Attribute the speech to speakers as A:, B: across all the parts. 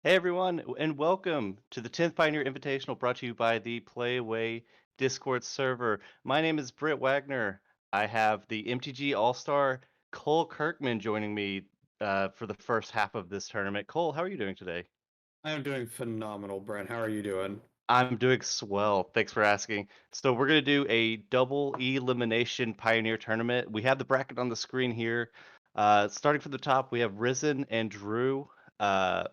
A: Hey everyone, and welcome to the 10th Pioneer Invitational brought to you by the Playway Discord server. My name is Britt Wagner. I have the MTG All-Star Cole Kirkman joining me for the first half of this tournament. Cole, how are you doing today?
B: I'm doing phenomenal, Brent. How are you doing?
A: I'm doing swell. Thanks for asking. So we're going to do a double elimination Pioneer tournament. We have the bracket on the screen here. Starting from the top, we have Risen and Drew. Uh,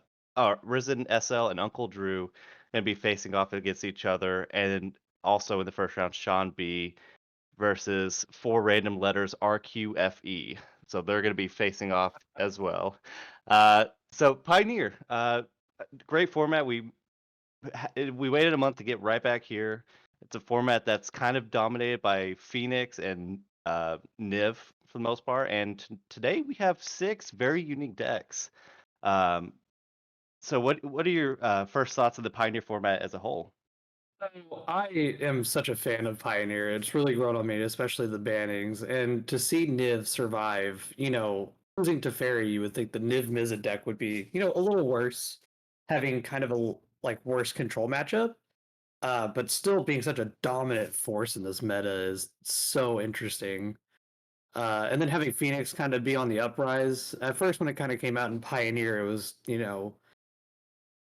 A: Risen, SL, and Uncle Drew going to be facing off against each other. And also in the first round, Sean B versus four random letters RQFE. So they're going to be facing off as well. So Pioneer, great format. We waited a month to get right back here. It's a format that's kind of dominated by Phoenix and Niv for the most part, and today we have six very unique decks. Um, so what are your first thoughts of the Pioneer format as a whole?
B: So I am such a fan of Pioneer. It's really grown on me, especially the bannings. And to see Niv survive, losing to Fairy, you would think the Niv Mizzet deck would be, a little worse, having kind of a worse control matchup. But still being such a dominant force in this meta is so interesting. And then having Phoenix kind of be on the uprise. At first, when it kind of came out in Pioneer, it was,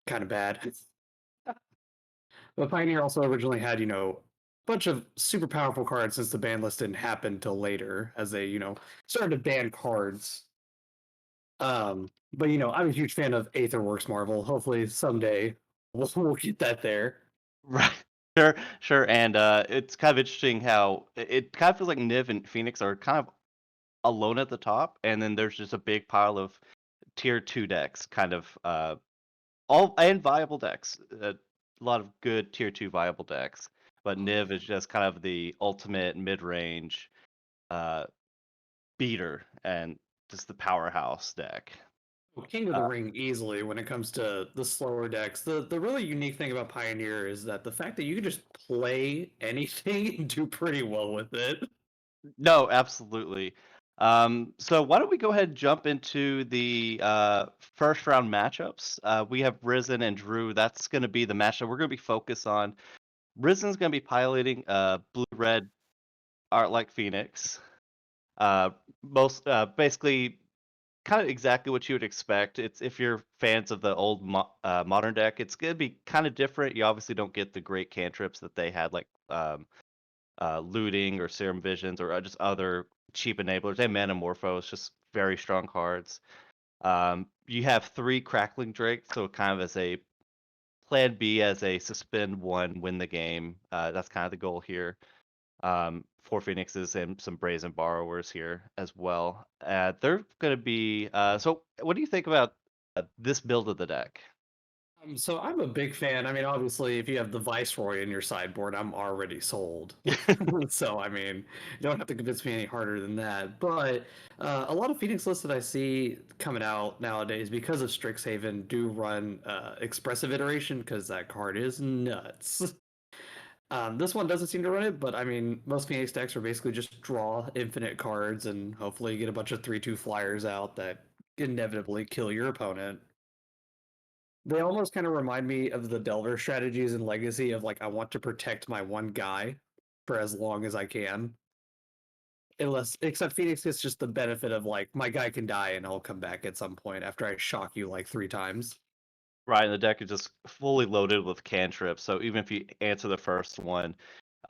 B: kind of bad. But Pioneer also originally had, a bunch of super powerful cards since the ban list didn't happen till later, as they, started to ban cards. But I'm a huge fan of Aetherworks Marvel. Hopefully someday we'll get that there.
A: Right. Sure, sure. And it's kind of interesting how it kind of feels like Niv and Phoenix are kind of alone at the top, and then there's just a big pile of tier two decks, kind of all and viable decks. A lot of good tier two viable decks, but Niv is just kind of the ultimate mid-range uh, beater and just the powerhouse deck.
B: King of the
A: Uh,
B: Ring easily when it comes to the slower decks. The really unique thing about Pioneer is that the fact that you can just play anything and do pretty well with it.
A: no, absolutely. So why don't we go ahead and jump into the first round matchups? We have Risen and Drew. That's going to be the matchup we're going to be focused on. Risen's going to be piloting blue red art like Phoenix. Most basically kind of exactly what you would expect. It's if you're fans of the old modern deck, it's gonna be kind of different. You obviously don't get the great cantrips that they had, like looting or serum visions or just other cheap enablers. They Manamorphose, just very strong cards. You have three crackling drakes, so kind of as a plan B, as a suspend one, win the game. That's kind of the goal here. Four Phoenixes and some Brazen Borrowers here as well. They're going to be. So, what do you think about this build of the deck?
B: So I'm a big fan. I mean, obviously, if you have the Viceroy in your sideboard, I'm already sold. So, I mean, you don't have to convince me any harder than that. But a lot of Phoenix lists that I see coming out nowadays, because of Strixhaven, do run Expressive Iteration because that card is nuts. This one doesn't seem to run it, but I mean, most Phoenix decks are basically just draw infinite cards and hopefully get a bunch of 3/2 flyers out that inevitably kill your opponent. They almost kind of remind me of the Delver strategies in Legacy of like I want to protect my one guy for as long as I can. Unless except Phoenix gets just the benefit of like my guy can die and I'll come back at some point after I shock you like 3 times.
A: Right, and the deck is just fully loaded with cantrips. So even if you answer the first one,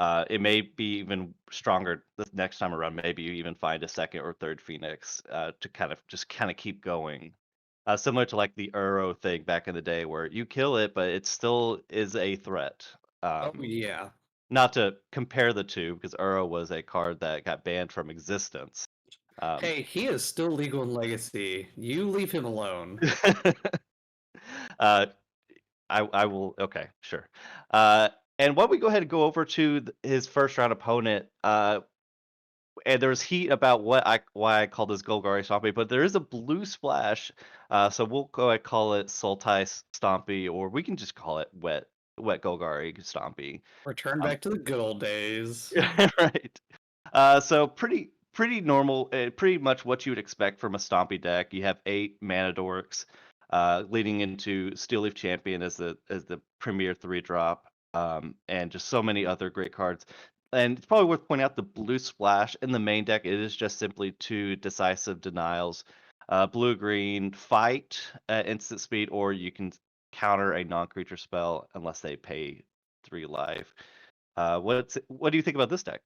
A: it may be even stronger the next time around. Maybe you even find a second or third Phoenix to kind of keep going. Similar to like the Uro thing back in the day, where you kill it, but it still is a threat.
B: Oh
A: Um,
B: yeah.
A: Not to compare the two, because Uro was a card that got banned from existence. Um,
B: Hey, he is still legal in Legacy. You leave him alone.
A: uh, I will. Okay, sure. Uh, and why don't we go ahead and go over to his first round opponent? And there's heat about why I call this Golgari Stompy, but there is a blue splash. So we'll go ahead and call it Sultai Stompy, or we can just call it Wet Golgari Stompy.
B: Return
A: Um,
B: back to the good old days.
A: right. So pretty normal, pretty much what you would expect from a Stompy deck. You have eight mana dorks. leading into Steel Leaf Champion as the premier 3 drop, and just so many other great cards. And it's probably worth pointing out the blue splash in the main deck. It is just simply 2 decisive denials, blue green fight at instant speed, or you can counter a non-creature spell unless they pay 3 life. What do you think about this deck?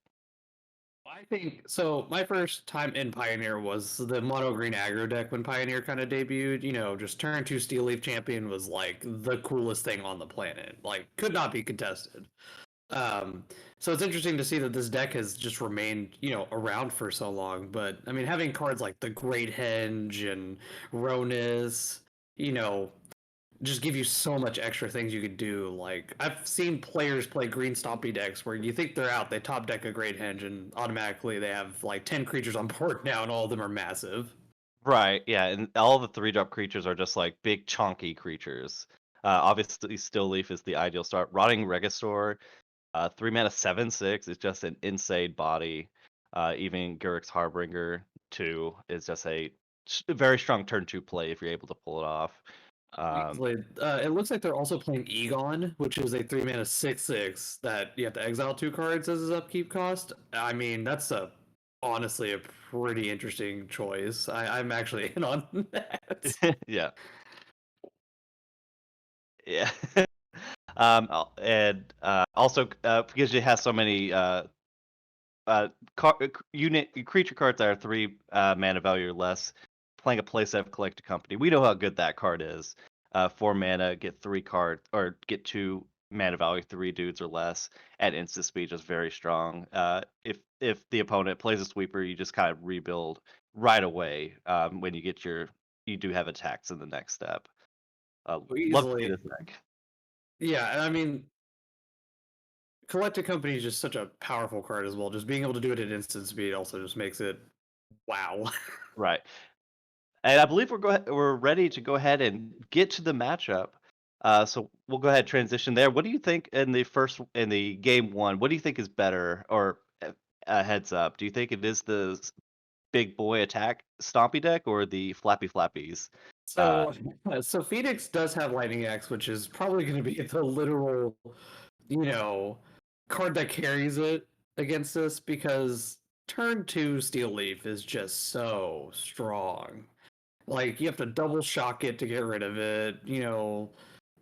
B: I think so. My first time in Pioneer was the mono green aggro deck when Pioneer kind of debuted. You know, just turn two Steel Leaf Champion was like the coolest thing on the planet. Like, could not be contested. Um, so it's interesting to see that this deck has just remained, around for so long. But I mean, having cards like the Great Henge and Ronus, you know, just give you so much extra things you could do. Like I've seen players play green stompy decks where you think they're out, they top deck a Great Henge, and automatically they have like 10 creatures on board now, and all of them are massive.
A: Right, yeah, and all the 3 drop creatures are just like big chunky creatures. Obviously, Still Leaf is the ideal start. Rotting Regisaur, 3 mana 7/6 is just an insane body. Even Garruk's Harbinger 2 is just a very strong turn 2 play if you're able to pull it off. Um,
B: Easily. It looks like they're also playing Egon, which is a 3 mana 6/6 that you have to exile 2 cards as his upkeep cost. I mean, that's a honestly a pretty interesting choice. I'm actually in on that.
A: yeah, yeah. And also because it has so many unit creature cards that are 3 mana value or less. Playing a playset Collected Company, we know how good that card is. 4 mana, get 3 cards or get 2 mana value, 3 dudes or less at instant speed, just very strong. If the opponent plays a sweeper, you just kind of rebuild right away when you do have attacks in the next step. Love to see
B: Easily.
A: this deck.
B: Yeah, and I mean, Collected Company is just such a powerful card as well. Just being able to do it at instant speed also just makes it wow.
A: Right. And I believe we're ready to go ahead and get to the matchup. So we'll go ahead and transition there. What do you think in the game one? What do you think is better, or heads up? Do you think it is the big boy attack Stompy deck or the Flappy Flappies? Uh,
B: So Phoenix does have Lightning Axe, which is probably going to be the literal, you know, card that carries it against this because turn two Steel Leaf is just so strong. Like you have to double shock it to get rid of it.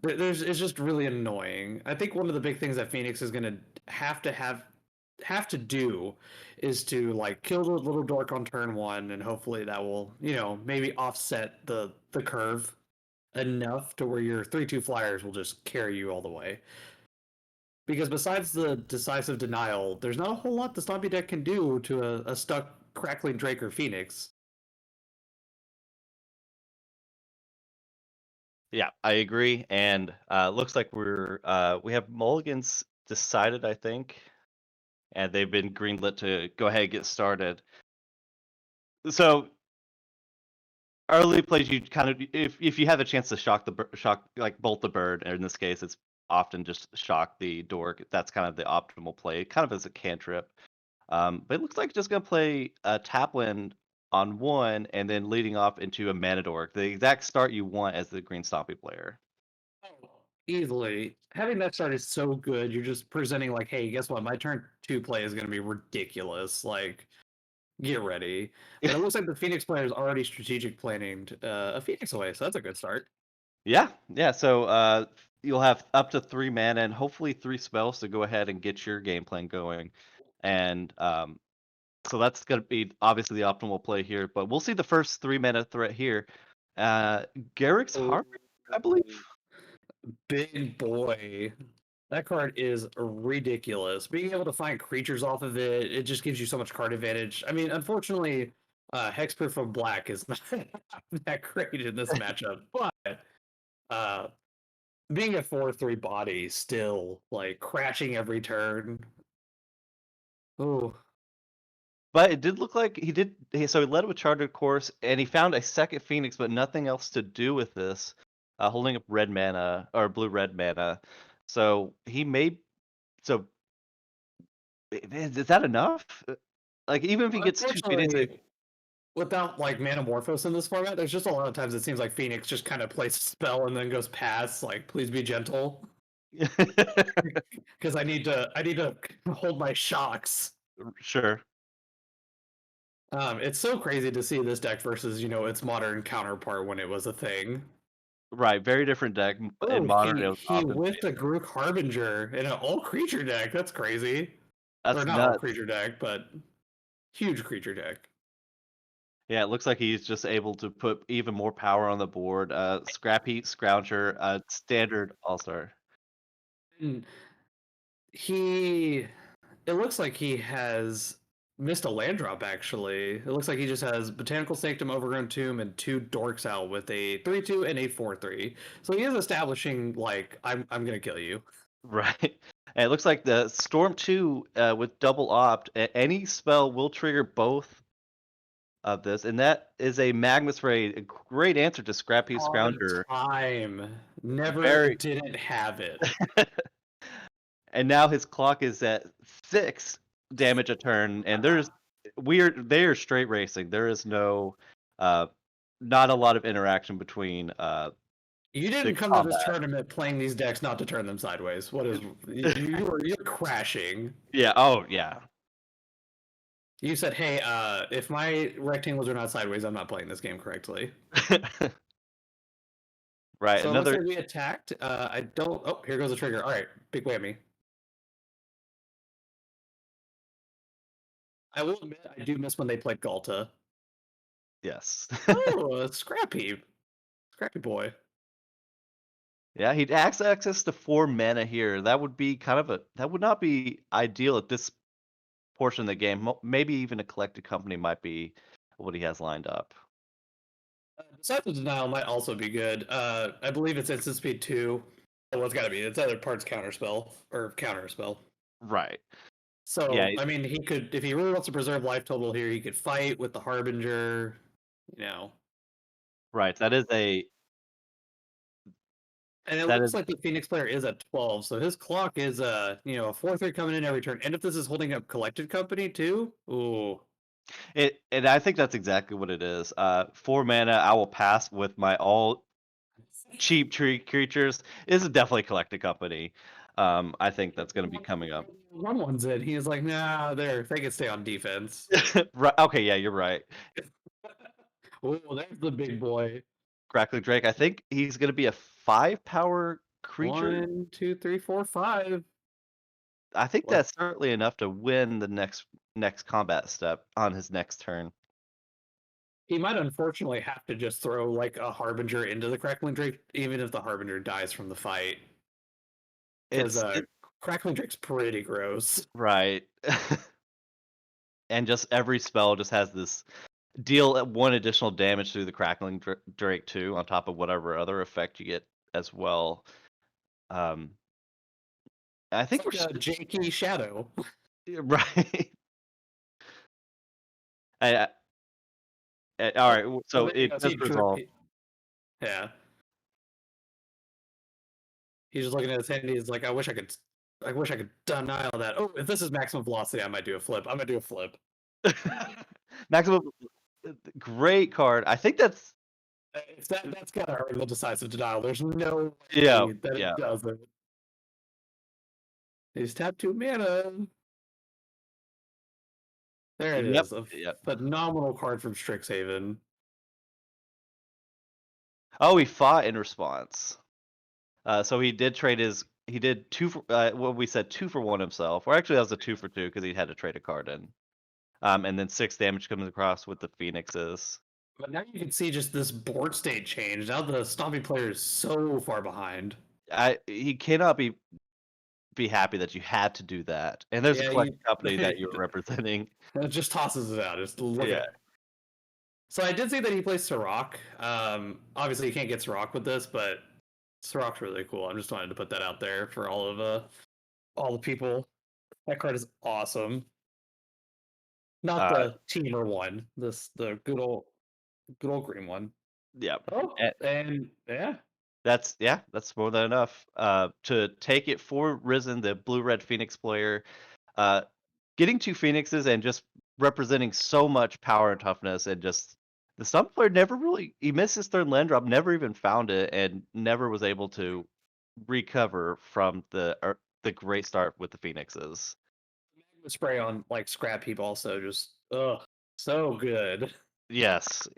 B: There's it's just really annoying. I think one of the big things that Phoenix is gonna have to do is to like kill the little dork on turn one, and hopefully that will maybe offset the curve enough to where your 3/2 flyers will just carry you all the way. Because besides the decisive denial, there's not a whole lot the Stompy deck can do to a stuck crackling Drake or Phoenix.
A: yeah, I agree. And looks like we have mulligans decided, I think, and they've been greenlit to go ahead and get started. So early plays, you kind of if you have a chance to shock like bolt the bird, or in this case, it's often just shock the dork. That's kind of the optimal play, kind of as a cantrip. But it looks like just gonna play a Taplin on one, and then leading off into a mana dork, the exact start you want as the green stompy player.
B: Oh, easily. Having that start is so good. You're just presenting like, hey, guess what? My turn two play is going to be ridiculous. Like, get ready. But it looks like the Phoenix player is already strategic planning a Phoenix away, so that's a good start.
A: Yeah, yeah. So you'll have up to 3 mana and hopefully 3 spells to go ahead and get your game plan going. And so that's going to be obviously the optimal play here. But we'll see the first 3 mana threat here. Garrick's
B: Oh,
A: Harp, I believe.
B: big boy. That card is ridiculous. Being able to find creatures off of it, it just gives you so much card advantage. I mean, unfortunately, Hexproof from Black is not that great in this matchup, but uh, being a 4/3 body still like crashing every turn. Oh,
A: But it did look like so he led with Chartered Course, and he found a second Phoenix, but nothing else to do with this, holding up red mana or blue red mana. So he may. So is that enough? Like even if he gets 2 Phoenix,
B: unfortunately, without like Manamorphose in this format, there's just a lot of times it seems like Phoenix just kind of plays a spell and then goes past, like, please be gentle. Because I need to hold my shocks.
A: Sure.
B: It's so crazy to see this deck versus, its modern counterpart when it was a thing.
A: Right, very different deck. In
B: Oh,
A: modern, it was
B: he
A: often
B: whiffed a
A: basic.
B: Grook Harbinger in an all creature deck. That's crazy. Or
A: That's
B: not all
A: nuts.
B: creature deck, but huge creature deck.
A: Yeah, it looks like he's just able to put even more power on the board. Scrappy, Scrounger, standard All-Star.
B: And he it looks like he has missed a land drop actually. It looks like he just has Botanical Sanctum, Overgrown Tomb, and two Dorks out with a 3/2 and a 4/3. So he is establishing like I'm gonna kill you.
A: Right. And it looks like the Storm 2 with double opt, any spell will trigger both of this, and that is a Magma Spray, a great answer to Scrappy
B: On
A: Scrounger.
B: time. Never
A: Very
B: didn't have it.
A: and now his clock is at 6 damage a turn, and they are straight racing. There is no uh not a lot of interaction between
B: You
A: the
B: didn't come to this
A: combat.
B: tournament playing these decks not to turn them sideways. What is you're crashing.
A: Yeah, oh yeah.
B: You said, "Hey, if my rectangles are not sideways, I'm not playing this game correctly."
A: Right,
B: So it looks
A: another
B: like we attacked. I don't. Oh, here goes the trigger. All right, big whammy. I will admit, I do miss when they played Galta.
A: yes.
B: Oh, Scrappy, Scrappy boy.
A: Yeah, he'd access to 4 mana here. That would be kind of a that would not be ideal at this portion of the game. Maybe even a collected company might be what he has lined up.
B: Decisive Denial might also be good. I believe it's instant speed 2. Well, it's got to be. It's either parts counterspell or counter spell.
A: Right. Yeah,
B: So, I mean, he could, if he really wants to preserve life total here, he could fight with the Harbinger, you know.
A: right.
B: And it
A: That
B: looks
A: is
B: like the Phoenix player is at 12, so his clock is a 4/3 coming in every turn. And if this is holding up collected company too, ooh.
A: it, and I think that's exactly what it is. 4 mana, I will pass with my all cheap tree creatures. This is definitely collected company. I think that's going to be coming up.
B: One one's in. He is like, nah, they can stay on defense.
A: Right. Okay. Yeah, you're right.
B: Oh, there's the big boy.
A: Crackling Drake. I think he's going to be a 5 power creature.
B: 1, 2, 3, 4, 5.
A: I think
B: What?
A: that's certainly enough to win the next combat step on his next turn.
B: He might unfortunately have to just throw like a Harbinger into the Crackling Drake, even if the Harbinger dies from the fight. Because
A: It's it
B: Crackling Drake's pretty gross.
A: right. And just every spell just has this deal at 1 additional damage through the Crackling Drake too, on top of whatever other effect you get as well. Um, I
B: It's
A: think we're
B: like a Jakey Shadow.
A: right. I, all
B: Oh,
A: right,
B: oh,
A: so
B: there you
A: it
B: go.
A: does
B: See,
A: resolve.
B: yeah. He's just looking at his hand. He's like, I wish I could deny all that. Oh, if this is maximum velocity, I might do a flip. I'm gonna do a flip.
A: Maximum, great card. I think that's
B: If that's gotta earn the decisive denial. There's no
A: yeah,
B: way that
A: yeah.
B: it doesn't. He's tapped 2 mana. There it
A: Yep,
B: is. A
A: yep.
B: phenomenal card from Strixhaven.
A: Oh, he fought in response. So he did 2 for what we said 2 for 1 himself. Or actually that was a 2 for 2 because he had to trade a card in. And then 6 damage comes across with the Phoenixes.
B: But now you can see just this board state change. Now the Stompy player is so far behind.
A: He cannot be happy that you had to do that. And there's a
B: Yeah,
A: collecting company that you're representing.
B: it just tosses it out. Just look at
A: Yeah.
B: it. So I did see that he plays Sirach. Obviously, you can't get Sirach with this, but Sirach's really cool. I'm just wanted to put that out there for all the people. That card is awesome. Not
A: Uh,
B: the teamer one. The good old green one.
A: yeah.
B: Oh,
A: And
B: and yeah,
A: that's more than enough. To take it for Risen, the blue red Phoenix player. Uh, getting 2 Phoenixes and just representing so much power and toughness, and just the Sun player never really he missed his third land drop, never even found it, and never was able to recover from the great start with the Phoenixes.
B: Spray on like scrap heap also just so good.
A: Yes,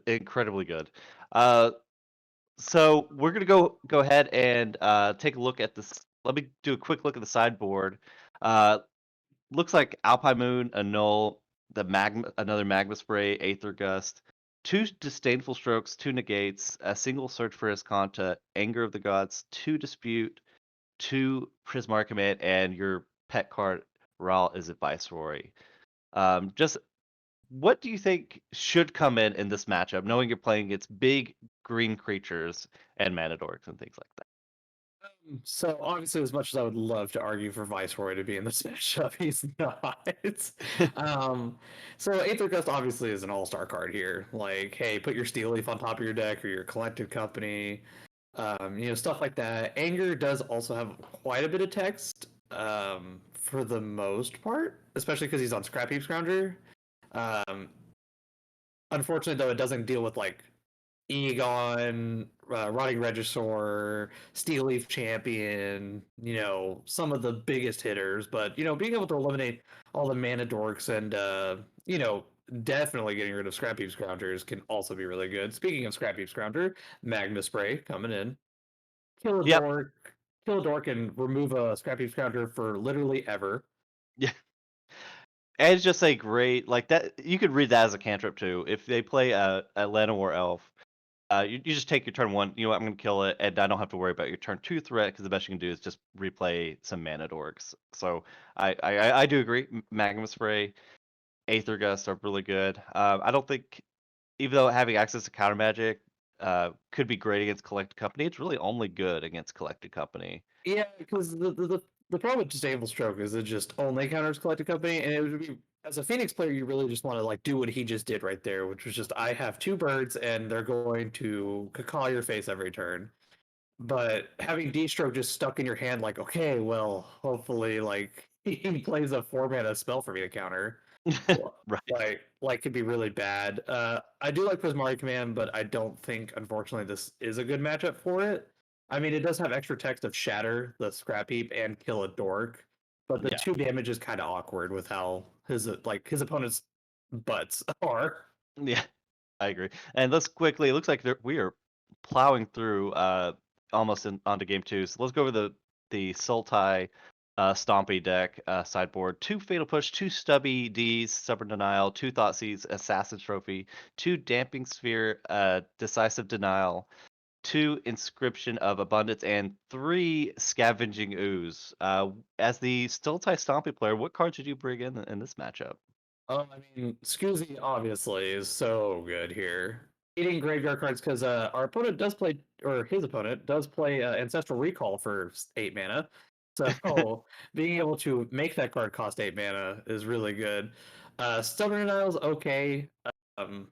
A: incredibly good. Uh, so we're gonna go ahead and take a look at this. Let me do a quick look at the sideboard. Uh, Looks like Alpine Moon, Annul, another Magma Spray, Aether Gust, two Disdainful Strokes, two Negates, a single Search for Esconta, Anger of the Gods, two Dispute, two Prismar Command, and your pet card, Ral is a Viceroy. Just what do you think should come in this matchup, knowing you're playing against big green creatures and mana dorks and things like that?
B: So obviously, as much as I would love to argue for Viceroy to be in this matchup, he's not. um, so Aether Gust obviously is an all-star card here. Like, hey, put your Steel Leaf on top of your deck or your Collected Company, stuff like that. Anger does also have quite a bit of text, for the most part, especially because he's on Scrap Heap Scrounger. Um, Unfortunately, though, it doesn't deal with like Egon, Rotting Regisaur, Steel Leaf Champion, some of the biggest hitters. But, being able to eliminate all the mana dorks and, definitely getting rid of Scrap Heap Scroungers can also be really good. Speaking of Scrap Heap Scrounger, Magma Spray coming in. Kill a
A: Yep.
B: dork, kill a dork and remove a Scrap Heap Scrounger for literally ever.
A: Yeah. And it's just a great like that. You could read that as a cantrip too. If they play a Llanowar Elf, you just take your turn one. You know what? I'm gonna kill it, and I don't have to worry about your turn two threat because the best you can do is just replay some mana dorks. So I do agree. Magma Spray, Aether Gust are really good. I don't think even though having access to counter magic could be great against Collected Company, it's really only good against Collected Company.
B: Yeah, because the problem with Disdainful Stroke is it just only counters Collected Company, and it would be as a Phoenix player, you really just want to like do what he just did right there, which was just I have two birds and they're going to caw your face every turn. But having D Stroke just stuck in your hand, like okay, well, hopefully, like he plays a 4 mana spell for me to counter.
A: Right.
B: Like could be really bad. I do like Prismari Command, but I don't think, unfortunately, this is a good matchup for it. I mean, it does have extra text of Shatter, the Scrap Heap, and Kill a Dork, but the
A: Yeah.
B: two damage is kind of awkward with how his opponent's butts are.
A: Yeah. I agree. And let's quickly. It looks like we are plowing through almost onto game two. So let's go over the Sultai Stompy deck sideboard. Two Fatal Push, two Stubby D's, Stubborn Denial, two Thoughtseize, Assassin Trophy, two Damping Sphere, Decisive Denial, two Inscription of Abundance, and three Scavenging Ooze. As the Sultai Stompy player, what cards did you bring in this matchup?
B: I mean, Scoozy obviously is so good here. Eating graveyard cards because our opponent does play, or his opponent does play Ancestral Recall for 8 mana. So being able to make that card cost 8 mana is really good. Stubborn Denial's okay. Um,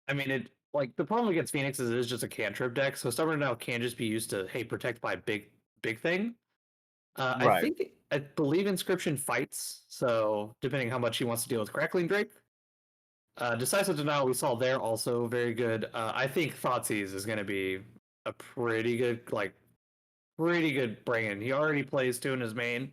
B: I mean, it like the problem against Phoenix is it is just a cantrip deck, so Stubborn Denial can just be used to protect by a big thing.
A: Right.
B: I believe Inscription fights, so depending how much he wants to deal with Crackling Drake. Decisive Denial we saw there also very good. I think Thoughtseize is going to be a pretty good bring-in. He already plays two in his main.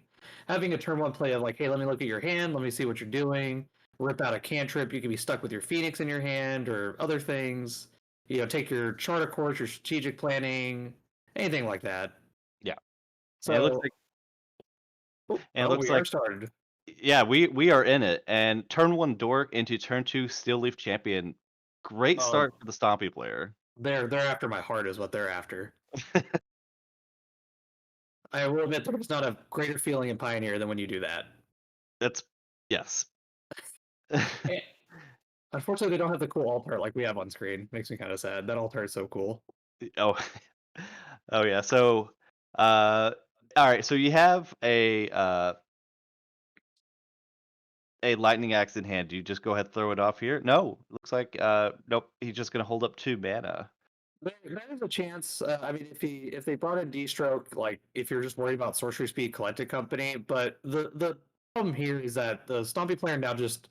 B: Having a turn one play of like, hey, let me look at your hand, let me see what you're doing. Rip out a cantrip. You can be stuck with your Phoenix in your hand or other things. Take your Charter Course, your strategic planning, anything like that.
A: Yeah. And
B: So,
A: it looks
B: we are
A: like
B: started.
A: yeah, we are in it. And turn one Dork into turn two Steel Leaf Champion. Great
B: Oh,
A: start for the Stompy player.
B: they're after my heart is what they're after. I will admit there's not a greater feeling in Pioneer than when you do that.
A: That's yes.
B: Eh, Unfortunately, they don't have the cool alt art like we have on screen. Makes me kind of sad. That alt art is so cool.
A: Oh, oh yeah. So, all right. So you have a lightning axe in hand. Do you just go ahead and throw it off here? No. Looks like nope. He's just gonna hold up two mana.
B: There is a chance. I mean, if they brought in D Stroke, like if you're just worried about Sorcery Speed Collected Company, but the problem here is that the Stompy player now just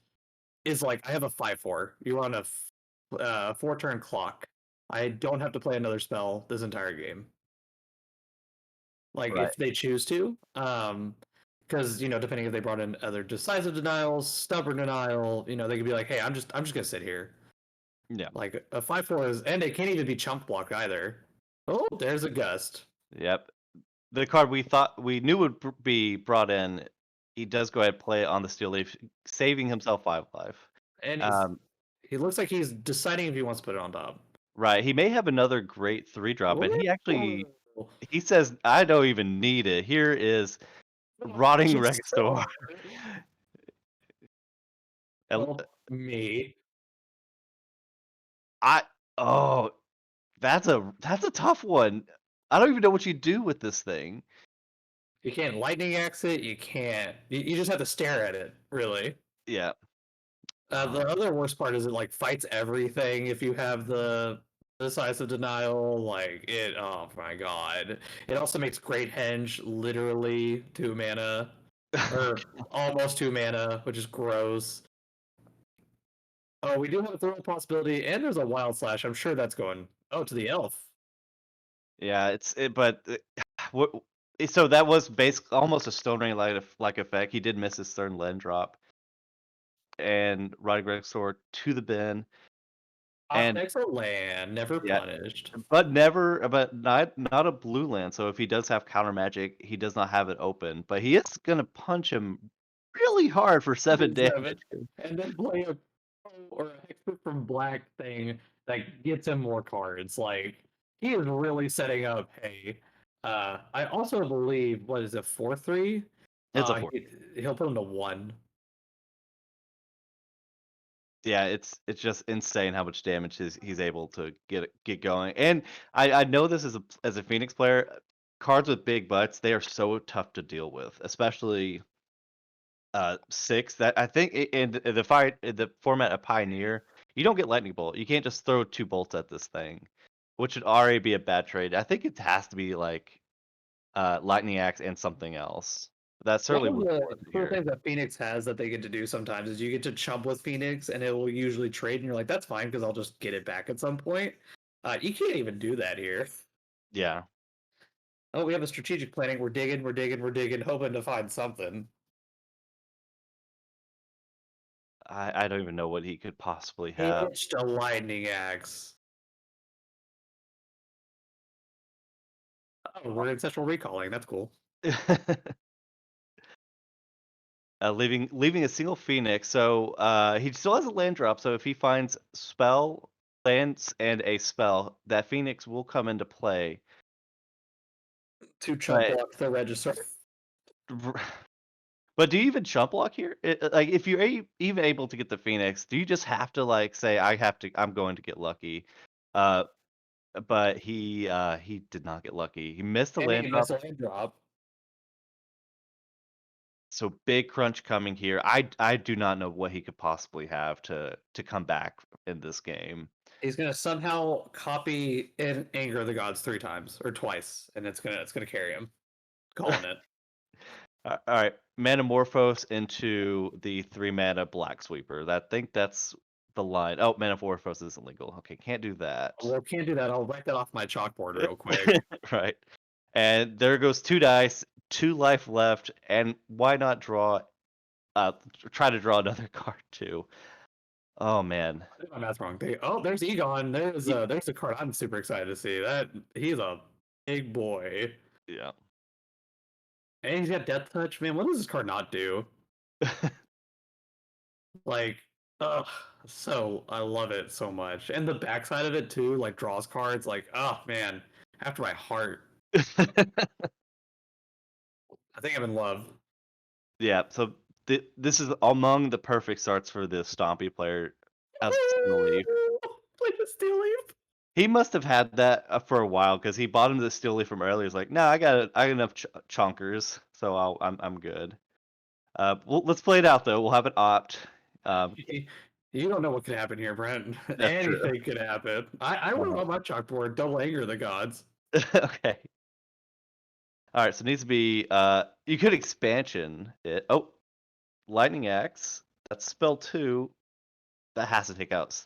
B: is like I have a 5/4. You're on a 4-turn clock. I don't have to play another spell this entire game. Like
A: Right.
B: if they choose to, because depending if they brought in other decisive denials, stubborn denial, they could be like, hey, I'm just gonna sit here.
A: Yeah.
B: Like a 5/4 is, and it can't even be chump blocked either. Oh, there's a gust,
A: Yep. The card we knew would be brought in, he does go ahead and play it on the steel leaf, saving himself 5 life.
B: and
A: Um,
B: he looks like he's deciding if he wants to put it on top.
A: right. He may have another great 3 drop, and he actually
B: Ooh,
A: he says, "I don't even need it. Here is rotting
B: just
A: Regisaur." El-
B: help me.
A: I oh, that's a tough one. I don't even know what you do with this thing.
B: You can't lightning axe it. You can't. You just have to stare at it. Really.
A: Yeah.
B: The
A: Um,
B: other worst part is it like fights everything if you have the size of denial. Like it. Oh my god! It also makes Great Henge literally 2 mana or almost 2 mana, which is gross. Oh, we do have a throw possibility, and there's a wild slash. I'm sure that's going. Oh, to the elf.
A: yeah, but what so that was basically almost a Stone Ring like effect. He did miss his third land drop and Rotting Regisaur to the bin. And
B: Optics a land, never
A: yeah,
B: punished.
A: but not a blue land. So if he does have counter magic, he does not have it open. But he is gonna punch him really hard for 7 damage.
B: 7, and then play a or a Hexproof from Black thing that gets him more cards. Like he is really setting up. Hey, I also believe what is it 4/3?
A: It's a 4.
B: He'll put him to 1.
A: Yeah, it's just insane how much damage he's able to get going. And I know this as a Phoenix player, cards with big butts, they are so tough to deal with, especially 6 that I think in the format of Pioneer, you don't get lightning bolt. You can't just throw 2 bolts at this thing, which would already be a bad trade. I think it has to be like lightning axe and something else. That
B: One
A: certainly
B: of
A: would
B: the
A: work
B: cool
A: here.
B: things that Phoenix has that they get to do sometimes is you get to chump with Phoenix and it will usually trade, and you're like, that's fine because I'll just get it back at some point. You can't even do that here.
A: Yeah.
B: Oh, we have a strategic planning. We're digging, we're digging, we're digging, hoping to find something.
A: I don't even know what he could possibly have.
B: Hitched a lightning axe. Oh, we're ancestral recalling. That's cool.
A: Leaving a single Phoenix, so he still has a land drop. So if he finds spell, lands, and a spell, that Phoenix will come into play.
B: To chump
A: But
B: block the register.
A: but do you even chump block here? Like if you're even able to get the Phoenix, do you just have to like say I'm going to get lucky? Uh, but he did not get lucky. He missed the
B: And
A: land
B: he
A: drop.
B: missed a land drop.
A: So big crunch coming here. I do not know what he could possibly have to come back in this game.
B: He's gonna somehow copy in Anger of the Gods 3 times or twice, and it's gonna carry him. Calling it.
A: All right, Manamorphose into the 3 mana Black Sweeper. Think that's the line. Oh, Manamorphose isn't legal. Okay, can't do that.
B: Well, can't do that. I'll write that off my chalkboard real quick.
A: Right. And there goes 2 dice, 2 life left, and why not try to draw another card too. Oh man.
B: I did my math wrong. Oh, there's Egon. There's
A: Y-
B: there's a card I'm super excited to see. That he's a big boy,
A: Yeah.
B: and he's got Death Touch. Man, what does this card not do? Like, ugh, so I love it so much, and the backside of it too, like draws cards. Like, oh man, after my heart. I think I'm in love.
A: Yeah, so this is among the perfect starts for the Stompy player as Steel Leaf.
B: Play the Steel Leaf.
A: He must have had that for a while because he bought him the Steel Leaf from earlier. He's like, no, I got enough chonkers, so I'm good. Let's play it out though. We'll have it opt. Um,
B: You don't know what could happen here, Brent.
A: that's true.
B: Anything could happen. I wrote on my chalkboard double anger of the gods.
A: Okay. All right. So it needs to be. You could expansion it. Oh, Lightning Axe. That's spell 2. that has to take out.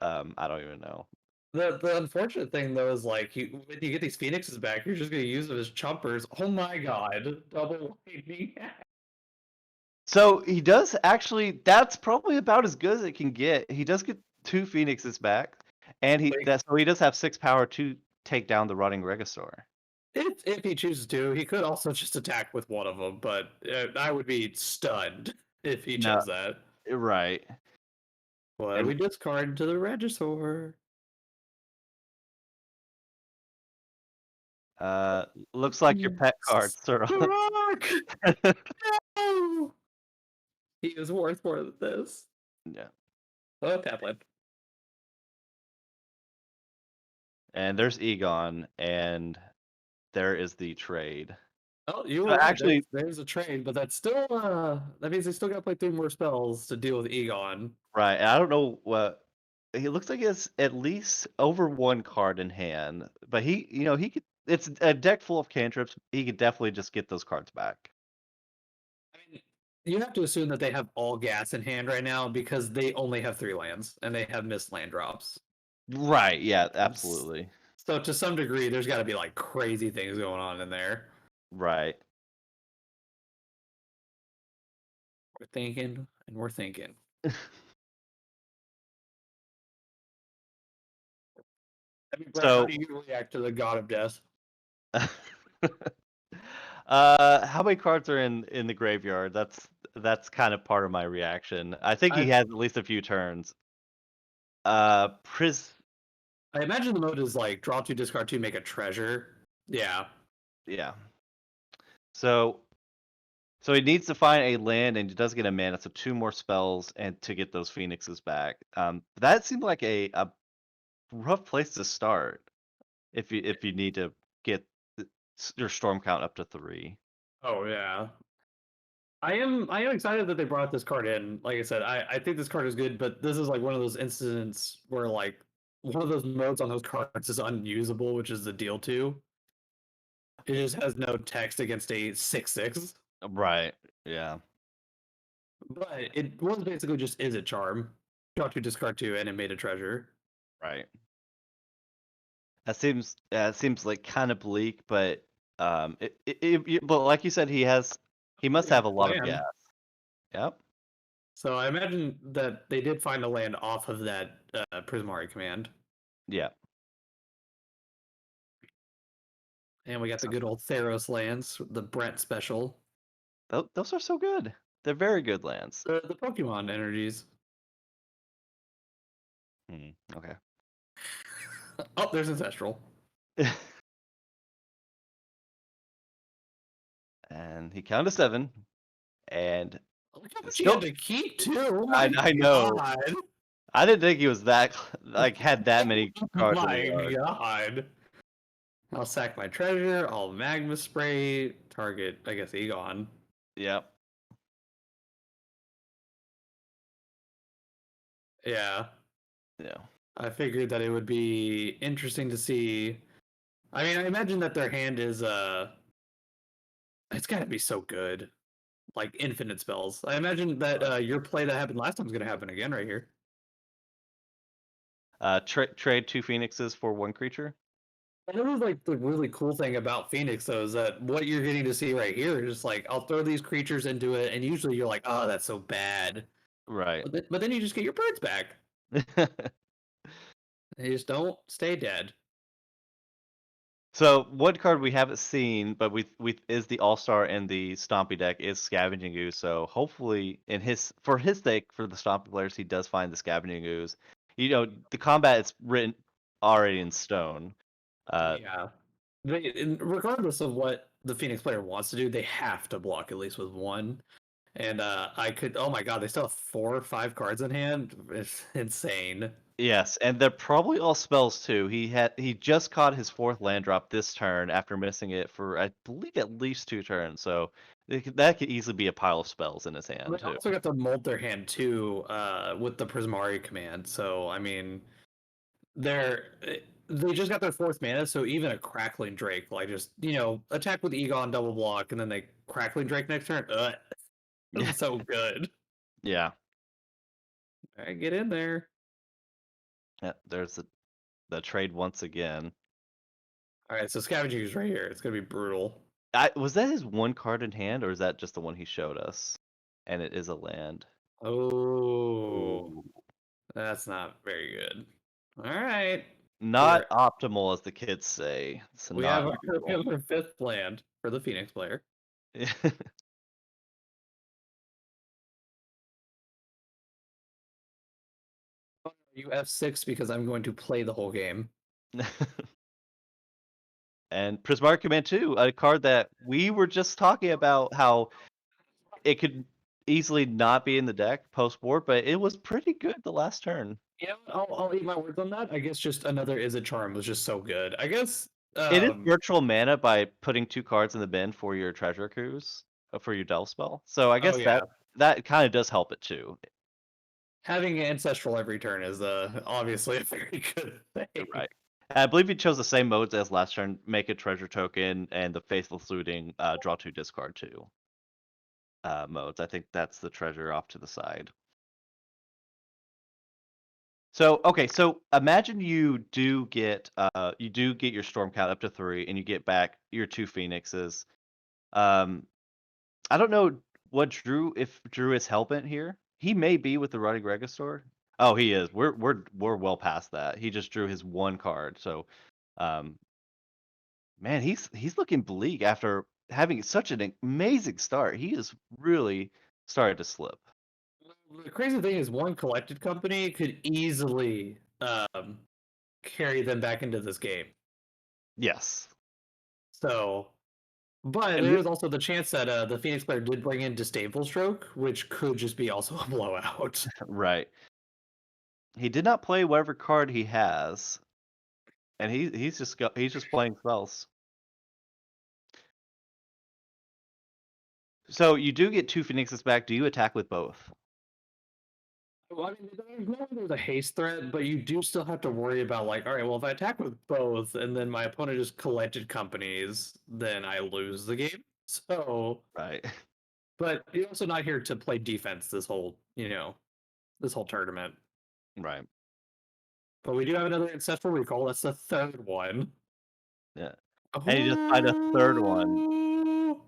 A: I don't even know.
B: The unfortunate thing though is like when you get these phoenixes back, you're just gonna use them as chompers. Oh my god, double lightning.
A: So he does actually. That's probably about as good as it can get. He does get two phoenixes back, and
B: Like
A: he does have 6 power to take down the running Regisaur.
B: if he chooses to, he could also just attack with one of them. But I would be stunned if he
A: No,
B: chose that.
A: right.
B: What do
A: And
B: we discard to the Regisaur?
A: looks like your pet cards are on.
B: Rock! No! He is worth more than this.
A: Yeah.
B: Oh, Taplin.
A: And there's Egon, and there is the trade.
B: Oh, you were right.
A: Actually,
B: There's a trade, but that's still that means they still got to play 3 more spells to deal with Egon.
A: right. And I don't know what. He looks like he has at least over one card in hand, but he could. It's a deck full of cantrips. He could definitely just get those cards back.
B: I mean, you have to assume that they have all gas in hand right now because they only have 3 lands and they have missed land drops.
A: Right. Yeah. Absolutely.
B: So to some degree, there's got to be like crazy things going on in there.
A: Right.
B: We're thinking and we're thinking. I mean, Brett, how
A: So,
B: do you react to the God of Death?
A: how many cards are in the graveyard? That's kind of part of my reaction. I think he
B: I
A: has at least a few turns. Pris.
B: I imagine the mode is like draw 2, discard 2, make a treasure. Yeah.
A: Yeah. So he needs to find a land, and he does get a mana, so 2 more spells, and to get those phoenixes back. That seemed like a rough place to start if you need to get your storm count up to 3.
B: Oh yeah. I am excited that they brought this card in. Like I said, I think this card is good, but this is like one of those incidents where like one of those modes on those cards is unusable, which is the deal too. It just has no text against a 6/6.
A: Right. Yeah.
B: But it was basically just is a charm. Draw 2, discard 2, and it made a treasure.
A: Right. That seems like kind of bleak, but but like you said, he must have a lot of gas.
B: Land.
A: Yep.
B: So I imagine that they did find a land off of that Prismari command.
A: Yeah.
B: And we got the
A: So
B: good old Theros lands, the Brent special.
A: those are so good. They're very good lands.
B: The Pokemon energies.
A: Okay.
B: Oh, there's Ancestral.
A: And he counted 7, and
B: Look how much he had
A: still,
B: to keep too. Oh my
A: I know.
B: god.
A: I didn't think he was that like had that many
B: Oh
A: cards in the
B: my
A: yard.
B: god. I'll sack my treasure. I'll magma spray. Target, I guess, Egon.
A: Yep.
B: Yeah.
A: Yeah.
B: I figured that it would be interesting to see. I mean, I imagine that their hand is it's gotta be so good. Like infinite spells. I imagine that your play that happened last time is gonna happen again right here.
A: Trade 2 phoenixes for 1 creature.
B: And this is like the really cool thing about Phoenix, though, is that what you're getting to see right here is just like I'll throw these creatures into it, and usually you're like, oh, that's so bad.
A: Right.
B: But then you just get your birds back. They just don't stay dead.
A: So one card we haven't seen, but we is the All Star in the Stompy deck is Scavenging Ooze. So hopefully, for his sake, for the Stompy players, he does find the Scavenging Ooze. The combat is written already in stone.
B: Yeah. Regardless of what the Phoenix player wants to do, they have to block at least with one. And oh my god, they still have 4 or 5 cards in hand. It's insane.
A: Yes, and they're probably all spells too. He just caught his 4th land drop this turn after missing it for I believe at least 2 turns. So that could easily be a pile of spells in his hand
B: They
A: too.
B: also got to mold their hand too with the Prismari command. So I mean, they just got their 4th mana, so even a Crackling Drake, like just attack with Egon double block, and then they Crackling Drake next turn. That's so good.
A: Yeah.
B: All right, get in there.
A: Yeah, there's the trade once again.
B: All right, so scavenging is right here. It's gonna be brutal.
A: Was that his one card in hand, or is that just the one he showed us? And it is a land.
B: Oh,
A: Ooh.
B: that's not very good. All right, we're
A: Not optimal, as the kids say. It's
B: we have
A: not
B: we
A: optimal.
B: have our fifth land for the Phoenix player. You F6 because I'm going to play the whole game.
A: And Prismatic Command 2, a card that we were just talking about how it could easily not be in the deck post board, but it was pretty good the last turn.
B: You know, I'll eat my words on that. I guess just another Is It Charm was just so good. I guess
A: It is virtual mana by putting 2 cards in the bin for your treasure cruise, for your delve spell. So I
B: oh
A: guess
B: yeah,
A: that kind of does help it too.
B: having ancestral every turn is obviously a very good thing.
A: Right. I believe you chose the same modes as last turn, make a treasure token and the faithless looting, draw 2, discard 2 modes. I think that's the treasure off to the side. So okay, so imagine you do get your storm count up to 3 and you get back your 2 phoenixes. Um I don't know what Drew if Drew is hellbent here. He may be with the running Regisaur. Oh, he is. We're well past that. He just drew his 1 card. So um man, he's looking bleak after having such an amazing start. He is really started to slip.
B: The crazy thing is, one collected company could easily carry them back into this game.
A: Yes.
B: So, but
A: And
B: there is also the chance that the Phoenix player did bring in Disdainful Stroke, which could just be also a blowout.
A: right. He did not play whatever card he has, and he's just playing spells. So you do get 2 phoenixes back. Do you attack with both?
B: Well, I mean, there's a haste threat, but you do still have to worry about like, all right, well, if I attack with both, and then my opponent just collected companies, then I lose the game. So,
A: Right.
B: but you're also not here to play defense this whole tournament.
A: Right.
B: But we do have another ancestral recall. That's the third one.
A: Yeah. And you just find a third one.
B: Oh,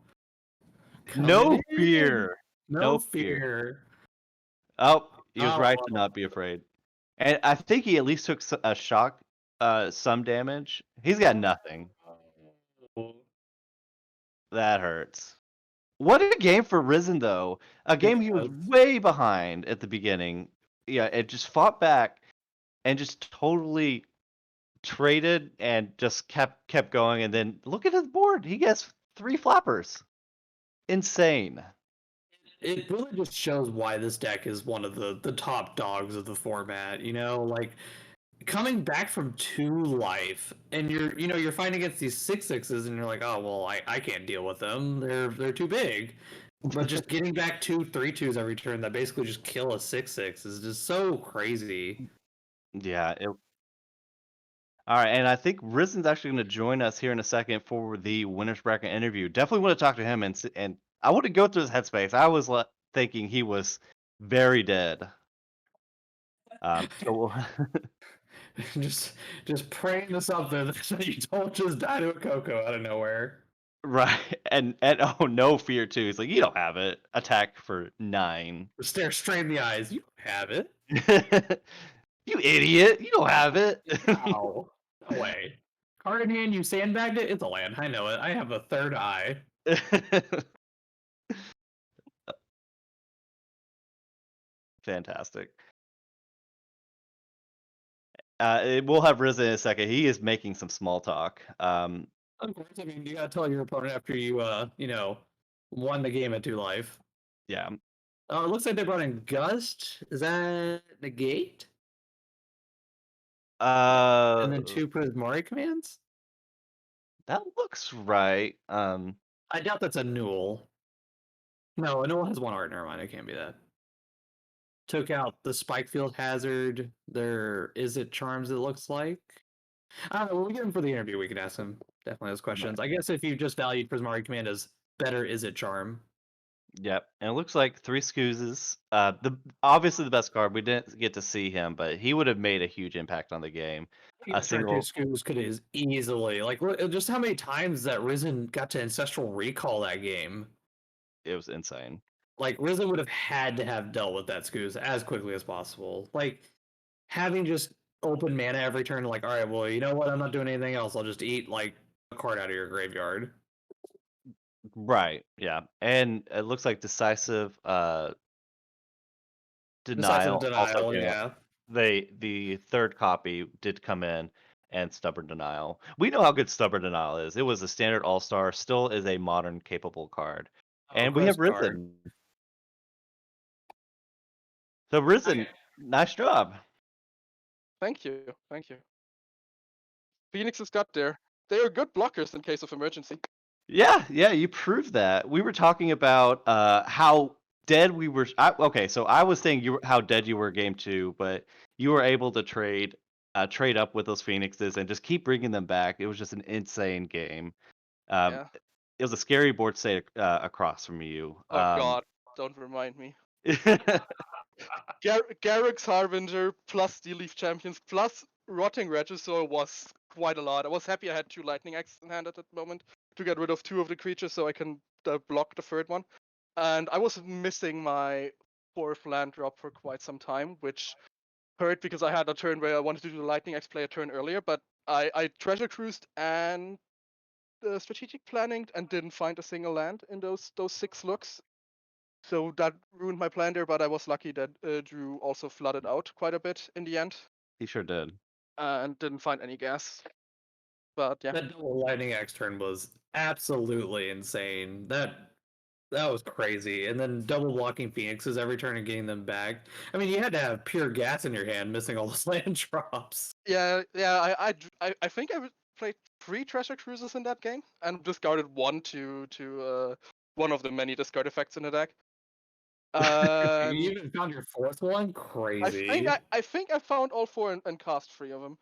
B: coming
A: No
B: in.
A: fear.
B: No
A: No fear.
B: fear.
A: Oh, he was right to
B: Oh,
A: not be afraid. And I think he at least took a shock, some damage. He's got nothing.
B: oh.
A: That hurts. What a game for Risen, though. A game he was
B: Yes.
A: way behind at the beginning. Yeah, it just fought back and just totally traded and just kept going. And then look at his board. He gets 3 flappers. Insane.
B: It really just shows why this deck is one of the top dogs of the format. Like coming back from 2 life, and you're fighting against these 6/6s, and you're like, oh well, I can't deal with them. They're too big. But just getting back 2/3/2s every turn that basically just kill a 6/6 is just so crazy.
A: Yeah. All right, and I think Risen's actually going to join us here in a second for the winners bracket interview. Definitely want to talk to him and I want to go through his headspace. I was thinking he was very dead. So
B: just just praying to something that you don't just die to a Coco out of nowhere.
A: right, and oh no fear too. He's like, you don't have it. Attack for 9.
B: Stare straight in the eyes. You have it.
A: You idiot! You don't have it.
B: Wow. No way. Card in hand, you sandbagged it. It's a land. I know it. I have a third eye.
A: Fantastic. We'll have Risen in a second. He is making some small talk.
B: Of course, I mean, you gotta tell your opponent after you won the game at 2 life.
A: Yeah.
B: Oh, it looks like they brought in Gust. Is that negate? And then
A: Uh,
B: 2 Prismari commands?
A: that looks right.
B: I doubt that's a Newell. No, a Newell has 1 art. Never mind, it can't be that. Took out the Spikefield Hazard. There is it charms, it looks like. I don't know. When we get him for the interview, we can ask him definitely those
A: Right.
B: questions. I guess if you just valued Prismari Command as better, is it charm?
A: Yep, and it looks like Three Scoozes, the obviously the best card. We didn't get to see him, but he would have made a huge impact on the game. A
B: Yeah, sure, two
A: single,
B: schools could is easily like just how many times that Risen got to ancestral recall that game.
A: it was insane.
B: Like Risen would have had to have dealt with that Scoos as quickly as possible. Like having just open mana every turn, like, all right, well, you know what? I'm not doing anything else. I'll just eat like a card out of your graveyard.
A: Right, yeah, and it looks like Decisive,
B: Decisive
A: Denial also
B: denial,
A: came out.
B: yeah.
A: The third copy did come in, and Stubborn Denial. We know how good Stubborn Denial is. It was a standard all-star, still is a modern capable card.
B: Oh,
A: And we have
B: quest card.
A: Risen. So Risen, nice job.
C: Thank you, thank you. Phoenixes got there. They are good blockers in case of emergency.
A: Yeah, yeah, you proved that. We were talking about how dead we were. Okay, so I was saying how dead you were game two, but you were able to trade up with those Phoenixes and just keep bringing them back. It was just an insane game. Um,
C: Yeah.
A: it was a scary board state across from you.
C: Oh God, don't remind me.
A: Yeah,
C: Garrick's Harbinger plus Steel Leaf Champions plus Rotting Regisaur was quite a lot. I was happy I had 2 Lightning Axes in hand at that moment to get rid of 2 of the creatures so I can block the third one. And I was missing my 4th land drop for quite some time, which hurt because I had a turn where I wanted to do the Lightning Axe play a turn earlier, but I treasure cruised and strategic planning and didn't find a single land in those 6 looks. So that ruined my plan there, but I was lucky that Drew also flooded out quite a bit in the end
A: he sure did.
C: and didn't find any gas. But yeah,
B: That double lightning X turn was absolutely insane. That was crazy. And then double blocking Phoenixes every turn and getting them back. I mean, you had to have pure gas in your hand, missing all those land drops.
C: yeah. I think I played 3 treasure cruises in that game and discarded 1 to one of the many discard effects in the deck.
B: You even found your fourth one? Crazy.
C: I think I found all 4 and cast 3 of them.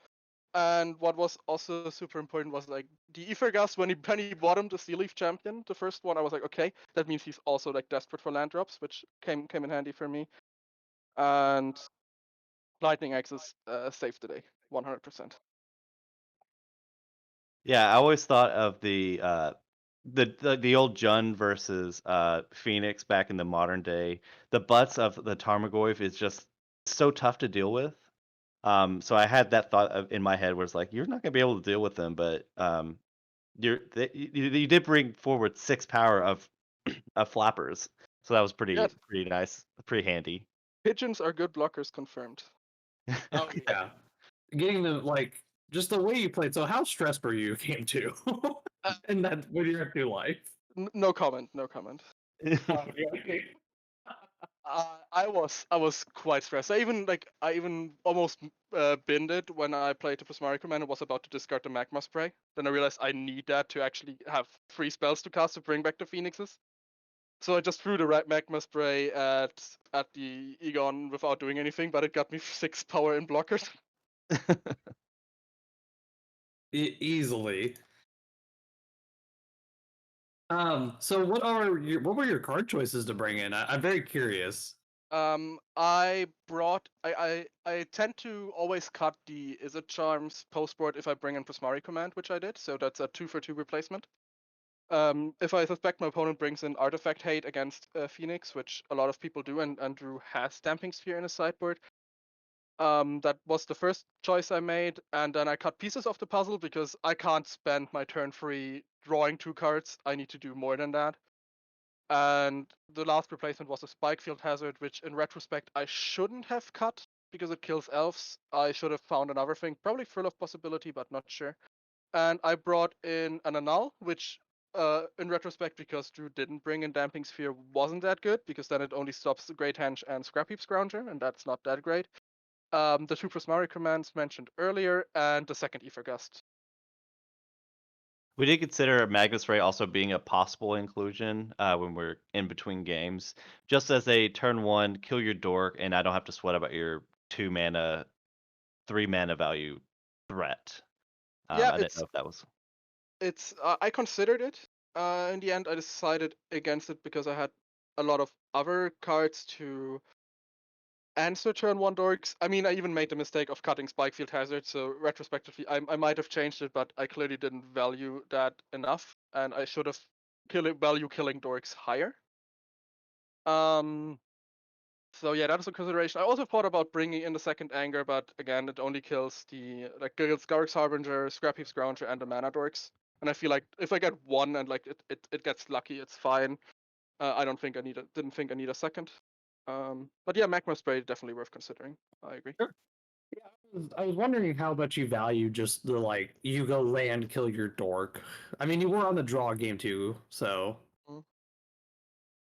C: And what was also super important was like the Ethergast when he bottomed the Sea Leaf Champion, the first one, I was like, okay, that means he's also like desperate for land drops, which came in handy for me. And Lightning Axes saved the day, 100%.
A: Yeah, I always thought of the old Jun versus Phoenix back in the modern day. The butts of the Tarmogoyf is just so tough to deal with. So I had that thought in my head was like, you're not gonna be able to deal with them, but you did bring forward 6 power of flappers, so that was
C: Yeah,
A: pretty nice, pretty handy.
C: pigeons are good blockers confirmed.
B: Oh yeah. Getting them like just the way you played. So how stressed were you game two? And that with your new life?
C: No comment, no comment. I was quite stressed. I even almost binned it when I played the Prismari Command and was about to discard the Magma Spray. Then I realized I need that to actually have 3 spells to cast to bring back the Phoenixes. So I just threw the Magma Spray at the Egon without doing anything, but it got me 6 power in blockers.
B: Easily. So what were your card choices to bring in? I'm very curious.
C: I tend to always cut the Izzet Charms postboard if I bring in Prismari Command, which I did. So that's a 2-for-2 replacement. If I suspect my opponent brings in Artifact Hate against Phoenix, which a lot of people do, and Andrew has Stamping Sphere in his sideboard, that was the first choice I made, and then I cut pieces of the puzzle because I can't spend my turn free drawing 2 cards. I need to do more than that. And the last replacement was a Spikefield Hazard, which in retrospect I shouldn't have cut because it kills elves. I should have found another thing, probably Thrill of Possibility, but not sure. And I brought in an Annul, which in retrospect, because Drew didn't bring in Damping Sphere, wasn't that good because then it only stops the Great Henge and Scrapheap Scrounger, and that's not that great. The 2 Prismari commands mentioned earlier, and the second Ether Gust.
A: We did consider Magnus Ray also being a possible inclusion when we're in between games, just as a turn 1 kill your dork, and I don't have to sweat about your 2 mana, 3 mana value threat.
C: Yeah,
A: I didn't know if that was.
C: I considered it. In the end, I decided against it because I had a lot of other cards to answer turn 1 dorks. I mean, I even made the mistake of cutting Spikefield Hazard, so retrospectively, I might have changed it, but I clearly didn't value that enough, and I should have value killing dorks higher. So yeah, that is a consideration. I also thought about bringing in the second anger, but again, it only kills the kills Garrick's Harbinger, Scrapheap's Grounger, and the Mana dorks. And I feel like if I get one and like it gets lucky, it's fine. I don't think I need didn't think I need a second. But yeah, Magma Spray definitely worth considering. I agree.
B: Sure. Yeah, I was wondering how much you value just the like you go land, kill your dork. I mean, you were on the draw game too, so.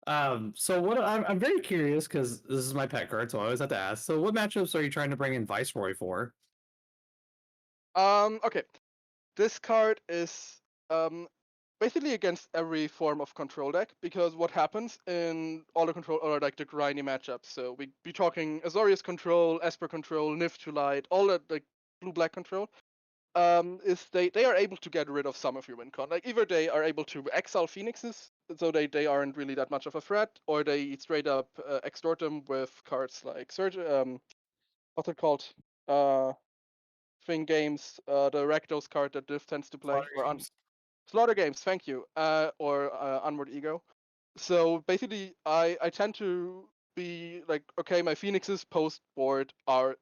C: Mm.
B: So what I'm very curious because this is my pet card, so I always have to ask. So what matchups are you trying to bring in Viceroy for?
C: Okay. This card is basically against every form of control deck, because what happens in all the control or like the grindy matchups, so we be talking Azorius control, Esper control, Nif to light, all that like blue-black control, is they are able to get rid of some of your win con. Like either they are able to exile Phoenixes, so they aren't really that much of a threat, or they straight up extort them with cards like Surge, what's it called? Thing games, the Rakdos card that Div tends to play, or Slaughter Games, thank you, or Onward Ego. So basically, I tend to be like, okay, my Phoenixes post board are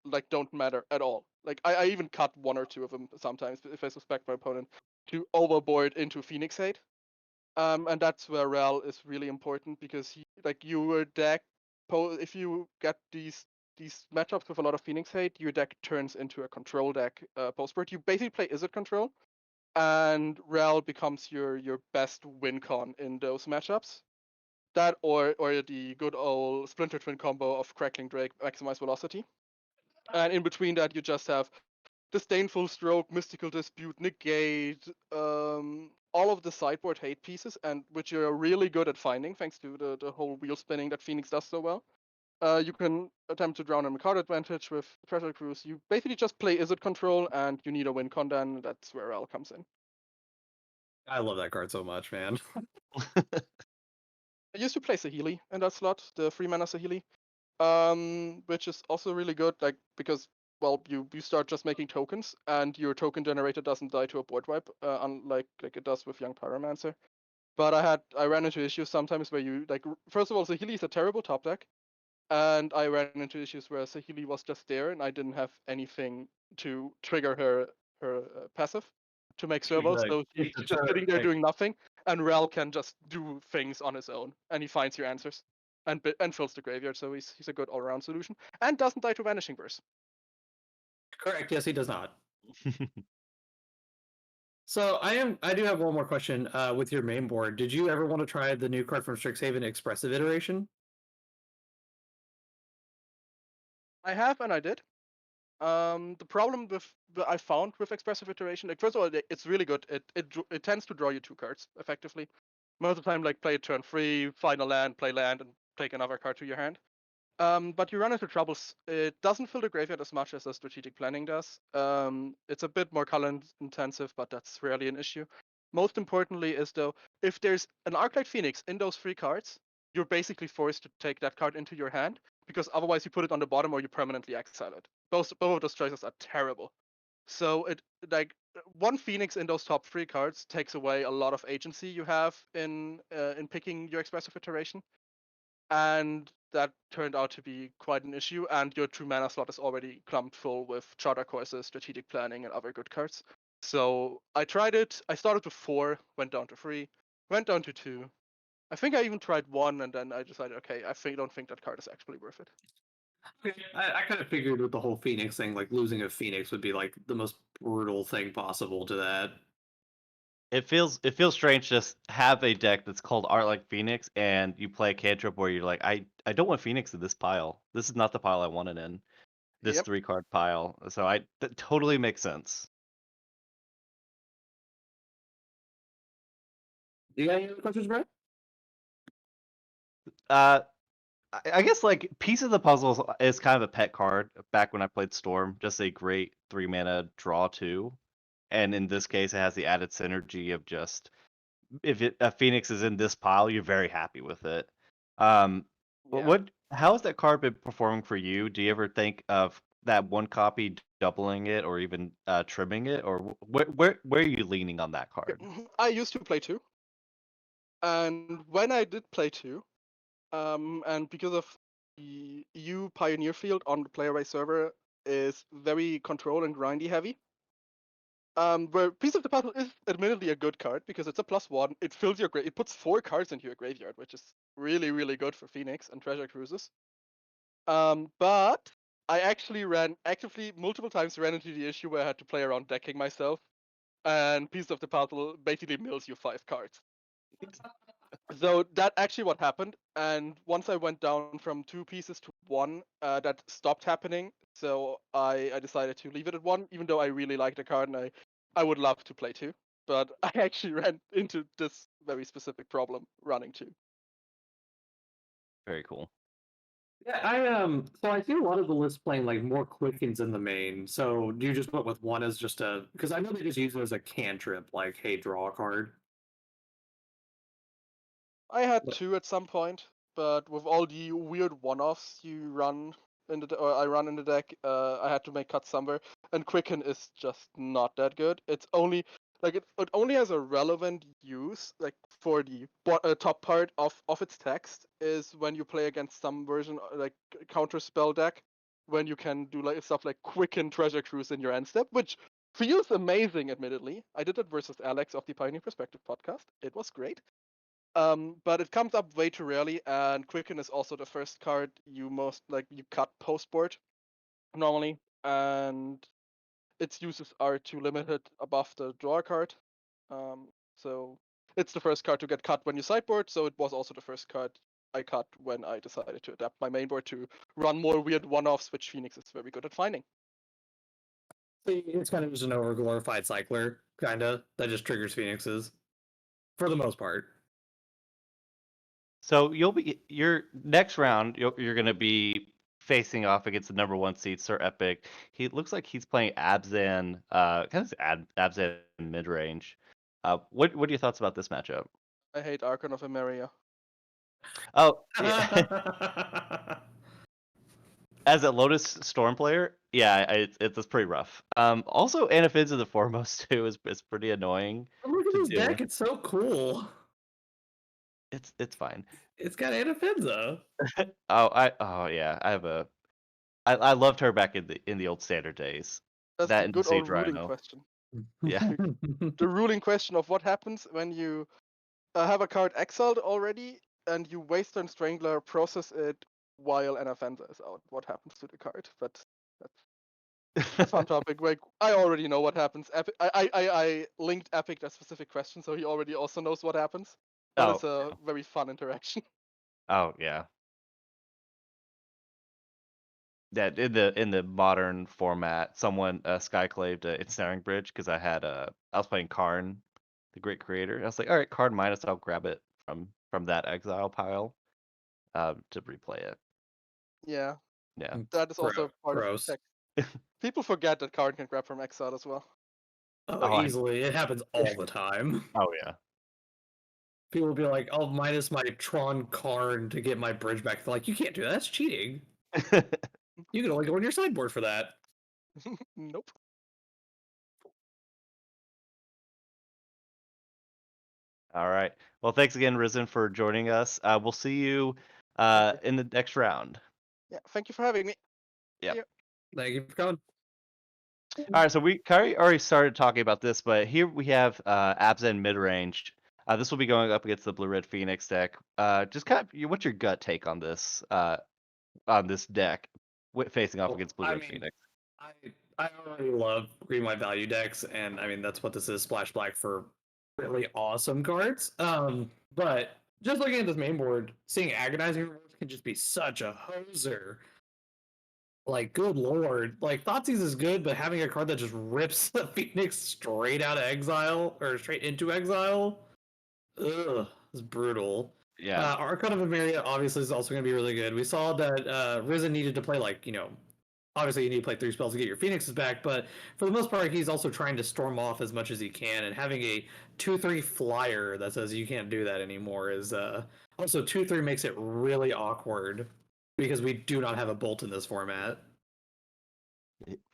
C: like don't matter at all. Like I even cut one or two of them sometimes if I suspect my opponent to overboard into Phoenix hate. And that's where Rel is really important, because like your deck, if you get these matchups with a lot of Phoenix hate, your deck turns into a control deck post board. You basically play Izzet control, and Rel becomes your best win con in those matchups. That or the good old Splinter Twin combo of Crackling Drake, maximize velocity. And in between that, you just have Disdainful Stroke, Mystical Dispute, Negate, all of the sideboard hate pieces, and which you're really good at finding thanks to the whole wheel spinning that Phoenix does so well. You can attempt to drown a card advantage with Treasure Cruise. You basically just play Izzet control, and you need a win con. Then that's where Rel comes in.
B: I love that card so much, man.
C: I used to play Saheeli in that slot, the 3-mana Saheeli, which is also really good, like because well, you start just making tokens, and your token generator doesn't die to a board wipe, unlike like it does with Young Pyromancer. But I ran into issues sometimes where you like first of all, Saheeli is a terrible top deck, and I ran into issues where Saheeli was just there, and I didn't have anything to trigger her passive to make servos, so she's just sitting there doing nothing, and Rel can just do things on his own, and he finds your answers, and fills the graveyard. So he's a good all around solution, and doesn't die to Vanishing Verse.
B: Correct. Yes, he does not. So I do have one more question. With your main board, did you ever want to try the new card from Strixhaven, Expressive Iteration?
C: I have, and I did. The problem with I found with Expressive Iteration, like first of all, it's really good. It tends to draw you 2 cards effectively. Most of the time, like play turn 3, find a land, play land, and take another card to your hand. But you run into troubles. It doesn't fill the graveyard as much as the strategic planning does. It's a bit more color intensive, but that's rarely an issue. Most importantly is though, if there's an Arclight Phoenix in those 3 cards, you're basically forced to take that card into your hand, because otherwise you put it on the bottom or you permanently exile it. Both of those choices are terrible. So it like one Phoenix in those top 3 cards takes away a lot of agency you have in picking your Expressive Iteration, and that turned out to be quite an issue. And your 2-mana slot is already clumped full with Charter Courses, Strategic Planning, and other good cards. So I tried it. I started with 4, went down to 3, went down to 2. I think I even tried 1, and then I decided, okay, don't think that card is actually worth it.
B: Okay. I kind of figured with the whole Phoenix thing, like losing a Phoenix would be like the most brutal thing possible to that.
A: It feels strange to just have a deck that's called Art Like Phoenix, and you play a cantrip where you're like, I don't want Phoenix in this pile. This is not the pile I wanted in. This
C: Yep.
A: 3-card pile. So that totally makes sense.
B: Do you got any other questions, Brett?
A: I guess like Piece of the Puzzle is kind of a pet card. Back when I played Storm, just a great 3-mana draw 2. And in this case, it has the added synergy of just if a Phoenix is in this pile, you're very happy with it. Um,
C: Yeah.
A: how has that card been performing for you? Do you ever think of that one copy doubling it or even trimming it, or where are you leaning on that card?
C: I used to play 2, and when I did play 2, and because of the EU Pioneer field on the player base server is very control and grindy heavy. Where Piece of the Puzzle is admittedly a good card because it's a +1. It fills your it puts 4 cards into your graveyard, which is really, really good for Phoenix and Treasure Cruises. But I actually actively multiple times ran into the issue where I had to play around decking myself, and Piece of the Puzzle basically mills you 5 cards. So that actually what happened, and once I went down from 2 pieces to 1, that stopped happening. So I decided to leave it at 1, even though I really like the card and I would love to play 2. But I actually ran into this very specific problem running 2.
A: Very cool.
B: Yeah, so I see a lot of the lists playing like more quickens in the main. So do you just went with one as just a, because I know they just use it as a cantrip, like, hey, draw a card.
C: I had
B: But
C: 2 at some point, but with all the weird one-offs you run in the or I run in the deck, I had to make cuts somewhere. And Quicken is just not that good. It's only like it only has a relevant use like for the top part of its text is when you play against some version like counter spell deck, when you can do like stuff like Quicken Treasure Cruise in your end step, which feels amazing. Admittedly, I did it versus Alex of the Pioneer Perspective podcast. It was great. But it comes up way too rarely, and Quicken is also the first card you you cut post board normally, and its uses are too limited above the draw card. So it's the first card to get cut when you sideboard, so it was also the first card I cut when I decided to adapt my main board to run more weird one-offs, which Phoenix is very good at finding.
B: it's kind of just an overglorified cycler, kind of, that just triggers Phoenixes for the most part.
A: So your next round. You're going to be facing off against the number 1 seed Sir Epic. He looks like he's playing Abzan, kind of Abzan mid range. What are your thoughts about this matchup?
C: I hate Archon of Emeria.
A: Oh, yeah. As a Lotus Storm player, yeah, it's pretty rough. Also, Anaphids of the Foremost too is pretty annoying
B: Look at
A: to
B: this
A: do.
B: deck, it's so cool.
A: It's fine.
B: It's got Anafinza.
A: Oh yeah, I loved her back in the old standard days.
C: That's
A: That
C: the
A: and
C: good old
A: Siege
C: ruling
A: Rhino.
C: question.
A: Yeah.
C: The ruling question of what happens when you have a card exiled already and you Wasteland Strangler process it while an offender is out. What happens to the card? But that's a fun topic. Like I already know what happens. I linked Epic that specific question, so he already also knows what happens. But it's a very fun interaction.
A: Oh yeah. That in the modern format, someone skyclaved Ensnaring Bridge because I was playing Karn, the great creator. I was like, all right, Karn minus, I'll grab it from that exile pile, to replay it.
C: Yeah,
A: Yeah.
C: that is also part
B: Gross.
C: of the tech. People forget that card can grab from exile as well.
B: Oh, easily. It happens all the time.
A: Oh yeah.
B: People will be like, "I'll minus my Tron card to get my bridge back." They're like, you can't do that. That's cheating. You can only go on your sideboard for that.
C: Nope.
A: All right. Well, thanks again, Risen, for joining us. We'll see you in the next round.
C: Yeah, thank you for having me.
A: Yeah.
B: Thank you for coming.
A: All right. So Kari already started talking about this, but here we have Abzan mid range. This will be going up against the Blue Red Phoenix deck. Just kind of, what's your gut take on this deck facing off against Blue Red Phoenix?
B: I already love green white value decks, and I mean that's what this is, splash black for really awesome cards. But just looking at this main board, seeing agonizing reverse can just be such a hoser. Like, good lord. Like, Thoughtseize is good, but having a card that just rips the Phoenix straight out of exile, or straight into exile, ugh, is brutal.
A: Yeah.
B: Archon of Emeria obviously is also going to be really good. We saw that Risen needed to play, like, obviously you need to play 3 spells to get your Phoenixes back, but for the most part, he's also trying to storm off as much as he can, and having a 2/3 flyer that says you can't do that anymore is also 2/3 makes it really awkward because we do not have a bolt in this format.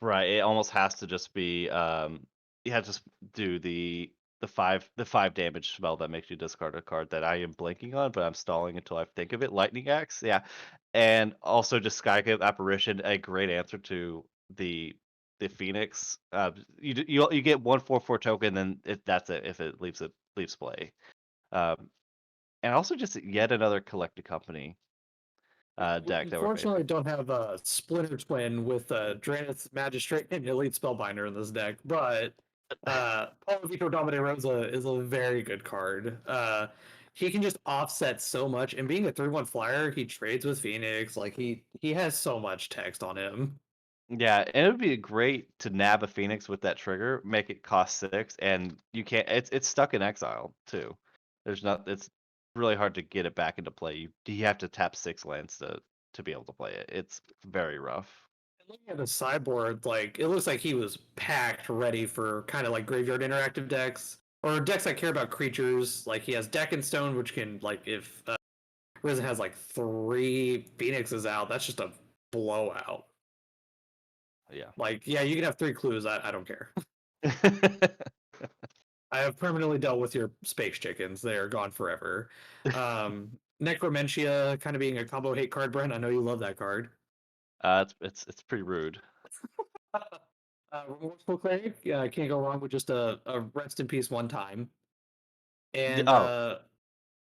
A: Right. It almost has to just be you have to just do the five damage spell that makes you discard a card that I am blanking on, but I'm stalling until I think of it. Lightning Axe, yeah. And also just Skyclave Apparition, a great answer to the Phoenix. You get 1/4/4 token, then that's it if it leaves play. Um, and also just yet another Collected Company deck that we're facing.
B: Unfortunately, I don't have a Splinter Twin with Dranith's Magistrate and Elite Spellbinder in this deck, but Paulo Vitor Domine Rosa is a very good card. He can just offset so much, and being a 3/1 flyer, he trades with Phoenix. Like he has so much text on him.
A: Yeah, and it would be great to nab a Phoenix with that trigger, make it cost 6, and you can't. It's stuck in exile too. There's not. It's really hard to get it back into play. You have to tap 6 lands to be able to play it. It's very rough.
B: Looking at the sideboard, like it looks like he was packed, ready for kind of like graveyard interactive decks or decks that care about creatures. Like he has Deck and Stone, which can like if Risen has like 3 Phoenixes out, that's just a blowout.
A: Yeah.
B: Like, yeah, you can have 3 clues. I don't care. I have permanently dealt with your space chickens. They are gone forever. Necromentia kind of being a combo hate card, Brent. I know you love that card.
A: It's pretty rude.
B: Remorseful Cleric, can't go wrong with just a rest in peace one time. And
A: Oh,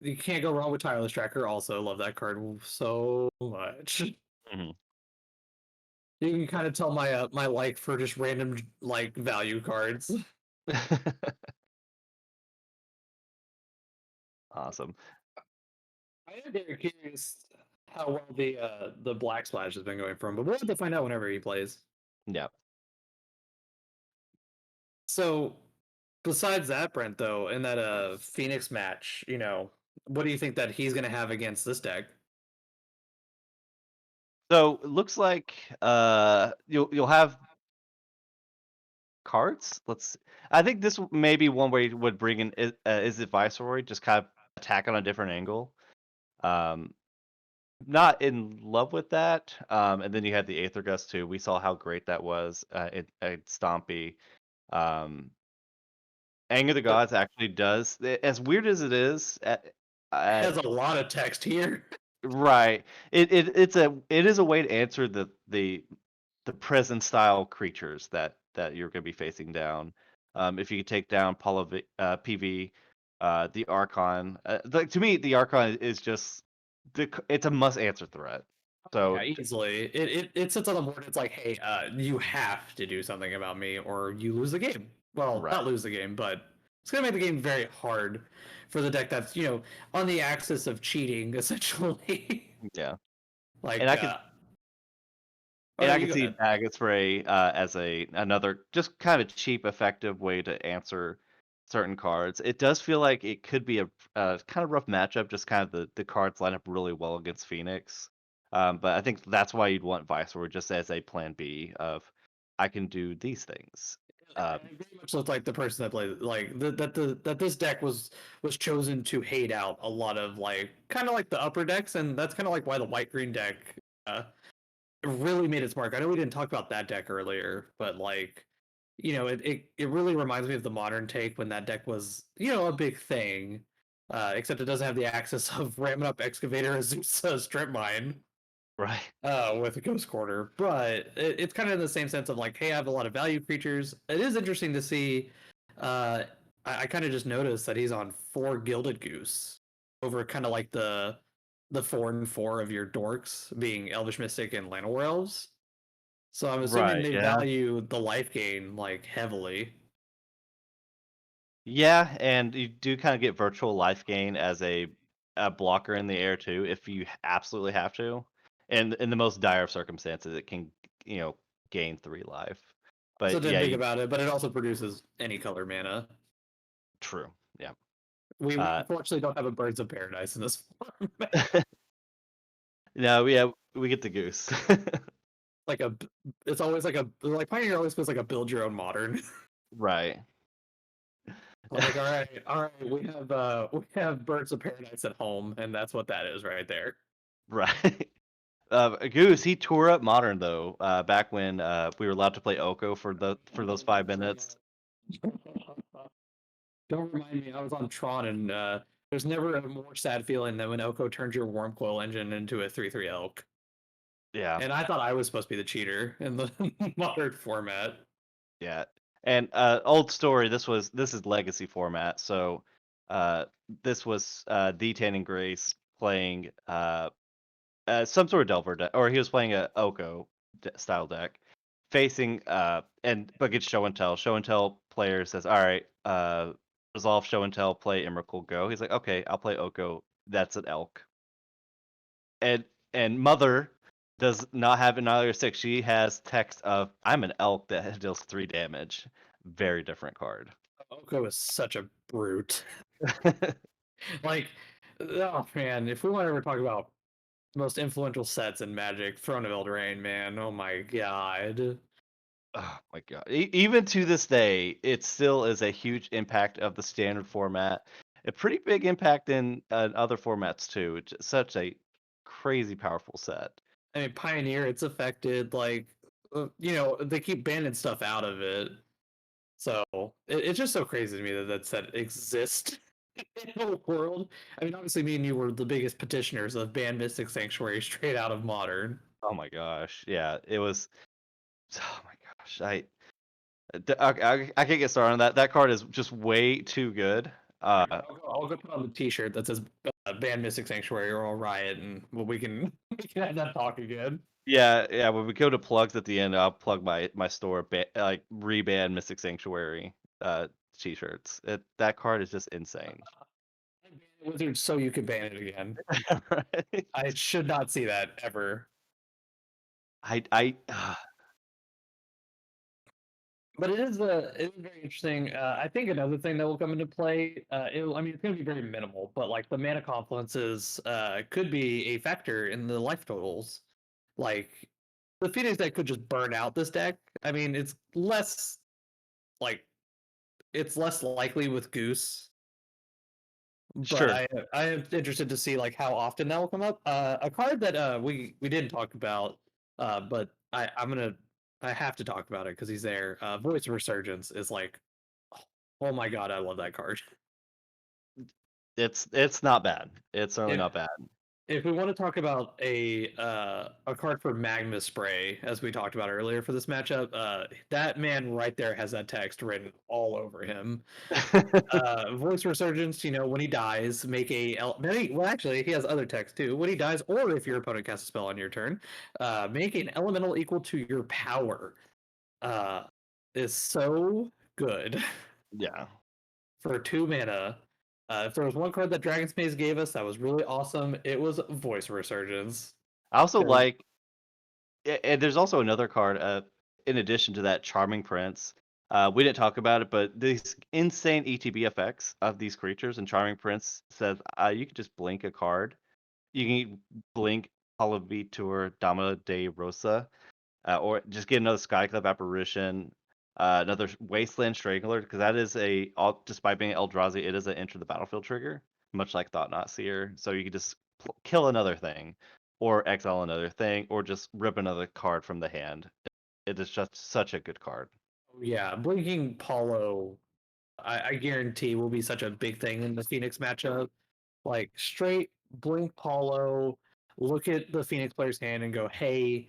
B: you can't go wrong with Tireless Tracker. Also, love that card so much.
A: mhm.
B: You can kind of tell my my like for just random like value cards.
A: Awesome.
B: I am very curious how well the Black Splash has been going for him, but we'll have to find out whenever he plays.
A: Yeah.
B: So, besides that, Brent, though, in that Phoenix match, what do you think that he's going to have against this deck?
A: So it looks like you'll have cards. I think this may be one where you would bring in is it Viceroy, just kind of attack on a different angle. Um, not in love with that. And then you had the Aether Gust too. We saw how great that was at Stompy. Um, Anger the
B: It
A: Gods actually does, as weird as it is.
B: has a lot of text here.
A: Right. It is a way to answer the prison style creatures that you're going to be facing down. If you could take down PV, the Archon, like to me, the Archon is just it's a must answer threat. So
B: Yeah, easily. It sits on the board. It's like, hey, you have to do something about me, or you lose the game. Well,
A: right,
B: not lose the game, but it's gonna make the game very hard for the deck that's on the axis of cheating, essentially.
A: yeah, and
B: like,
A: I could
B: all
A: and
B: right,
A: I
B: you
A: could
B: go
A: see
B: ahead.
A: Daggett Spray as another just kind of cheap, effective way to answer certain cards. It does feel like it could be a kind of rough matchup. Just kind of the cards line up really well against Phoenix. But I think that's why you'd want Viceroy just as a plan B of I can do these things.
B: I very much looked like the person that played like that this deck was chosen to hate out a lot of like kind of like the upper decks, and that's kind of like why the white green deck uh, really made its mark. I know we didn't talk about that deck earlier, but like, it really reminds me of the modern take when that deck was, a big thing. Except it doesn't have the access of ramming up Excavator as Strip Mine
A: Right.
B: with a Ghost Quarter. But it's kind of in the same sense of like, hey, I have a lot of value creatures. It is interesting to see. I kind of just noticed that he's on 4 Gilded Goose over kind of like the 4 and 4 of your dorks being Elvish Mystic and Llanowar Elves. So I'm assuming
A: Right.
B: they
A: Yeah.
B: value the life gain like heavily.
A: Yeah, and you do kind of get virtual life gain as a blocker in the air too, if you absolutely have to. And in the most dire of circumstances, it can gain 3 life.
B: Also
A: But
B: didn't
A: yeah,
B: think about it, but it also produces any color mana.
A: true. Yeah.
B: We
A: Uh,
B: unfortunately don't have a Birds of Paradise in this form.
A: no, yeah, we get the goose.
B: like it's always like Pioneer always feels like a build your own modern.
A: Right.
B: Like, all right, we have Birds of Paradise at home, and that's what that is right there.
A: Right. Goose, he tore up Modern though. Back when we were allowed to play Oko for those 5 minutes.
B: Don't remind me, I was on Tron, and there's never a more sad feeling than when Oko turns your Warm Coil engine into a 3-3 elk.
A: Yeah.
B: And I thought I was supposed to be the cheater in the modern format.
A: Yeah. And old story. This is legacy format. So this was the Tanning Grace playing some sort of Delver deck, or he was playing a Oko style deck, facing but gets show and tell. Show and tell player says, "All right, resolve show and tell, play Emrakul, go." He's like, "Okay, I'll play Oko. That's an elk." And Mother does not have another 6. She has text of, "I'm an elk that deals 3 damage." Very different card.
B: Oko is such a brute. Like, oh man, if we want to ever talk about most influential sets in Magic, Throne of Eldraine, man, oh my god.
A: Oh my god! Even to this day, it still is a huge impact of the standard format. A pretty big impact in other formats too. It's such a crazy powerful set.
B: I mean, Pioneer, it's affected, like, they keep banning stuff out of it. So it's just so crazy to me that set exists in the world. I mean, obviously, me and you were the biggest petitioners of ban Mystic Sanctuary straight out of Modern.
A: Oh my gosh! Yeah, it was. Oh my gosh! I can't get started on that. That card is just way too good.
B: I'll go put on the T-shirt that says "Ban Mystic Sanctuary" or I'll riot, and we can we can have that talk again.
A: Yeah. When we go to plugs at the end, I'll plug my store like reban Mystic Sanctuary t-shirts. That card is just insane.
B: Wizard, so you can ban it again.
A: Right?
B: I should not see that ever.
A: I
B: But it is very interesting. I think another thing that will come into play. I mean, it's going to be very minimal, but like the mana confluences could be a factor in the life totals. Like the Phoenix deck could just burn out this deck. I mean, like it's less likely with Goose, but
A: sure.
B: I am interested to see like how often that will come up. A card that we didn't talk about, but I have to talk about it because he's there. Voice Resurgence is like, oh my god, I love that card.
A: It's not bad. It's certainly
B: If
A: not bad.
B: if we want to talk about a card for Magma Spray, as we talked about earlier for this matchup, that man right there has that text written all over him. Voice Resurgence, when he dies, make well, actually, he has other text too. When he dies, or if your opponent casts a spell on your turn, make an elemental equal to your power. Is so good
A: Yeah.
B: for 2 mana. If there was one card that Dragon's Maze gave us that was really awesome, it was Voice Resurgence.
A: I also
B: Yeah.
A: like and there's also another card in addition to that Charming Prince. We didn't talk about it, but these insane ETB effects of these creatures and Charming Prince says you can just blink a card. You can blink Palavitur Dama de Rosa, or just get another Skyclip Apparition, another Wasteland Strangler, because that is despite being Eldrazi, it is an enter the battlefield trigger, much like Thought Not Seer. So you can just kill another thing, or exile another thing, or just rip another card from the hand. It is just such a good card.
B: Yeah, blinking Paulo, I guarantee will be such a big thing in the Phoenix matchup. Like straight blink Paulo, look at the Phoenix player's hand and go, "Hey,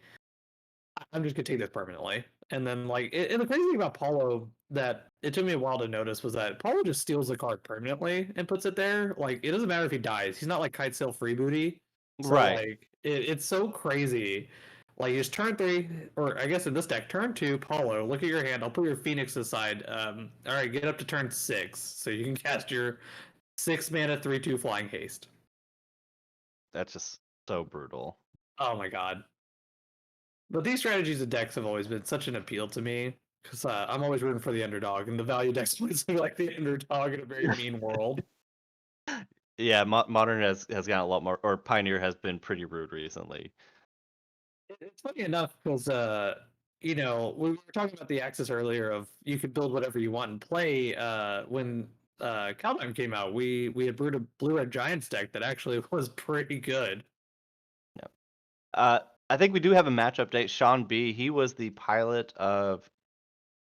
B: I'm just gonna take this permanently." And then and the crazy thing about Paulo that it took me a while to notice was that Paulo just steals the card permanently and puts it there. Like it doesn't matter if he dies. He's not like Kite Sail Freebooty. So
A: Right.
B: like it's so crazy. Like you just turn 3, or I guess in this deck, turn 2, Paulo, look at your hand. I'll put your Phoenix aside. All right, get up to turn 6. So you can cast your 6 mana 3/2 flying haste.
A: That's just so brutal.
B: Oh my god. But these strategies of decks have always been such an appeal to me because I'm always rooting for the underdog, and the value decks always look like the underdog in a very mean world.
A: Yeah, Modern has gotten a lot more, or Pioneer has been pretty rude recently.
B: It's funny enough because you know, we were talking about the Axis earlier of you could build whatever you want and play. When Kaldheim came out, we had brewed a Blue Red Giants deck that actually was pretty good.
A: Uh, I think we do have a match update. Sean B. He was the pilot of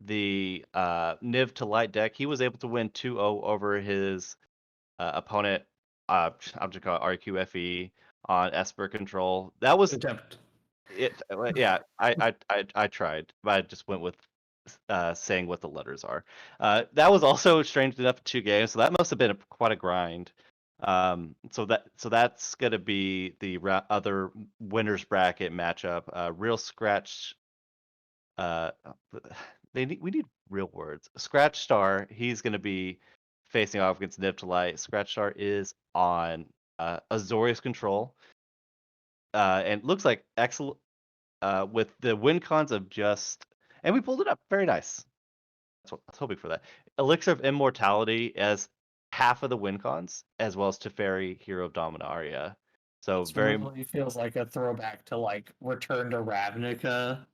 A: the Niv to Light deck. He was able to win 2-0 over his opponent. I'm just call it RQFE on Esper control. That was
B: Attempt.
A: it. Yeah, I tried, but I just went with saying what the letters are. That was also strange enough 2 games, so that must have been quite a grind. So that's gonna be the other winners bracket matchup. Real Scratch. Uh, we need real words. Scratch Star. He's gonna be facing off against Nip to Light. Scratch Star is on Azorius control, and looks like excellent with the win cons of just, and we pulled it up. Very nice. That's what I was hoping for that. Elixir of Immortality as half of the win cons, as well as Teferi, Hero of Dominaria. So
B: This
A: very
B: really feels like a throwback to like Return to Ravnica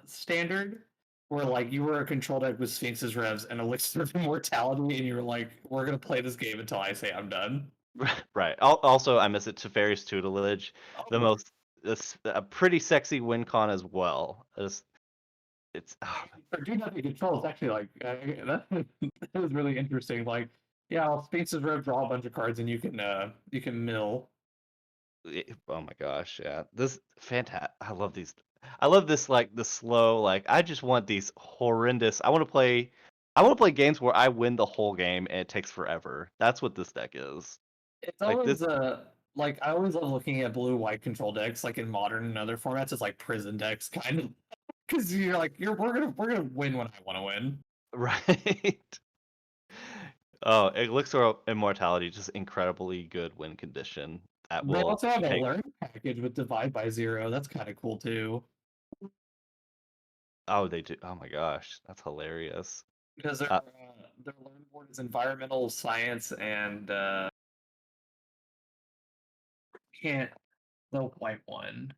B: standard, where like you were a control deck with Sphinx's Revs and Elixir of Immortality, and you were like, we're gonna play this game until I say I'm done.
A: right. Also, I miss it. Teferi's tutelage, the most a pretty sexy win con as well. It's
B: For do nothing control is actually like that was really interesting. Like, yeah, well, Sphinx's Rev draw a bunch of cards and you can mill.
A: oh my gosh, yeah. This fantastic. I love these. I love this like the slow like I just want these horrendous. I want to play games where I win the whole game and it takes forever. That's what this deck is.
B: It's
A: Like this
B: always like I always love looking at blue white control decks like in modern and other formats. It's like prison decks kind of because you're like we're gonna win when I want to win.
A: right. Oh, Elixir of Immortality, just incredibly good win condition. That
B: They
A: will
B: also have a
A: take.
B: learn package with divide by zero. That's kind of cool too
A: Oh, they do. Oh my gosh, that's hilarious.
B: because their learn board is environmental science and can't the white one.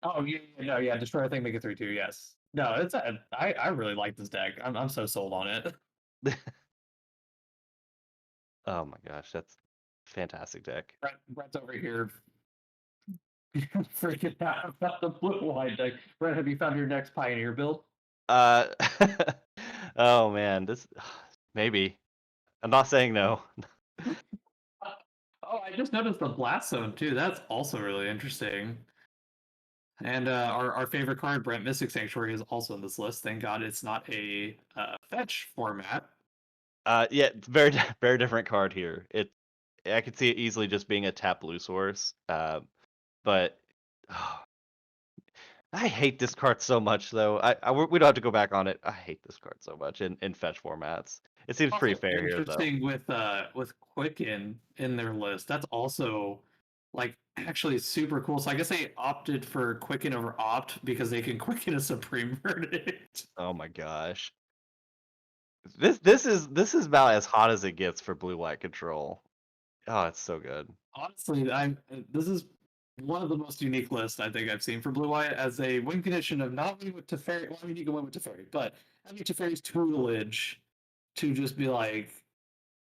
B: Oh no, yeah, destroy everything, make it 3/2. Yes, no, it's I really like this deck. I'm so sold on it.
A: Oh my gosh, that's fantastic deck.
B: Brett's over here freaking out about the blue white deck. Brett, have you found your next Pioneer build?
A: Uh, oh man, this maybe. I'm not saying no.
B: Oh, I just noticed the Blast Zone too. That's also really interesting. And our favorite card, Brent Mystic Sanctuary, is also in this list. Thank God it's not a fetch format.
A: Yeah, it's very very different card here. I could see it easily just being a tap blue source. But oh, I hate this card so much though. We don't have to go back on it. I hate this card so much in fetch formats. It seems pretty
B: Also
A: fair here though.
B: interesting with Quicken in their list. That's also like actually super cool. So I guess they opted for Quicken over Opt because they can Quicken a Supreme Verdict.
A: Oh my gosh. This is about as hot as it gets for blue white control. Oh, it's so good.
B: Honestly, this is one of the most unique lists I think I've seen for Blue White as a win condition of not winning with Teferi. Well, I mean, you can win with Teferi, but having Teferi's tutelage to just be like,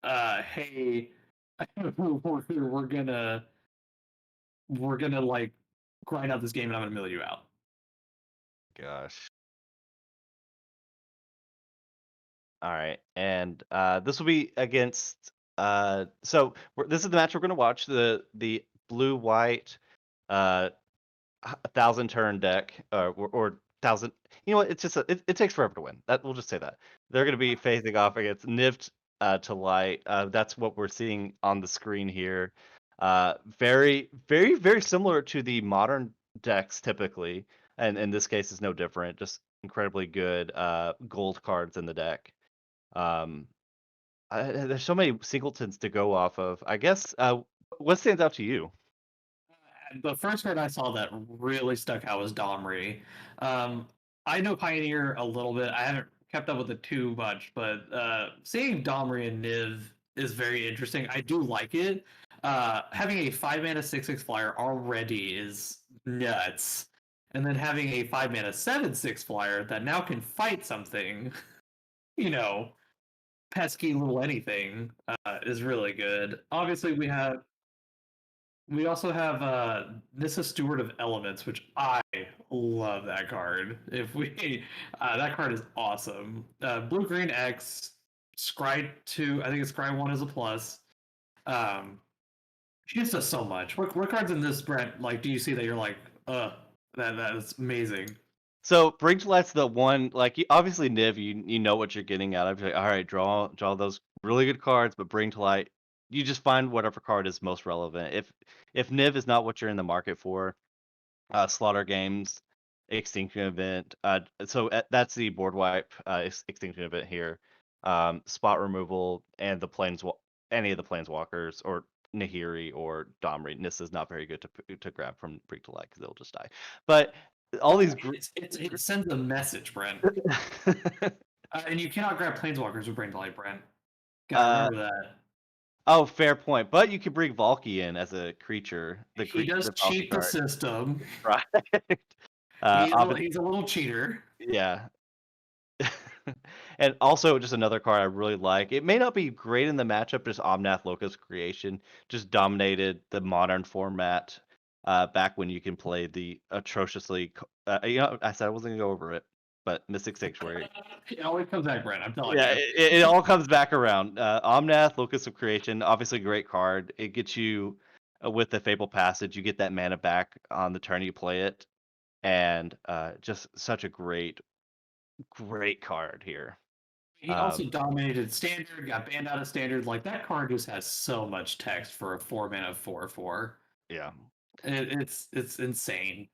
B: hey, we're gonna like grind out this game and I'm gonna mill you out.
A: Gosh. All right, and this will be against. This is the match we're going to watch, the blue white 1,000 turn deck, or 1,000. You know what? It's just it takes forever to win. That we'll just say that they're going to be facing off against Nift to Light. That's what we're seeing on the screen here. Very very very similar to the modern decks typically, and in this case is no different. Just incredibly good gold cards in the deck. Um, there's so many singletons to go off of. I guess what stands out to you?
B: The first card I saw that really stuck out was Domri. I know Pioneer a little bit. I haven't kept up with it too much, but seeing Domri and Niv is very interesting. I do like it. Having a 5-mana 6/6 flyer already is nuts. And then having a 5-mana 7/6 flyer that now can fight something, you know, pesky little anything, is really good. Obviously, we also have Nissa Steward of Elements, which I love that card. If we that card is awesome. Blue Green X, Scry 2, I think it's Scry 1 is a plus. She just does so much. What cards in this, Brent, like do you see that you're like, that is amazing?
A: So Bring to Light's the one, like obviously Niv, you know what you're getting out of. You're like, all right, draw those really good cards, but Bring to Light, you just find whatever card is most relevant. If Niv is not what you're in the market for, Slaughter Games, Extinction Event. That's the board wipe Extinction Event here. Spot removal and any of the planeswalkers or Nahiri or Domri. Nissa is not very good to grab from Bring to Light because they'll just die. But all these
B: it sends a message, Brent. And you cannot grab planeswalkers with Brain Delight, Brent. Gotta remember that.
A: Oh, fair point. But you could bring Valky in as a creature.
B: He does cheat the system.
A: Right.
B: He's a little cheater.
A: Yeah. And also just another card I really like. It may not be great in the matchup, just Omnath Locust Creation just dominated the modern format back when you can play the atrociously I said I wasn't gonna go over it, but Mystic Sanctuary.
B: It always comes back, Brent. I'm telling
A: Yeah,
B: you.
A: it all comes back around. Omnath, Locust of Creation, obviously a great card. It gets you with the Fable Passage, you get that mana back on the turn you play it, and just such a great card here.
B: He also dominated Standard, got banned out of Standard. Like that card just has so much text for a 4-mana 4/4.
A: Yeah,
B: it's insane.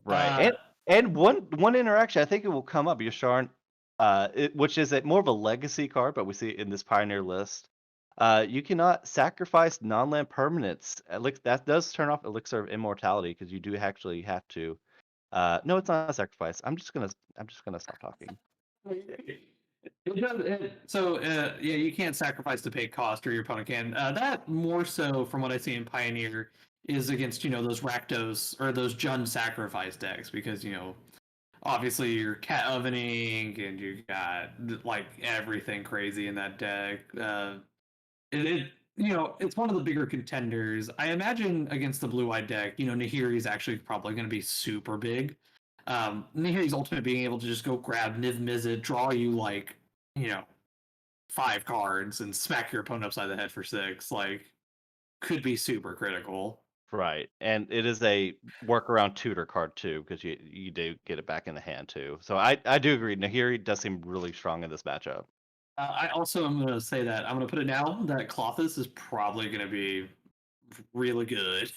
A: right. And one interaction, I think it will come up. Yasharn, which is more of a legacy card, but we see it in this Pioneer list. You cannot sacrifice non-land permanents. That does turn off Elixir of Immortality because you do actually have to. No, it's not a sacrifice. I'm just gonna stop talking.
B: Yeah, you can't sacrifice to pay cost, or your opponent can. That more so, from what I see in Pioneer, is against those Rakdos or those Jund sacrifice decks because obviously you're cat ovening and you got like everything crazy in that deck. It's one of the bigger contenders. I imagine against the blue-eyed deck, Nahiri is actually probably going to be super big. Nahiri's ultimate being able to just go grab Niv Mizzet, draw you 5 cards and smack your opponent upside the head for 6, could be super critical.
A: Right, and it is a workaround tutor card too, because you do get it back in the hand too. So I do agree. Nahiri does seem really strong in this matchup.
B: I also am going to say that I'm going to put it now that Klothys is probably going to be really good.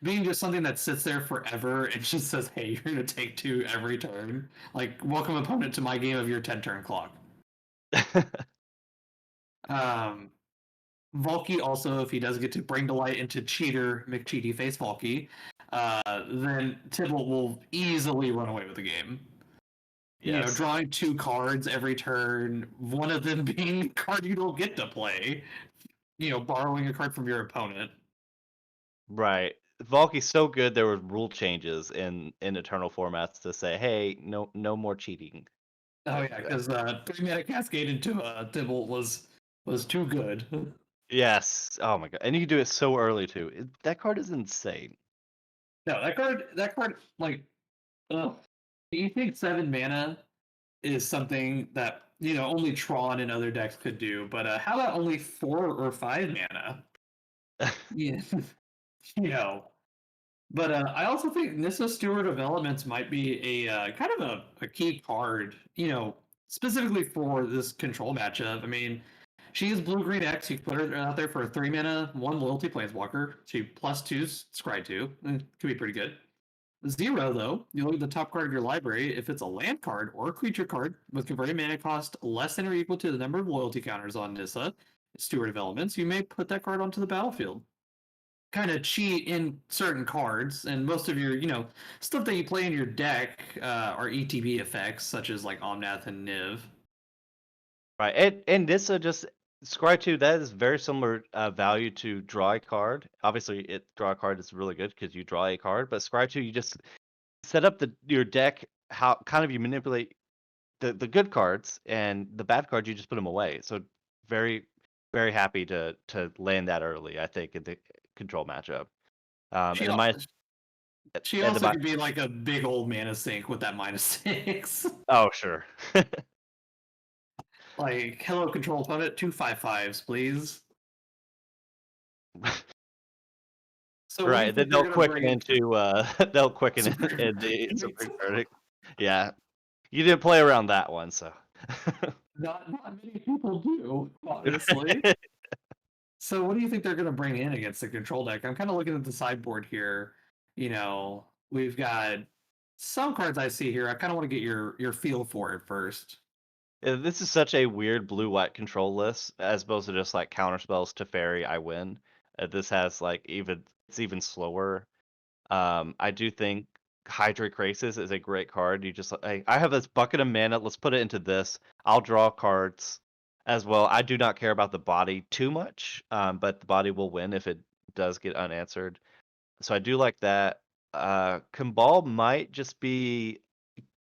B: Being just something that sits there forever and just says, "Hey, you're going to take 2 every turn." Like, welcome opponent to my game of your 10-turn clock. Valky also, if he does get to bring to light into cheater McCheaty face Valky, then Tibble will easily run away with the game. Yes. Drawing 2 cards every turn, one of them being a card you don't get to play. Borrowing a card from your opponent.
A: Right. Valky's so good there were rule changes in Eternal formats to say, hey, no more cheating.
B: Oh yeah, because 3-mana Cascade into Tibble was too good.
A: Yes. Oh my god. And you can do it so early too. That card is insane.
B: No, that card, like, do you think 7 mana is something that only Tron and other decks could do? But how about only 4 or 5 mana? Yeah, But I also think Nissa Steward of Elements might be a kind of a key card, specifically for this control matchup. I mean, she is blue green X. You put her out there for a 3-mana 1 loyalty planeswalker. She +2 scry 2. Could be pretty good. 0 though, you look at the top card of your library. If it's a land card or a creature card with converted mana cost less than or equal to the number of loyalty counters on Nissa Steward of Elements, you may put that card onto the battlefield. Kind of cheat in certain cards, and most of your stuff that you play in your deck are ETB effects such as like Omnath and Niv.
A: Right, and Nissa just Scry 2, that is very similar value to draw a card. Obviously, draw a card is really good because you draw a card, but Scry 2, you just set up your deck, how kind of you manipulate the good cards, and the bad cards you just put them away. So very very happy to land that early, I think, in the control matchup.
B: She
A: And in my
B: also, she
A: and the
B: also
A: my
B: could be like a big old mana sink with that -6.
A: oh sure.
B: Like, hello, control opponent, 2/5/5s, please. So, what do you
A: Right, then
B: think they're
A: they'll
B: gonna
A: quicken
B: bring in?
A: into they'll quicken
B: Super.
A: in the Supreme Verdict. Yeah, you didn't play around that one, so.
B: Not many people do, honestly. So, what do you think they're gonna bring in against the control deck? I'm kind of looking at the sideboard here. We've got some cards I see here. I kind of want to get your feel for it first.
A: Yeah, this is such a weird blue-white control list, as opposed to just like counter spells to fairy, I win. This has like it's even slower. I do think Hydra Crisis is a great card. You just like, I have this bucket of mana. Let's put it into this. I'll draw cards as well. I do not care about the body too much, but the body will win if it does get unanswered. So I do like that. Kimball might just be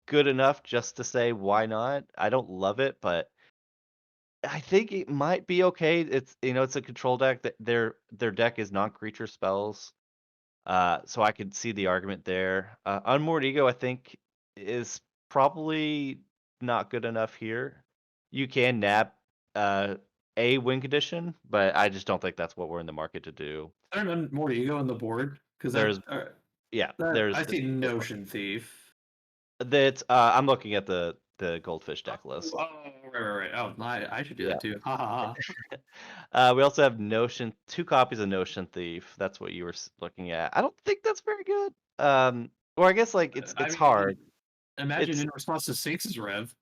A: good enough just to say why not. I don't love it, but I think it might be okay. It's a control deck that their deck is non-creature spells. So I could see the argument there. Unmoored Ego, I think, is probably not good enough here. You can nab uh, a win condition, but I just don't think that's what we're in the market to do.
B: I don't know more ego on the board because
A: There's yeah,
B: that
A: there's
B: I see Notion Thief.
A: that I'm looking at the Goldfish deck list.
B: Oh, right. Oh, I should do
A: Yeah.
B: that too. Ha ha
A: We also have Notion, 2 copies of Notion Thief. That's what you were looking at. I don't think that's very good. Or I guess like
B: ha.
A: it's hard.
B: Imagine
A: It's
B: in response to Sphinx's Rev,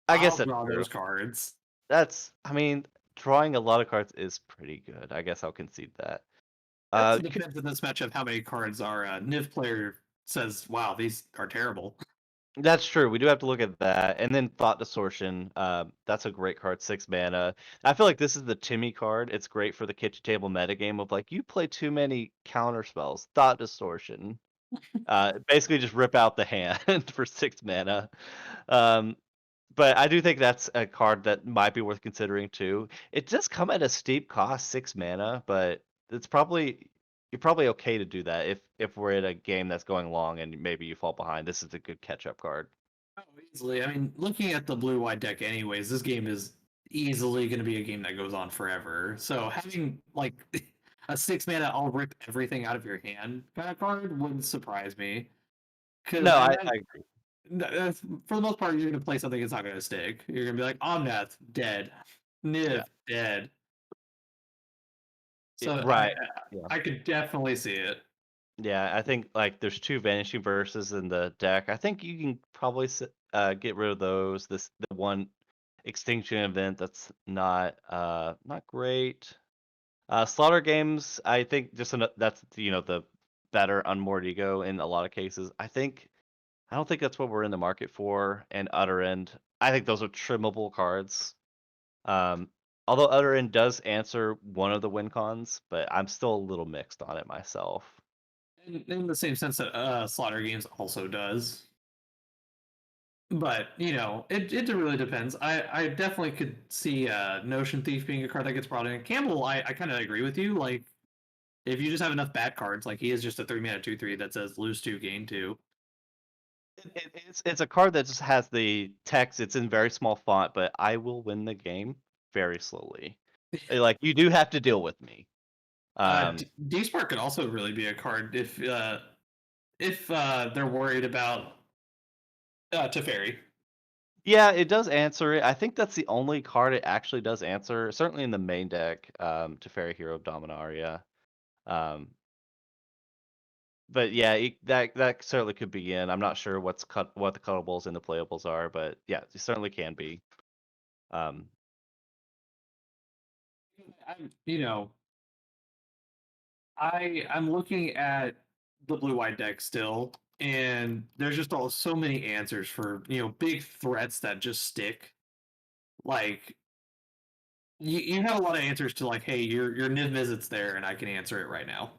A: I
B: I'll
A: guess that's
B: draw
A: true.
B: those cards.
A: I mean, drawing a lot of cards is pretty good. I guess I'll concede that.
B: It also
A: C-
B: depends in this matchup how many cards our Niv player says, wow, these are terrible.
A: that's true. We do have to look at that. And then Thought Distortion. That's a great card, 6 mana. I feel like this is the Timmy card. It's great for the kitchen table metagame of like, you play too many counter spells. Thought Distortion. Basically just rip out the hand for 6 mana. Um, but I do think that's a card that might be worth considering too. It does come at a steep cost, 6 mana, but you're probably okay to do that if we're in a game that's going long and maybe you fall behind. This is a good catch-up card.
B: Oh, easily. I mean, looking at the blue-white deck anyways, this game is easily going to be a game that goes on forever. So having like a 6 mana I'll rip everything out of your hand kind of card wouldn't surprise me. Because
A: No,
B: I
A: I
B: imagine
A: agree.
B: for the most part, you're going to play something that's not going to stick. You're going to be like, Omnath, dead.
A: Yeah.
B: Niv, dead. So
A: Right. Yeah.
B: I could definitely see it.
A: Yeah, I think like there's 2 Vanishing Verses in the deck. I think you can probably get rid of those. The one Extinction Event that's not great. Slaughter Games, I think that's the better Unmoored Ego in a lot of cases. I don't think that's what we're in the market for. And Utter End, I think those are trimmable cards. Um, although Utter End does answer one of the win cons, but I'm still a little mixed on it myself.
B: In the same sense that Slaughter Games also does. But it really depends. I definitely could see Notion Thief being a card that gets brought in. Campbell, I kind of agree with you. Like, if you just have enough bad cards, like he is just a 3 mana 2/3 that says lose 2, gain 2.
A: It's a card that just has the text. It's in very small font, but I will win the game very slowly. Like you do have to deal with me.
B: D-Spark could also really be a card if they're worried about Teferi.
A: Yeah, it does answer it. I think that's the only card it actually does answer. Certainly in the main deck, Teferi Hero of Dominaria. Um, but yeah, that certainly could be in. I'm not sure what the cuttables and the playables are, but yeah, it certainly can be. Um,
B: I'm, I'm looking at the blue-white deck still, and there's just so many answers for big threats that just stick. Like you have a lot of answers to like, hey, your Niv Mizzet's there, and I can answer it right now.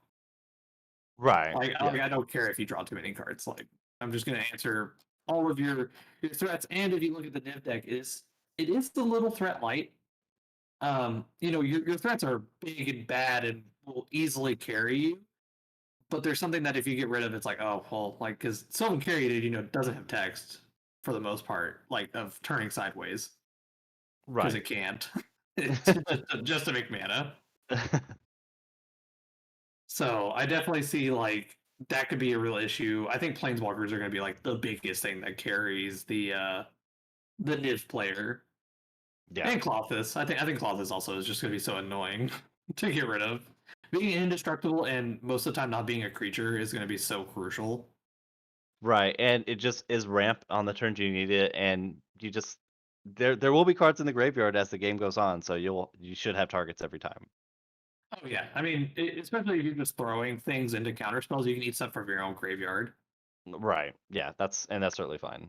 A: Right.
B: Like,
A: Yeah.
B: I don't care if you draw too many cards. Like, I'm just gonna answer all of your threats. And if you look at the Niv deck, it is the little threat light. Your threats are big and bad and will easily carry you. But there's something that if you get rid of, it's like, oh well, like because Sylvan Carried, doesn't have text for the most part, like of turning sideways because
A: Right.
B: it can't. It's just to make mana. So I definitely see like that could be a real issue. I think planeswalkers are going to be like the biggest thing that carries the Niv player
A: Yeah.
B: and Clothis. I think Clothis also is just going to be so annoying to get rid of. Being indestructible and most of the time not being a creature is going to be so crucial.
A: Right. And it just is ramp on the turns you need it, and you just there will be cards in the graveyard as the game goes on, so you should have targets every time.
B: Oh yeah, I mean, especially if you're just throwing things into counter spells, you can eat stuff from your own graveyard.
A: Right. Yeah, that's certainly fine.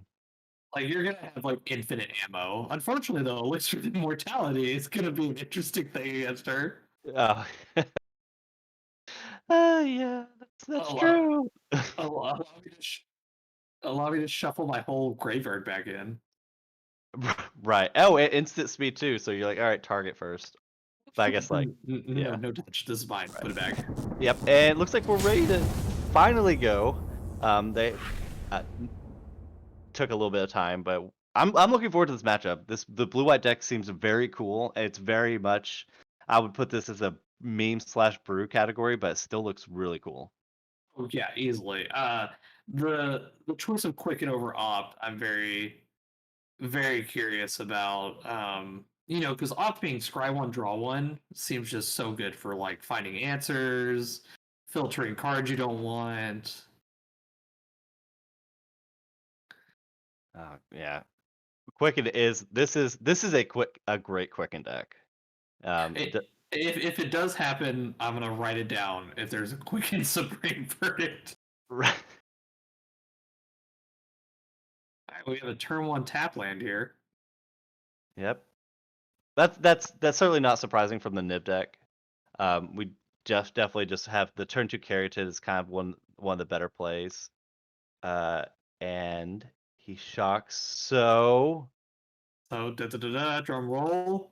B: Like you're gonna have like infinite ammo. Unfortunately, though, Elixir of Immortality is gonna be an interesting thing against her.
A: Oh. Yeah, that's
B: Allow,
A: true.
B: allow me to allow me to shuffle my whole graveyard back in.
A: Right. Oh, instant speed too. So you're like, all right, target first. But I guess like,
B: No,
A: yeah.
B: no touch. This is mine.
A: Right.
B: Put it back.
A: Yep. And it looks like we're ready to finally go. They uh, took a little bit of time, but I'm looking forward to this matchup. The blue white deck seems very cool. It's very much, I would put this as a meme / brew category, but it still looks really cool.
B: Oh yeah, easily. The choice of Quicken over Opt, I'm very very curious about. Because Opt being scry one, draw one seems just so good for like finding answers, filtering cards you don't want.
A: Yeah. Quicken is this is a great Quicken deck.
B: If it does happen, I'm gonna write it down. If there's a Quicken Supreme Verdict,
A: Right.
B: all right, we have a turn one tap land here.
A: Yep. That's certainly not surprising from the Nib deck. We definitely just have the turn two Carroted is kind of one of the better plays. And he shocks, so
B: So drum roll.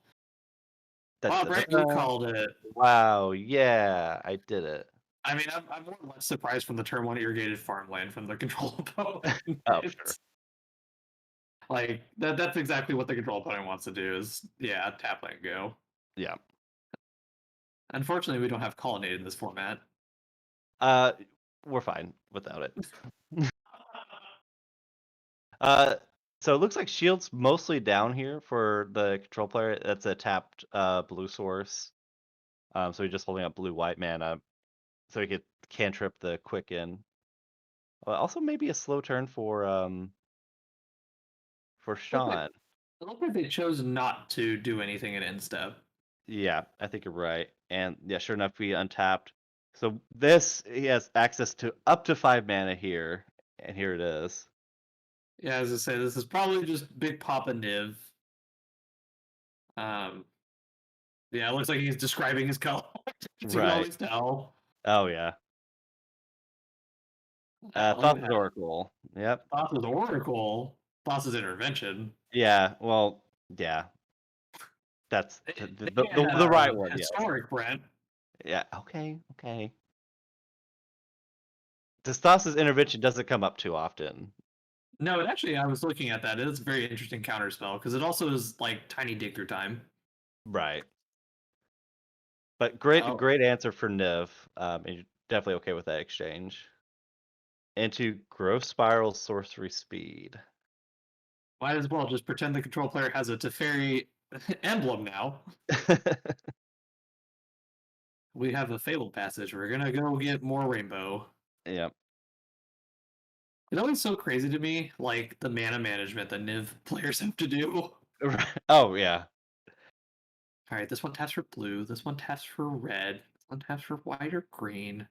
A: da,
B: Wow,
A: da, da,
B: Brent, you
A: da.
B: called it.
A: Wow, yeah, I did it.
B: I mean, I'm more or less surprised from the turn one irrigated farmland from the control opponent.
A: Oh, sure.
B: Like that's exactly what the control opponent wants to do is tap land go.
A: Yeah.
B: Unfortunately, we don't have colonnade in this format.
A: We're fine without it. So it looks like shield's mostly down here for the control player. That's a tapped blue source. So he's just holding up blue white mana, so he could cantrip the Quicken. Also maybe a slow turn for Sean.
B: It looks like they chose not to do anything at end step.
A: Yeah, I think you're right. And yeah, sure enough, we untapped. So this he has access to up to 5 mana here, and here it is.
B: Yeah, as I say, this is probably just big Papa Niv. Yeah, it looks like he's describing his color. You can
A: Right.
B: always tell.
A: Oh yeah.
B: Look at
A: Thoughts
B: that.
A: Oracle. Yep.
B: Thassa's Oracle. Thassa's Intervention.
A: Yeah. Well. Yeah. That's the right one. Yes.
B: Historic, Brent.
A: Yeah. Okay. Okay. Thassa's intervention doesn't come up too often.
B: No, it actually, I was looking at that. It is a very interesting counter spell because it also is like tiny digger time.
A: Right. But great answer for Niv. And you're definitely okay with that exchange. Into Growth Spiral Sorcery Speed.
B: Might as well just pretend the control player has a Teferi emblem now. We have a Fable Passage. We're gonna go get more Rainbow.
A: Yep.
B: It's always so crazy to me, like the mana management that Niv players have to do.
A: Oh yeah.
B: All right, this one taps for blue. This one taps for red. This one taps for white or green.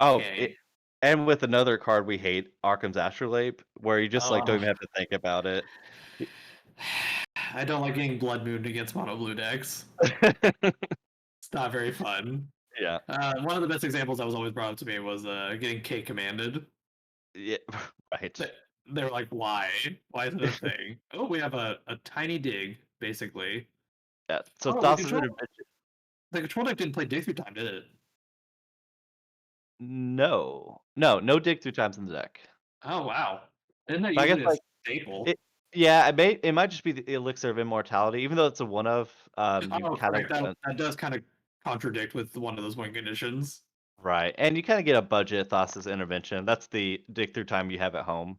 A: Oh,
B: Okay.
A: and with another card we hate, Arkham's Astrolabe, where you just like don't
B: Oh.
A: even have to think about it.
B: I don't like getting blood mooned against mono blue decks. It's not very fun.
A: Yeah.
B: One of the best examples that was always brought up to me was getting K commanded.
A: Yeah. Right.
B: They were like, why? Why is it a thing? Oh, we have a tiny dig, basically.
A: Yeah. So
B: Oh,
A: Thassa's Intervention.
B: the control deck didn't play dig through time, did it?
A: No, no dig through times in the deck.
B: Oh, wow. Isn't that
A: But I guess
B: usually a
A: like
B: staple?
A: yeah, it might just be the elixir of immortality, even though it's a one of. You
B: Oh,
A: kind
B: correct.
A: of
B: That does kind of contradict with one of those win conditions.
A: right, and you kind of get a budget Thassa's Intervention. That's the dig through time you have at home,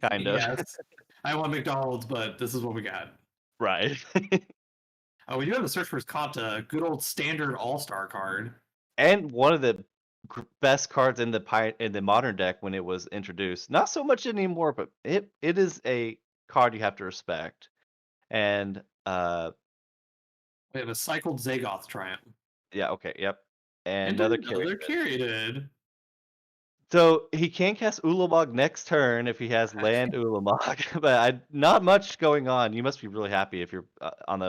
A: kind of.
B: Yes. I want McDonald's, but this is what we got.
A: Right.
B: Oh, we do have a search for his Kata, good old standard all-star card.
A: And one of the best cards in the modern deck when it was introduced. Not so much anymore, but it is a card you have to respect. And
B: We have a cycled Zagoth Triumph.
A: yeah, okay, yep. And
B: And
A: another
B: another
A: carry.
B: Kyriadid.
A: So he can cast Ulamog next turn if he has land Ulamog, but not much going on. You must be really happy if you're on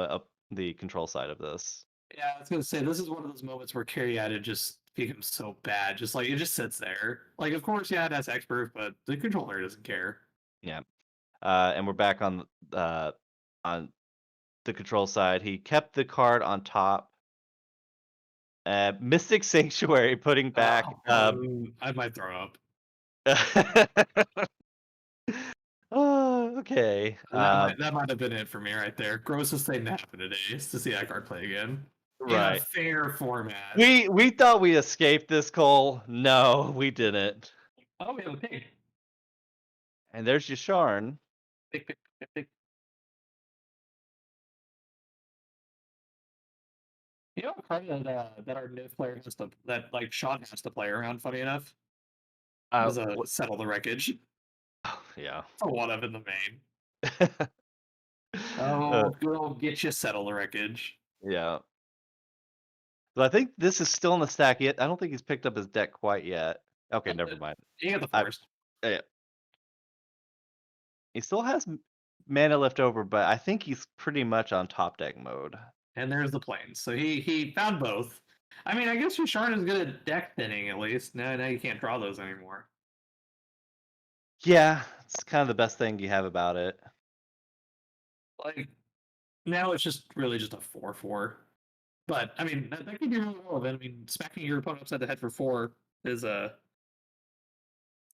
A: the control side of this.
B: Yeah, I was gonna say this is one of those moments where Kyriadid just becomes so bad. Just like it just sits there. Like, of course, yeah, it has expert, but the controller doesn't care.
A: Yeah. And we're back on the control side. He kept the card on top. Mystic Sanctuary putting back.
B: I might throw up.
A: Oh, okay.
B: That might have been it for me right there. Grossest thing to happen today is to see that card play again. In a
A: Right.
B: fair format.
A: We thought we escaped this, Cole. No, we didn't.
B: Oh, we have a pig.
A: And there's Yasharn.
B: Pig, pig, pig, pig. You know a card that our new player has to that like Sean has to play around, funny enough? Was a settle the wreckage.
A: Yeah.
B: It's a one of in the main.
A: Uh,
B: Oh, good old get you settle the wreckage.
A: yeah. But I think this is still in the stack yet. I don't think he's picked up his deck quite yet. Okay, never mind.
B: You got the
A: I-
B: forest.
A: Yeah. He still has mana left over, but I think he's pretty much on top deck mode.
B: And there's the plains. So he found both. I mean, I guess Yasharn is good at deck thinning at least. Now you can't draw those anymore.
A: Yeah, it's kind of the best thing you have about it.
B: Like now it's just really just a 4/4. But I mean that can be really relevant. I mean, smacking your opponent upside the head for 4 is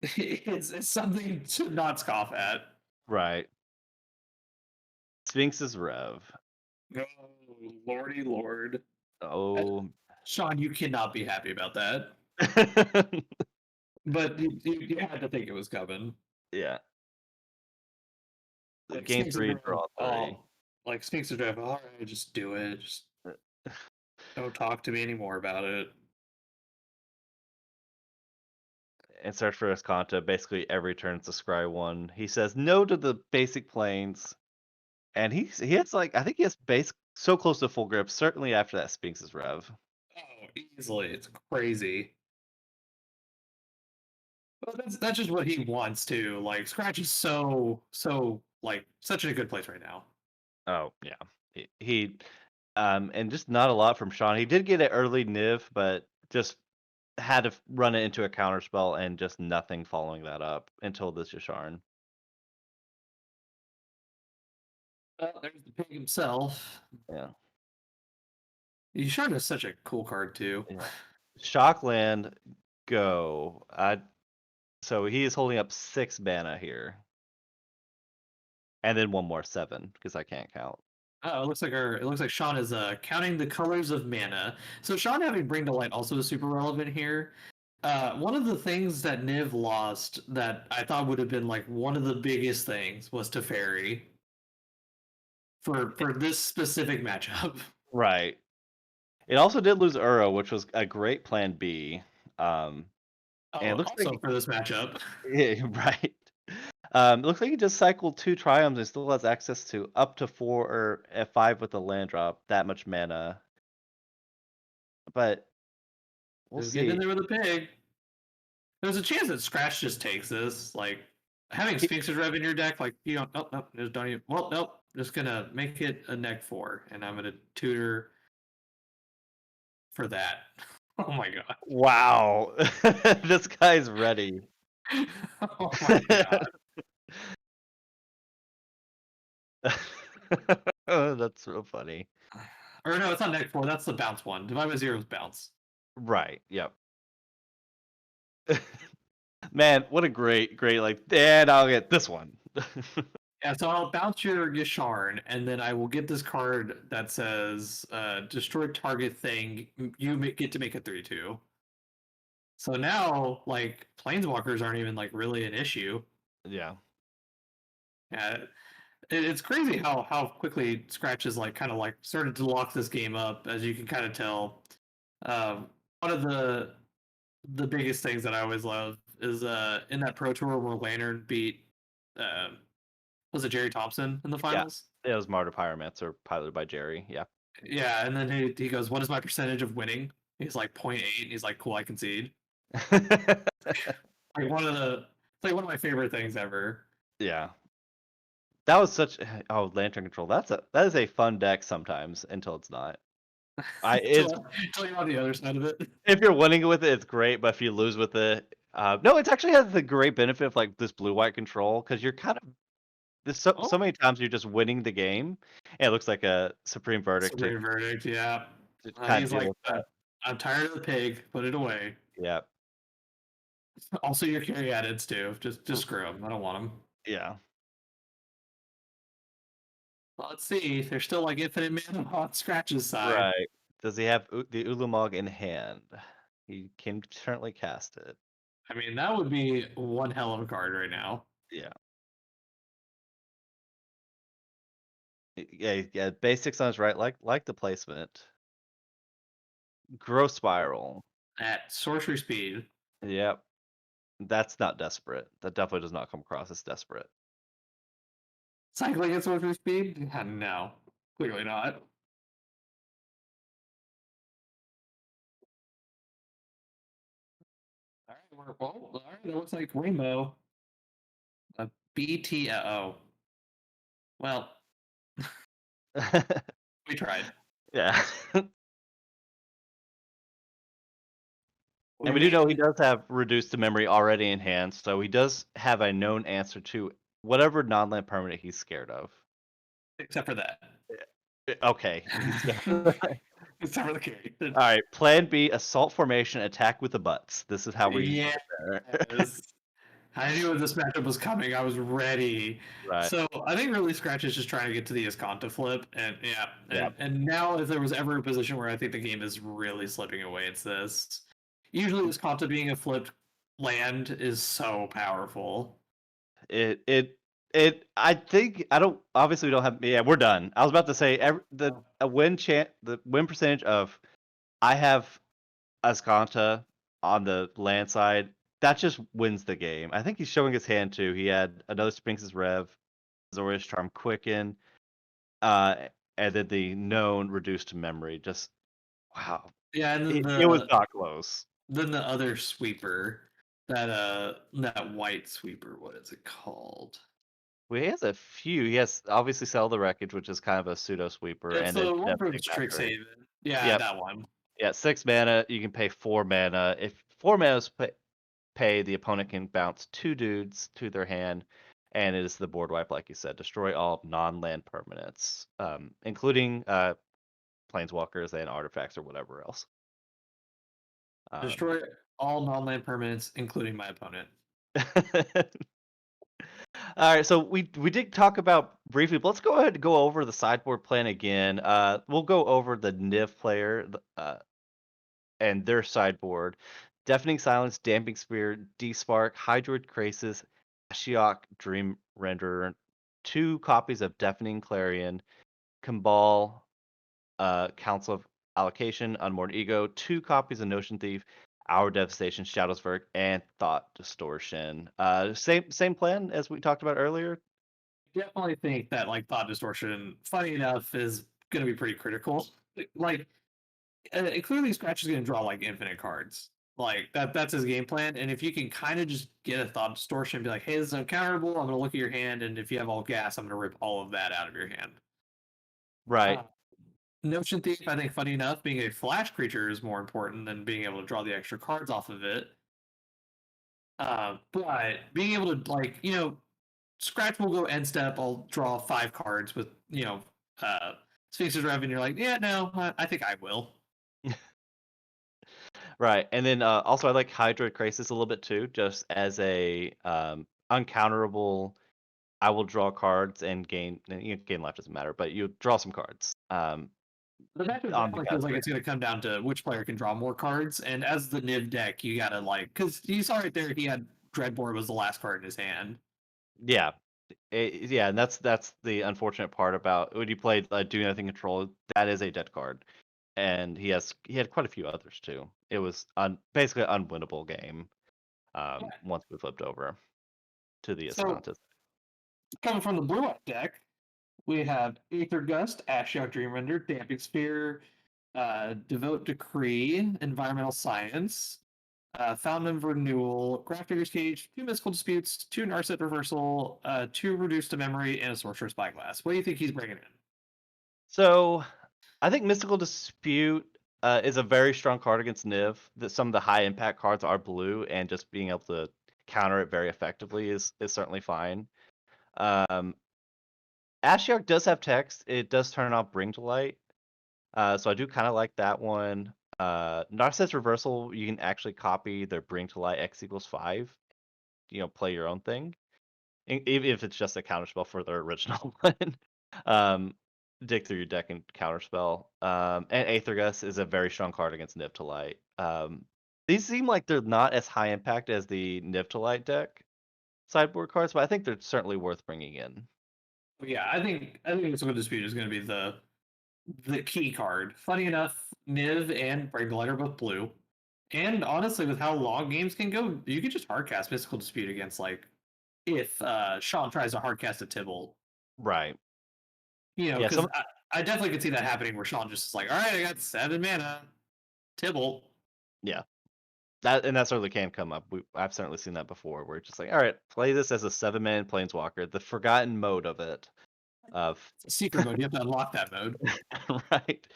B: it's something to not scoff at.
A: Right. Sphinx's Rev.
B: Oh, lordy lord.
A: Oh.
B: Sean, you cannot be happy about that. But you had to think it was coming.
A: Yeah.
B: Like,
A: Game
B: Sphinx
A: 3,
B: is
A: draw 3.
B: like Sphinx is drive. All right, just do it. Just don't talk to me anymore about it.
A: And search for his Kanta. Basically, every turn it's a scry 1. He says no to the basic planes. And he has like, I think he has base so close to full grip, certainly after that Sphinx's Rev.
B: Oh, easily. It's crazy. But that's just what he wants to. Like, Scratch is so like such in a good place right now.
A: Oh, yeah. He and just not a lot from Sean. He did get an early Niv, but just had to run it into a counterspell and just nothing following that up until this Yasharn.
B: There's the pig himself.
A: Yeah.
B: Yasharn is such a cool card too.
A: Yeah. Shockland, go. So he is holding up 6 mana here. And then one more 7, because I can't count.
B: Oh, it looks like Sean is counting the colors of mana. So Sean having Bring to Light also is super relevant here. One of the things that Niv lost that I thought would have been like one of the biggest things was Teferi. For this specific matchup.
A: Right. It also did lose Uro, which was a great plan B. And it looks
B: also
A: like
B: for this matchup.
A: yeah, right. It looks like he just cycled 2 Triumphs and still has access to up to 4 or 5 with the land drop. That much mana. But we'll
B: Just
A: see.
B: get in there with a pig. There's a chance that Scratch just takes this. Like, having Sphinx's Rev in your deck, like you don't, nope, just don't even. Well, nope, just gonna make it a neck 4, and I'm gonna tutor for that. Oh my god.
A: Wow. This guy's ready.
B: Oh my god.
A: Oh, that's so funny.
B: Or no, it's not neck 4. That's the bounce one. Divide by 0 is bounce.
A: Right. Yep. Man, what a great like. And I'll get this one.
B: Yeah, so I'll bounce your Yasharn, and then I will get this card that says destroy target thing. You get to make a 3/2. So now, like, planeswalkers aren't even like really an issue.
A: Yeah.
B: Yeah, it's crazy how quickly Scratch has like kind of like started to lock this game up, as you can kind of tell. One of the biggest things that I always love is in that Pro Tour where Lantern beat uh, was it Jerry Thompson in the
A: Yeah.
B: finals?
A: It was Martyr Pyromancer piloted by Jerry. Yeah.
B: Yeah, and then he goes, "What is my percentage of winning?" He's like 0.8, and he's like, "Cool, I concede." Like it's like one of my favorite things ever.
A: Yeah. That was such Lantern Control. That is a fun deck sometimes until it's not. It's
B: Until you're on the other side of it.
A: if you're winning with it, it's great, but if you lose with it, no, it actually has the great benefit of like this blue-white control because you're kind of there's so
B: Oh,
A: many times you're just winning the game, and it looks like a supreme verdict
B: supreme verdict. Yeah,
A: to kind of
B: he's
A: deal
B: like,
A: with that.
B: "I'm tired of the pig. Put it away."
A: Yeah,
B: Also, your carry addeds too. Just screw him. I don't want him.
A: yeah,
B: Well, let's see. There's still like infinite mana on Scratch's side.
A: right. Does he have the Ulamog in hand? He can currently cast it.
B: I mean, that would be one hell of a card right now.
A: Yeah. Yeah. Basics on his right, like the placement. Growth Spiral.
B: At sorcery speed,
A: Yep. That's not desperate. That definitely does not come across as desperate.
B: cycling at sorcery speed? No, clearly not. All right, all right. That looks like Rainbow. A BT. Oh, well, we tried.
A: Yeah.
B: We
A: And we do know he
B: made
A: does have reduced to memory already in hand, so he does have a known answer to whatever non-land permanent he's scared of.
B: except for that.
A: Okay.
B: Except for the carry.
A: All right. Plan B: assault formation, attack with the butts. This is how we.
B: Yeah. I knew when this matchup was coming. I was ready.
A: Right.
B: So I think really Scratch is just trying to get to the Esconta flip, and
A: Yeah.
B: and now if there was ever a position where I think the game is really slipping away, it's this. Usually, Esconta being a flipped land is so powerful.
A: I think I don't. Obviously, we don't have. Yeah, we're done. I was about to say the win percentage of I have Ascanta on the land side, that just wins the game. I think he's showing his hand too. He had another Sphinx's Rev, Zoria's Charm Quicken, uh, and then the known reduced to memory. Just wow.
B: Yeah, and then
A: It was not close.
B: then the other sweeper, that white sweeper, what is it called?
A: Well, he has a few. He has obviously Sell the Wreckage, which is kind of a pseudo sweeper,
B: It's
A: and
B: the
A: then
B: one from
A: Devastating Massacre.
B: Strixhaven. Yeah,
A: Yep.
B: that one.
A: Yeah, 6 mana. You can pay 4 mana. If 4 mana is pay, the opponent can bounce 2 dudes to their hand, and it is the board wipe, like you said. Destroy all non-land permanents, including planeswalkers and artifacts or whatever else.
B: Destroy all non-land permanents, including my opponent.
A: All right, so we did talk about briefly, but let's go ahead and go over the sideboard plan again. We'll go over the Niv player and their sideboard. Deafening Silence, Damping Spear, D-Spark, Hydroid Krasis, Ashiok, Dream Renderer, 2 copies of Deafening Clarion, Kimball, Council of Allocation, Unborn Ego, 2 copies of Notion Thief, Our Devastation, Shadows Verdict, and Thought Distortion. Same plan as we talked about earlier.
B: Definitely think that like Thought Distortion, funny enough, is going to be pretty critical. Like, clearly Scratch is going to draw like infinite cards. Like that's his game plan. And if you can kind of just get a thought distortion and be like, hey, this is uncounterable, I'm gonna look at your hand, and if you have all gas, I'm gonna rip all of that out of your hand.
A: Right.
B: Uh, Notion Thief, I think, funny enough, being a flash creature is more important than being able to draw the extra cards off of it. But being able to, like, Scratch will go end step, I'll draw 5 cards with, Sphinx's Rev, and you're like, yeah, no, I think I will.
A: Right. And then also I like Hydra Crisis a little bit too, just as a uncounterable. I will draw cards and gain life doesn't matter, but you draw some cards.
B: The matchup
A: On the
B: definitely
A: guys
B: feels like
A: there.
B: it's going to come down to which player can draw more cards. And as the Niv deck, you got to, like, because you saw right there, he had Dreadboard was the last card in his hand.
A: Yeah. Yeah, and that's the unfortunate part about when you play Do Nothing Control. That is a dead card, and he had quite a few others too. It was basically an unwinnable game. Once we flipped over to the
B: So,
A: Escantas.
B: coming from the blue white deck, we have Aether Gust, Ashiok Dreamrender, Damping Sphere, Devote Decree, Environmental Science, Fountain of Renewal, Grafdigger's Cage, 2 Mystical Disputes, 2 Narset Reversal, 2 Reduced to Memory, and a Sorcerer's Spyglass. What do you think he's bringing in?
A: So I think Mystical Dispute is a very strong card against Niv. That some of the high impact cards are blue, and just being able to counter it very effectively is certainly fine. Ashiok does have text. It does turn off Bring to Light. So I do kind of like that one. Narcissus Reversal, you can actually copy their Bring to Light X equals 5. Play your own thing. Even if it's just a counterspell for their original one. Dig through your deck and counterspell. And Aethergus is a very strong card against Niv to Light. These seem like they're not as high impact as the Niv to Light deck sideboard cards, but I think they're certainly worth bringing in.
B: Yeah, I think Mystical Dispute is going to be the key card. Funny enough, Niv and Bring to Light are both blue. And honestly, with how long games can go, you could just hardcast Mystical Dispute against, like, if Sean tries to hardcast a Tibble.
A: Right. Yeah,
B: Because I definitely could see that happening where Sean just is like, all right, I got 7 mana, Tibble.
A: yeah. That certainly can come up. I've certainly seen that before, where it's just like, all right, play this as a 7-man planeswalker, the forgotten mode of it.
B: It's a secret mode. You have to unlock that mode.
A: Right.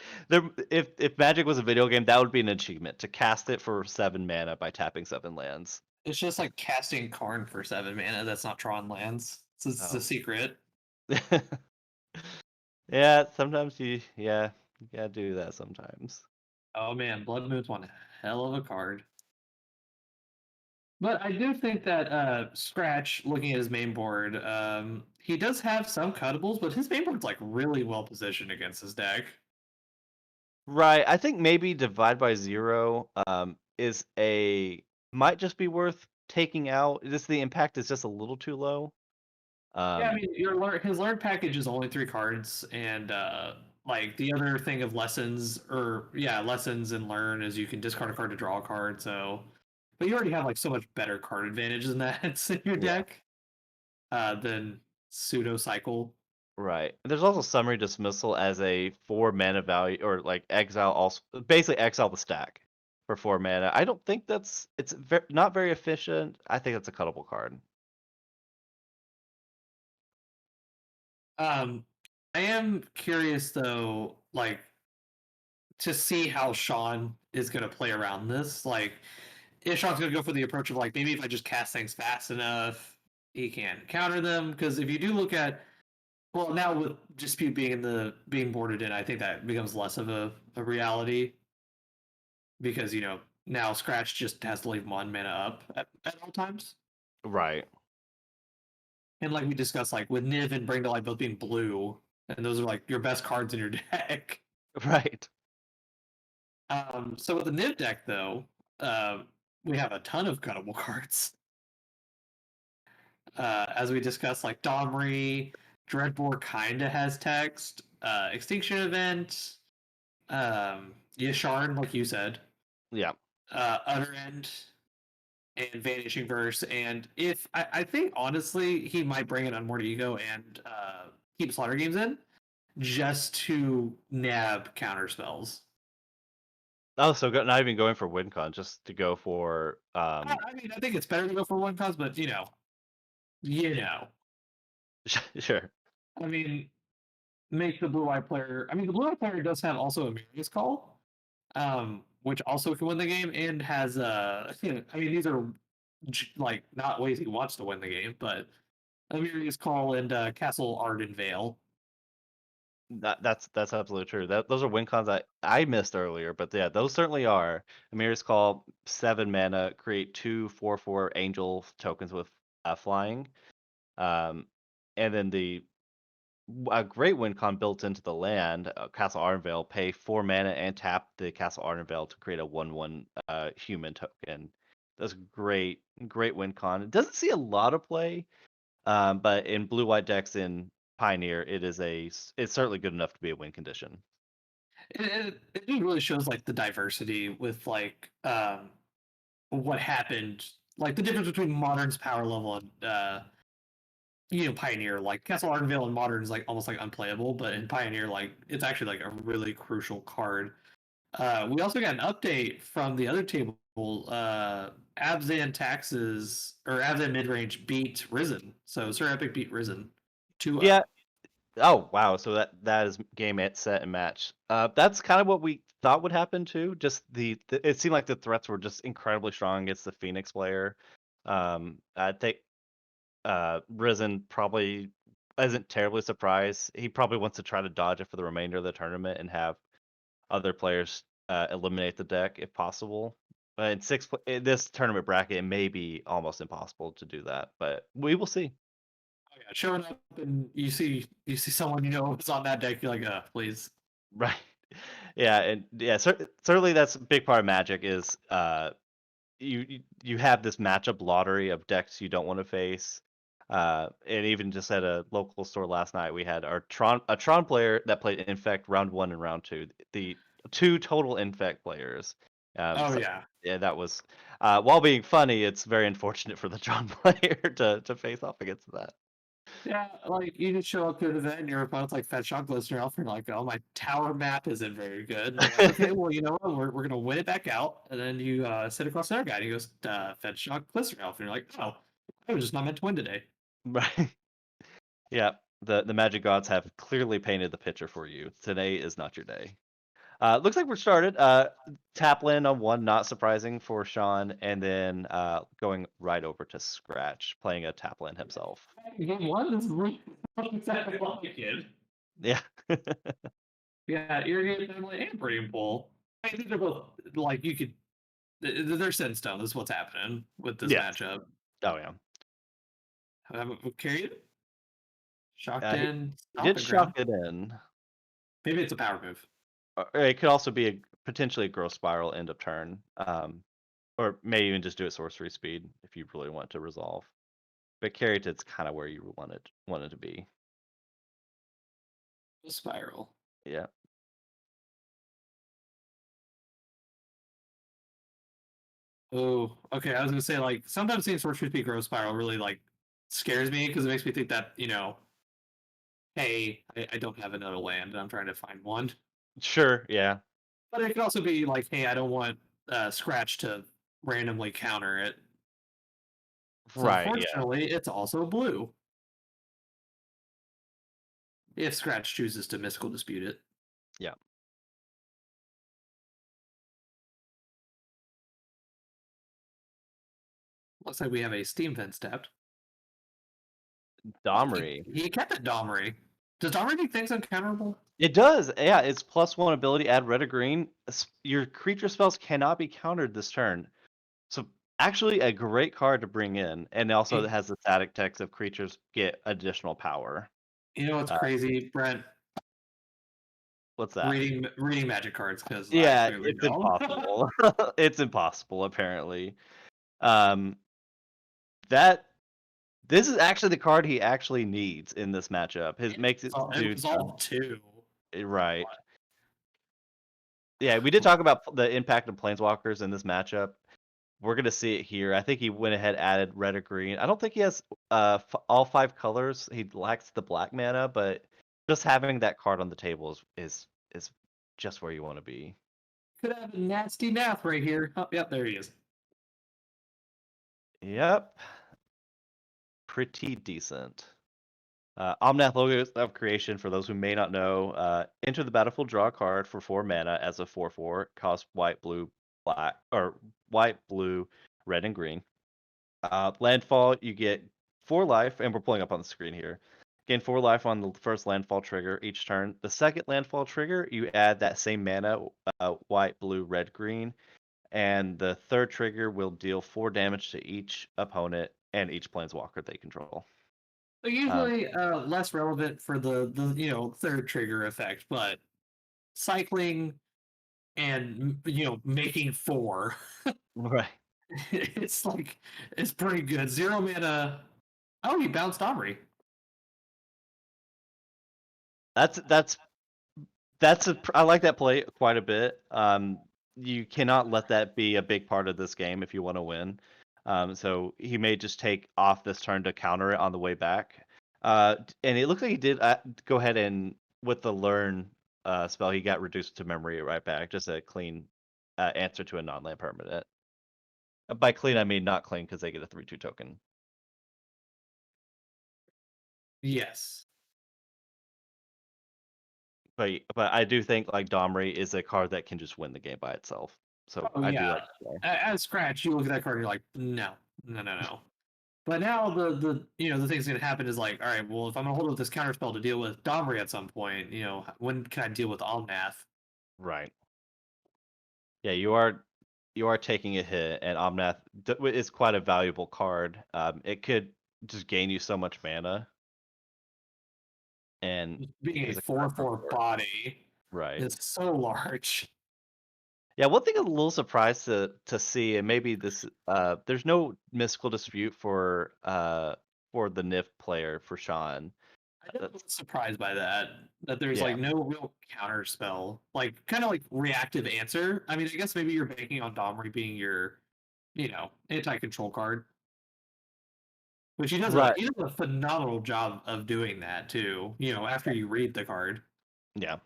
A: If Magic was a video game, that would be an achievement to cast it for 7 mana by tapping 7 lands.
B: It's just like casting Karn for 7 mana. That's not Tron lands. It's a secret.
A: Yeah, sometimes you gotta do that sometimes.
B: Oh man, Blood Moon's one hell of a card. But I do think that Scratch, looking at his main board, he does have some cuttables, but his main board's like really well positioned against his deck.
A: Right. I think maybe Divide by Zero is might just be worth taking out. Just the impact is just a little too low.
B: Yeah, I mean, his learn package is only 3 cards, and like the other thing of lessons and learn is you can discard a card to draw a card. So, but you already have like so much better card advantage than that in your
A: Yeah.
B: deck than pseudo cycle.
A: Right. There's also Summary Dismissal as a 4 mana value, or like exile, also basically exile the stack for 4 mana. I don't think it's not very efficient. I think it's a cuttable card.
B: I am curious though, like, to see how Sean is going to play around this. Like, if Sean's going to go for the approach of like, maybe if I just cast things fast enough, he can counter them. Because if you do look at, well, now with Dispute being boarded in, I think that becomes less of a reality. Because now Scratch just has to leave 1 mana up at all times.
A: Right.
B: And like we discussed, like with Niv and Bring to Light both being blue, and those are like your best cards in your deck.
A: Right.
B: So with the Niv deck, though, we have a ton of cuttable cards. As we discussed, like Domri, Dreadbore kind of has text, Extinction Event, Yasharn, like you said,
A: Yeah.
B: Utter End, and Vanishing Verse. And if I think honestly, he might bring in Unmoored Ego and keep Slaughter Games in just to nab counter spells.
A: Oh, so not even going for win con, just to go for
B: I mean, I think it's better to go for one cause, but you know,
A: sure.
B: I mean, make the blue-eye player. I mean, the blue-eye player does have also a Marius call, which also can win the game and has I mean, these are like not ways he wants to win the game, but a Marius call and Castle Arden Vale.
A: That's absolutely true. Those are win cons I missed earlier, but yeah, those certainly are. Amir's Call, 7 mana, create 2/4/4 angel tokens with flying. Um, and then a great win con built into the land, Castle Ardenvale, pay 4 mana and tap the Castle Ardenvale to create a 1/1 human token. That's great win con. It doesn't see a lot of play, but in blue white decks in Pioneer, it's certainly good enough to be a win condition.
B: It just really shows like the diversity with like what happened, like the difference between Modern's power level and Pioneer. Like Castle Ardenvale in Modern is like almost like unplayable, but in Pioneer, like it's actually like a really crucial card. We also got an update from the other table. Abzan Taxes or Abzan Midrange beat Risen. So Sir Epic beat Risen 2-0.
A: Yeah. Oh wow. So that is game set and match. That's kind of what we thought would happen too. Just it seemed like the threats were just incredibly strong against the Phoenix player. I think Risen probably isn't terribly surprised. He probably wants to try to dodge it for the remainder of the tournament and have other players eliminate the deck if possible. In this tournament bracket, it may be almost impossible to do that, but we will see.
B: Oh, yeah, showing up and you see someone who's on that deck, you're like, please.
A: Right. Yeah, and yeah, certainly that's a big part of Magic is you have this matchup lottery of decks you don't want to face. And even just at a local store last night, we had a Tron player that played Infect round 1 and round 2. The 2 total Infect players.
B: Oh
A: So,
B: yeah.
A: yeah, that was while being funny, it's very unfortunate for the Tron player to face off against that.
B: Yeah, like you just show up to an event and your opponent's like Fed Shock Listener Elf, and you're like, oh, my tower map isn't very good. And they're like, okay, well, you know what? We're gonna win it back out. And then you sit across the other guy and he goes, Fed Shock Listener Elf, and you're like, oh, I was just not meant to win today.
A: Right. Yeah. The Magic Gods have clearly painted the picture for you. Today is not your day. Looks like we're started. Tap land on 1, not surprising for Sean, and then going right over to Scratch, playing a tap land himself.
B: Game 1, this is really exactly like it.
A: Yeah.
B: Yeah, Irrigate Family and Breeding Pool. I think they're both like you could. They're set in stone. This is what's happening with this
A: Yes.
B: matchup.
A: Oh yeah.
B: Carried it, shocked
A: He
B: in,
A: did
B: stomping
A: shock
B: ground.
A: it in.
B: Maybe it's a power move.
A: It could also be potentially a growth spiral end of turn. Or maybe even just do it sorcery speed if you really want to resolve. But Caryatid's kind of where you want it to be.
B: Spiral.
A: Yeah.
B: Oh, okay. I was gonna say like sometimes seeing sorcery speed growth spiral really like scares me because it makes me think that hey, I don't have another land and I'm trying to find one.
A: Sure. Yeah.
B: But it could also be like, hey, I don't want Scratch to randomly counter it. So
A: Right. Yeah.
B: unfortunately, it's also blue. If Scratch chooses to mystical dispute it.
A: Yeah.
B: Looks like we have a Steam Vent stepped.
A: Domri.
B: He kept it Domri. Does Domri do things uncounterable?
A: It does. Yeah, it's +1 ability, add red or green. Your creature spells cannot be countered this turn. So actually a great card to bring in. And also it has the static text of creatures get additional power.
B: You know what's
A: Uh,
B: crazy, Brent?
A: What's that?
B: Reading magic cards because I
A: Yeah,
B: clearly
A: it's
B: don't.
A: impossible. It's impossible, apparently. Um, that this is actually the card he actually needs in this matchup. His makes it do
B: was all 2.
A: right. Yeah, we did talk about the impact of planeswalkers in this matchup. We're gonna see it here. I think he went ahead added red or green. I don't think he has all 5 colors. He lacks the black mana, but just having that card on the table is just where you want to be.
B: Could have a nasty math right here. Oh, yep, there he is.
A: Yep. Pretty decent. Omnath Logos of Creation, for those who may not know, enter the battlefield, draw a card for 4 mana as a 4/4, cost white, blue, black, or white, blue, red, and green. Landfall, you get 4 life, and we're pulling up on the screen here. Gain 4 life on the first landfall trigger each turn. The second landfall trigger, you add that same mana, white, blue, red, green, and the third trigger will deal 4 damage to each opponent and each planeswalker they control.
B: So usually less relevant for the third trigger effect, but cycling and making 4,
A: Right.
B: it's pretty good. 0 mana. Oh, he bounced Omri.
A: That's I like that play quite a bit. You cannot let that be a big part of this game if you want to win. So he may just take off this turn to counter it on the way back. And it looked like he did go ahead and with the learn spell, he got reduced to memory right back. Just a clean answer to a non-land permanent. By clean, I mean not clean because they get a 3/2 token.
B: Yes.
A: But I do think like Domri is a card that can just win the game by itself. So
B: Oh
A: I do
B: yeah.
A: like the play.
B: As scratch, you look at that card, and you're like, no. But now the thing's gonna happen is like, all right, well, if I'm gonna hold up this counter spell to deal with Domri at some point, when can I deal with Omnath?
A: Right. Yeah, you are taking a hit, and Omnath is quite a valuable card. It could just gain you so much mana, and
B: Being a
A: he's a
B: 4/4
A: 4.
B: body
A: Right.
B: is so large.
A: Yeah, one thing I'm a little surprised to see, and maybe this there's no mystical dispute for the NIF player for Sean.
B: I definitely
A: That's
B: was surprised by that there's
A: yeah,
B: like no real counter spell, like kind of like reactive answer. I mean, I guess maybe you're banking on Domri being your, anti-control card, which he does a
A: right.
B: he does a phenomenal job of doing that too. After you read the card.
A: Yeah.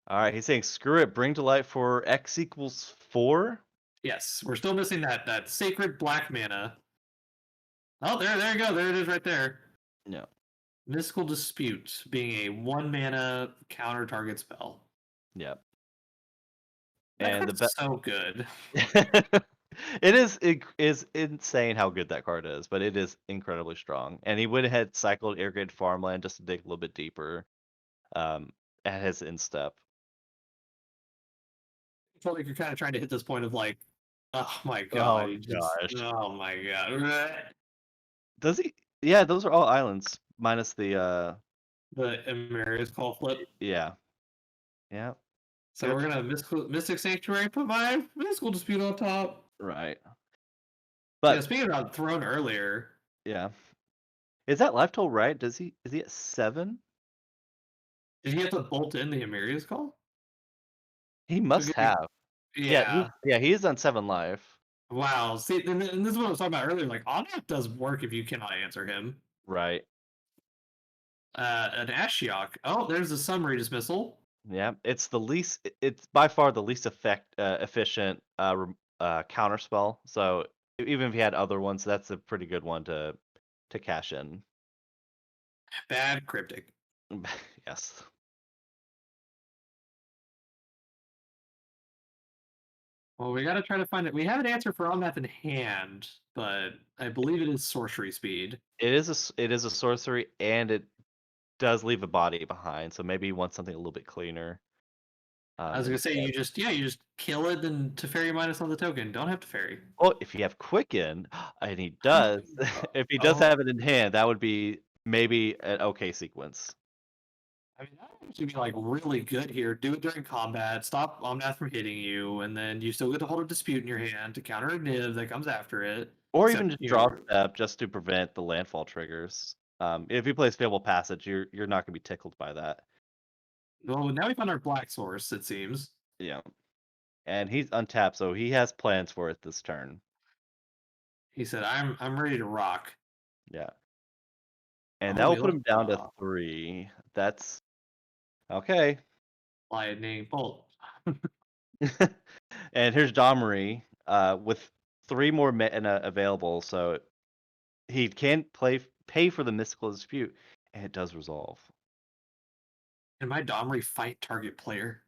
A: All right, he's saying screw it, bring to light for X equals 4.
B: Yes, we're still missing that sacred black mana. Oh, there you go. There it is right there.
A: Yeah.
B: Mystical Dispute being a 1 mana counter target spell.
A: Yep.
B: That
A: And
B: card's so good.
A: it is insane how good that card is, but it is incredibly strong. And he went ahead cycled irrigated farmland just to dig a little bit deeper. At his instep.
B: I feel like you're kind of trying to hit this point of like, oh my god,
A: Oh
B: you just,
A: gosh.
B: oh my god.
A: Does he? Yeah, those are all islands minus the
B: The Emeria's Call flip.
A: yeah. Yeah.
B: So
A: Good.
B: we're gonna Mystic Sanctuary, put my Mystical Dispute on top.
A: Right.
B: Yeah,
A: But
B: speaking about Throne earlier,
A: yeah. Is that life total right? Is he at 7?
B: did you have to bolt in the Emeria's Call?
A: He must have. Yeah,
B: Yeah.
A: he is on 7 life.
B: Wow. See, and this is what I was talking about earlier. Like, Omnath does work if you cannot answer him.
A: Right.
B: An Ashiok. Oh, there's a summary dismissal.
A: Yeah, it's by far the least efficient counter spell. So even if you had other ones, that's a pretty good one to cash in.
B: Bad Cryptic.
A: Yes.
B: Well, we got to try to find it. We have an answer for Omnath in hand, but I believe it is sorcery speed.
A: It is a sorcery, and it does leave a body behind. So maybe you want something a little bit cleaner.
B: I was gonna say you just kill it and Teferi minus on the token. Don't have Teferi.
A: Oh, if you have Quicken, and he does, if he does have it in hand, that would be maybe an okay sequence.
B: I mean, that would actually be like really good here. Do it during combat, stop Omnath from hitting you, and then you still get to hold a dispute in your hand to counter a Niv that comes after it.
A: Or
B: Except,
A: even just draw step just to prevent the landfall triggers. If he plays Fable Passage, you're not gonna be tickled by that.
B: Well, now we found our black source, it seems.
A: Yeah. And he's untapped, so he has plans for it this turn.
B: He said, I'm ready to rock.
A: Yeah. And
B: Oh,
A: that will
B: we
A: put him
B: left
A: down to
B: off.
A: 3. That's okay.
B: Lightning bolt.
A: And here's Domri with 3 more mana available, so he can pay for the mystical dispute, and it does resolve.
B: And my Domri fight target player.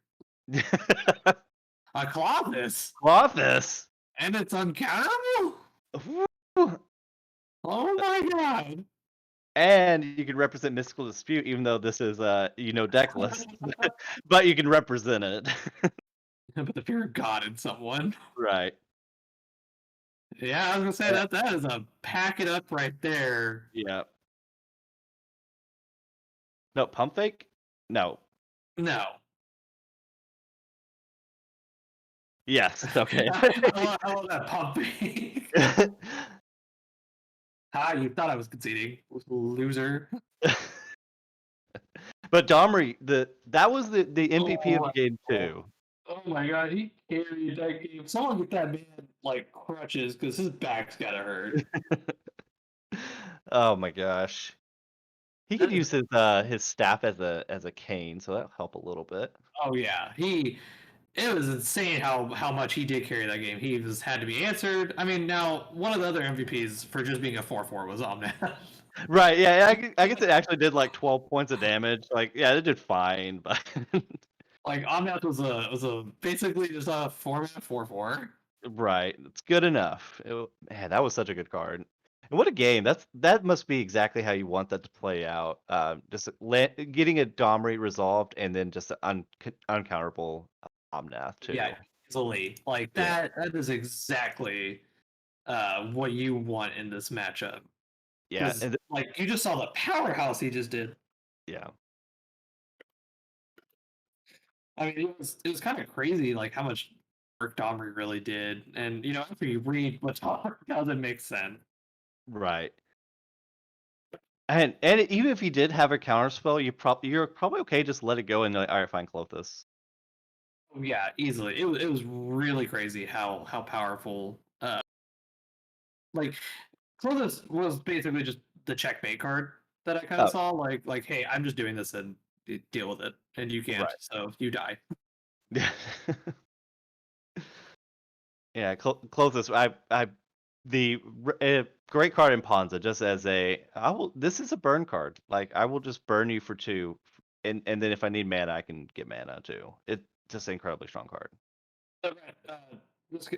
B: A Colossus!
A: Clothis!
B: And it's uncountable?
A: Woo!
B: Oh my god!
A: And you can represent mystical dispute, even though this is deckless, but you can represent it.
B: But the fear of God in someone.
A: Right.
B: Yeah, I was gonna say
A: Yeah.
B: that is a pack it up right there.
A: Yeah. No, pump fake? No.
B: No.
A: Yes. Okay.
B: I love that pumping. You thought I was conceding, loser.
A: But Domri, that was the MVP of
B: Oh,
A: game 2.
B: oh my god, he carried that game. Someone get that man like crutches because his back's gotta hurt.
A: Oh my gosh. He could
B: That is-
A: use his staff as a cane, so that'll help a little bit.
B: oh yeah, it was insane how much he did carry that game. He had to be answered. I mean, now one of the other MVPs for just being a 4/4 was Omnath.
A: Right, yeah, I guess it actually did like 12 points of damage. Like, yeah, it did fine, but
B: Like Omnath was a basically just a format 4/4.
A: right, it's good enough. Man, that was such a good card. And what a game. That must be exactly how you want that to play out. Just getting a Domri resolved and then just an uncounterable Omnath too.
B: Yeah, easily. Like
A: Yeah.
B: that is exactly what you want in this matchup.
A: Yeah,
B: 'Cause,
A: and
B: like you just saw the powerhouse he just did.
A: yeah.
B: I mean, it was kind of crazy, like how much work Domri really did, and after you read what Domri does, it makes sense.
A: Right. And even if he did have a counterspell, you're probably okay just let it go and like, all right, fine, Clothis.
B: Oh, yeah, easily. It was really crazy how powerful. Like Clovis was basically just the checkmate card that I kind of
A: Oh,
B: saw. Like, hey, I'm just doing this and deal with it, and you can't,
A: right.
B: so you die.
A: Yeah. Yeah, Clothis. Great card in Ponza. Just as this is a burn card. Like I will just burn you for 2, and then if I need mana, I can get mana too. It's just an incredibly strong card.
B: So,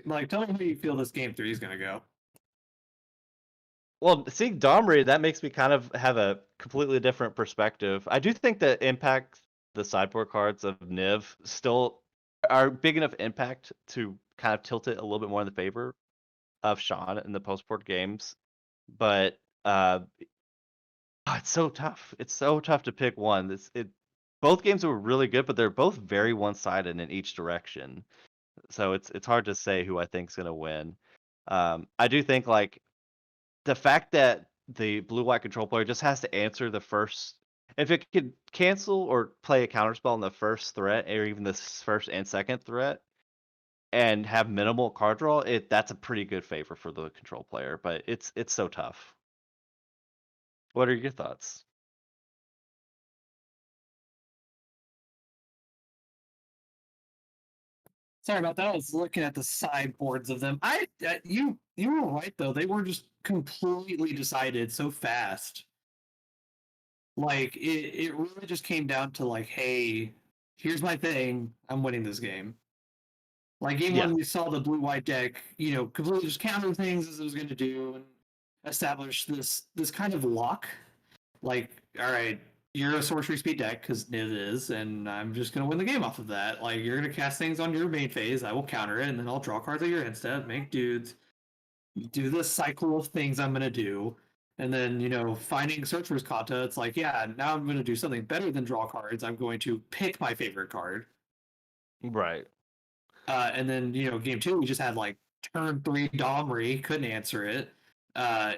B: like, tell me how you feel this game 3 is gonna go.
A: Well, seeing Domri, that makes me kind of have a completely different perspective. I do think that the sideboard cards of Niv still are big enough impact to kind of tilt it a little bit more in the favor of Sean in the post-board games. But it's so tough. It's so tough to pick one. Both games were really good, but they're both very one-sided in each direction. So it's hard to say who I think is gonna win. I do think like the fact that the blue-white control player just has to answer the first. If it could cancel or play a counterspell on the first threat, or even the first and second threat, and have minimal card draw, that's a pretty good favor for the control player. But it's so tough. What are your thoughts?
B: Sorry about that. I was looking at the sideboards of them. You were right though. They were just completely decided so fast. Like it really just came down to like, hey, here's my thing. I'm winning this game. Like even
A: Yeah.
B: when we saw the blue-white deck, completely just counter things as it was going to do and establish this kind of lock. Like, all right, you're a sorcery speed deck because it is, and I'm just going to win the game off of that. Like you're going to cast things on your main phase, I will counter it, and then I'll draw cards at your end step, make dudes, do this cycle of things I'm going to do. And then, finding Sorcerer's Kata, it's like, yeah, now I'm going to do something better than draw cards. I'm going to pick my favorite card.
A: Right.
B: And then, game 2, we just had like turn 3 Domri, couldn't answer it.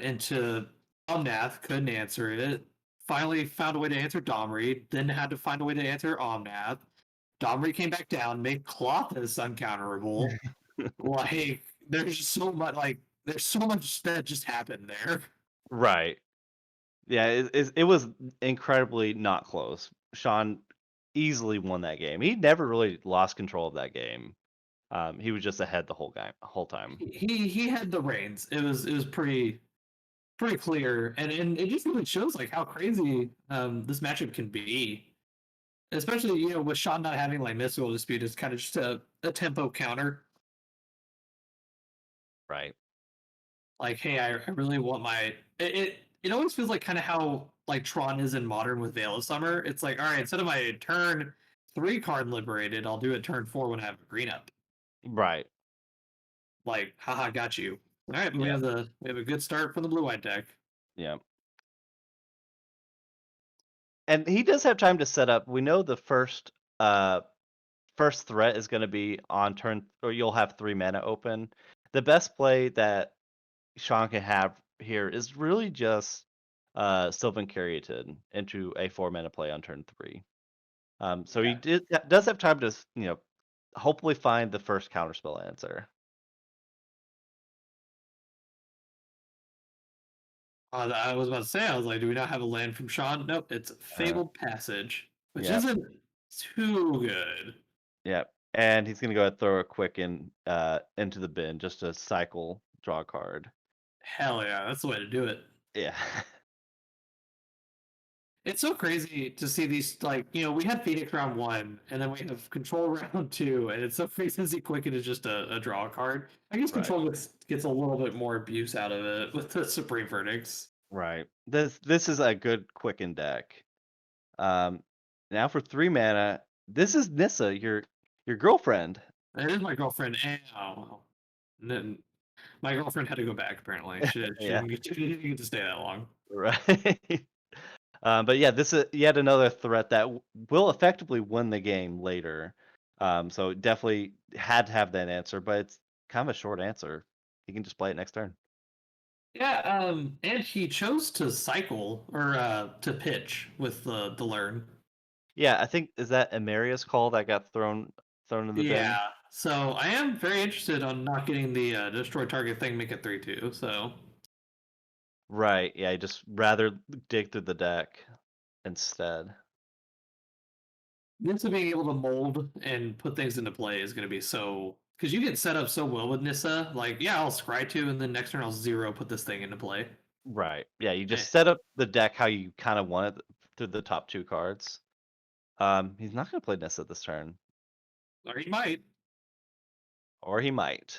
B: Into Omnath, couldn't answer it. Finally found a way to answer Domri, then had to find a way to answer Omnath. Domri came back down, made Clothis uncounterable. Like, there's so much that just happened there.
A: Right. Yeah, it was incredibly not close. Sean easily won that game. He never really lost control of that game. He was just ahead the whole time.
B: He had the reins. It was pretty clear, and it just really shows like how crazy this matchup can be. Especially, with Sean not having like mystical dispute is kind of just a tempo counter.
A: Right.
B: Like, hey, I really want my it always feels like kind of how like Tron is in Modern with Veil of Summer. It's like, all right, instead of my turn 3 card liberated, I'll do it turn 4 when I have a green up.
A: Right.
B: Like, haha, got you. All right, we
A: Yeah.
B: have a good start from the blue white deck.
A: Yeah. And he does have time to set up. We know the first threat is going to be on turn, or you'll have 3 mana open. The best play that Sean can have here is really just Sylvan Caryatid into a 4 mana play on turn 3. So he does have time to hopefully find the first counterspell answer.
B: I was about to say, I was like, do we not have a land from Sean? Nope, it's Fabled Passage, which
A: Yeah.
B: isn't too good.
A: Yeah. And he's gonna go ahead and throw a quick into the bin just to cycle, draw a card.
B: Hell yeah, that's the way to do it.
A: Yeah.
B: It's so crazy to see these, like, we had Phoenix round 1, and then we have Control round 2, and it's so crazy to see Quicken is just a draw card. I guess
A: Right.
B: Control gets a little bit more abuse out of it with the Supreme Verdicts.
A: Right. This is a good quicken deck. Now for 3 mana, this is Nissa, your girlfriend.
B: It is my girlfriend. And my girlfriend had to go back, apparently. She
A: Yeah.
B: didn't get to stay that long.
A: Right. But yeah, this is yet another threat that will effectively win the game later. So definitely had to have that answer, but it's kind of a short answer. You can just play it next turn.
B: Yeah, and he chose to cycle or to pitch with the learn.
A: Yeah, I think is that Amaria's call that got thrown in the bin.
B: Yeah, so I am very interested on not getting the destroy target thing, make it 3/2. So
A: Right. Yeah, I just rather dig through the deck instead.
B: Nissa being able to mold and put things into play is going to be so, because you get set up so well with Nissa. Like, yeah, I'll scry 2, and then next turn I'll 0 put this thing into play.
A: Right. Yeah, you
B: Eh,
A: just set up the deck how you kind of want it through the top 2 cards. He's not going to play Nissa this turn,
B: or he might.
A: or he might.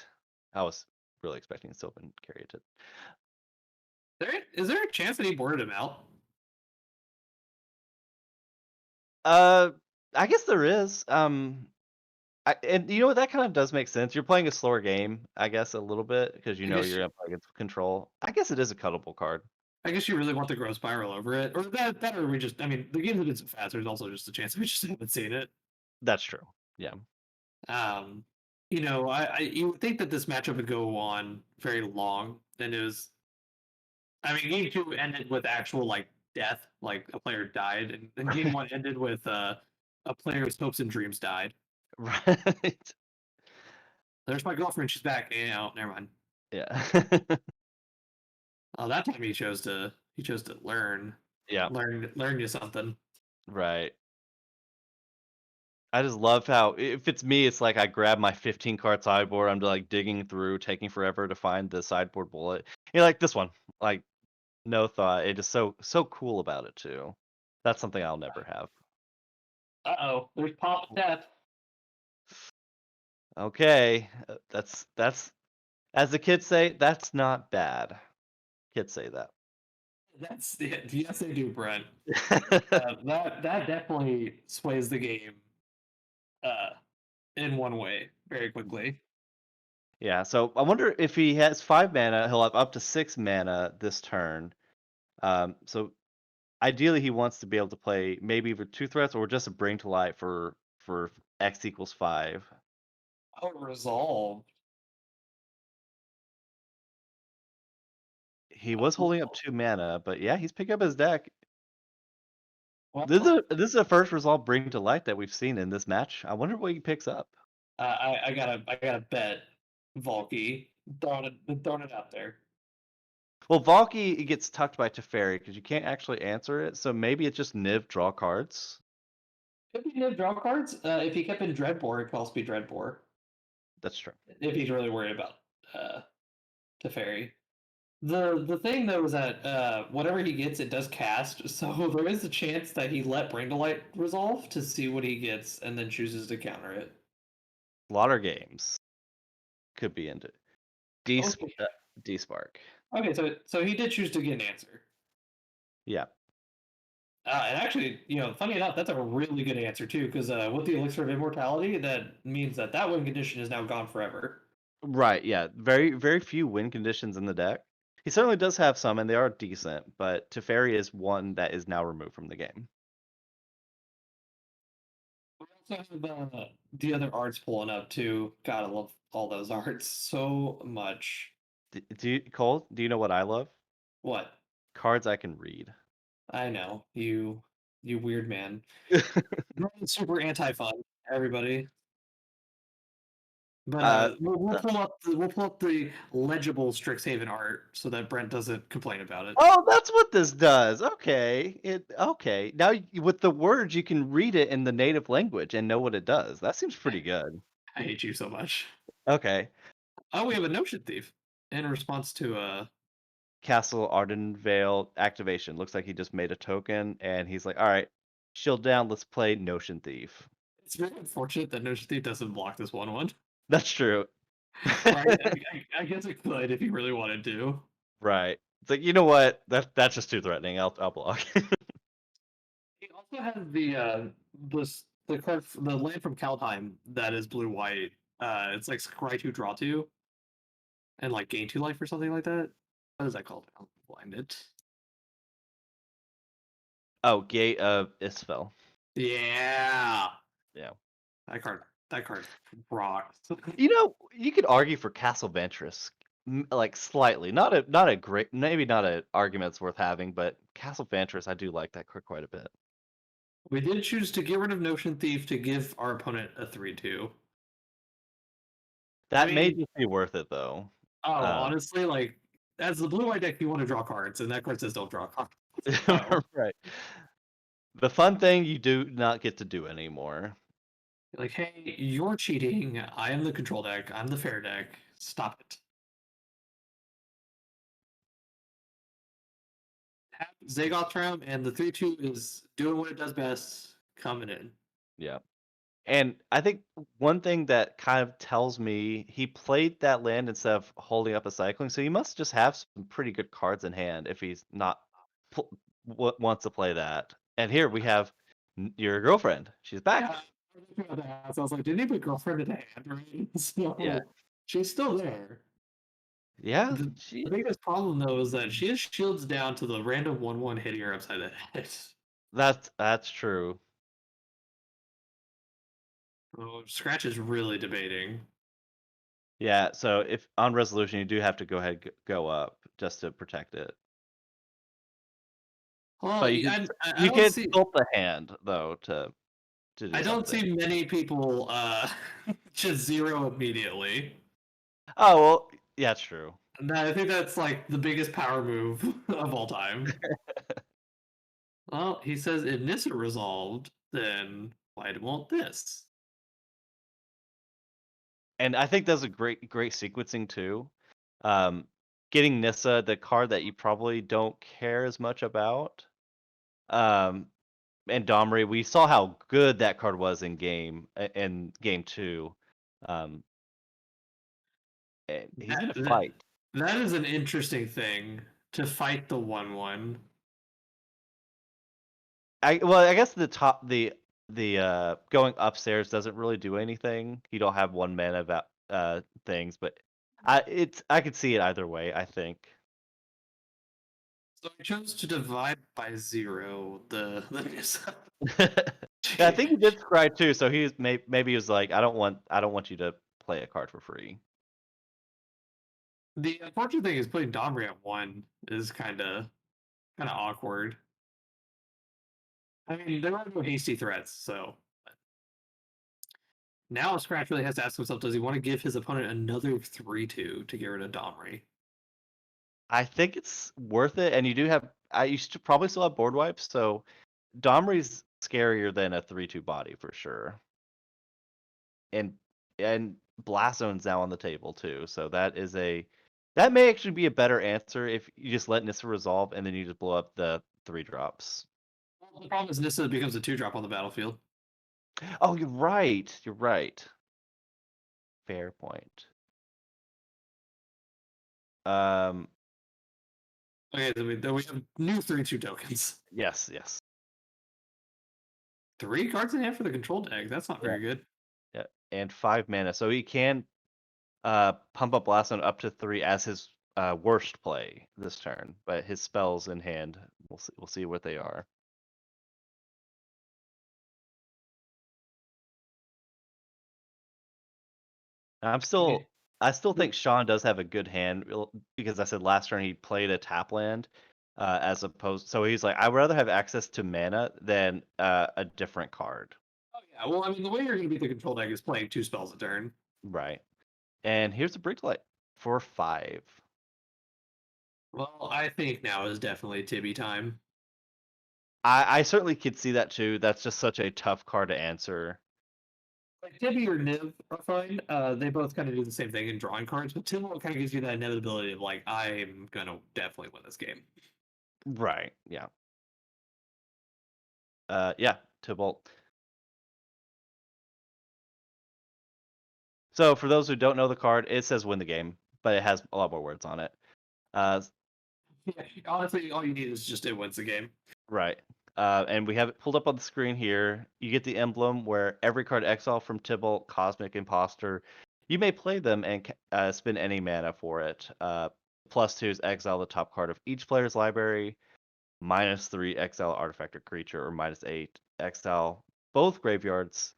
A: I was really expecting Sylvan Caryatid.
B: Is there a chance that he boarded him out?
A: I guess there is. And you know what? That kind of does make sense. You're playing a slower game, I guess, a little bit because
B: I guess
A: you're up against control. I guess it is a cuttable card.
B: I guess you really want the growth spiral over it, or that, or we just. I mean, the games have been so fast. There's also just a chance we just haven't seen it.
A: That's true. Yeah.
B: You would think that this matchup would go on very long, and it was. I mean, game 2 ended with actual like death, like a player died, and then game 1 ended with a player's hopes and dreams died.
A: Right.
B: There's my girlfriend. She's back. Never mind.
A: Yeah.
B: Oh, that time he chose to learn.
A: Yeah.
B: Learn you something.
A: Right. I just love how if it's me, it's like I grab my 15 card sideboard. I'm like digging through, taking forever to find the sideboard bullet. Like this one, like no thought. It is so cool about it too. That's something I'll never have.
B: There's pop death.
A: Okay, that's as the kids say, that's not bad. Kids say that.
B: That's yes, they do, Brent. That definitely sways the game in one way very quickly.
A: Yeah, so I wonder if he has 5 mana, he'll have up to 6 mana this turn. So ideally he wants to be able to play maybe either 2 threats or just a bring to light for X equals 5.
B: Oh, resolve.
A: He was holding up 2 mana, but yeah, he's picking up his deck.
B: Well,
A: This is the first resolve bring to light that we've seen in this match. I wonder what he picks up.
B: I gotta bet Volky throwing it out there.
A: Well, Valky it gets tucked by Teferi because you can't actually answer it, so maybe it's just Niv draw cards.
B: Could be no draw cards. If he kept in Dreadbore, it could also be Dreadbore.
A: That's true.
B: If he's really worried about Teferi. The thing though is that whatever he gets, it does cast. So there is a chance that he let Brandolight resolve to see what he gets, and then chooses to counter it.
A: Slaughter games could be into D
B: Okay.
A: D Spark.
B: Okay, so he did choose to get an answer.
A: Yeah.
B: And actually, funny enough, that's a really good answer too, because with the Elixir of Immortality, that means that win condition is now gone forever.
A: Right. Yeah. Very very few win conditions in the deck. He certainly does have some, and they are decent. But Teferi is one that is now removed from the game.
B: We also have the other arts pulling up too. God, I love all those arts so much.
A: Cole? Do you know what I love?
B: What?
A: Cards I can read.
B: I know you weird man. Super anti-fun, everybody. But we'll pull up the legible Strixhaven art so that Brent doesn't complain about it.
A: Oh, that's what this does. Okay. Okay. Now with the words you can read it in the native language and know what it does. That seems pretty good.
B: I hate you so much.
A: Okay.
B: Oh, we have a Notion Thief in response to
A: Castle Ardenvale activation. Looks like he just made a token and he's like, "All right, shield down, let's play Notion Thief."
B: It's very unfortunate that Notion Thief doesn't block this 1/1.
A: That's true.
B: Right? I guess it could if he really wanted to.
A: Right. It's like, you know what? That's just too threatening. I'll block.
B: He also has the card, the land from Kaldheim that is blue white. It's like scry 2, draw 2, and like gain 2 life or something like that. What is that called? I'll find it.
A: Oh, Gate of Isfel.
B: Yeah.
A: Yeah.
B: That card rocks.
A: You know, you could argue for Castle Ventress, like slightly. Not a great, maybe not an argument that's worth having, but Castle Ventress, I do like that card quite a bit.
B: We did choose to get rid of Notion Thief to give our opponent a 3/2.
A: That
B: I
A: may
B: mean,
A: just be worth it though.
B: honestly, like as the blue white deck, you want to draw cards, and that card says don't draw cards. So,
A: Right. The fun thing you do not get to do anymore.
B: like, hey, you're cheating. I am the control deck. I'm the fair deck. Stop it. Have Zagothram, and the 3/2 is doing what it does best, coming in.
A: Yeah. And I think one thing that kind of tells me he played that land instead of holding up a cycling, so he must just have some pretty good cards in hand if he's not wants to play that. And here we have your girlfriend. She's back.
B: Yeah. So I was like, didn't he put girlfriend in hand? Right? So
A: Yeah.
B: she's still there.
A: Yeah.
B: The biggest problem though is that she has shields down to the random 1/1 hitting her upside the head.
A: That's true.
B: Oh, Scratch is really debating.
A: Yeah, so if on resolution you do have to go ahead go up just to protect it.
B: Well,
A: But you
B: I
A: you
B: don't
A: can
B: see
A: sculpt the hand though to do
B: I don't
A: something.
B: see many people just zero immediately.
A: Oh well, yeah, it's true.
B: And I think that's like the biggest power move of all time. Well, he says if Nissa resolved, then why won't this?
A: And I think that's a great sequencing too. Getting Nissa, the card that you probably don't care as much about. And Domri, we saw how good that card was in game 2. And he's gonna fight.
B: That is an interesting thing to fight the 1/1.
A: I guess the going upstairs doesn't really do anything. You don't have one mana about things, but I could see it either way, I think.
B: So I chose to divide by 0 the
A: Yeah, I think he did scry too, so maybe he was like, I don't want you to play a card for free.
B: The unfortunate thing is putting Domri at 1 is kinda awkward. I mean, there are no hasty threats, so now Scratch really has to ask himself, does he want to give his opponent another 3/2 to get rid of Domri?
A: I think it's worth it, and you do have you probably still have board wipes, so Domri's scarier than a 3/2 body for sure. And Blast Zone's now on the table too, so that may actually be a better answer if you just let Nissa resolve and then you just blow up the 3 drops.
B: Well, the problem is Nissa becomes a 2-drop on the battlefield.
A: Oh, you're right. You're right. Fair point. Um,
B: Okay, then we have new 3/2 tokens.
A: yes, yes.
B: 3 cards in hand for the control deck. That's not very good.
A: Yeah, and 5 mana. So he can pump up Blast Zone up to 3 as his worst play this turn, but his spells in hand, we'll see what they are. I'm still
B: Okay.
A: I still think Sean does have a good hand because I said last turn he played a tap land as opposed. So he's like, I would rather have access to mana than a different card.
B: Oh yeah. Well, I mean, the way you're going to beat the control deck is playing 2 spells a turn.
A: Right. And here's a Breach Light for 5.
B: Well, I think now is definitely Tibby time.
A: I certainly could see that too. That's just such a tough card to answer.
B: Like Tibby or Niv are fine. They both kind of do the same thing in drawing cards, but Tibble kind of gives you that inevitability of like, I'm gonna definitely win this game.
A: Right. Yeah. Yeah. Tybalt. So for those who don't know the card, it says win the game, but it has a lot more words on it.
B: Yeah, honestly, all you need is just it wins the game.
A: Right. And we have it pulled up on the screen here. You get the emblem where every card exile from Tybalt, Cosmic Imposter. You may play them and spend any mana for it. +2 is exile the top card of each player's library. -3 exile artifact or creature, or -8 exile both graveyards.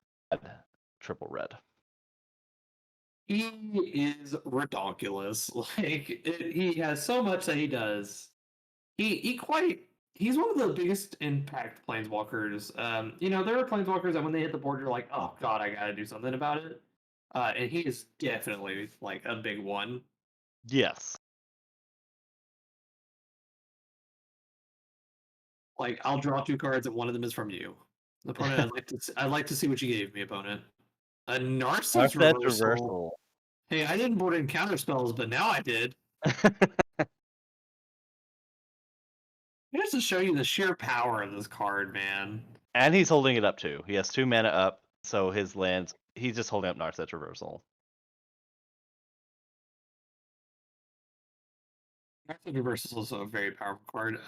A: Triple red.
B: He is redonkulous. He has so much that he does. He's one of the biggest impact planeswalkers. There are planeswalkers that when they hit the board, you're like, oh god, I gotta do something about it. And he is definitely like a big one.
A: Yes.
B: Like I'll draw 2 cards and one of them is from you. Opponent, I'd like to see what you gave me, opponent. A Narset's
A: Narset's
B: reversal.
A: reversal.
B: Hey, I didn't board in counter spells, but now I did. Just to show you the sheer power of this card, man.
A: And he's holding it up too. He has 2 mana up, so his lands. He's just holding up Narset's reversal.
B: Narset's reversal is also a very powerful card.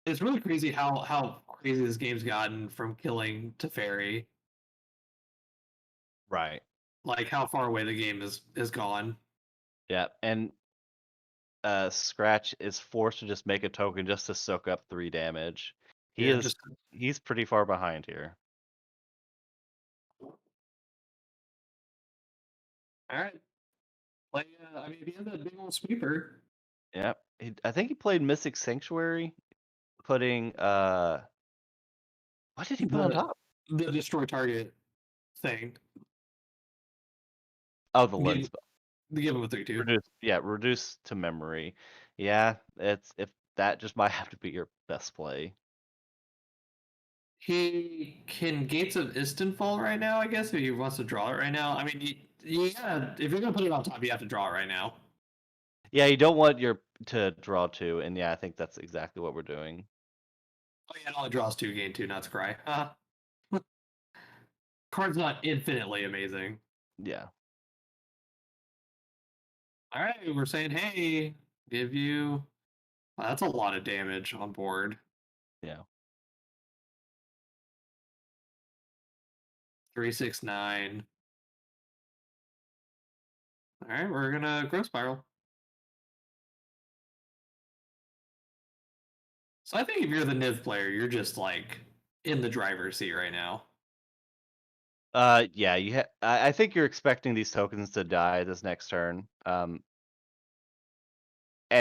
B: It's really crazy how crazy this game's gotten from killing Teferi.
A: Right.
B: Like how far away the game is gone.
A: Yeah, and Scratch is forced to just make a token just to soak up 3 damage. He's pretty far behind here.
B: All right. Like, I mean, if he had that big old sweeper.
A: Yep. I think he played Mystic Sanctuary, putting what did he put on top?
B: The destroy target thing.
A: Oh, the lens spell.
B: Give him a 3/2.
A: Reduce to memory. Yeah, if that just might have to be your best play.
B: He can Gates of Istenfall right now, I guess, if he wants to draw it right now. I mean, yeah, if you're gonna put it on top, you have to draw it right now.
A: Yeah, you don't want to draw 2, and yeah, I think that's exactly what we're doing.
B: Oh yeah, it only draws 2, gain 2, not to cry. Card's not infinitely amazing.
A: Yeah.
B: All right, we're saying, hey, give you. Wow, that's a lot of damage on board.
A: Yeah.
B: 369. All right, we're gonna growth spiral. So I think if you're the Niv player, you're just like in the driver's seat right now.
A: Yeah, I think you're expecting these tokens to die this next turn. And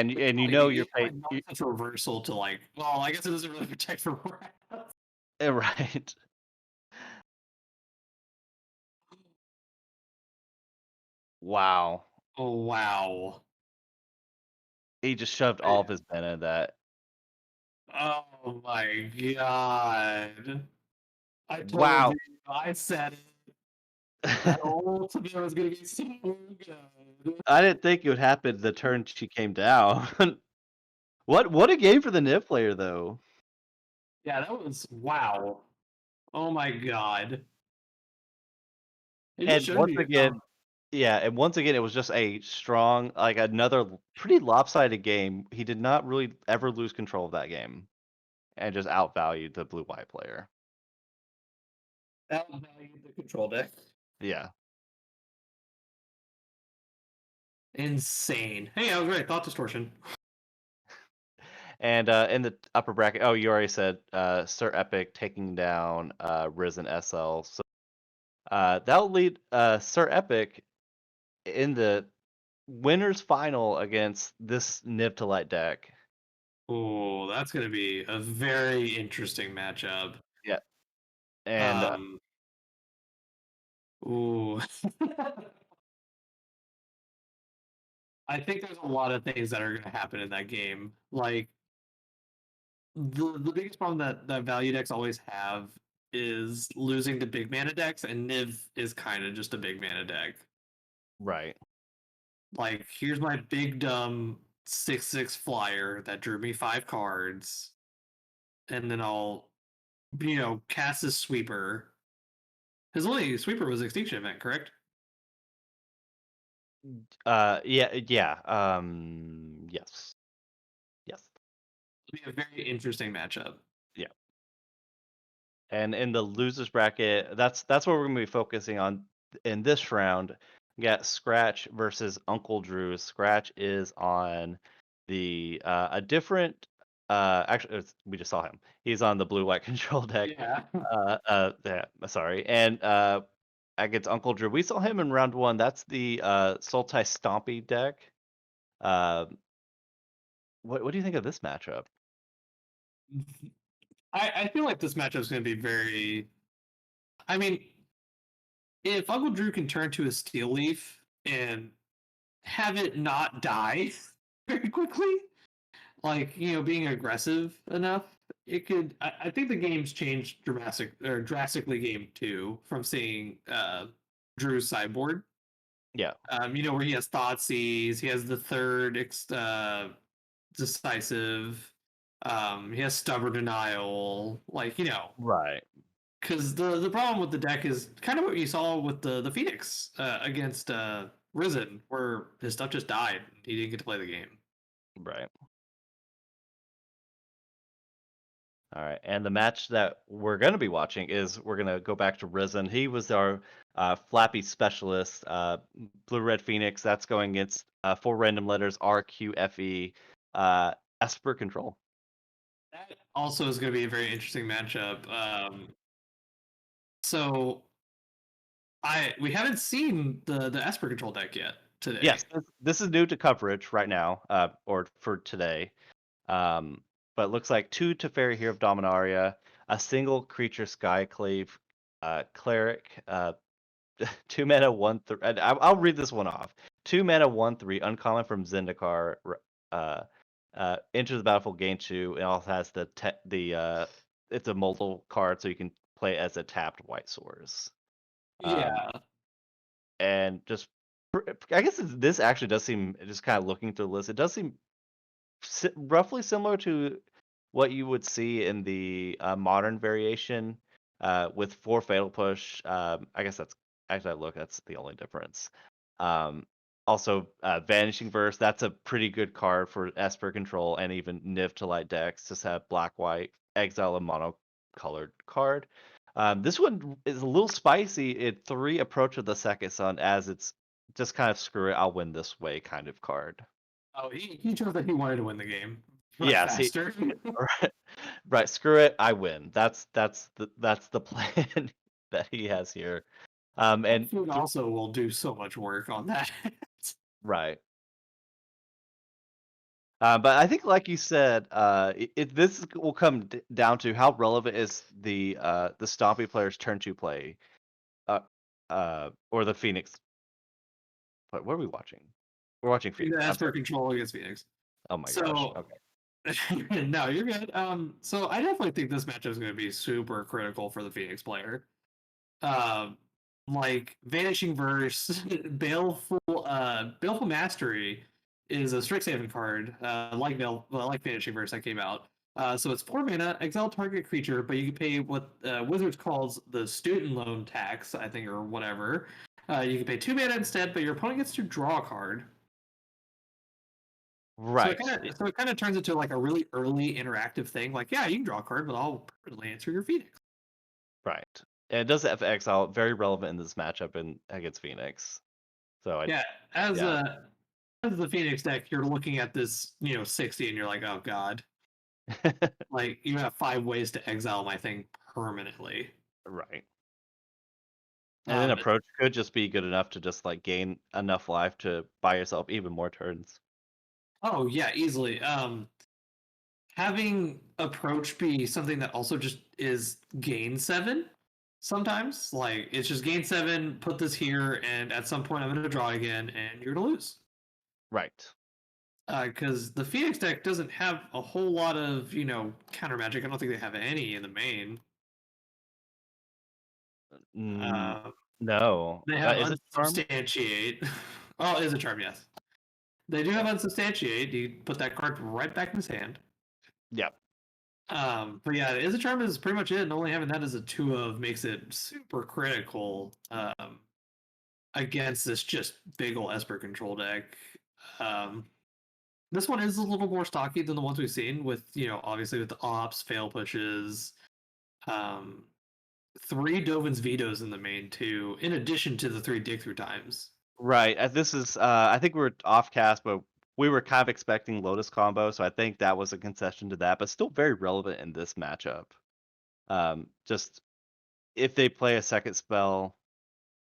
A: you know you're paid.
B: It's a reversal to like. Well, I guess it doesn't really protect from rats.
A: Right. Wow.
B: Oh wow.
A: He just shoved all of his mana in that.
B: Oh my god. I told
A: Wow.
B: you. I said it. That ultimate was gonna be so good.
A: I didn't think it would happen the turn she came down. What a game for the Niv player though.
B: Yeah, that was wow. Oh my god. It just
A: And
B: showed
A: once
B: you
A: again, yeah, and once again it was just a strong, like another pretty lopsided game. He did not really ever lose control of that game and just outvalued the blue white player.
B: outvalued the control deck.
A: Yeah.
B: Insane. Hey, I was right. Thought distortion.
A: And in the upper bracket, oh, you already said Sir Epic taking down Risen SL. So that'll lead Sir Epic in the winners final against this Niv to Light deck.
B: Oh, that's gonna be a very interesting matchup.
A: Yeah. And
B: Ooh. I think there's a lot of things that are going to happen in that game. Like the biggest problem that value decks always have is losing to big mana decks, and Niv is kind of just a big mana deck.
A: right.
B: Like, here's my big dumb 6/6 flyer that drew me 5 cards, and then I'll cast this sweeper. His only sweeper was Extinction Event, correct?
A: Yeah. Yes. Yes.
B: It'll be a very interesting matchup.
A: Yeah. And in the losers bracket, that's what we're gonna be focusing on in this round. We got Scratch versus Uncle Drew. Scratch is on the a different actually we just saw him. He's on the blue white control deck.
B: Yeah.
A: Yeah, sorry. And against Uncle Drew. We saw him in round one. That's the Sultai Stompy deck. Uh, what do you think of this matchup?
B: I feel like this matchup is going to be very. I mean, if Uncle Drew can turn to a Steel Leaf and have it not die very quickly, like being aggressive enough, it could. I think the game's changed drastically. Game two from seeing Drew's sideboard.
A: Yeah.
B: Where he has Thoughtseize, he has the third decisive. He has stubborn denial,
A: Right.
B: because the problem with the deck is kind of what you saw with the Phoenix against Risen, where his stuff just died. He didn't get to play the game.
A: Right. All right. And the match that we're going to be watching is we're going to go back to Risen. He was our Flappy specialist, Blue Red Phoenix. That's going against 4 random letters RQFE, Esper Control.
B: That also is going to be a very interesting matchup. So we haven't seen the Esper Control deck yet today.
A: Yes, this is new to coverage right now, or for today. But it looks like 2 Teferi here of Dominaria, a single creature Skyclave, Cleric, 2 mana 1/3. I'll read this one off. 2 mana 1/3 uncommon from Zendikar. Enters the battlefield, gain 2. It also has it's a multiple card, so you can play as a tapped white source.
B: Yeah.
A: And just I guess this actually does seem, just kind of looking through the list, it does seem roughly similar to what you would see in the modern variation with 4 Fatal Push. I guess that's actually that's the only difference. Also, Vanishing Verse, that's a pretty good card for Esper Control and even Niv to Light decks. Just have black, white, exile a monocolored card. This one is a little spicy. It 3 Approach of the Second Sun, as it's just kind of screw it, I'll win this way kind of card.
B: Oh, he chose that he wanted to win the game much
A: Yes,
B: faster.
A: right. Screw it, I win. That's the plan that he has here. And
B: Food also will do so much work on that.
A: right. But I think, like you said, this will come down to how relevant is the Stompy player's turn 2 play, or the Phoenix. What are we watching? We're watching Phoenix.
B: The
A: I'm
B: Esper
A: sorry.
B: Control against Phoenix.
A: Oh my
B: So,
A: gosh. Okay.
B: No, you're good. So I definitely think this matchup is going to be super critical for the Phoenix player. Um, like Vanishing Verse, Baleful Mastery is a Strixhaven card, like Vanishing Verse that came out. So it's 4 mana, exile target creature, but you can pay what Wizards calls the student loan tax, I think, or whatever. You can pay 2 mana instead, but your opponent gets to draw a card. So
A: Right.
B: it kind of turns into like a really early interactive thing. Like, yeah, you can draw a card, but I'll permanently answer your Phoenix.
A: Right. And it does have exile, very relevant in this matchup in against Phoenix. So
B: Yeah, as
A: yeah.
B: a as the Phoenix deck, you're looking at this, 60, and you're like, oh god, like you have 5 ways to exile my thing permanently.
A: Right. And then
B: Um,
A: approach could just be good enough to just like gain enough life to buy yourself even more turns.
B: oh yeah, easily. Having approach be something that also just is gain 7 sometimes, like it's just gain 7, put this here, and at some point I'm going to draw again, and you're going to lose.
A: Right.
B: Because the Phoenix deck doesn't have a whole lot of counter magic. I don't think they have any in the main.
A: Mm,
B: Uh,
A: no.
B: they have
A: Is it charm?
B: unsubstantiate. Oh, it is a charm, yes. They do have unsubstantiate. You put that card right back in his hand.
A: Yeah.
B: But yeah, is a charm is pretty much it. And only having that as a 2 of makes it super critical against this just big ol' Esper control deck. Um, this one is a little more stocky than the ones we've seen with, obviously with the ops, fail pushes, um, 3 Dovin's vetoes in the main too, in addition to the 3 dig through times.
A: Right. This is I think we're off cast, but we were kind of expecting Lotus combo, so I think that was a concession to that, but still very relevant in this matchup. Just if they play a second spell,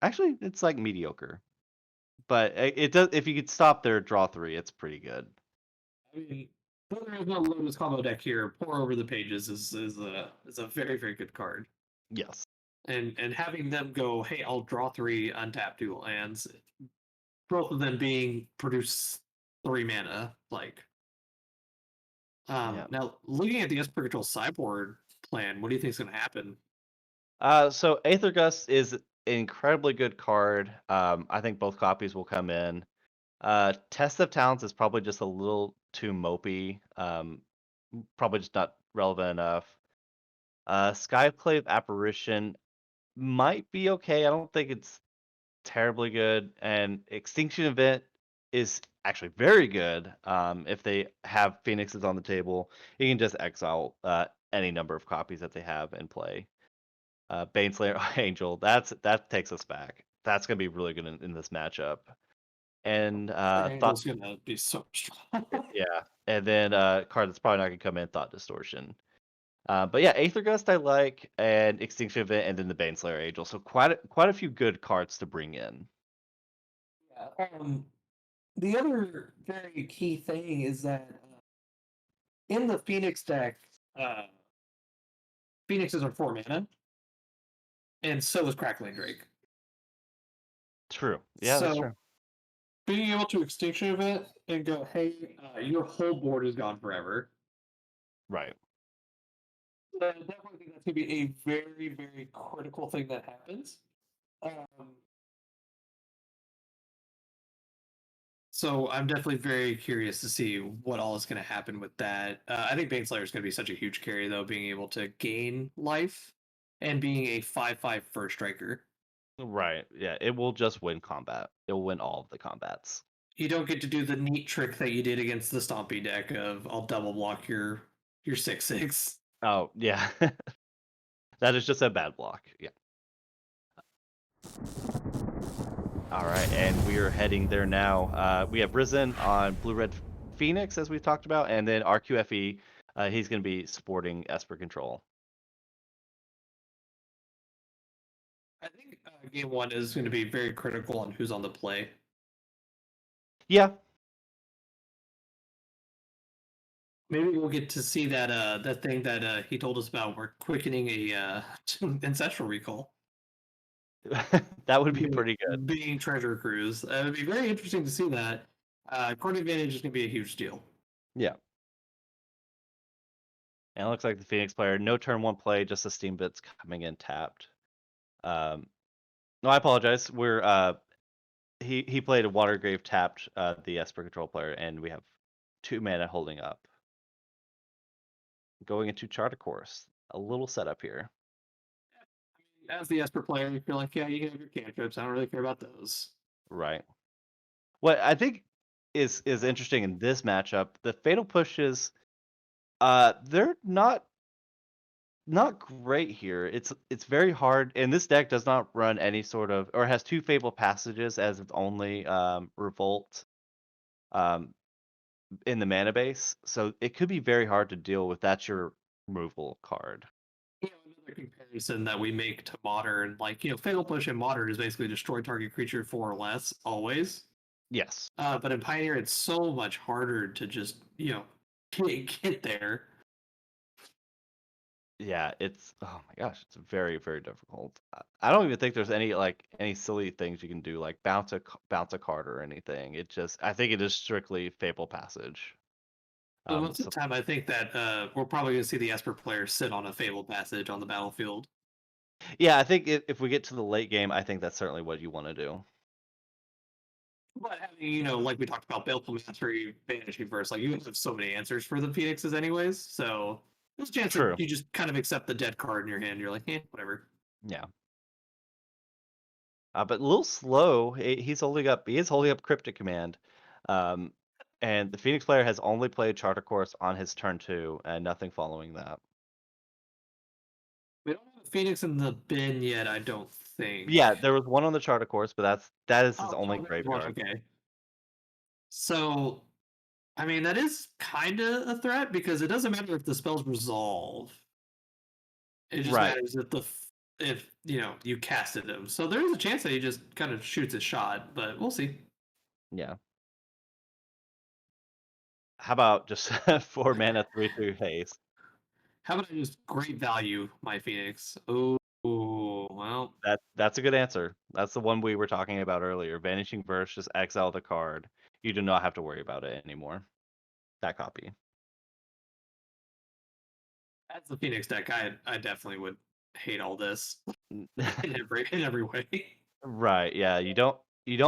A: actually it's like mediocre. But it does if you could stop their draw 3, it's pretty good.
B: I mean, though there is no Lotus combo deck here, Pour Over the Pages is a very, very good card.
A: Yes.
B: And having them go, hey, I'll draw 3 untapped dual lands, both of them being produce 3 mana, like
A: Yeah.
B: now looking at the Esper Control sideboard plan, what do you think is gonna happen?
A: So Aether Gust is an incredibly good card. I think both copies will come in. Test of Talents is probably just a little too mopey. Probably just not relevant enough. Skyclave Apparition might be okay. I don't think it's terribly good. And Extinction Event is actually very good. If they have Phoenixes on the table, you can just exile any number of copies that they have in play. Baneslayer Angel, that takes us back. That's gonna be really good in this matchup. And thought
B: Angel's gonna be so strong.
A: yeah, and then card that's probably not gonna come in, Thought Distortion. But yeah, Aether Gust I like, and Extinction Event, and then the Baneslayer Angel. So quite a few good cards to bring in.
B: Yeah. The other very key thing is that in the Phoenix deck, uh, Phoenixes are 4 mana, and so is Crackling Drake.
A: True. Yeah, that's
B: So
A: true.
B: being able to Extinction Event and go, hey, your whole board is gone forever.
A: Right.
B: I definitely think that's going to be a very, very critical thing that happens. So I'm definitely very curious to see what all is going to happen with that. I think Baneslayer is going to be such a huge carry, though, being able to gain life and being a 5/5 first striker.
A: Right. Yeah, it will just win combat. It will win all of the combats.
B: You don't get to do the neat trick that you did against the Stompy deck of I'll double block your 6/6.
A: Oh, yeah. That is just a bad block. Yeah. All right, and we are heading there now. We have Risen on Blue Red Phoenix, as we talked about, and then RQFE. He's going to be supporting Esper Control.
B: I think game 1 is going to be very critical on who's on the play.
A: Yeah.
B: Maybe we'll get to see that thing that he told us about. We're quickening a ancestral recall.
A: That would be pretty good.
B: Being treasure cruise. It'd be very interesting to see that. Card advantage is going to be a huge deal.
A: Yeah. And it looks like the Phoenix player, no turn 1 play, just the Steam Bits coming in tapped. No, I apologize. He played a Watergrave tapped the Esper control player, and we have 2 mana holding up. Going into Charter Course. A little setup here.
B: As the Esper player, you feel like, yeah, you can have your cantrips. I don't really care about those.
A: Right. What I think is interesting in this matchup, the Fatal Pushes, they're not great here. It's very hard, and this deck does not run any sort of, or has 2 Fatal Passages as its only Revolt um, in the mana base, so it could be very hard to deal with. That's your removal card.
B: Another comparison that we make to modern, like, Fatal Push in modern is basically destroy target creature 4 or less, always.
A: Yes.
B: But in Pioneer, it's so much harder to just, get there.
A: Yeah, it's, oh my gosh, it's very, very difficult. I don't even think there's any silly things you can do, like bounce a card or anything. I think it is strictly Fable Passage.
B: So most of
A: So
B: the time, I think that we're probably going to see the Esper player sit on a Fable Passage on the battlefield.
A: yeah, I think if we get to the late game, I think that's certainly what you want to do.
B: But having, like we talked about, Baleful Mastery, Vanishing Verse, like, you have so many answers for the Phoenixes anyways, so there's a chance
A: True.
B: that you just kind of accept the dead card in your hand. You're like, whatever.
A: Yeah. But a little slow. He is holding up Cryptic Command. And the Phoenix player has only played Charter Course on his turn 2, and nothing following that.
B: We don't have a Phoenix in the bin yet, I don't think.
A: Yeah, there was one on the Charter Course, but that is his
B: Oh,
A: only
B: there's one,
A: graveyard.
B: okay. So, I mean, that is kind of a threat because it doesn't matter if the spells resolve. It just
A: Right.
B: matters if you casted him. So there is a chance that he just kind of shoots a shot, but we'll see.
A: Yeah. How about just 4 mana, 3/3 haste?
B: How about I just great value my Phoenix? Oh, well.
A: That's a good answer. That's the one we were talking about earlier. Vanishing Verse, just exile the card. You do not have to worry about it anymore. That copy.
B: As the Phoenix deck, I definitely would hate all this in every way.
A: Right, yeah. You don't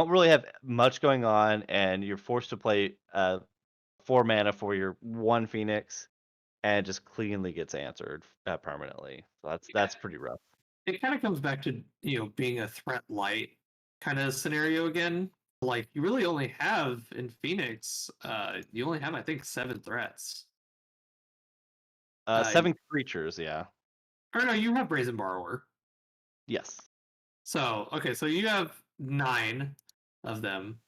A: really have much going on, and you're forced to play 4 mana for your 1 Phoenix, and it just cleanly gets answered permanently. So that's pretty rough.
B: It kind of comes back to being a threat light kind of scenario again. Like, you really only have in Phoenix, you only have, I think, 7 threats.
A: 7 creatures, yeah.
B: Or no, you have Brazen Borrower.
A: Yes.
B: So okay, so you have 9 of them.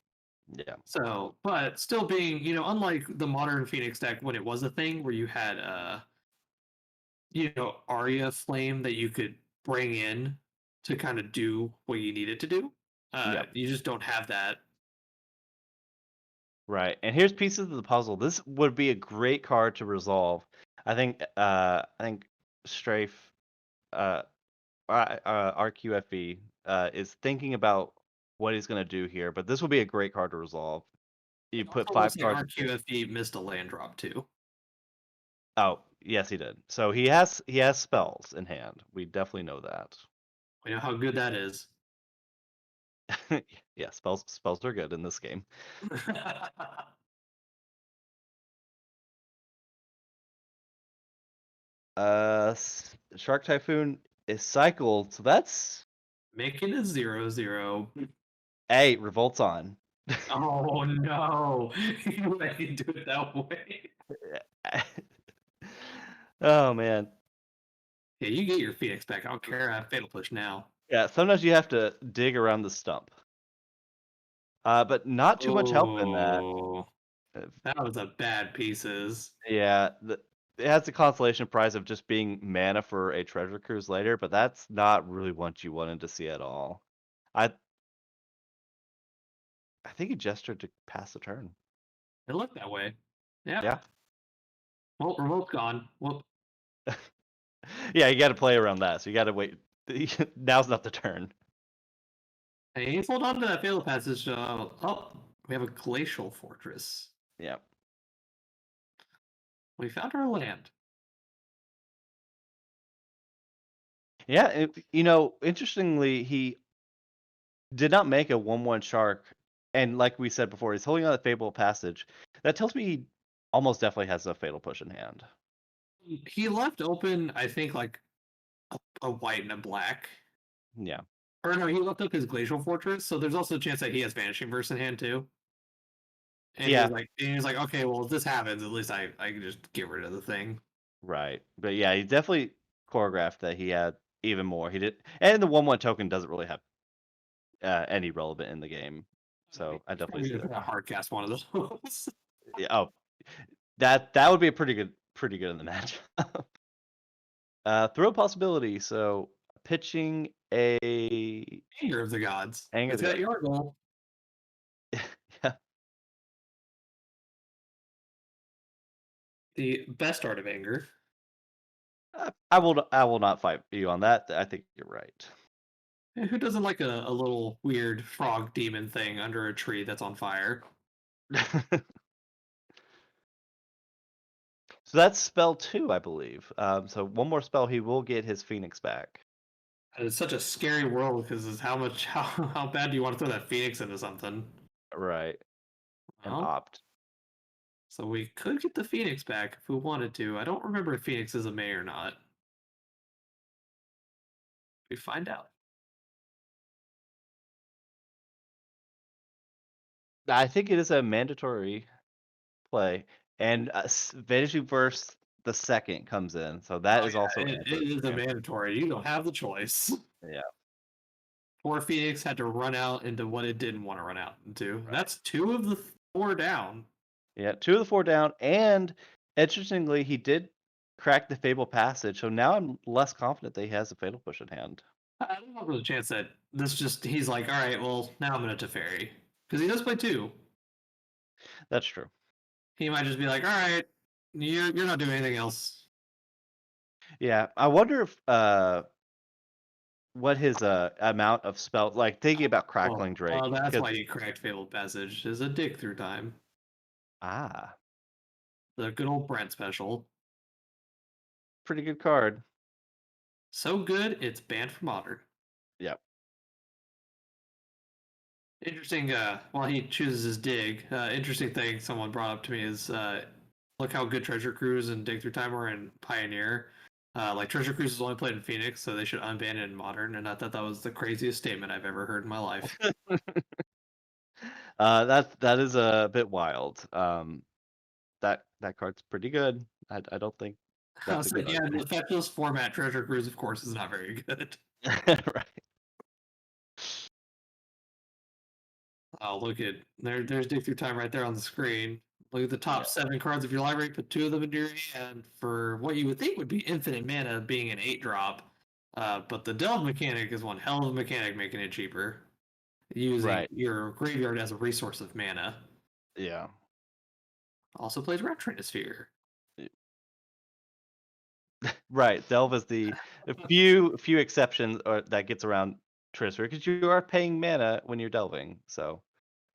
A: Yeah.
B: So, but still being, unlike the modern Phoenix deck when it was a thing where you had Arya Flame that you could bring in to kind of do what you needed to do.
A: Yep.
B: You just don't have that.
A: Right. And here's pieces of the puzzle. This would be a great card to resolve. I think Strafe RQFE is thinking about what he's going to do here, but this would be a great card to resolve. You put
B: Also,
A: 5
B: looks like
A: cards.
B: RQFE missed a land drop too.
A: Oh, yes, he did. So he has spells in hand. We definitely know that.
B: We know how good that is.
A: Yeah, spells are good in this game. Shark Typhoon is cycled, so that's
B: Making a 0/0.
A: hey, revolts on.
B: Oh no! You let me do it that way.
A: Oh man.
B: Yeah, you get your Phoenix back. I don't care. I have Fatal Push now.
A: Yeah, sometimes you have to dig around the stump. But not too much help in that.
B: Oh, that was a bad pieces.
A: Yeah, it has the consolation prize of just being mana for a treasure cruise later, but that's not really what you wanted to see at all. I think he gestured to pass the turn.
B: It looked that way. Yeah.
A: Yeah.
B: Well, remote's gone. Whoop.
A: Yeah, you got to play around that. So you got to wait. Now's not the turn.
B: Hey, he's hold on to that Fatal Passage. Oh, we have a Glacial Fortress.
A: Yeah.
B: We found our land.
A: Yeah, interestingly, he did not make a 1/1 shark, and like we said before, he's holding on to Fable Passage. That tells me he almost definitely has a Fatal Push in hand.
B: He left open, I think, like a white and a black.
A: Yeah.
B: Or no, he left up his Glacial Fortress, so there's also a chance that he has Vanishing Verse in hand too. And
A: Yeah,
B: he was like, okay, well, if this happens, at least I can just get rid of the thing.
A: right. But yeah, he definitely choreographed that he had even more. He did, and the 1/1 token doesn't really have any relevant in the game. So I
B: He's
A: definitely
B: probably
A: see
B: gonna
A: that.
B: try to hard cast one of those.
A: Yeah, oh, that would be a pretty good in the match. Throw possibility. So pitching a
B: Anger of the Gods.
A: Anger
B: It's
A: the
B: got
A: God.
B: your goal.
A: Yeah,
B: The best art of anger.
A: I will not fight you on that. I think you're right.
B: Who doesn't like a little weird frog demon thing under a tree that's on fire?
A: So that's spell two, I believe. So one more spell, he will get his Phoenix back.
B: And it's such a scary world because it's how bad do you want to throw that Phoenix into something?
A: Right. And
B: Well,
A: opt.
B: so we could get the Phoenix back if we wanted to. I don't remember if Phoenix is a May or not. We find out.
A: I think it is a mandatory play. And Vanishing Verse the second comes in. So that
B: Oh
A: is also
B: yeah, it is a
A: mandatory.
B: mandatory. You don't have the choice.
A: Yeah.
B: Poor Phoenix had to run out into what it didn't want to run out into.
A: Right.
B: That's two of the four down.
A: Yeah. Two of the four down. And interestingly, he did crack the Fable Passage. So now I'm less confident that he has a Fatal Push in hand.
B: I don't know the chance that he's like, all right, well, now I'm going to Teferi. Because he does play two.
A: That's true.
B: He might just be like, all right, you're not doing anything else.
A: Yeah. I wonder if what his amount of spell, like thinking about Crackling Drake,
B: Well, that's
A: because
B: why he cracked Fabled Passage, is a dig through time.
A: ah,
B: The good old Brent special.
A: pretty good card.
B: So good, it's banned from Modern.
A: Yep.
B: Interesting, while he chooses his dig, interesting thing someone brought up to me is look how good Treasure Cruise and Dig Through Time are in Pioneer. Like Treasure Cruise is only played in Phoenix, so they should unban it in Modern, and I thought that was the craziest statement I've ever heard in my life.
A: That is a bit wild. That card's pretty good. I don't think
B: I
A: that's a
B: was
A: good
B: like, yeah, the
A: argument.
B: fetchless format Treasure Cruise, of course, is not very good.
A: Right.
B: Oh, look at there's Dig Through Time right there on the screen. Look at the top
A: Yeah.
B: 7 cards of your library. Put 2 of them in your hand for what you would think would be infinite mana, being an 8-drop. But the delve mechanic is one hell of a mechanic, making it cheaper. Using
A: Right.
B: your graveyard as a resource of mana.
A: Yeah.
B: Also plays Rat Trinosphere.
A: Right. Delve is the few exceptions or that gets around Trisper because you are paying mana when you're delving. So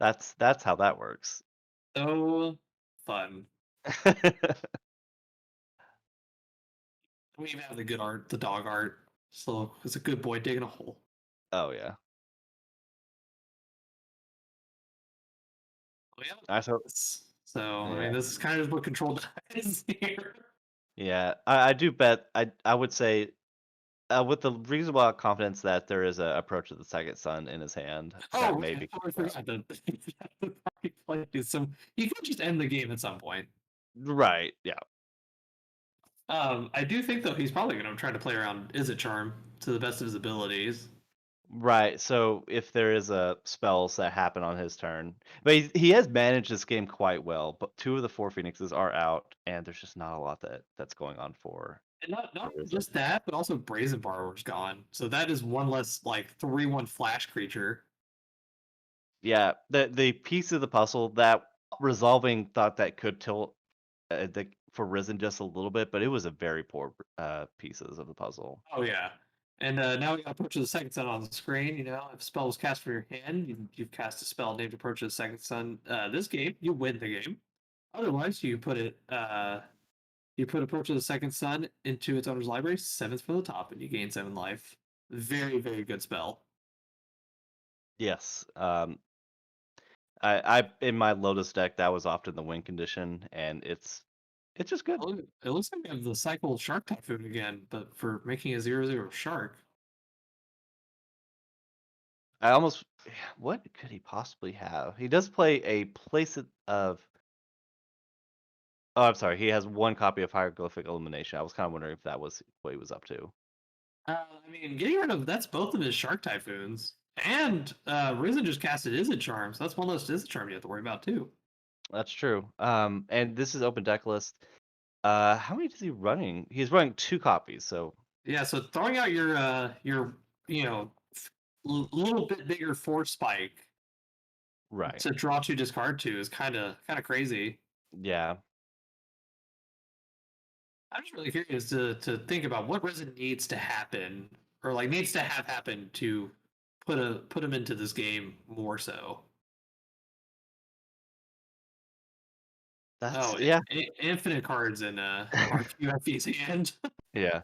A: that's how that works.
B: So fun. We even have the good art, the dog art. So it's a good boy digging a hole.
A: Oh yeah.
B: Oh, yeah.
A: I so
B: So I
A: yeah.
B: mean, this is kind of what Control does here.
A: Yeah. I do bet I would say with the reasonable confidence that there is a approach of the second sun in his hand that
B: Oh,
A: may
B: I
A: be
B: totally forgot that the party plays some. You could just end the game at some point.
A: right. Yeah.
B: I do think though he's probably going to try to play around Is It Charm to the best of his abilities.
A: Right. So if there is a spells that happen on his turn, but he has managed this game quite well. But two of the four phoenixes are out, and there's just not a lot that's going on
B: And not
A: for Rizzo.
B: just that, but also Brazen Borrower's gone. So that is one less like 3/1 flash creature.
A: Yeah, the piece of the puzzle that resolving thought that could tilt for Risen just a little bit, but it was a very poor pieces of the puzzle.
B: Oh yeah. And now we got Approach of the Second Sun on the screen. You know, if a spell was cast from your hand, you've cast a spell named Approach of the Second Sun. This game, you win the game. Otherwise, you put it You put Approach of the Second Sun into its owner's library, 7th from the top, and you gain 7 life. Very, very good spell.
A: Yes. I in my Lotus deck that was often the win condition, and it's just good.
B: Oh, it looks like we have the cycle Shark Typhoon again, but for making a 0/0 shark.
A: I almost what could he possibly have? He does play a of. Oh, I'm sorry. He has one copy of Hieroglyphic Illumination. I was kind of wondering if that was what he was up to.
B: I mean, getting rid of that's both of his Shark Typhoons. And Risen just casted Izzet Charm, so that's one less Izzet Charm you have to worry about too.
A: That's true. And this is open deck list. How many is he running? He's running 2 copies, so
B: Yeah, so throwing out your little bit bigger force spike
A: right.
B: to draw 2, discard 2 is kind of crazy.
A: Yeah.
B: I'm just really curious to think about what Risen needs to happen, or like needs to have happen to put him into this game more so.
A: That's
B: Oh,
A: yeah.
B: infinite cards in RQFE's hand.
A: Yeah.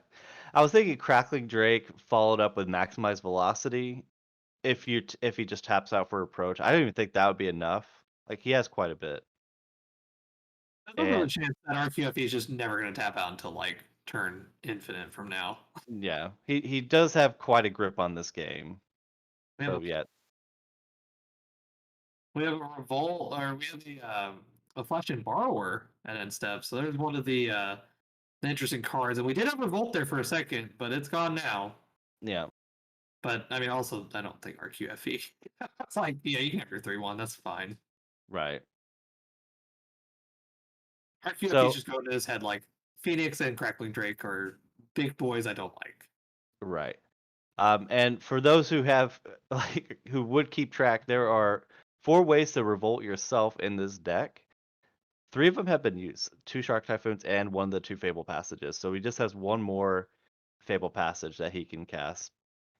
A: I was thinking Crackling Drake followed up with Maximize Velocity. If he just taps out for approach, I don't even think that would be enough. Like he has quite a bit.
B: There's a
A: And
B: good chance that RQFE is just never going to tap out until like turn infinite from now.
A: yeah, he does have quite a grip on this game.
B: We have
A: So yeah,
B: a revolt, or we have a flash and borrower at end step. So there's one of the interesting cards, and we did have revolt there for a second, but it's gone now.
A: yeah,
B: But I mean, also I don't think RQFE. It's like you can have your 3/1. That's fine.
A: right.
B: RQFE's
A: So
B: just going to his head like Phoenix and Crackling Drake are big boys I don't like.
A: right. And for those who have like who would keep track, there are 4 ways to revolt yourself in this deck. 3 of them have been used. 2 Shark Typhoons and 1 of the 2 Fable Passages. So he just has 1 more Fable Passage that he can cast.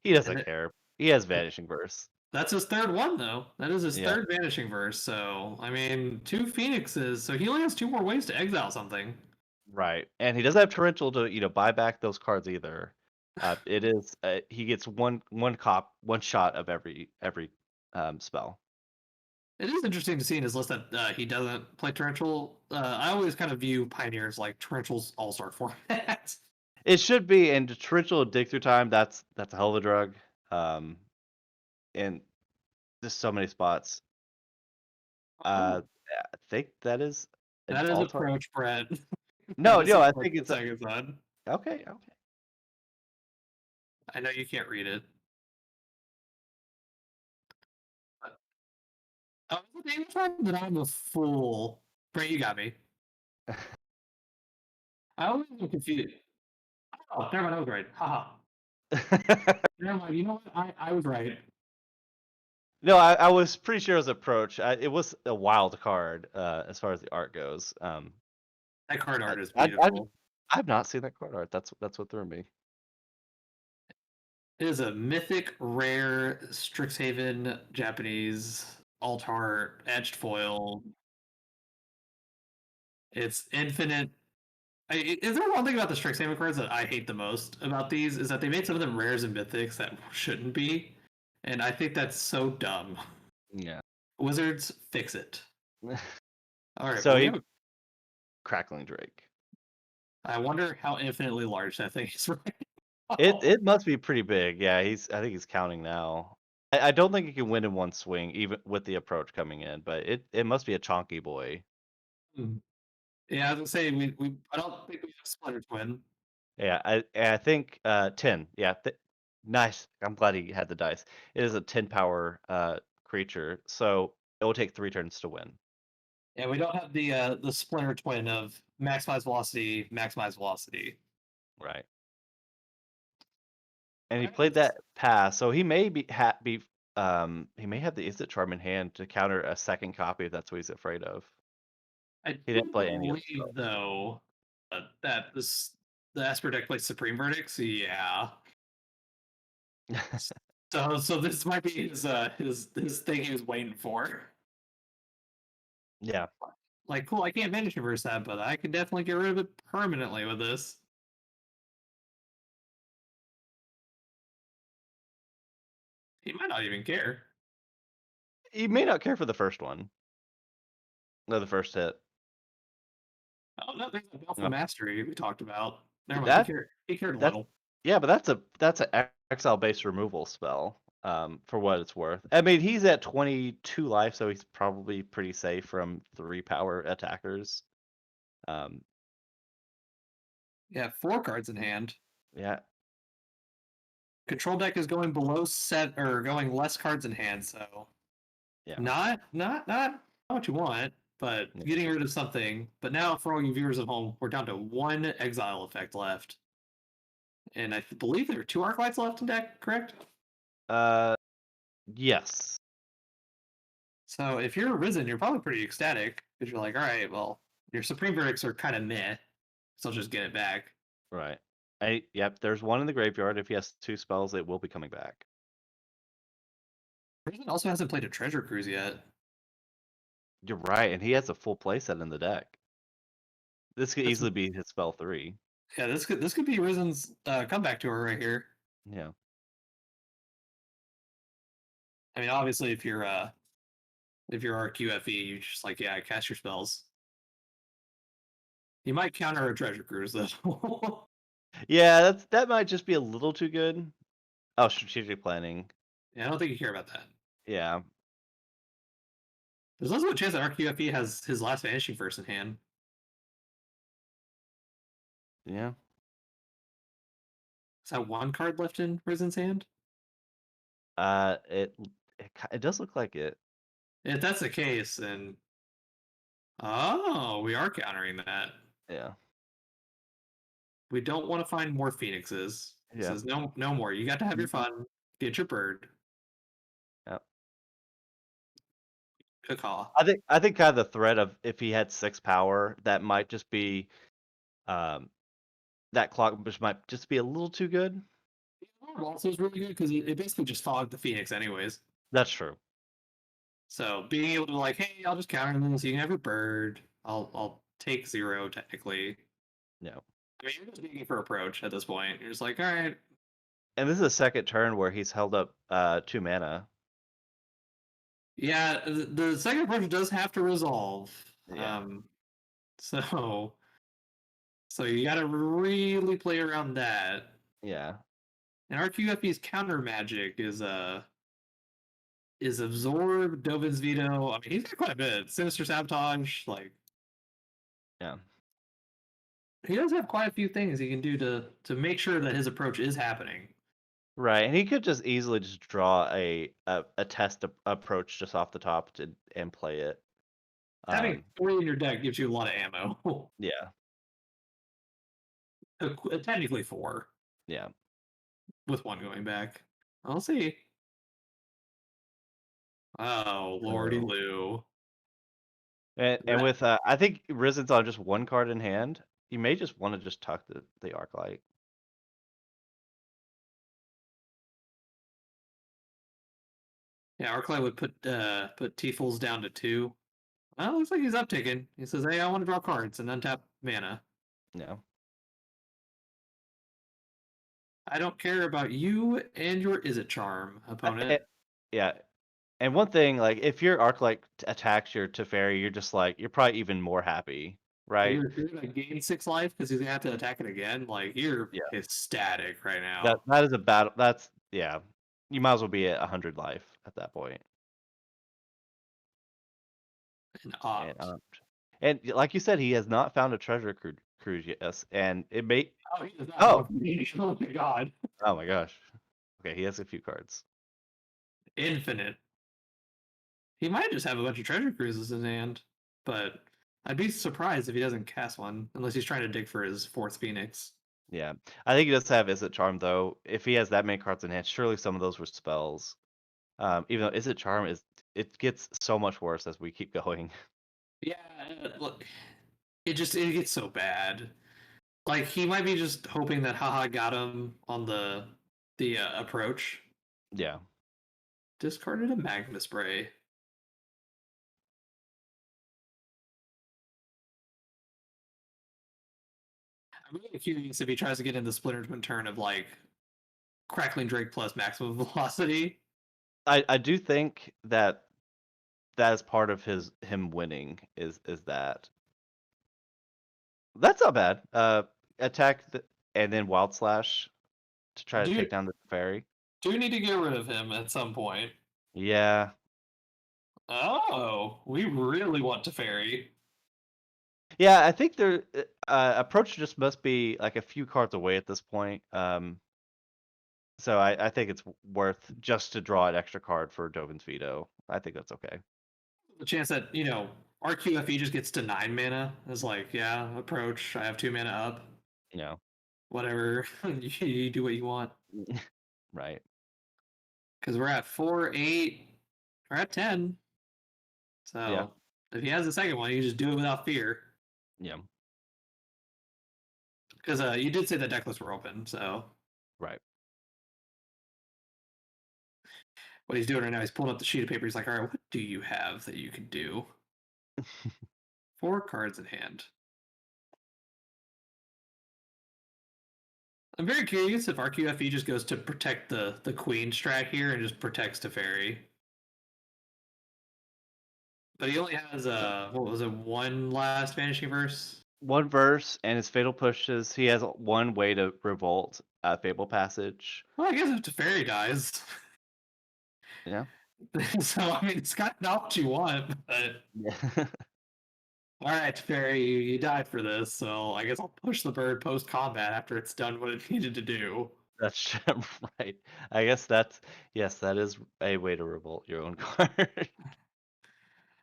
A: He
B: And
A: doesn't care. He has Vanishing Verse.
B: that's his third one, though. That is his
A: Yeah,
B: third Vanishing Verse. So, I mean, 2 Phoenixes. So he only has 2 more ways to exile something.
A: right. And he doesn't have Torrential to buy back those cards either. It is he gets one shot of every spell.
B: It is interesting to see in his list that he doesn't play Torrential. I always kind of view Pioneers like Torrential's all-star format.
A: It should be, and Torrential dig through time. That's a hell of a drug. And just so many spots. I think that is an
B: That is
A: all-time.
B: approach, Brett.
A: No,
B: That is
A: no, I
B: approach
A: think
B: the
A: it's
B: second son.
A: okay.
B: I know you can't read it. Oh, the name time that I'm a fool. Brett, you got me. I always get confused. Oh, never mind, I was right. Haha. Never mind. You know what? I was right.
A: No, I was pretty sure it was approach. It was a wild card as far as the art goes.
B: That card art is
A: I
B: beautiful.
A: I've not seen that card art. That's what threw me.
B: It is a mythic, rare Strixhaven Japanese alt art etched foil. It's infinite. Is there one thing about the Strixhaven cards that I hate the most about these? Is that they made some of them rares and mythics that shouldn't be, and I think that's so dumb.
A: Yeah.
B: Wizards, fix it. All right.
A: So
B: Well, we
A: he
B: have
A: Crackling Drake.
B: I wonder how infinitely large that thing is right
A: It must be pretty big. Yeah, I think he's counting now. I don't think he can win in one swing, even with the approach coming in, but it must be a chonky boy.
B: Hmm. Yeah, I was gonna say we I don't think we have Splinter Twin.
A: Yeah, I think 10. Yeah, nice. I'm glad he had the dice. It is a 10 power creature, so it will take 3 turns to win.
B: Yeah, we don't have the Splinter Twin of maximize velocity.
A: Right. And he played
B: Alright.
A: that pass, so he may he may have the Izzet Charm in hand to counter a second copy if that's what he's afraid of.
B: I
A: He
B: do
A: didn't play any of the
B: believe though that the Esper deck plays Supreme Verdicts. Yeah.
A: spells.
B: So this might be his thing he was waiting for.
A: Yeah.
B: like, cool, I can't Vanish reverse that, but I can definitely get rid of it permanently with this. He might not even care.
A: You may not care for the first one. No, the first hit.
B: Oh no, there's a Baleful
A: No.
B: Mastery we talked about. Never mind,
A: That
B: he cared a
A: that's
B: little.
A: yeah, but that's an exile based removal spell. For what it's worth. I mean, he's at 22 life, so he's probably pretty safe from 3 power attackers. Um,
B: Yeah, 4 cards in hand.
A: yeah,
B: Control deck is going below set or going less cards in hand, so
A: yeah.
B: not what you want, but
A: Yeah.
B: getting rid of something. But now, for all you viewers at home, we're down to 1 exile effect left, and I believe there are 2 Arclights left in deck. Correct?
A: Yes.
B: So if you're Risen, you're probably pretty ecstatic because you're like, all right, well, your Supreme Verdicts are kind of meh, so I'll just get it back.
A: Right. Yep, there's one in the graveyard. If he has 2 spells, it will be coming back.
B: Risen also hasn't played a Treasure Cruise yet.
A: You're right, and he has a full playset in the deck. This could
B: That's-
A: easily be his spell 3.
B: Yeah, this could be Risen's comeback tour right here.
A: Yeah.
B: I mean, obviously, if you're RQFE, you're just like, yeah, cast your spells. You might counter a Treasure Cruise though.
A: Yeah, that might just be a little too good. Oh, strategic planning.
B: Yeah, I don't think you care about that.
A: Yeah.
B: There's also a chance that RQFE has his last Vanishing Verse in hand.
A: Yeah.
B: Is that 1 card left in Risen's hand?
A: It does look like it.
B: If that's the case, then we are countering that.
A: Yeah.
B: We don't want to find more Phoenixes. It
A: Yeah.
B: says no more. You got to have your fun. Get your bird.
A: Yep.
B: Caw.
A: I think kind of the threat of if he had 6 power, that might just be that clock which might just be a little too good.
B: Also is really good because it basically just fogged the Phoenix anyways.
A: That's true.
B: So being able to like, hey, I'll just counter this. You can have your bird. I'll take 0 technically.
A: Yeah.
B: I mean, you're just begging for approach at this point. You're just like, all right.
A: And this is a second turn where he's held up 2 mana.
B: Yeah, the second approach does have to resolve.
A: Yeah.
B: So you got to really play around that.
A: Yeah.
B: And RQFE's counter magic is absorb, Dovin's veto. I mean, he's got quite a bit. Sinister sabotage, like
A: Yeah.
B: he does have quite a few things he can do to make sure that his approach is happening.
A: Right, and he could just easily just draw a test approach just off the top and play it.
B: Having 3 in your deck gives you a lot of ammo.
A: Yeah.
B: Technically 4,
A: Yeah.
B: with 1 going back. I'll see. Oh, Lordy Lou.
A: And with I think Risen's on just 1 card in hand. You may just want to just tuck the Arclight.
B: Yeah, Arclight would put T-Fools down to 2. Well, looks like he's upticking. He says, hey, I want to draw cards and untap mana.
A: Yeah.
B: I don't care about you and your Is It Charm, opponent.
A: Yeah. And one thing, like if your Arclight attacks your Teferi, you're just like you're probably even more happy, right?
B: You're gonna gain 6 life because he's gonna have to attack it again. Like you're
A: Yeah.
B: ecstatic right now.
A: That is a battle. That's yeah. You might as well be at 100 life at that point.
B: And opt.
A: And like you said, he has not found a treasure cruise yet, and it may.
B: Oh, he does not.
A: Oh.
B: Oh my god.
A: Oh my gosh. Okay, he has a few cards.
B: Infinite. He might just have a bunch of treasure cruises in hand, but I'd be surprised if he doesn't cast one, unless he's trying to dig for his 4th Phoenix.
A: Yeah, I think he does have Is It Charm though. If he has that many cards in hand, surely some of those were spells. Even though Is It Charm it gets so much worse as we keep going.
B: Yeah, look, it gets so bad. Like he might be just hoping that haha got him on the approach.
A: Yeah.
B: Discarded a magma spray. I'm really curious if he tries to get in the Splinter Twin turn of like Crackling Drake plus maximum velocity.
A: I do think that that is part of him winning is that that's not bad. Attack and then Wild Slash to try to
B: Do
A: take down the fairy.
B: do need to get rid of him at some point.
A: Yeah,
B: Oh, we really want to fairy.
A: yeah. I think their approach just must be like a few cards away at this point. So I think it's worth just to draw an extra card for Dovin's Veto. I think that's okay.
B: The chance that RQFE just gets to 9 mana is like, yeah, approach. I have 2 mana up.
A: You know,
B: Whatever, you do what you want.
A: right?
B: Because we're at 4, 8, we're at 10. So
A: Yeah.
B: if he has the second one, you just do it without fear.
A: Yeah,
B: Because you did say the deck lists were open, so
A: right.
B: what he's doing right now, he's pulling up the sheet of paper. He's like, all right, what do you have that you could do? 4 cards in hand. I'm very curious if RQFE just goes to protect the queen strat here and just protects Teferi. But he only has what was it, one last Vanishing Verse?
A: One verse and his fatal pushes. He has one way to revolt. Fable Passage.
B: Well, I guess if Teferi dies.
A: Yeah.
B: So I mean, it's kind of not what you want, but
A: Yeah.
B: all right, Teferi, you died for this, so I guess I'll push the bird post combat after it's done what it needed to do.
A: That's right. I guess yes, that is a way to revolt your own card.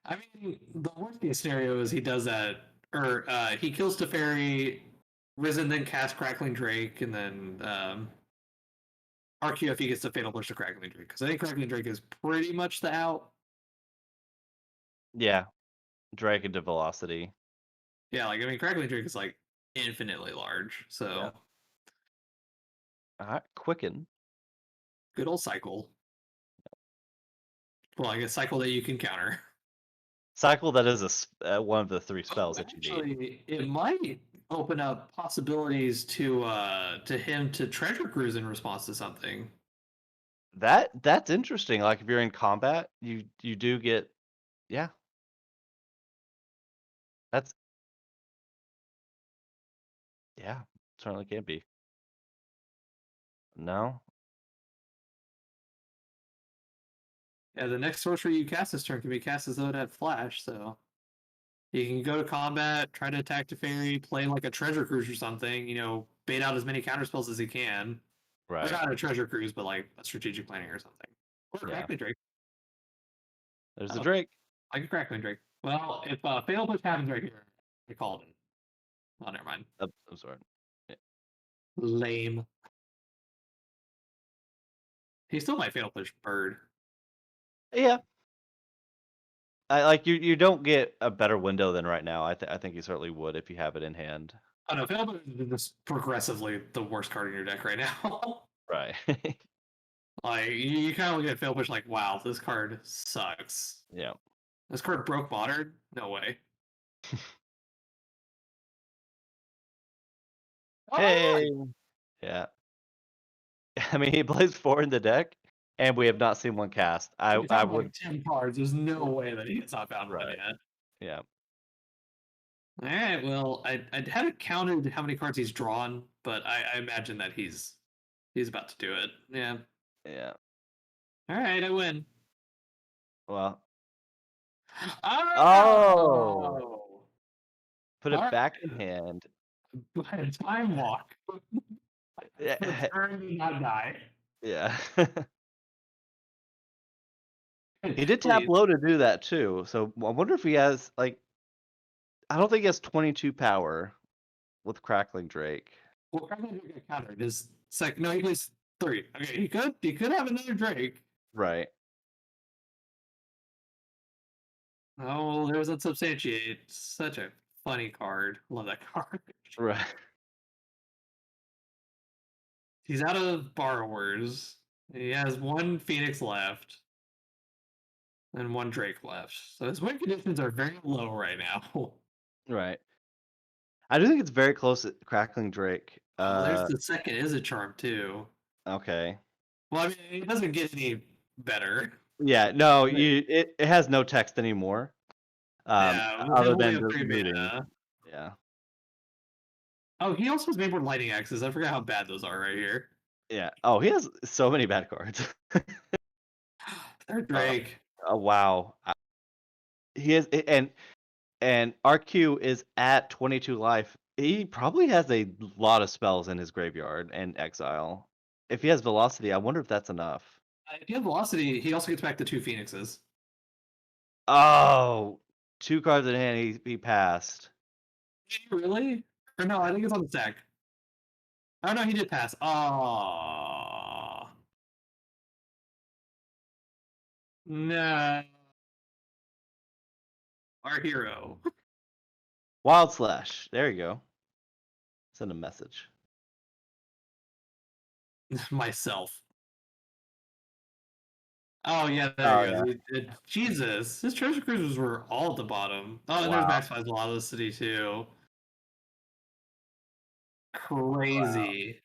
B: I mean, the worst case scenario is he does that, or he kills Teferi, Risen, then casts Crackling Drake, and then RQFE gets the Fatal Push to Crackling Drake. Because I think Crackling Drake is pretty much the out.
A: Yeah. Drag into velocity.
B: Yeah, like I mean, Crackling Drake is like infinitely large. So
A: Yeah. Alright, Quicken.
B: good old cycle. Well, I guess cycle that you can counter.
A: Cycle that is one of the 3 spells that you need.
B: Actually, it might open up possibilities to him to treasure cruise in response to something.
A: That's interesting. Like if you're in combat, you do get yeah. That's yeah, certainly can be. No?
B: Yeah, the next sorcery you cast this turn can be cast as though it had flash, so you can go to combat, try to attack Teferi, play like a treasure cruise or something, bait out as many counter spells as he can. Or
A: Right.
B: not a treasure cruise, but like a strategic planning or something. Or
A: Yeah.
B: Crackling Drake.
A: There's the Drake.
B: Like a Crackling Drake. Well, if Fatal Push happens right here, I called it. Oh, never mind.
A: I'm sorry.
B: Lame. He still might Fatal Push Bird.
A: Yeah. I like you don't get a better window than right now. I think you certainly would if you have it in hand.
B: Oh no, Fatal Push is just progressively the worst card in your deck right now.
A: Right.
B: Like you kind of look at Fatal Push like, wow, this card sucks.
A: Yeah.
B: This card broke modern? No way.
A: Hey. Yeah. I mean, he plays 4 in the deck, and we have not seen one cast. I would
B: like 10 cards. There's no way that he's not found one
A: Right.
B: yet.
A: Yeah.
B: All right. Well, I haven't counted how many cards he's drawn, but I imagine that he's about to do it. Yeah.
A: Yeah.
B: All right, I win.
A: Well,
B: Oh!
A: put it
B: All
A: back in hand.
B: By a time walk.
A: Yeah.
B: The turn did not die.
A: Yeah. He did tap
B: Please.
A: low to do that too. So I wonder if he has like I don't think he has 22 power with Crackling Drake.
B: Well, Crackling Drake got countered. His second, no, he plays 3. Okay, he could have another Drake.
A: Right.
B: Oh, there's Unsubstantiate. Such a funny card. Love that card.
A: Right.
B: He's out of Borrowers. He has 1 Phoenix left. And 1 Drake left. So his win conditions are very low right now.
A: Right. I do think it's very close to Crackling Drake.
B: Oh, there's the second is a charm too.
A: Okay.
B: Well, I mean, it doesn't get any better.
A: Yeah, no,
B: But,
A: it has no text anymore.
B: yeah, we
A: Other
B: only
A: than
B: have
A: the
B: 3
A: looting.
B: mana.
A: Yeah.
B: Oh, he also has mainboard lightning axes. I forgot how bad those are right here.
A: Yeah. Oh, he has so many bad cards.
B: Third
A: Uh,
B: Drake.
A: wow. He is, and RQ is at 22 life. He probably has a lot of spells in his graveyard and exile. If he has velocity, I wonder if that's enough.
B: If you have velocity, he also gets back the 2 phoenixes.
A: Oh, 2 cards in hand. He passed.
B: Did he really? Or no, I think it's on the stack. Oh no, he did pass. Oh no, our hero.
A: Wild Slash. There you go. Send a message.
B: Myself. Oh yeah,
A: Oh,
B: there you go. Jesus, his treasure cruisers were all at the bottom. Oh, and there's
A: Wow.
B: Max Velocity too. Crazy.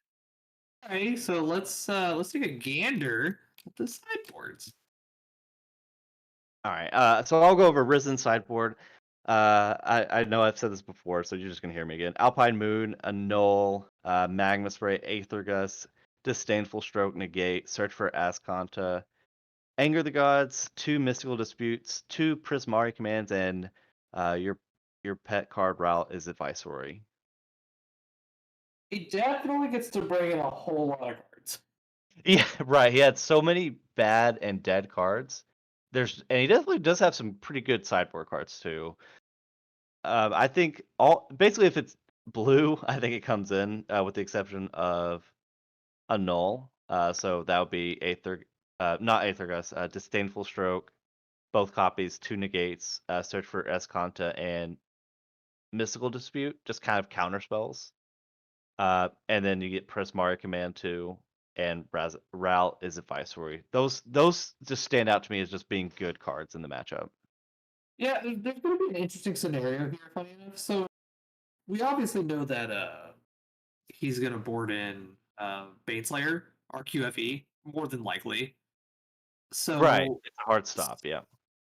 B: Alright, so let's take a gander at the sideboards.
A: All right. So I'll go over Risen sideboard. I know I've said this before, so you're just gonna hear me again. Alpine Moon, Annul, Magma Spray, Aether Gust, Disdainful Stroke, Negate, Search for Ascanta, Anger the Gods, 2 Mystical Disputes, 2 Prismari commands, and your pet card route is a Viceroy.
B: He definitely gets to bring in a whole lot of cards.
A: Yeah, right. He had so many bad and dead cards. And he definitely does have some pretty good sideboard cards too. I think basically if it's blue, I think it comes in with the exception of Annul. So that would be not Aether Gust, Disdainful Stroke, both copies, 2 negates, Search for Esconta, and Mystical Dispute, just kind of counter spells. And then you get Prismari Command 2, and Ral is a Viceroy. Those just stand out to me as just being good cards in the matchup.
B: Yeah, there's going to be an interesting scenario here, funny enough. So we obviously know that he's going to board in Baneslayer, RQFE, more than likely.
A: Right.
B: So
A: It's a hard stop, yeah.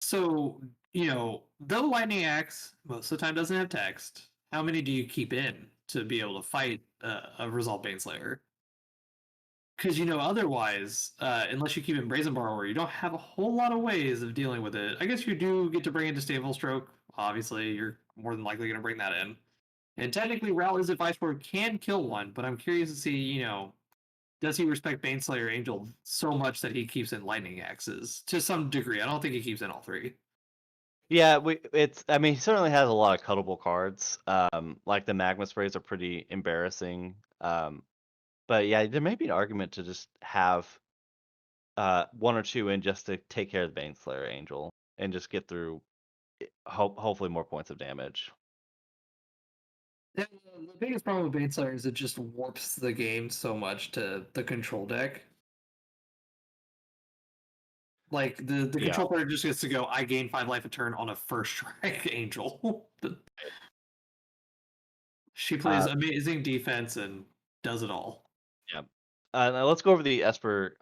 B: So, though Lightning Axe most of the time doesn't have text, how many do you keep in to be able to fight a Resolve Baneslayer? Because, otherwise, unless you keep in Brazen Borrower, you don't have a whole lot of ways of dealing with it. I guess you do get to bring in Disdainful Stroke. Obviously, you're more than likely going to bring that in. And technically, Ral is advice where can kill one, but I'm curious to see, does he respect Baneslayer Angel so much that he keeps in Lightning Axes? To some degree. I don't think he keeps in all 3.
A: Yeah, I mean, he certainly has a lot of cuttable cards. Like the Magma Sprays are pretty embarrassing. But yeah, there may be an argument to just have 1 or 2 in just to take care of the Baneslayer Angel and just get through hopefully more points of damage.
B: Yeah, the biggest problem with Baneslayer is it just warps the game so much to the control deck. Like the
A: Yeah.
B: control player just gets to go, I gain 5 life a turn on a first strike angel. She plays amazing defense and does it all.
A: Yeah. Now let's go over the Esper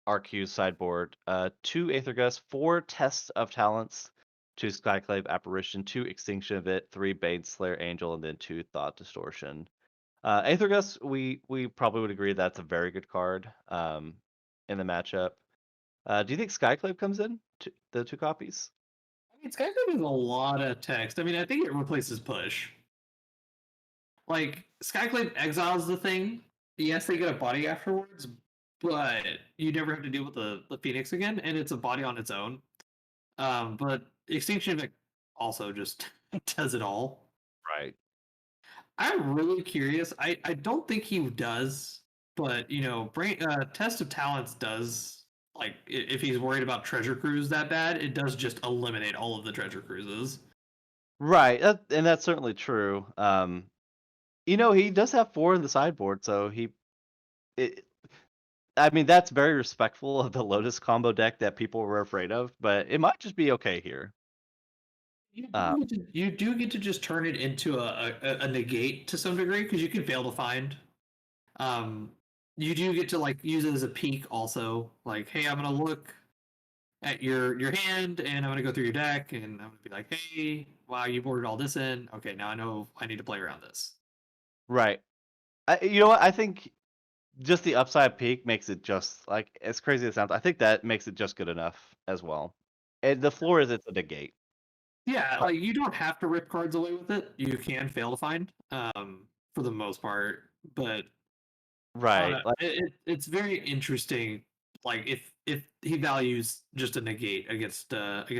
A: RQ sideboard. 2 Aether Gust, 4 Tests of Talents, 2 Skyclave Apparition, 2 Extinction of It, 3 Baneslayer Angel, and then 2 Thought Distortion. Aether Gust, we probably would agree that's a very good card in the matchup. Do you think Skyclave comes in? The 2 copies?
B: I mean, Skyclave is a lot of text. I mean, I think it replaces push. Like, Skyclave exiles the thing. Yes, they get a body afterwards, but you never have to deal with the Phoenix again, and it's a body on its own. But Extinction Event also just does it all.
A: Right.
B: I'm really curious. I don't think he does, but Test of Talents does, like, if he's worried about Treasure Cruise that bad, it does just eliminate all of the Treasure Cruises.
A: Right, and that's certainly true. He does have 4 in the sideboard, so I mean, that's very respectful of the Lotus combo deck that people were afraid of, but it might just be okay here. Uh,
B: You do get to just turn it into a negate to some degree because you can fail to find. Um, you do get to like use it as a peek also. Like, hey, I'm gonna look at your hand and I'm gonna go through your deck and I'm gonna be like, hey, wow, you boarded all this in. Okay, now I know I need to play around this.
A: right. You know what? I think just the upside peak makes it just like as crazy as it sounds. I think that makes it just good enough as well. And the floor is it's a negate.
B: Yeah, like you don't have to rip cards away with it. You can fail to find, for the most part. But I don't
A: Right.
B: know.
A: Like
B: It's very interesting. Like if he values just a negate against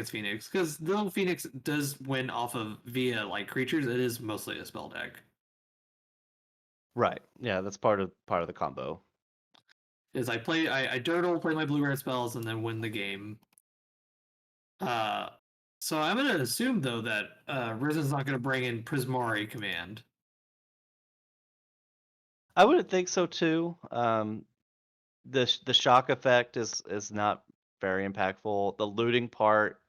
B: Phoenix, because though Phoenix does win off of via like creatures, it is mostly a spell deck.
A: right. Yeah, that's part of the combo.
B: Is I dirtle, play my blue red spells, and then win the game. Uh, so I'm gonna assume though that Rizen's not gonna bring in Prismari command.
A: I wouldn't think so too. The shock effect is not very impactful. The looting part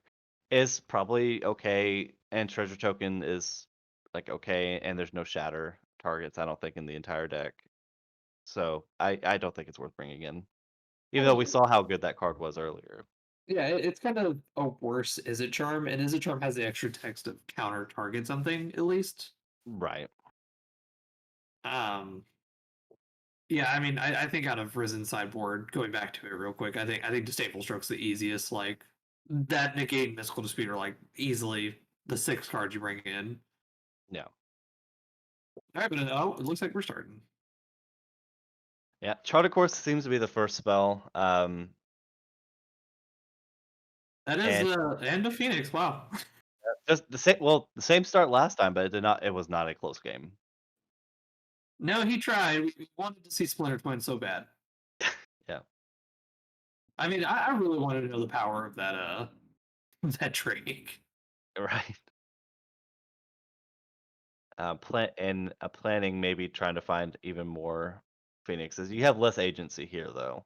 A: is probably okay, and treasure token is like okay, and there's no shatter targets. I don't think in the entire deck, so I don't think it's worth bringing in, even though we saw how good that card was earlier.
B: Yeah, it's kind of a worse Is It Charm, and Is It Charm has the extra text of counter target something at least.
A: Right.
B: Um, yeah, I mean, I think out of Risen sideboard, going back to it real quick, I think Disdainful Stroke's the easiest. Like that negate and Mystical Dispute are like easily the six cards you bring in.
A: Yeah.
B: All right, but oh, it looks like we're starting.
A: Yeah. Charter Course seems to be the first spell.
B: That is
A: And
B: the end of Phoenix. Wow.
A: just the same. Well, the same start last time, but it did not. It was not a close game.
B: No, he tried. We wanted to see Splinter Twin so bad.
A: Yeah.
B: I mean, I really wanted to know the power of that that training.
A: Right. Planning maybe trying to find even more phoenixes. You have less agency here, though.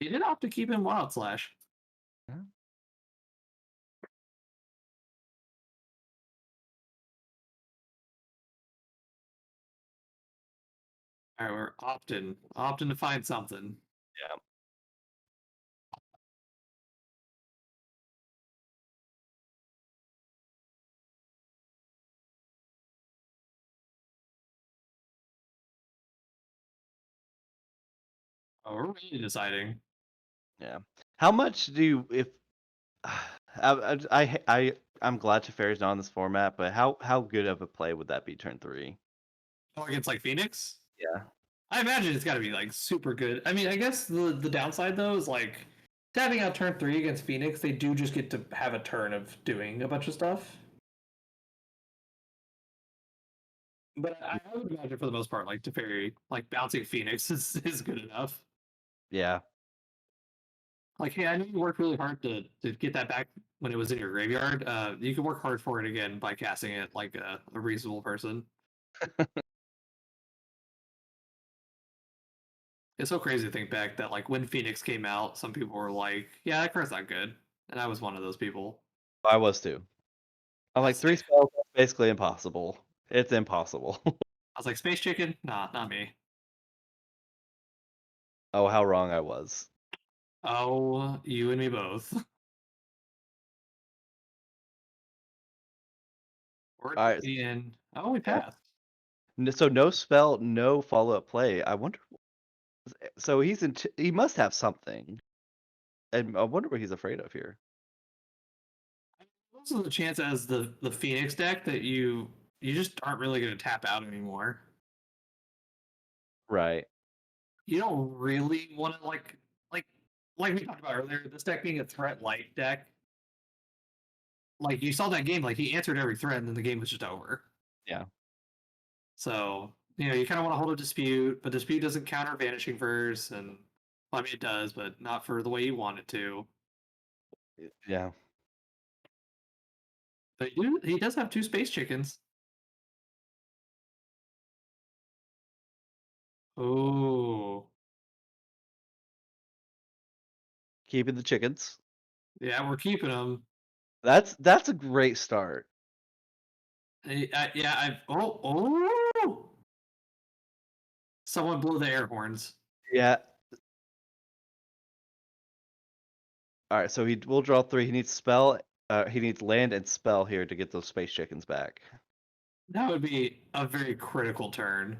B: He did opt to keep him Wild Slash.
A: Yeah.
B: All right, we're opting to find something.
A: Yeah.
B: Oh, we're really deciding.
A: Yeah. How much do you if I'm glad Teferi's not on this format, but how good of a play would that be turn 3?
B: Oh, against like Phoenix?
A: Yeah.
B: I imagine it's got to be like super good. I mean, I guess the downside though is like tapping out turn 3 against Phoenix, they do just get to have a turn of doing a bunch of stuff. But I would imagine for the most part, like Teferi, like bouncing Phoenix is good enough.
A: Yeah.
B: Like, hey, I know you worked really hard to get that back when it was in your graveyard. You can work hard for it again by casting it like a reasonable person. It's so crazy to think back that like when Phoenix came out, some people were like, "Yeah, that card's not good," and I was one of those people.
A: I was too. I'm
B: I
A: like
B: was
A: 3
B: like,
A: spells that's basically impossible. It's impossible.
B: Space Chicken? Nah, not me.
A: Oh, how wrong I was.
B: Oh, you and me both. We're
A: All right.
B: in. Oh, we
A: Yeah.
B: passed.
A: So no spell, no follow-up play. I wonder so he must have something. And I wonder what he's afraid of here.
B: Also, the chance as the Phoenix deck that you just aren't really going to tap out anymore.
A: Right.
B: You don't really want to like like we talked about earlier. This deck being a threat light deck, like you saw that game, like he answered every threat, and then the game was just over.
A: Yeah.
B: So you kind of want to hold a dispute, but dispute doesn't counter vanishing verse, and well, I mean it does, but not for the way you want it to.
A: Yeah.
B: But he does have two space chickens. Oh,
A: Keeping the chickens.
B: Yeah, we're keeping him.
A: That's a great start.
B: Oh! Someone blow the air horns.
A: Yeah. All right, so he will draw 3. He needs spell. He needs land and spell here to get those space chickens back.
B: That would be a very critical turn.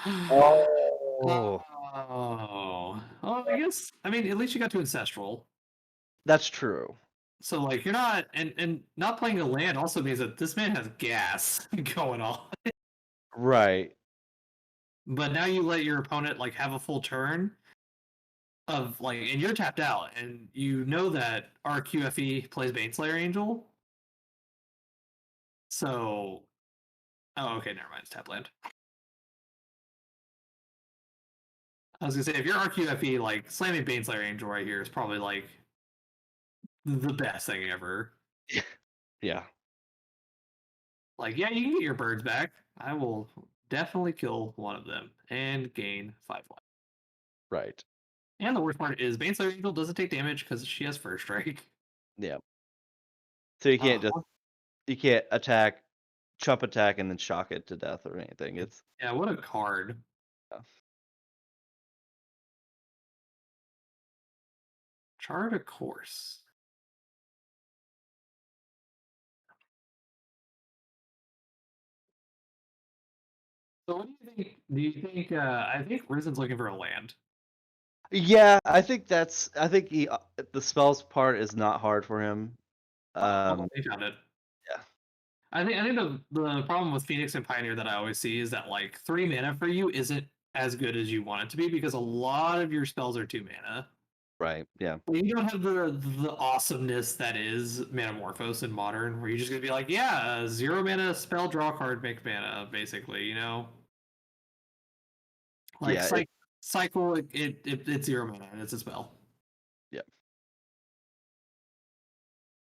A: Oh,
B: I guess. I mean, at least you got to ancestral.
A: that's true.
B: So like you're not and not playing a land also means that this man has gas going on.
A: Right.
B: But now you let your opponent like have a full turn of like, and you're tapped out, and you know that RQFE plays Baneslayer Angel. So, oh, okay, never mind. It's tap land. I was gonna say if you're RQFE, like slamming Baneslayer Angel right here is probably like the best thing ever.
A: Yeah.
B: Like, yeah, you can get your birds back. I will definitely kill one of them and gain 5 life.
A: Right.
B: And the worst part is Baneslayer Angel doesn't take damage because she has First Strike.
A: Yeah. So you can't attack, chump attack, and then shock it to death or anything. It's
B: Yeah, what a card. Chart a course. So what do you think? Do you think? I think Rizen's looking for a land.
A: yeah. I think he the spells part is not hard for him.
B: He found it.
A: Yeah.
B: I think the problem with Phoenix and Pioneer that I always see is that like 3 mana for you isn't as good as you want it to be because a lot of your spells are 2 mana.
A: Right. Yeah.
B: You don't have the awesomeness that is Manamorphose in Modern, where you're just gonna be like, yeah, 0 mana spell, draw card, make mana, basically, you know. Like
A: Yeah.
B: cycle, it's 0 mana and it's a spell.
A: Yeah.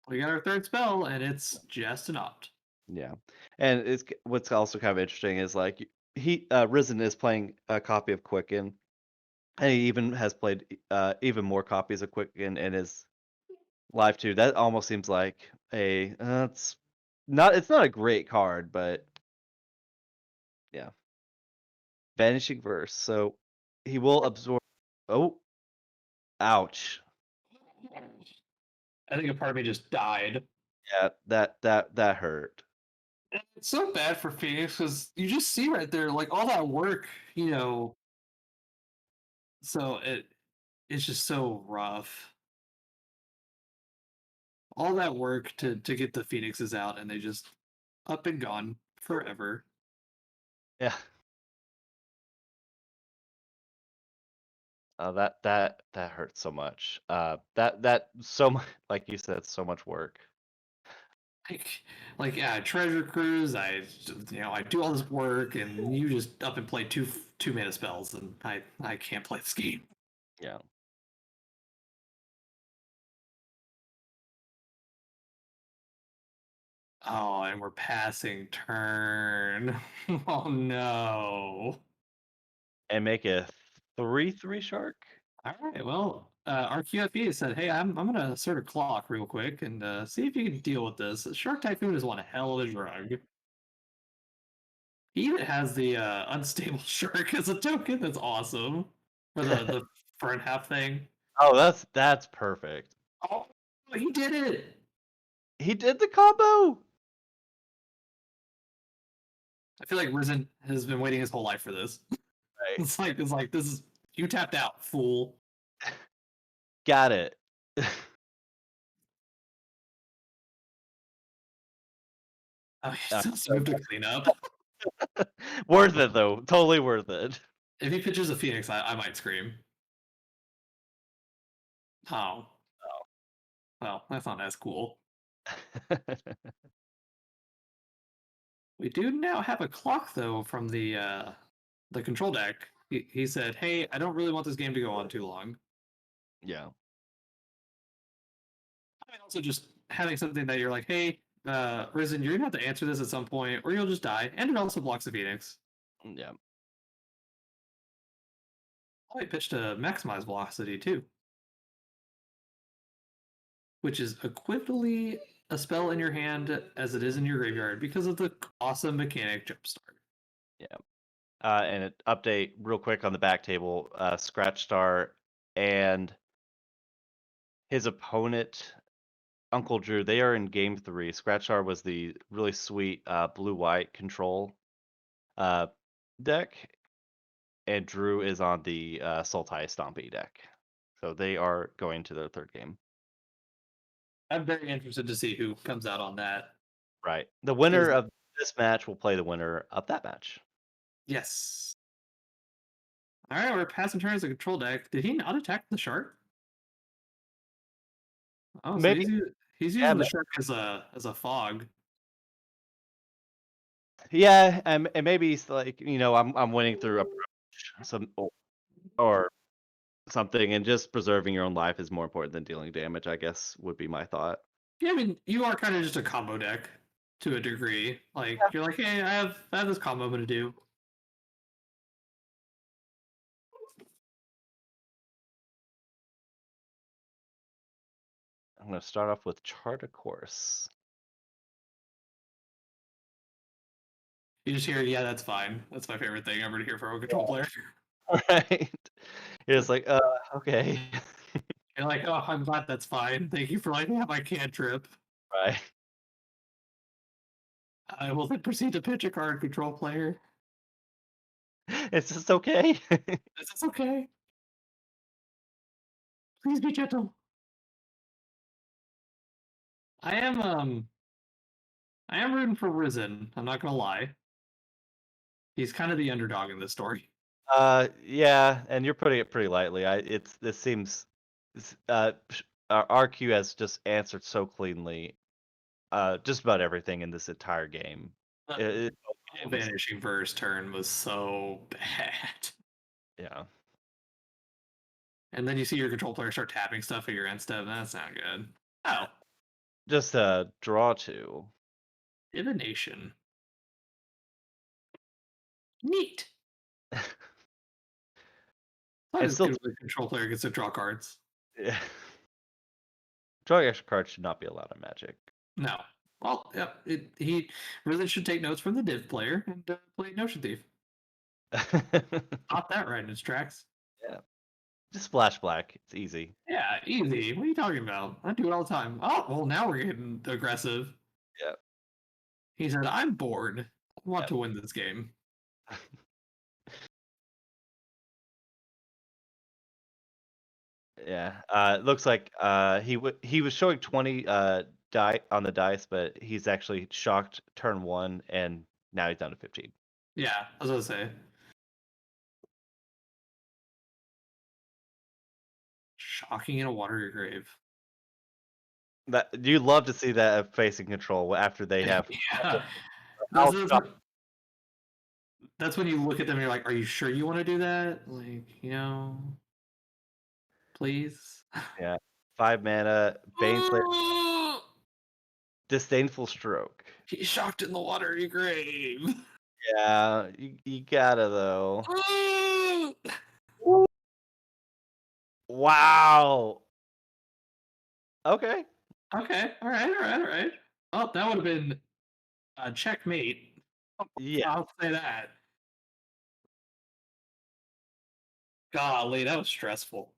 B: We got our 3rd spell and it's just an opt.
A: Yeah. And it's what's also kind of interesting is like Risen is playing a copy of Quicken, and he even has played even more copies of Quicken in his live too. That almost seems like it's not a great card, but yeah. Vanishing Verse. So he will absorb. Oh, ouch.
B: I think a part of me just died.
A: Yeah, that hurt.
B: It's so bad for Phoenix because you just see right there, like all that work, you know. So it's just so rough. All that work to get the Phoenixes out, and they just up and gone forever.
A: Yeah. That hurts so much. That so much, like you said, so much work.
B: Like yeah, Treasure Cruise. I do all this work, and you just up and play two mana spells, and I can't play this game.
A: Yeah.
B: Oh, and we're passing turn. Oh no.
A: And make a 3/3 shark.
B: All right. Well, our QFE said, "Hey, I'm gonna assert a clock real quick and see if you can deal with this." Shark Typhoon is one hell of a drug. He even has the unstable shark as a token. That's awesome for the front half thing.
A: Oh, that's perfect.
B: Oh, he did it!
A: He did the combo.
B: I feel like Risen has been waiting his whole life for this.
A: Right.
B: It's like this is you tapped out, fool.
A: Got it.
B: Oh, he still moved to clean up.
A: Worth it though. Totally worth it.
B: If he pitches a Phoenix, I might scream. Oh. Well, that's not as cool. We do now have a clock though from the control deck. He said, "Hey, I don't really want this game to go on too long."
A: Yeah.
B: I mean, also just having something that you're like, "Hey, Risen, you're gonna have to answer this at some point, or you'll just die," and it also blocks the Phoenix.
A: Yeah.
B: Oh, he pitched a maximize velocity too, which is equivalently a spell in your hand as it is in your graveyard because of the awesome mechanic Jumpstart.
A: Yeah. And an update real quick on the back table. Scratch Star and his opponent, Uncle Drew, they are in game 3. Scratch Star was the really sweet blue-white control deck, and Drew is on the Sultai Stompy deck. So they are going to their third game.
B: I'm very interested to see who comes out on that.
A: Right. The winner of this match will play the winner of that match.
B: Yes. All right, we're passing turns the control deck. Did he not attack the shark? Oh, so
A: Maybe.
B: he's
A: Yeah,
B: using the shark as a fog.
A: yeah, and maybe it's like, I'm winning through approach, or something, and just preserving your own life is more important than dealing damage, I guess, would be my thought.
B: Yeah, I mean, you are kind of just a combo deck to a degree. Like you're like, hey, I have this combo I'm gonna do.
A: I'm going to start off with Chart a Course.
B: You just hear, yeah, that's fine. That's my favorite thing ever to hear from a control player.
A: Right. You're just like, okay.
B: You're like, oh, I'm glad that's fine. Thank you for letting me have my cantrip.
A: Right.
B: I will then proceed to pitch a card, control player.
A: It's just okay.
B: This is okay. Please be gentle. I am rooting for Risen. I'm not gonna lie. He's kind of the underdog in this story.
A: Yeah, and you're putting it pretty lightly. This seems RQ has just answered so cleanly just about everything in this entire game. It,
B: Vanishing Verse turn was so bad.
A: yeah.
B: And then you see your control player start tapping stuff at your end step. That's not good. Oh,
A: Just draw 2.
B: Divination. Neat.
A: It's still
B: good when the control player gets to draw cards.
A: yeah. Drawing extra cards should not be allowed in Magic.
B: No. Well, yeah, he really should take notes from the div player and play Notion Thief. Stop that right in its tracks.
A: Yeah. Just splash black. It's easy.
B: Yeah, easy. What are you talking about? I do it all the time. Oh, well, now we're getting aggressive.
A: Yeah.
B: He said, I'm bored. I want to win this game.
A: Yeah. It looks like he was showing 20 die on the dice, but he's actually shocked turn 1, and now he's down to 15.
B: Yeah, I was gonna say. Shocking in a watery grave.
A: That you love to see that facing control after they have.
B: Yeah. That's when you look at them and you're like, are you sure you want to do that? Like, please.
A: Yeah. 5 mana, Baneslayer, Disdainful Stroke.
B: He's shocked in the watery grave.
A: Yeah, you gotta though. Wow. Okay.
B: Okay. All right. Oh, that would have been a checkmate.
A: Yeah.
B: I'll say that. Golly, that was stressful.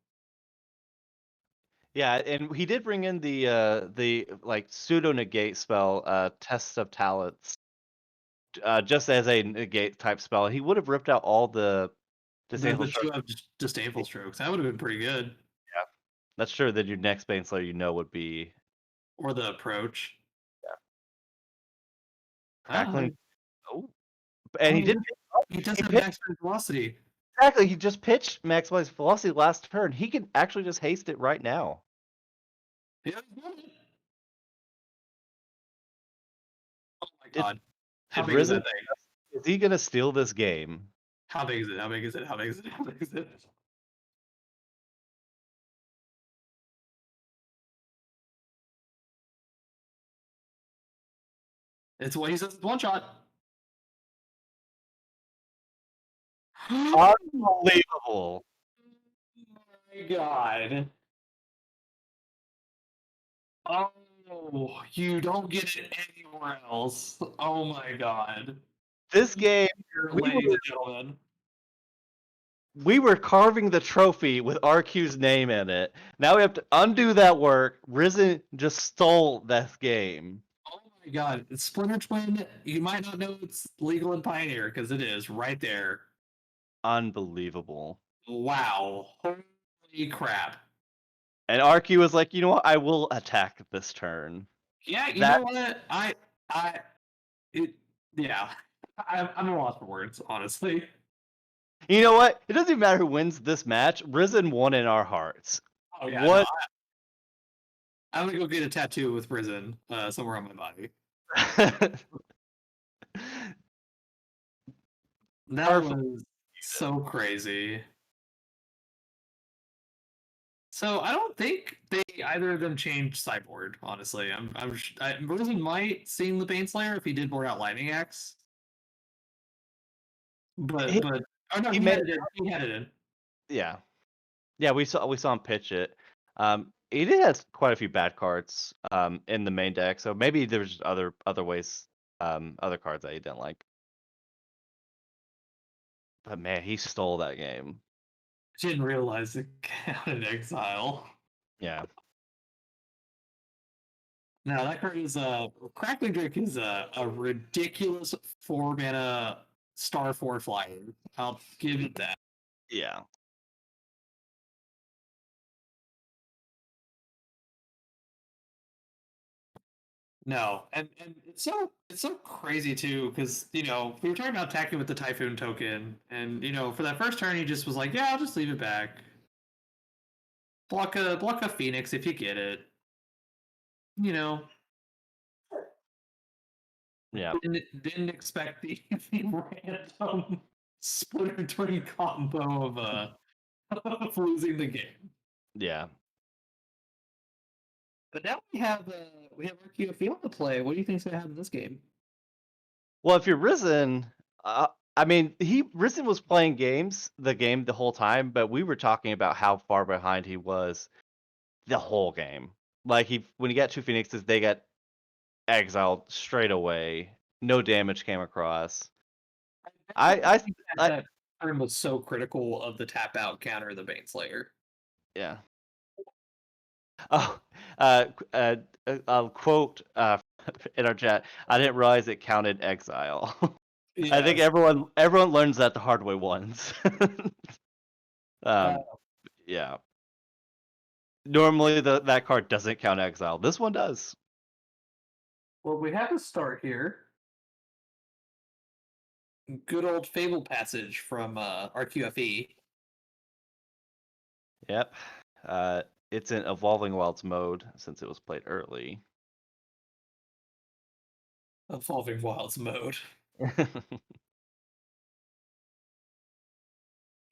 A: Yeah, and he did bring in the like pseudo negate spell, Test of Talents, just as a negate type spell. He would have ripped out all the disdainful
B: The two
A: strokes.
B: of disdainful strokes. That would have been pretty good.
A: Yeah, that's true. Then your next Baneslayer, would be
B: Or the approach.
A: crackling. Oh, and he did.
B: He does
A: He
B: have
A: pitched,
B: maximum velocity.
A: exactly. He just pitched maximize velocity last turn. He can actually just haste it right now.
B: Yeah. Oh my god. How big is that thing?
A: Is he gonna steal this game?
B: How big is it? How big is it? How big is it? How big is it? It's what he says. It's one shot.
A: Unbelievable.
B: my god. Oh, you don't get it anywhere else. Oh my god.
A: This game,
B: Here,
A: we
B: ladies
A: were
B: and gentlemen.
A: we were carving the trophy with RQ's name in it. Now we have to undo that work. Risen just stole this game.
B: Oh my god. Splinter Twin, you might not know it's legal in Pioneer because it is right there.
A: Unbelievable.
B: Wow. Holy crap.
A: And RQ was like, you know what? I will attack this turn.
B: Yeah, you
A: That
B: know what? I, it, yeah. I'm at a loss for words, honestly.
A: you know what? It doesn't even matter who wins this match. Risen won in our hearts.
B: Oh yeah, no,
A: What?
B: I'm gonna go get a tattoo with Prison somewhere on my body. That
A: Perfect.
B: was so crazy. So I don't think they either of them changed sideboard. Honestly, Risen might seeing the Baneslayer if he did board out Lightning Axe,
A: He,
B: but oh no,
A: he
B: he
A: made
B: had it in. He had it in.
A: yeah. Yeah, we saw him pitch it. He did have quite a few bad cards in the main deck, so maybe there's just other ways, other cards that he didn't like. But man, he stole that game.
B: Didn't realize it counted exile.
A: Yeah.
B: No, that card is Crackling Drake is a ridiculous 4 mana star 4 flyer. I'll give it that.
A: Yeah.
B: No, and it's so crazy too because we were talking about attacking with the Typhoon token, and for that first turn he just was like, yeah, I'll just leave it back. Block a Phoenix if you get it. You know,
A: Yeah.
B: didn't expect the random Splitter Twin combo of losing the game.
A: Yeah.
B: But now we have RQFE to play. What do you think's gonna happen in this game?
A: Well, if you're Risen, I mean, Risen was playing the game the whole time, but we were talking about how far behind he was the whole game. Like when he got two Phoenixes, they got exiled straight away. No damage came across. I
B: think
A: I
B: that turn was so critical of the tap out counter of the Baneslayer.
A: yeah. Oh, I'll quote in our chat. I didn't realize it counted exile. I think
B: Yes.
A: everyone learns that the hard way once.
B: Uh,
A: Yeah. Normally that card doesn't count exile. This one does.
B: well, we have a start here. Good old Fable passage from RQFE.
A: Yep. It's in Evolving Wilds mode since it was played early.
B: Evolving Wilds mode.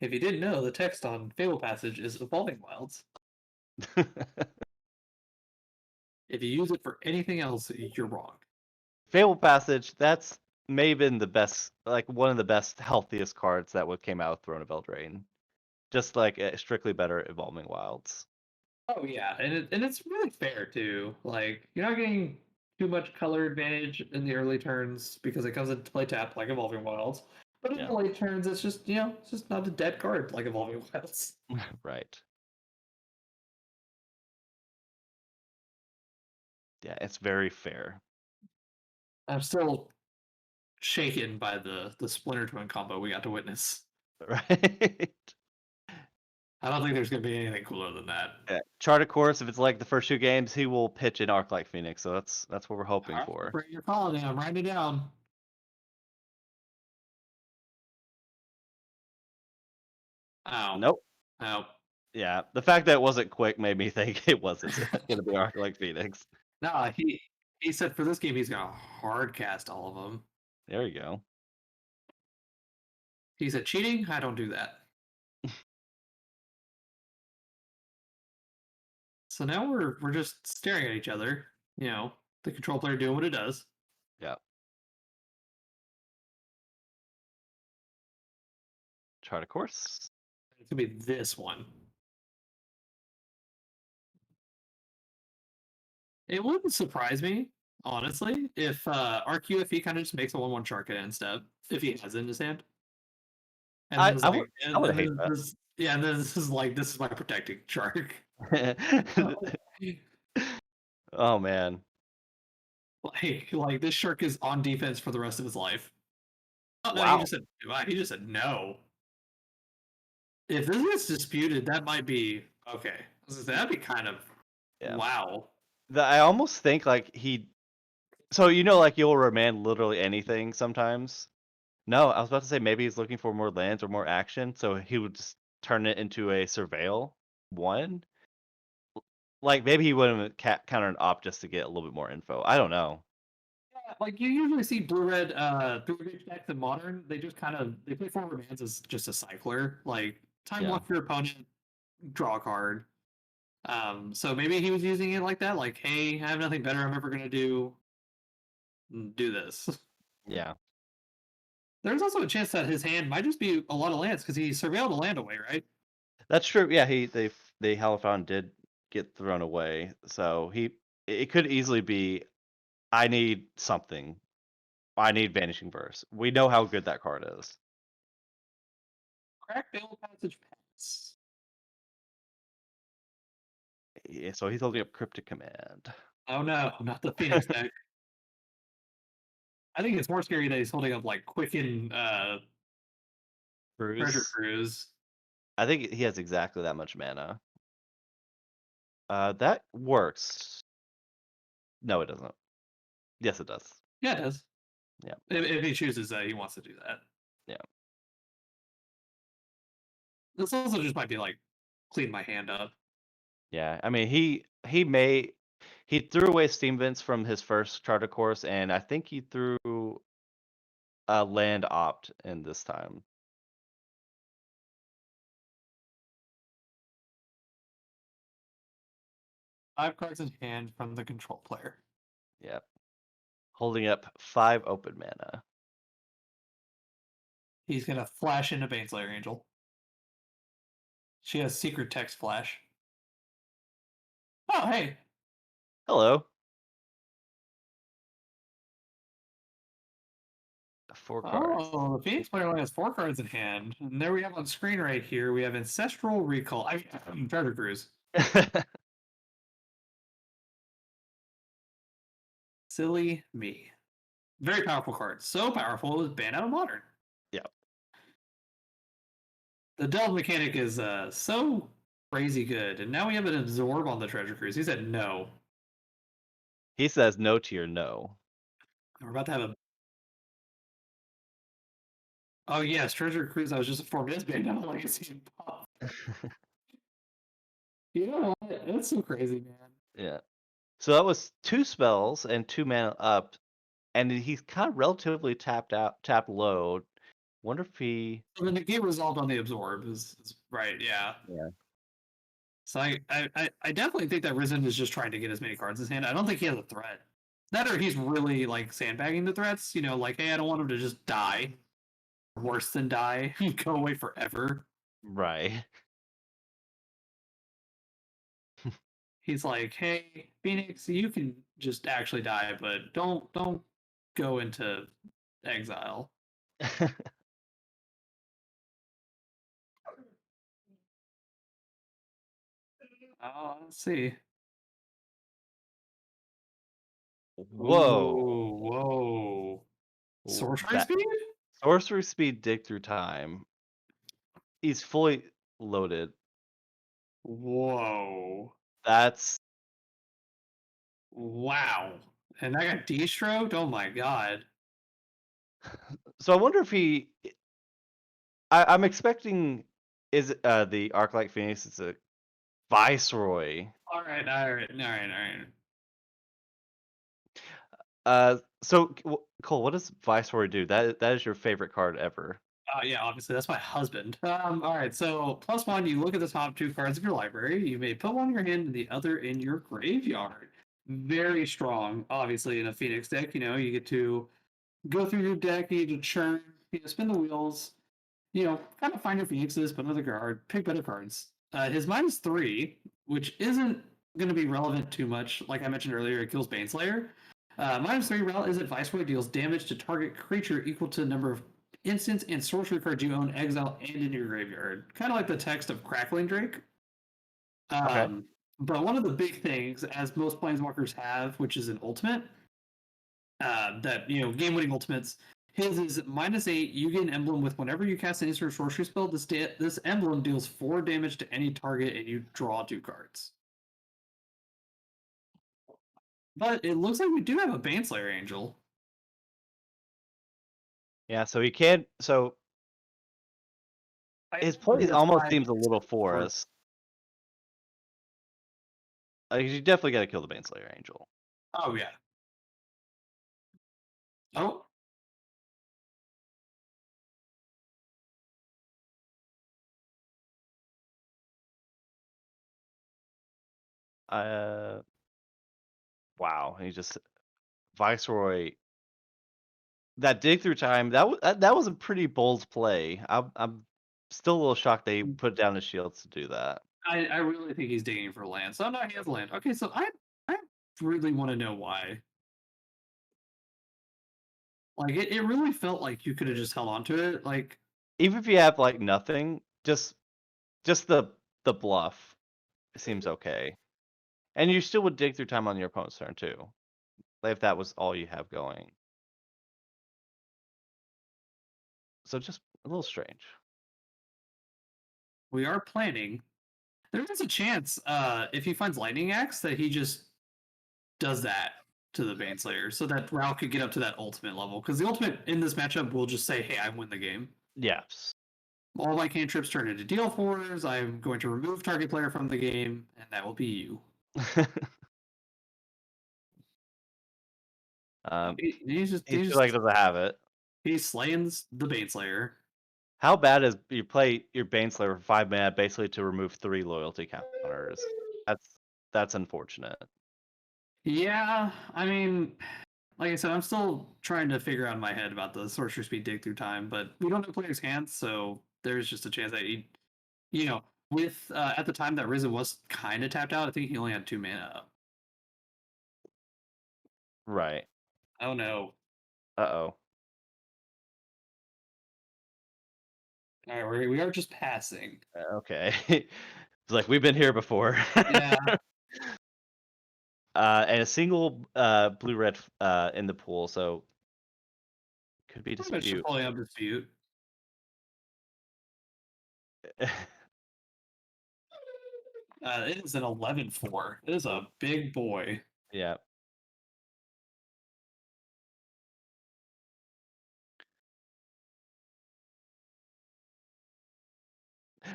B: If you didn't know, the text on Fable passage is Evolving Wilds. If you use it for anything else, you're wrong.
A: Fable Passage, that's may have been the best, like one of the best, healthiest cards that came out of Throne of Eldraine. Just like strictly better at Evolving Wilds.
B: Oh yeah, and it's really fair too. Like you're not getting too much color advantage in the early turns because it comes into play tap like Evolving Wilds. But in
A: Yeah.
B: the late turns, it's just it's just not a dead card like Evolving Wilds.
A: Right. Yeah, it's very fair.
B: I'm still shaken by the Splinter Twin combo we got to witness.
A: Right.
B: I don't think there's gonna be anything cooler than that.
A: Yeah. Chart of course, if it's like the first two games, he will pitch an arc like Phoenix, so that's what we're hoping for.
B: Bring your call down, write it down. Ow.
A: Nope.
B: Ow.
A: Yeah, the fact that it wasn't quick made me think it wasn't going to be arc like Phoenix.
B: Nah, he said for this game he's gonna hard cast all of them.
A: There you go.
B: He said cheating. I don't do that. So now we're just staring at each other. The control player doing what it does.
A: Yeah. Chart of course.
B: It's gonna be this one. It wouldn't surprise me, honestly, if RQFE kind of just makes a 1/1 shark at end step if he has it in his hand. And then
A: I
B: it's
A: I would
B: like,
A: I
B: and
A: would
B: then
A: hate
B: this, yeah, and then this is like, this is my protecting shark.
A: that. Oh man.
B: Like this shark is on defense for the rest of his life. Oh no,
A: Wow.
B: he just said no. If this gets disputed, that might be okay. That'd be kind of
A: Yeah.
B: wow.
A: I almost think like so like you'll remand literally anything sometimes. No, I was about to say maybe he's looking for more lands or more action, so he would just turn it into a surveil one. Like maybe he wouldn't counter an op just to get a little bit more info. I don't know.
B: Like you usually see blue red decks in modern, they just kind of they play four remands as just a cycler. Like time
A: Yeah.
B: walk your opponent, draw a card. So maybe he was using it like that, like, hey, I have nothing better I'm ever gonna do this.
A: Yeah.
B: There's also a chance that his hand might just be a lot of lands because he surveilled a land away, right?
A: That's true. Yeah, the Halifon did get thrown away. So it could easily be I need something. I need Vanishing Verse. We know how good that card is.
B: Crack Bale Passage Pass.
A: Yeah, so he's holding up Cryptic Command.
B: Oh no, not the Phoenix deck. I think it's more scary that he's holding up like Quicken Treasure
A: Cruise.
B: Cruise.
A: I think he has exactly that much mana. That works. No, it doesn't. Yes, it does.
B: Yeah, it does.
A: Yeah.
B: If he chooses he wants to do that.
A: Yeah.
B: This also just might be like clean my hand up.
A: Yeah. I mean, he threw away Steam Vents from his first charter course, and I think he threw a land opt in this time.
B: Five cards in hand from the control player.
A: Yep. Holding up 5 open mana.
B: He's gonna flash into Baneslayer Angel. She has secret text flash. Oh hey.
A: Hello. 4 cards.
B: Oh, the Phoenix player only has 4 cards in hand. And there we have on screen right here, we have Ancestral Recall. Treasure Cruise. Silly me. Very powerful card. So powerful it was banned out of Modern.
A: Yep.
B: The delve mechanic is so crazy good. And now we have an absorb on the Treasure Cruise. He said no.
A: He says no to your no.
B: We're about to have a. Oh yes, Treasure Cruise. I was just informed is banned out of Legacy and Pop. You know what? That's so crazy, man.
A: Yeah. So that was 2 spells and 2 mana up, and he's kind of relatively tapped low. Wonder if he.
B: So the negate resolved on the absorb is right. Yeah.
A: Yeah.
B: So I definitely think that Risen is just trying to get as many cards in his hand. I don't think he has a threat. That or he's really like sandbagging the threats. You know, like hey, I don't want him to just die. Worse than die, go away forever.
A: Right.
B: He's like, hey, Phoenix, you can just actually die, but don't go into exile. Oh, let's see.
A: Whoa.
B: Ooh, whoa. Sorcery
A: That
B: speed?
A: sorcery speed dig through time. He's fully loaded.
B: Whoa.
A: That's
B: Wow. And I got destroked? Oh my god.
A: so I wonder if I'm expecting is the Arclight Phoenix is a Viceroy.
B: Alright.
A: So Cole, what does Viceroy do? That is your favorite card ever.
B: Yeah, obviously that's my husband. Alright, so +1, you look at the top 2 cards of your library. You may put one in your hand and the other in your graveyard. Very strong, obviously, in a Phoenix deck. You know, you get to go through your deck, you need to churn, spin the wheels, kind of find your Phoenixes, put another guard, pick better cards. His -3, which isn't going to be relevant too much. Like I mentioned earlier, it kills Baneslayer. -3 rel is that Viceroy deals damage to target creature equal to the number of instants and sorcery cards you own, exile, and in your graveyard. Kind of like the text of Crackling Drake.
A: Okay.
B: But one of the big things, as most planeswalkers have, which is an ultimate, that game-winning ultimates. His is -8. You get an emblem with whenever you cast an instant sorcery spell. This emblem deals 4 damage to any target, and you draw 2 cards. But it looks like we do have a Baneslayer Angel.
A: Yeah, so he can't. So his play almost seems a little forced. You definitely got to kill the Baneslayer Angel.
B: Oh yeah. Oh.
A: Wow. He just Viceroy. That dig through time. That was a pretty bold play. I'm still a little shocked they put down his shields to do that.
B: I really think he's digging for land. So no, he has land. Okay, so I really want to know why. Like it really felt like you could have just held on to it. Like
A: Even if you have like nothing, just the bluff seems okay. And you still would dig through time on your opponent's turn too. Like if that was all you have going. So just a little strange.
B: we are planning. There is a chance, if he finds Lightning Axe, that he just does that to the Baneslayer, so that Rao could get up to that ultimate level. Because the ultimate in this matchup will just say, "Hey, I win the game.
A: Yes.
B: All my cantrips turn into deal fours. I'm going to remove target player from the game, and that will be you." He's
A: like doesn't have it.
B: He slaying the Baneslayer.
A: How bad is you play your Baneslayer for 5 mana basically to remove 3 loyalty counters? That's unfortunate.
B: Yeah, I mean, like I said, I'm still trying to figure out in my head about the sorcerer speed dig through time, but we don't know player's hands, so there's just a chance that he, with at the time that Risen was kind of tapped out, I think he only had 2 mana.
A: Right.
B: Oh no.
A: Uh-oh.
B: All right, we are just passing.
A: Okay. It's like we've been here before.
B: Yeah.
A: And a single blue-red in the pool, so could be dispute.
B: Probably up dispute. It is an 11-4. It is a big boy.
A: Yeah.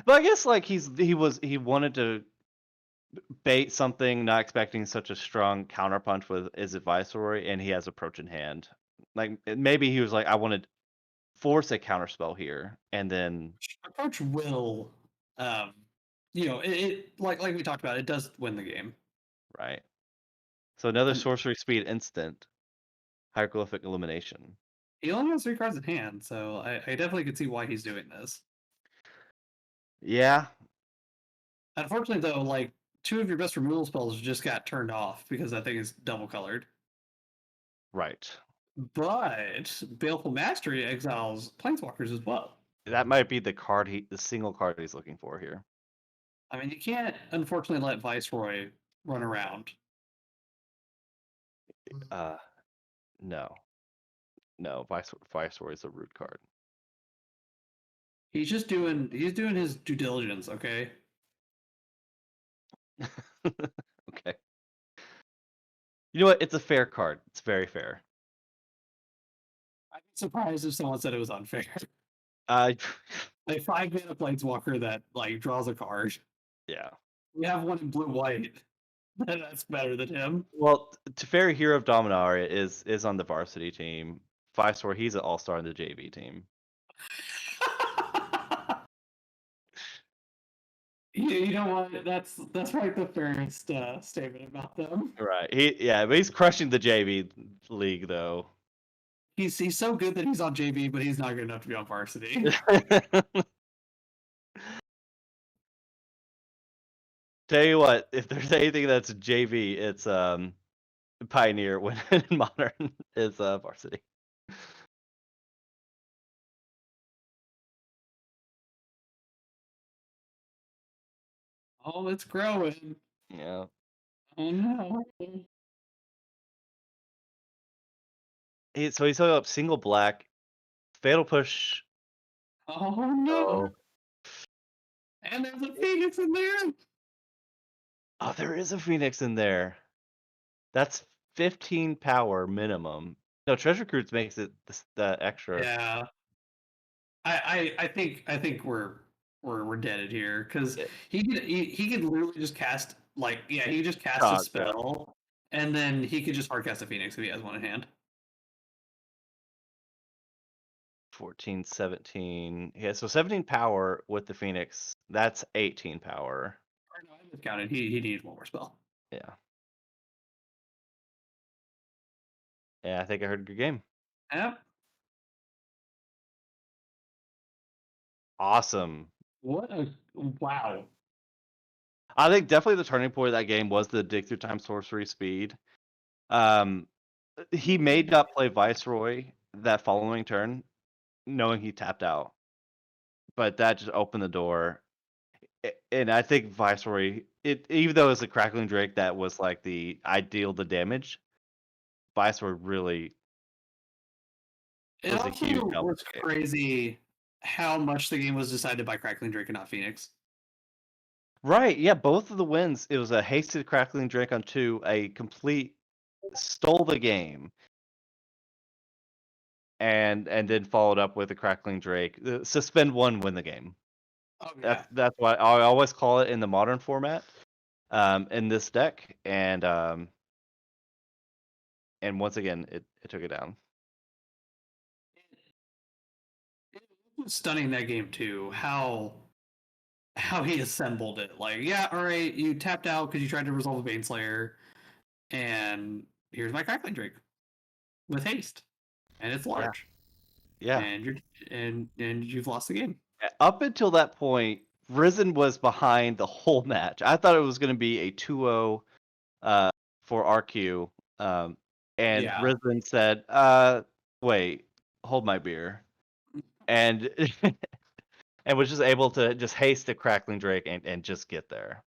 A: But I guess like he wanted to bait something, not expecting such a strong counterpunch with his Viceroy, and he has approach in hand. Like maybe he was like, I want to force a counterspell here, and then
B: Approach will, it like we talked about, it does win the game.
A: right. So another sorcery speed instant, hieroglyphic illumination.
B: He only has 3 cards in hand, so I definitely could see why he's doing this.
A: Yeah.
B: Unfortunately, though, like 2 of your best removal spells just got turned off because that thing is double colored.
A: Right.
B: But Baleful Mastery exiles Planeswalkers as well.
A: That might be the single card he's looking for here.
B: I mean, you can't unfortunately let Viceroy run around.
A: No. No, Viceroy is a root card.
B: He's doing his due diligence, okay?
A: Okay. You know what? It's a fair card. It's very fair.
B: I'd be surprised if someone said it was unfair.
A: Uh,
B: A 5-mana Planeswalker that like draws a card.
A: yeah.
B: We have one in blue-white. That's better than him.
A: Well, Teferi Hero of Dominaria is on the varsity team. Viceroy, he's an all-star on the JV team.
B: You know what? That's like the fairest statement about them.
A: Right. But he's crushing the JV league though.
B: He's so good that he's on JV, but he's not good enough to be on varsity.
A: Tell you what, if there's anything that's JV, it's Pioneer when Modern is Varsity.
B: Oh, it's growing.
A: Yeah.
B: Oh no.
A: So he's up single black, fatal push.
B: Oh no.
A: Oh,
B: And there's a Phoenix in there.
A: oh, there is a Phoenix in there. That's 15 power minimum. No, Treasure Cruise makes it the extra.
B: Yeah. I think we're deaded here because
A: Yeah.
B: he could literally just cast he could just cast a
A: Shock, yeah.
B: spell and then he could just hard cast a Phoenix if he has one in hand.
A: 14, 17. Yeah, so 17 power with the Phoenix. That's 18 power.
B: Or no, I miscounted. He needs one more spell.
A: Yeah. Yeah, I think I heard your game.
B: Yep.
A: Awesome.
B: What a wow.
A: I think definitely the turning point of that game was the dig through time sorcery speed. He may not play Viceroy that following turn, knowing he tapped out, but that just opened the door. And I think Viceroy, even though it's a Crackling Drake that was like the ideal the damage, Viceroy really
B: It
A: was a
B: also
A: huge help.
B: was crazy how much the game was decided by Crackling Drake and not Phoenix.
A: Right, yeah, both of the wins. It was a hasted Crackling Drake on 2, a complete stole the game, and then followed up with a Crackling Drake. Suspend 1, win the game.
B: Oh yeah.
A: That's why I always call it in the modern format, in this deck, and once again, it took it down.
B: It was stunning that game too. How he assembled it. Like, yeah, all right, you tapped out because you tried to resolve a Baneslayer, and here's my Crackling Drake with haste, and it's large,
A: Yeah.
B: and you're and you've lost the game.
A: Up until that point, Risen was behind the whole match. I thought it was going to be a 2-0 for RQ, and
B: Yeah.
A: Risen said, wait, hold my beer," and and was just able to just haste the Crackling Drake and just get there.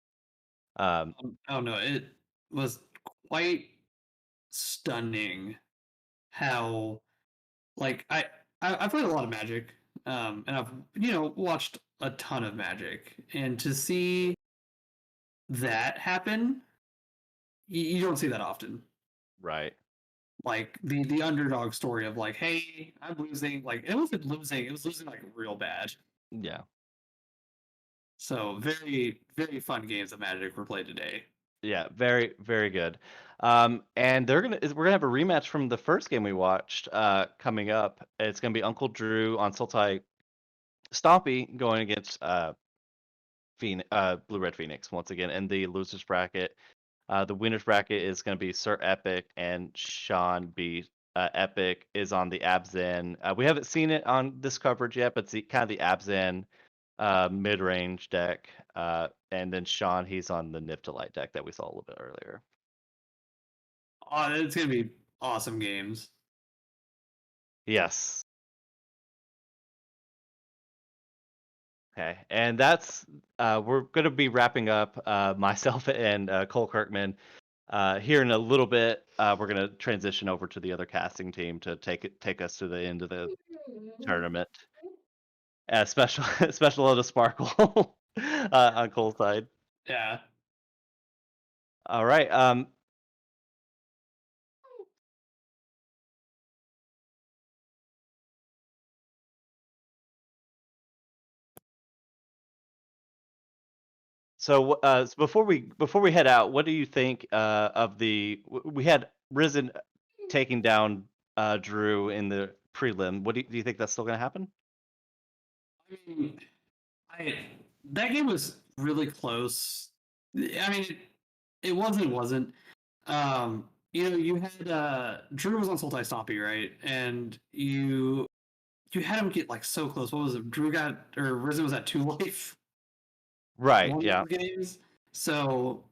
B: Oh no, it was quite stunning how I played a lot of Magic, and I've watched a ton of Magic, and to see that happen, you don't see that often.
A: Right.
B: Like the underdog story of like, hey, I'm losing. Like it wasn't losing; it was losing like real bad.
A: Yeah.
B: So very very fun games of Magic were played today.
A: Yeah, very, very good. And we're gonna have a rematch from the first game we watched coming up. It's gonna be Uncle Drew on Sultai Stompy going against Blue Red Phoenix once again in the losers bracket. The winners bracket is gonna be Sir Epic and Sean B. Epic is on the Abzan. We haven't seen it on this coverage yet, but it's kind of the Abzan mid-range deck. And then Sean, he's on the Niftalite deck that we saw a little bit earlier.
B: Oh, it's gonna be awesome games.
A: Yes. Okay, and that's we're going to be wrapping up myself and Cole Kirkman here in a little bit. We're going to transition over to the other casting team to take us to the end of the tournament. Special special load of Sparkle on Cole's side.
B: Yeah.
A: All right. So before we head out, what do you think of we had Risen taking down Drew in the prelim? What do you think that's still going to happen?
B: I mean, that game was really close. I mean, it wasn't. You had Drew was on Sultai Stompy, right? And you had him get like so close. What was it? Drew got or Risen was at 2 life.
A: Right.
B: One of
A: Yeah.
B: those games. So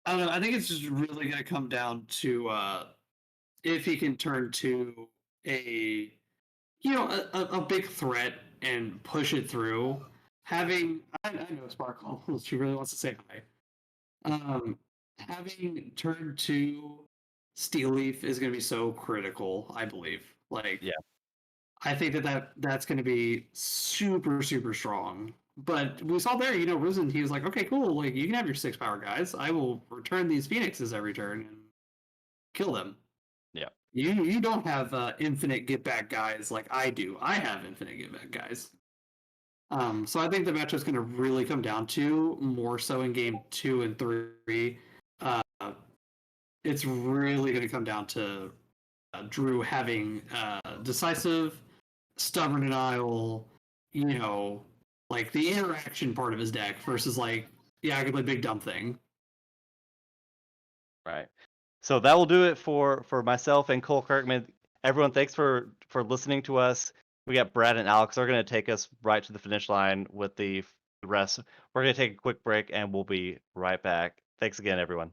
B: I don't know. I think it's just really going to come down to if he can turn to a a big threat and push it through. I know Sparkle. She really wants to say hi. Having turn to Steel Leaf is going to be so critical. I believe. Like,
A: Yeah.
B: I think that's going to be super super strong. But we saw there, Risen. He was like, okay, cool. Like, you can have your 6 power guys. I will return these phoenixes every turn and kill them.
A: Yeah.
B: You don't have infinite get back guys like I do. I have infinite get back guys. So I think the matchup's going to really come down to more so in game 2 and 3. Uh, it's really going to come down to Drew having decisive, stubborn denial, like the interaction part of his deck versus like, yeah, I can play big dumb thing.
A: Right. So that will do it for myself and Cole Kirkman. Everyone, thanks for listening to us. We got Brad and Alex. They're going to take us right to the finish line with the rest. We're going to take a quick break, and we'll be right back. Thanks again, everyone.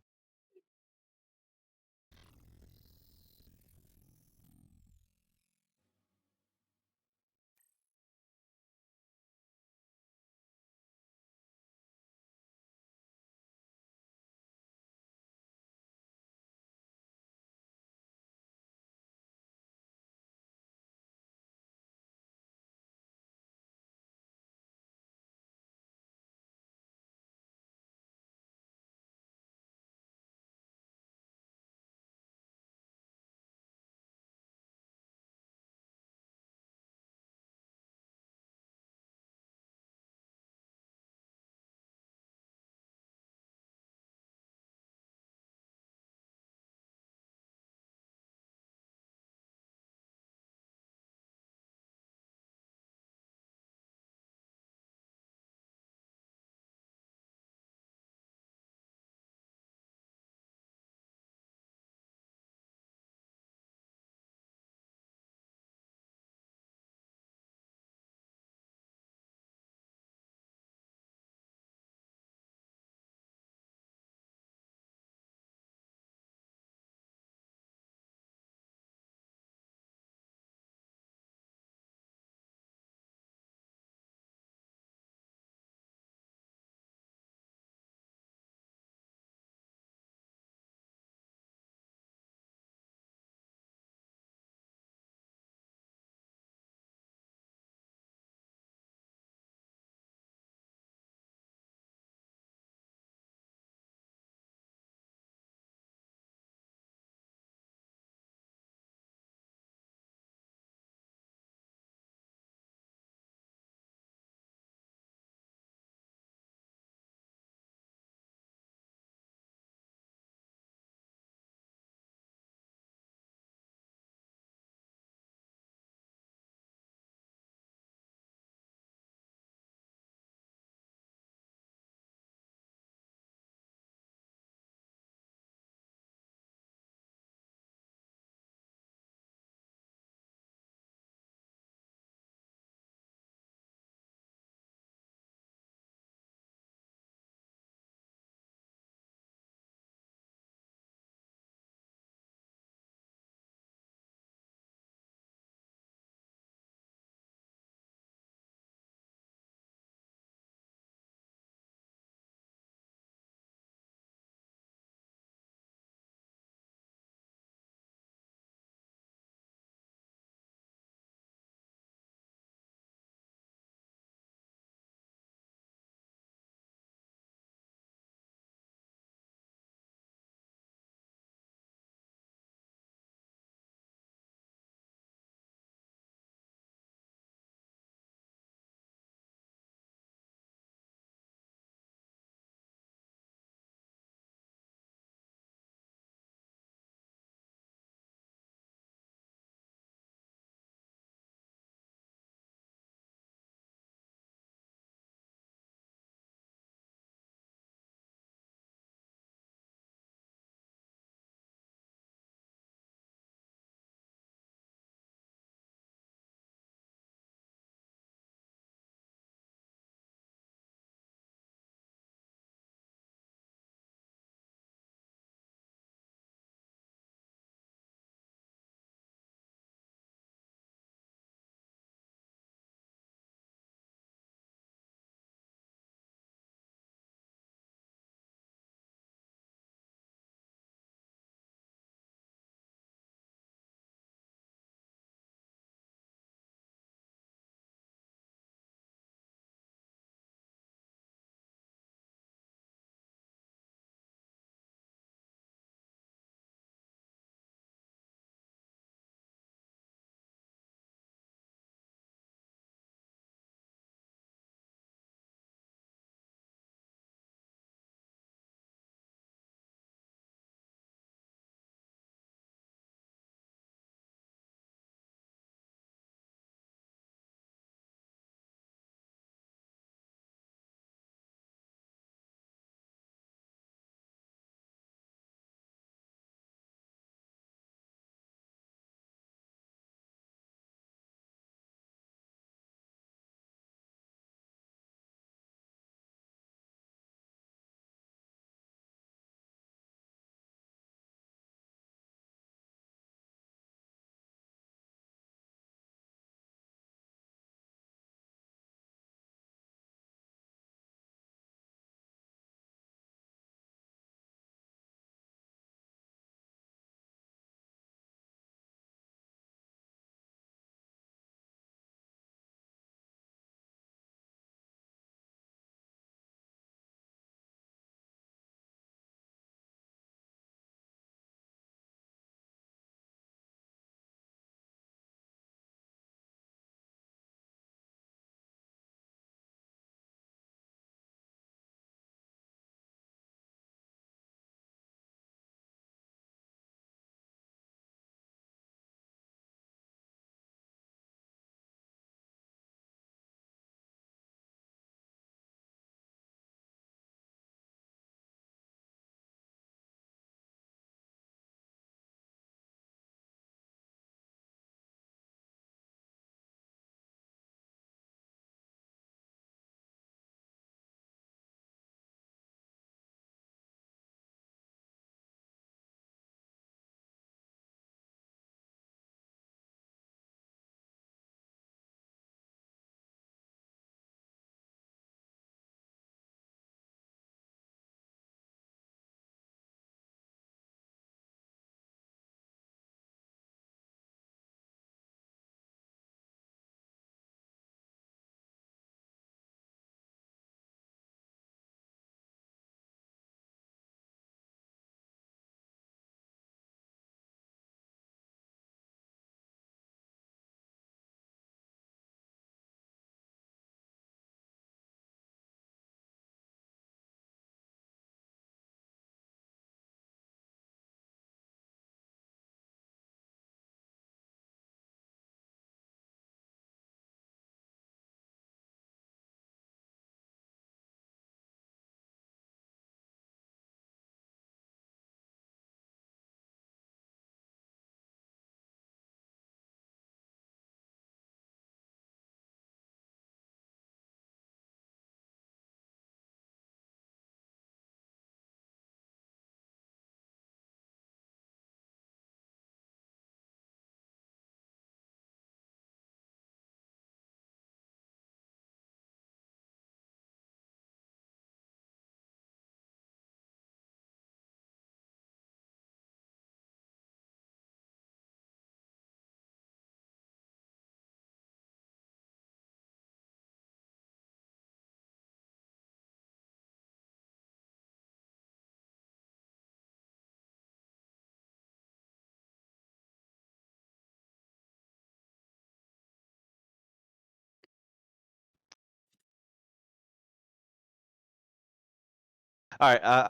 A: All right.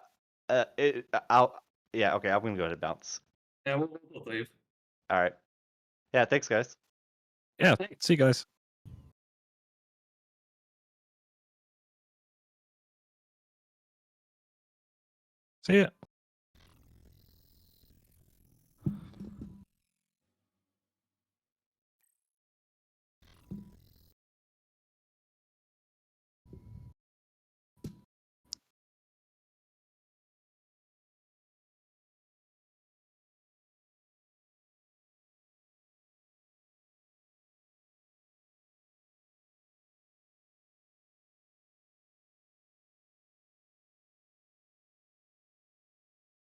A: I'll. Yeah. Okay. I'm gonna go ahead and bounce.
B: Yeah, we'll both leave.
A: All right. Yeah. Thanks, guys.
D: Yeah. See you guys. See ya.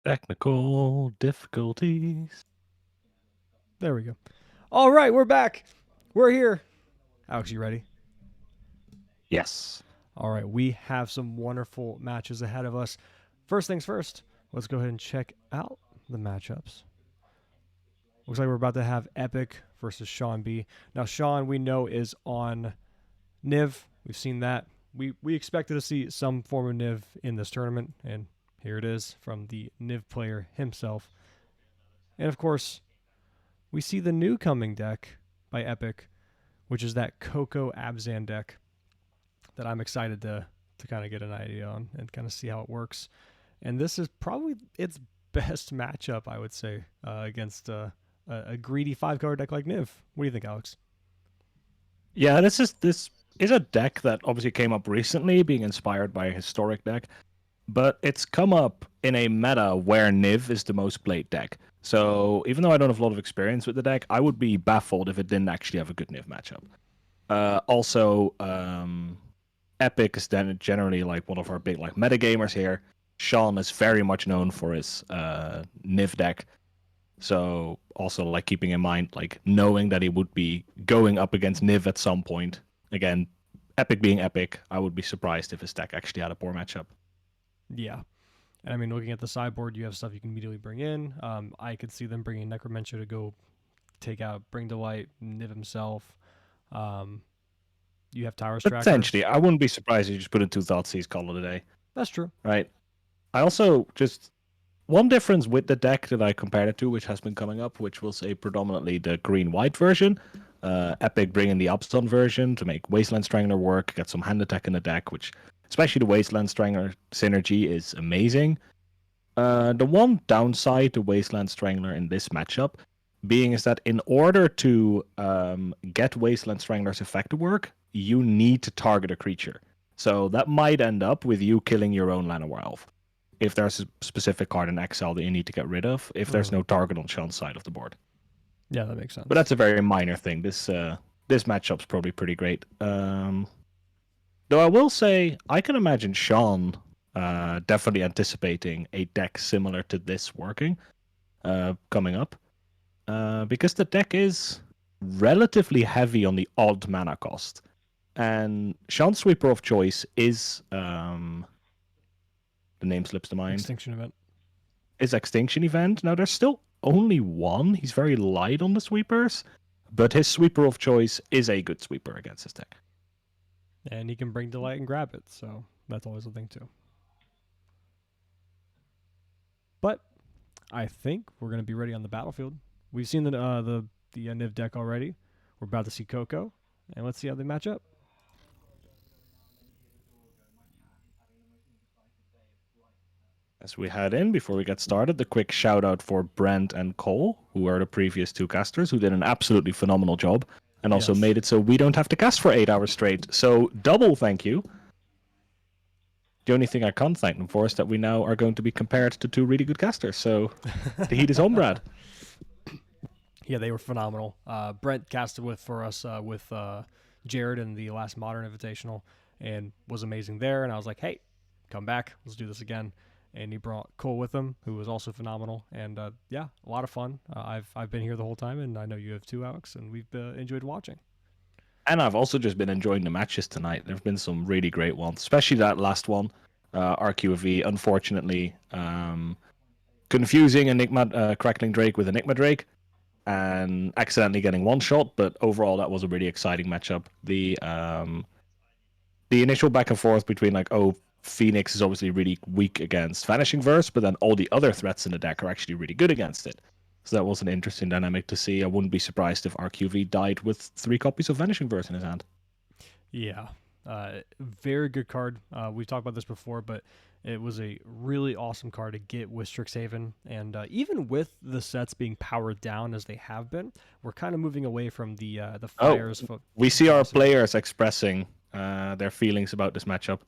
D: Technical difficulties.
E: There we go. All right, we're back. We're here. Alex, you ready?
D: Yes.
E: All right, we have some wonderful matches ahead of us. First things first, let's go ahead and check out the matchups. Looks like we're about to have Epic versus Sean B. Now, Sean, we know, is on Niv. We've seen that. We expected to see some form of Niv in this tournament, and here it is from the Niv player himself. And of course, we see the new coming deck by Epic, which is that Coco Abzan deck that I'm excited to kind of get an idea on and kind of see how it works. And this is probably its best matchup, I would say, against a greedy 5-card deck like Niv. What do you think, Alex?
D: Yeah, this is a deck that obviously came up recently, being inspired by a historic deck, but it's come up in a meta where Niv is the most played deck. So even though I don't have a lot of experience with the deck, I would be baffled if it didn't actually have a good Niv matchup. Also, Epic is then generally like one of our big like metagamers here. Sean is very much known for his Niv deck. So also like keeping in mind, like knowing that he would be going up against Niv at some point. Again, Epic being Epic, I would be surprised if his deck actually had a poor matchup.
E: Yeah. And I mean, looking at the sideboard, you have stuff you can immediately bring in. I could see them bringing Necromancer to go take out Bring to Light, Niv himself. You have Towers Tracker.
D: Potentially, I wouldn't be surprised if you just put in 2 Thoughtseize, call it a day.
E: That's true.
D: Right. I also just one difference with the deck that I compared it to, which has been coming up, which will say predominantly the green-white version. Epic bringing the Upstun version to make Wasteland Strangler work, get some hand attack in the deck, which, especially the Wasteland Strangler synergy, is amazing. The one downside to Wasteland Strangler in this matchup being is that in order to get Wasteland Strangler's effect to work, you need to target a creature. So that might end up with you killing your own Llanowar Elf. If there's a specific card in exile that you need to get rid of, if there's no target on Sean's side of the board.
E: Yeah, that makes sense.
D: But that's a very minor thing. This matchup's probably pretty great. Though I will say, I can imagine Sean definitely anticipating a deck similar to this working coming up. Because the deck is relatively heavy on the odd mana cost. And Sean's sweeper of choice is the name slips to mind.
E: Extinction Event.
D: Is Extinction Event. Now there's still only one. He's very light on the sweepers, but his sweeper of choice is a good sweeper against his deck.
E: And he can bring Delight and grab it, so that's always a thing too. But I think we're going to be ready on the battlefield. We've seen the Niv deck already. We're about to see Coco, and let's see how they match up.
D: As we head in, before we get started, the quick shout out for Brent and Cole, who are the previous 2 casters, who did an absolutely phenomenal job, and also made it so we don't have to cast for 8 hours straight. So double thank you. The only thing I can't thank them for is that we now are going to be compared to 2 really good casters. So the heat is on, Brad.
E: Yeah, they were phenomenal. Brent casted for us with Jared in the last Modern Invitational and was amazing there. And I was like, hey, come back. Let's do this again. And he brought Cole with him, who was also phenomenal. And yeah, a lot of fun. I've been here the whole time, and I know you have too, Alex, and we've enjoyed watching. And
D: I've also just been enjoying the matches tonight. There have been some really great ones, especially that last one, RQV. Unfortunately, confusing Enigma Crackling Drake with Enigma Drake and accidentally getting one shot. But overall, that was a really exciting matchup. The initial back and forth between like, oh, Phoenix is obviously really weak against Vanishing Verse, but then all the other threats in the deck are actually really good against it. So that was an interesting dynamic to see. I wouldn't be surprised if RQV died with 3 copies of Vanishing Verse in his hand.
E: Yeah, very good card. We've talked about this before, but it was a really awesome card to get with Strixhaven. And even with the sets being powered down as they have been, we're kind of moving away from the fires.
D: We see our players expressing their feelings about this matchup.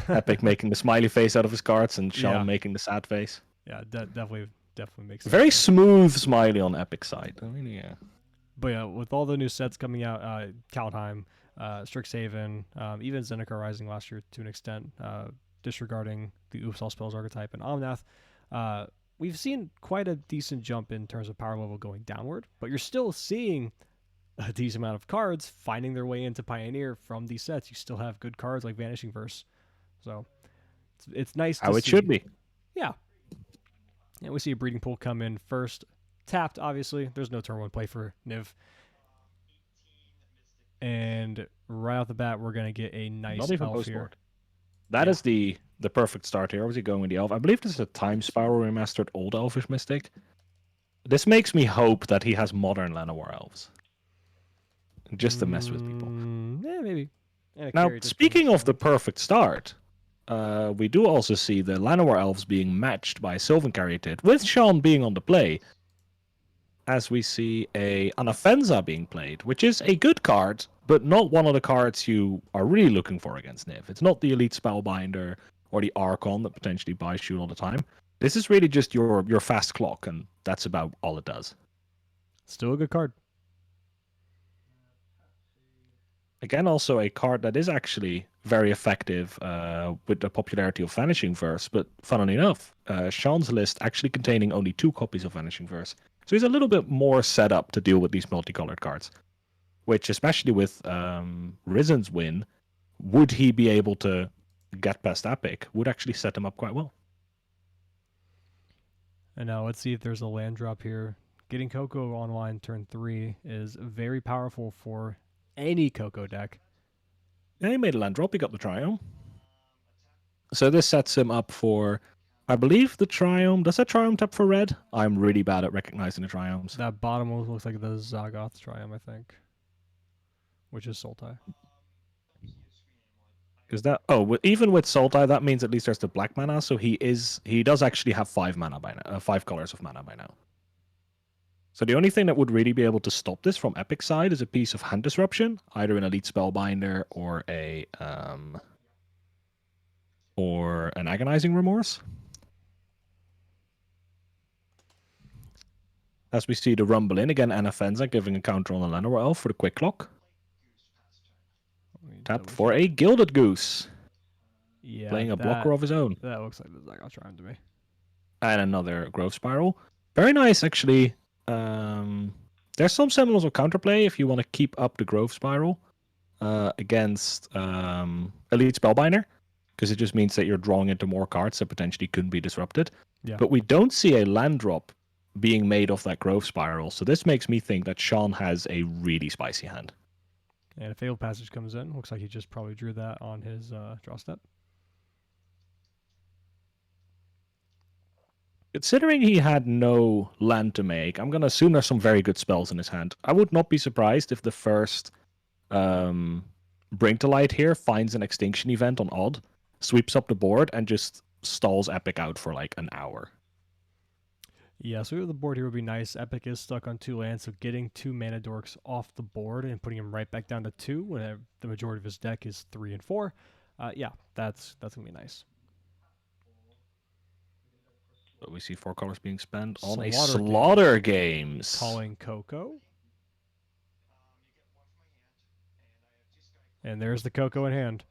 D: Epic making the smiley face out of his cards, and Sean
E: Yeah.
D: making the sad face.
E: Yeah, definitely makes sense.
D: Very smooth smiley on Epic side. I mean, yeah.
E: But yeah, with all the new sets coming out, Kaldheim, Strixhaven, even Zendikar Rising last year to an extent, disregarding the Oops All Spells archetype and Omnath, we've seen quite a decent jump in terms of power level going downward, but you're still seeing a decent amount of cards finding their way into Pioneer from these sets. You still have good cards like Vanishing Verse. So it's nice to see.
D: How it should be.
E: Yeah. And we see a Breeding Pool come in first. Tapped, obviously. There's no turn 1 play for Niv. And right off the bat, we're going to get a nice
D: Not even
E: elf
D: post
E: here.
D: board. That is the perfect start here. Obviously going with the elf. I believe this is a Time Spiral remastered Old Elfish Mystic. This makes me hope that he has modern Llanowar elves. Just to mess with people.
E: Yeah, maybe. And a
D: Now,
E: carry just
D: speaking
E: from
D: of the perfect start, we do also see the Llanowar elves being matched by Sylvan Caryatid, with Sean being on the play, as we see a Anafenza being played, which is a good card, but not one of the cards you are really looking for against Niv. It's not the Elite Spellbinder or the Archon that potentially buys you all the time. This is really just your fast clock, and that's about all it does.
E: Still a good card.
D: Again, also a card that is actually very effective with the popularity of Vanishing Verse, but funnily enough, Sean's list actually containing only 2 copies of Vanishing Verse. So he's a little bit more set up to deal with these multicolored cards, which, especially with Risen's win, would he be able to get past Epic, would actually set him up quite well.
E: And now let's see if there's a land drop here. Getting Coco online turn 3 is very powerful for any Coco deck.
D: Yeah, he made a land drop, he got the Triome. So this sets him up for, I believe, the Triome. Does that Triome tap for red? I'm really bad at recognizing the Triomes.
E: That bottom one looks like the Zagoth Triumph, I think. Which is Sultai.
D: Because that, even with Sultai, that means at least there's the black mana, so he does actually have 5 mana by now, 5 colors of mana by now. So the only thing that would really be able to stop this from Epic side is a piece of Hand Disruption, either an Elite Spellbinder or an Agonizing Remorse. As we see the Rumble in, again, Anafenza giving a counter on the Llanowar Elf for the Quick Clock. Tap for a Gilded Goose.
E: Yeah,
D: Playing a blocker of his own.
E: That looks like the Zagoth Triumph to me.
D: And another Growth Spiral. Very nice, actually. There's some semblance of counterplay if you want to keep up the Growth Spiral against Elite Spellbinder, because it just means that you're drawing into more cards that potentially couldn't be disrupted.
E: Yeah.
D: But we don't see a land drop being made off that Growth Spiral, so this makes me think that Sean has a really spicy hand.
E: And a Fabled Passage comes in. Looks like he just probably drew that on his draw step.
D: Considering he had no land to make, I'm going to assume there's some very good spells in his hand. I would not be surprised if the first Bring to Light here finds an Extinction event on Odd, sweeps up the board, and just stalls Epic out for like an hour.
E: Yeah, so the board here would be nice. Epic is stuck on 2 lands, so getting 2 mana dorks off the board and putting him right back down to 2 when the majority of his deck is 3 and 4. Yeah, that's going to be nice.
D: But we see 4 colors being spent on a
E: Slaughter
D: Slaughter Games.
E: Calling Coco. And there's the Coco in hand.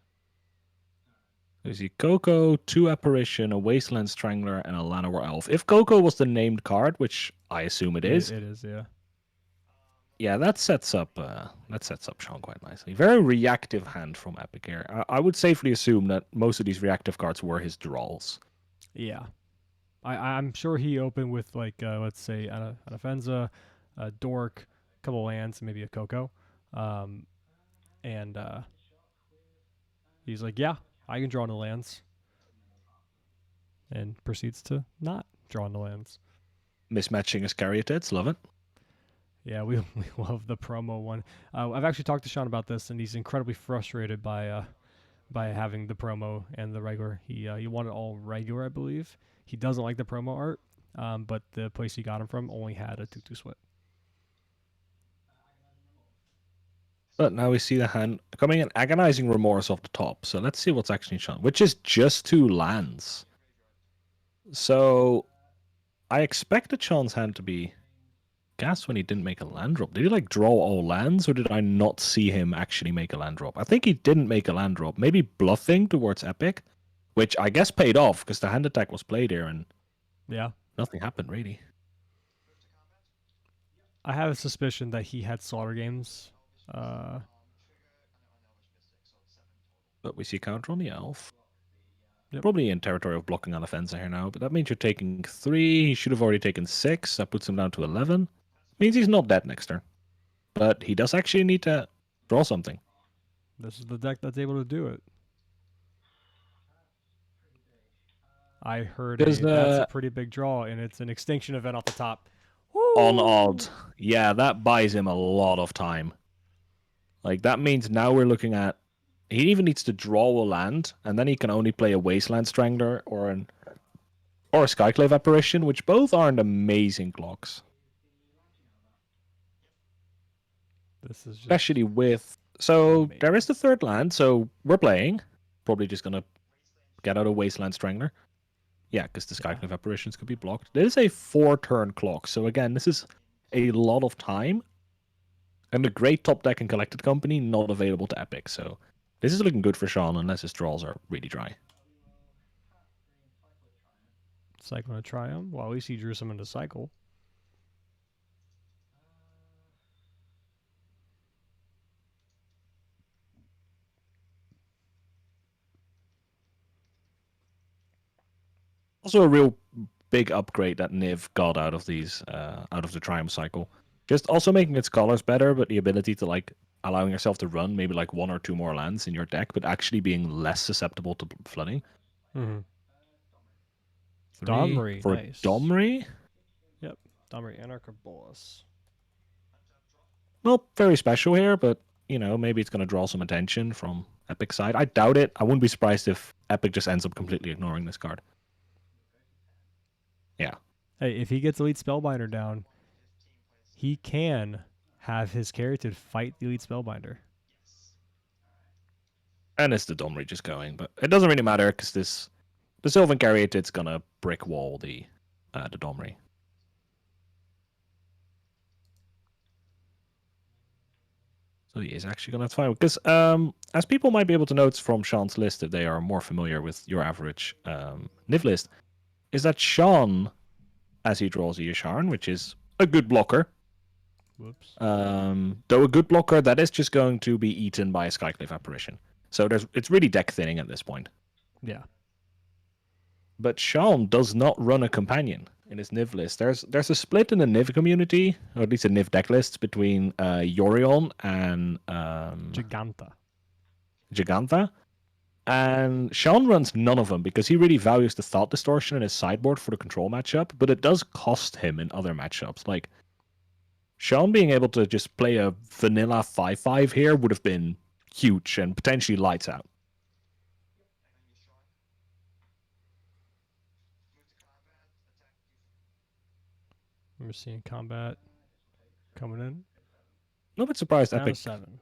D: We see Coco, 2 Apparition, a Wasteland Strangler, and a Llanowar Elf. If Coco was the named card, which I assume it is.
E: It is, yeah.
D: Yeah, that sets up Sean quite nicely. Very reactive hand from Epic here. I would safely assume that most of these reactive cards were his draws.
E: Yeah. I'm sure he opened with, like, let's say, Anafenza, a Dork, a couple lands, maybe a Coco. And he's like, yeah, I can draw no lands. and proceeds to not draw into lands.
D: Mismatching his caryatids, love it.
E: Yeah, we love the promo one. I've actually talked to Sean about this, and he's incredibly frustrated by having the promo and the regular. He wanted all regular, I believe. He doesn't like the promo art, but the place he got him from only had a 2/2 sweat.
D: But now we see the hand coming in agonizing remorse off the top. So let's see what's actually shown, which is just 2 lands. So I expected Sean's hand to be gas when he didn't make a land drop. Did he like draw all lands, or did I not see him actually make a land drop? I think he didn't make a land drop. Maybe bluffing towards Epic, which I guess paid off because the hand attack was played here and
E: Yeah,
D: nothing happened really.
E: I have a suspicion that he had Slaughter Games.
D: But we see counter on the elf.
E: Yep.
D: Probably in territory of blocking on offense here now, but that means you're taking 3. He should have already taken 6. That puts him down to 11. Means he's not dead next turn. But he does actually need to draw something.
E: This is the deck that's able to do it. I heard that's a pretty big draw, and it's an extinction event off the top.
D: On odd. Yeah, that buys him a lot of time. Like, that means now we're looking at... He even needs to draw a land, and then he can only play a Wasteland Strangler or a Skyclave Apparition, which both aren't amazing blocks.
E: This is just
D: Especially with... So,
E: amazing.
D: there is the 3rd land, so we're playing. Probably just gonna get out a Wasteland Strangler. Yeah, because the Skyclave Apparitions could be blocked. There is a 4-turn clock, so again, this is a lot of time. And a great top deck and Collected Company not available to Epic, so this is looking good for Sean unless his draws are really dry.
E: Cycle to try him. Well, at least he drew some into cycle.
D: Also a real big upgrade that Niv got out of these, out of the Triumph cycle. Just also making its colors better, but the ability to like allowing yourself to run maybe like 1 or 2 more lands in your deck, but actually being less susceptible to flooding.
E: Mm-hmm.
D: 3
E: Domri,
D: for
E: nice.
D: Domri.
E: Yep, Domri Anarchabolus.
D: Well, very special here, but you know, maybe it's going to draw some attention from Epic's side. I doubt it. I wouldn't be surprised if Epic just ends up completely ignoring this card. Yeah.
E: Hey, if he gets Elite Spellbinder down, he can have his Caryatid fight the Elite Spellbinder.
D: And it's the Domri just going, but it doesn't really matter because the Sylvan Caryatid's gonna brick wall the Domri. So he is actually gonna fight because as people might be able to note from Sean's list if they are more familiar with your average Niv list, is that Sean, as he draws a Yasharn, which is a good blocker.
E: Whoops.
D: Though a good blocker that is just going to be eaten by a Skyclave Apparition. So it's really deck thinning at this point.
E: Yeah.
D: But Sean does not run a companion in his Niv list. There's a split in the Niv community, or at least a Niv deck list, between Yorion and Giganta. And Sean runs none of them because he really values the Thought Distortion in his sideboard for the control matchup, but it does cost him in other matchups. Like, Sean being able to just play a vanilla 5/5 here would have been huge and potentially lights out.
E: We're seeing combat coming in.
D: No bit surprised
E: Down to
D: Epic
E: 7.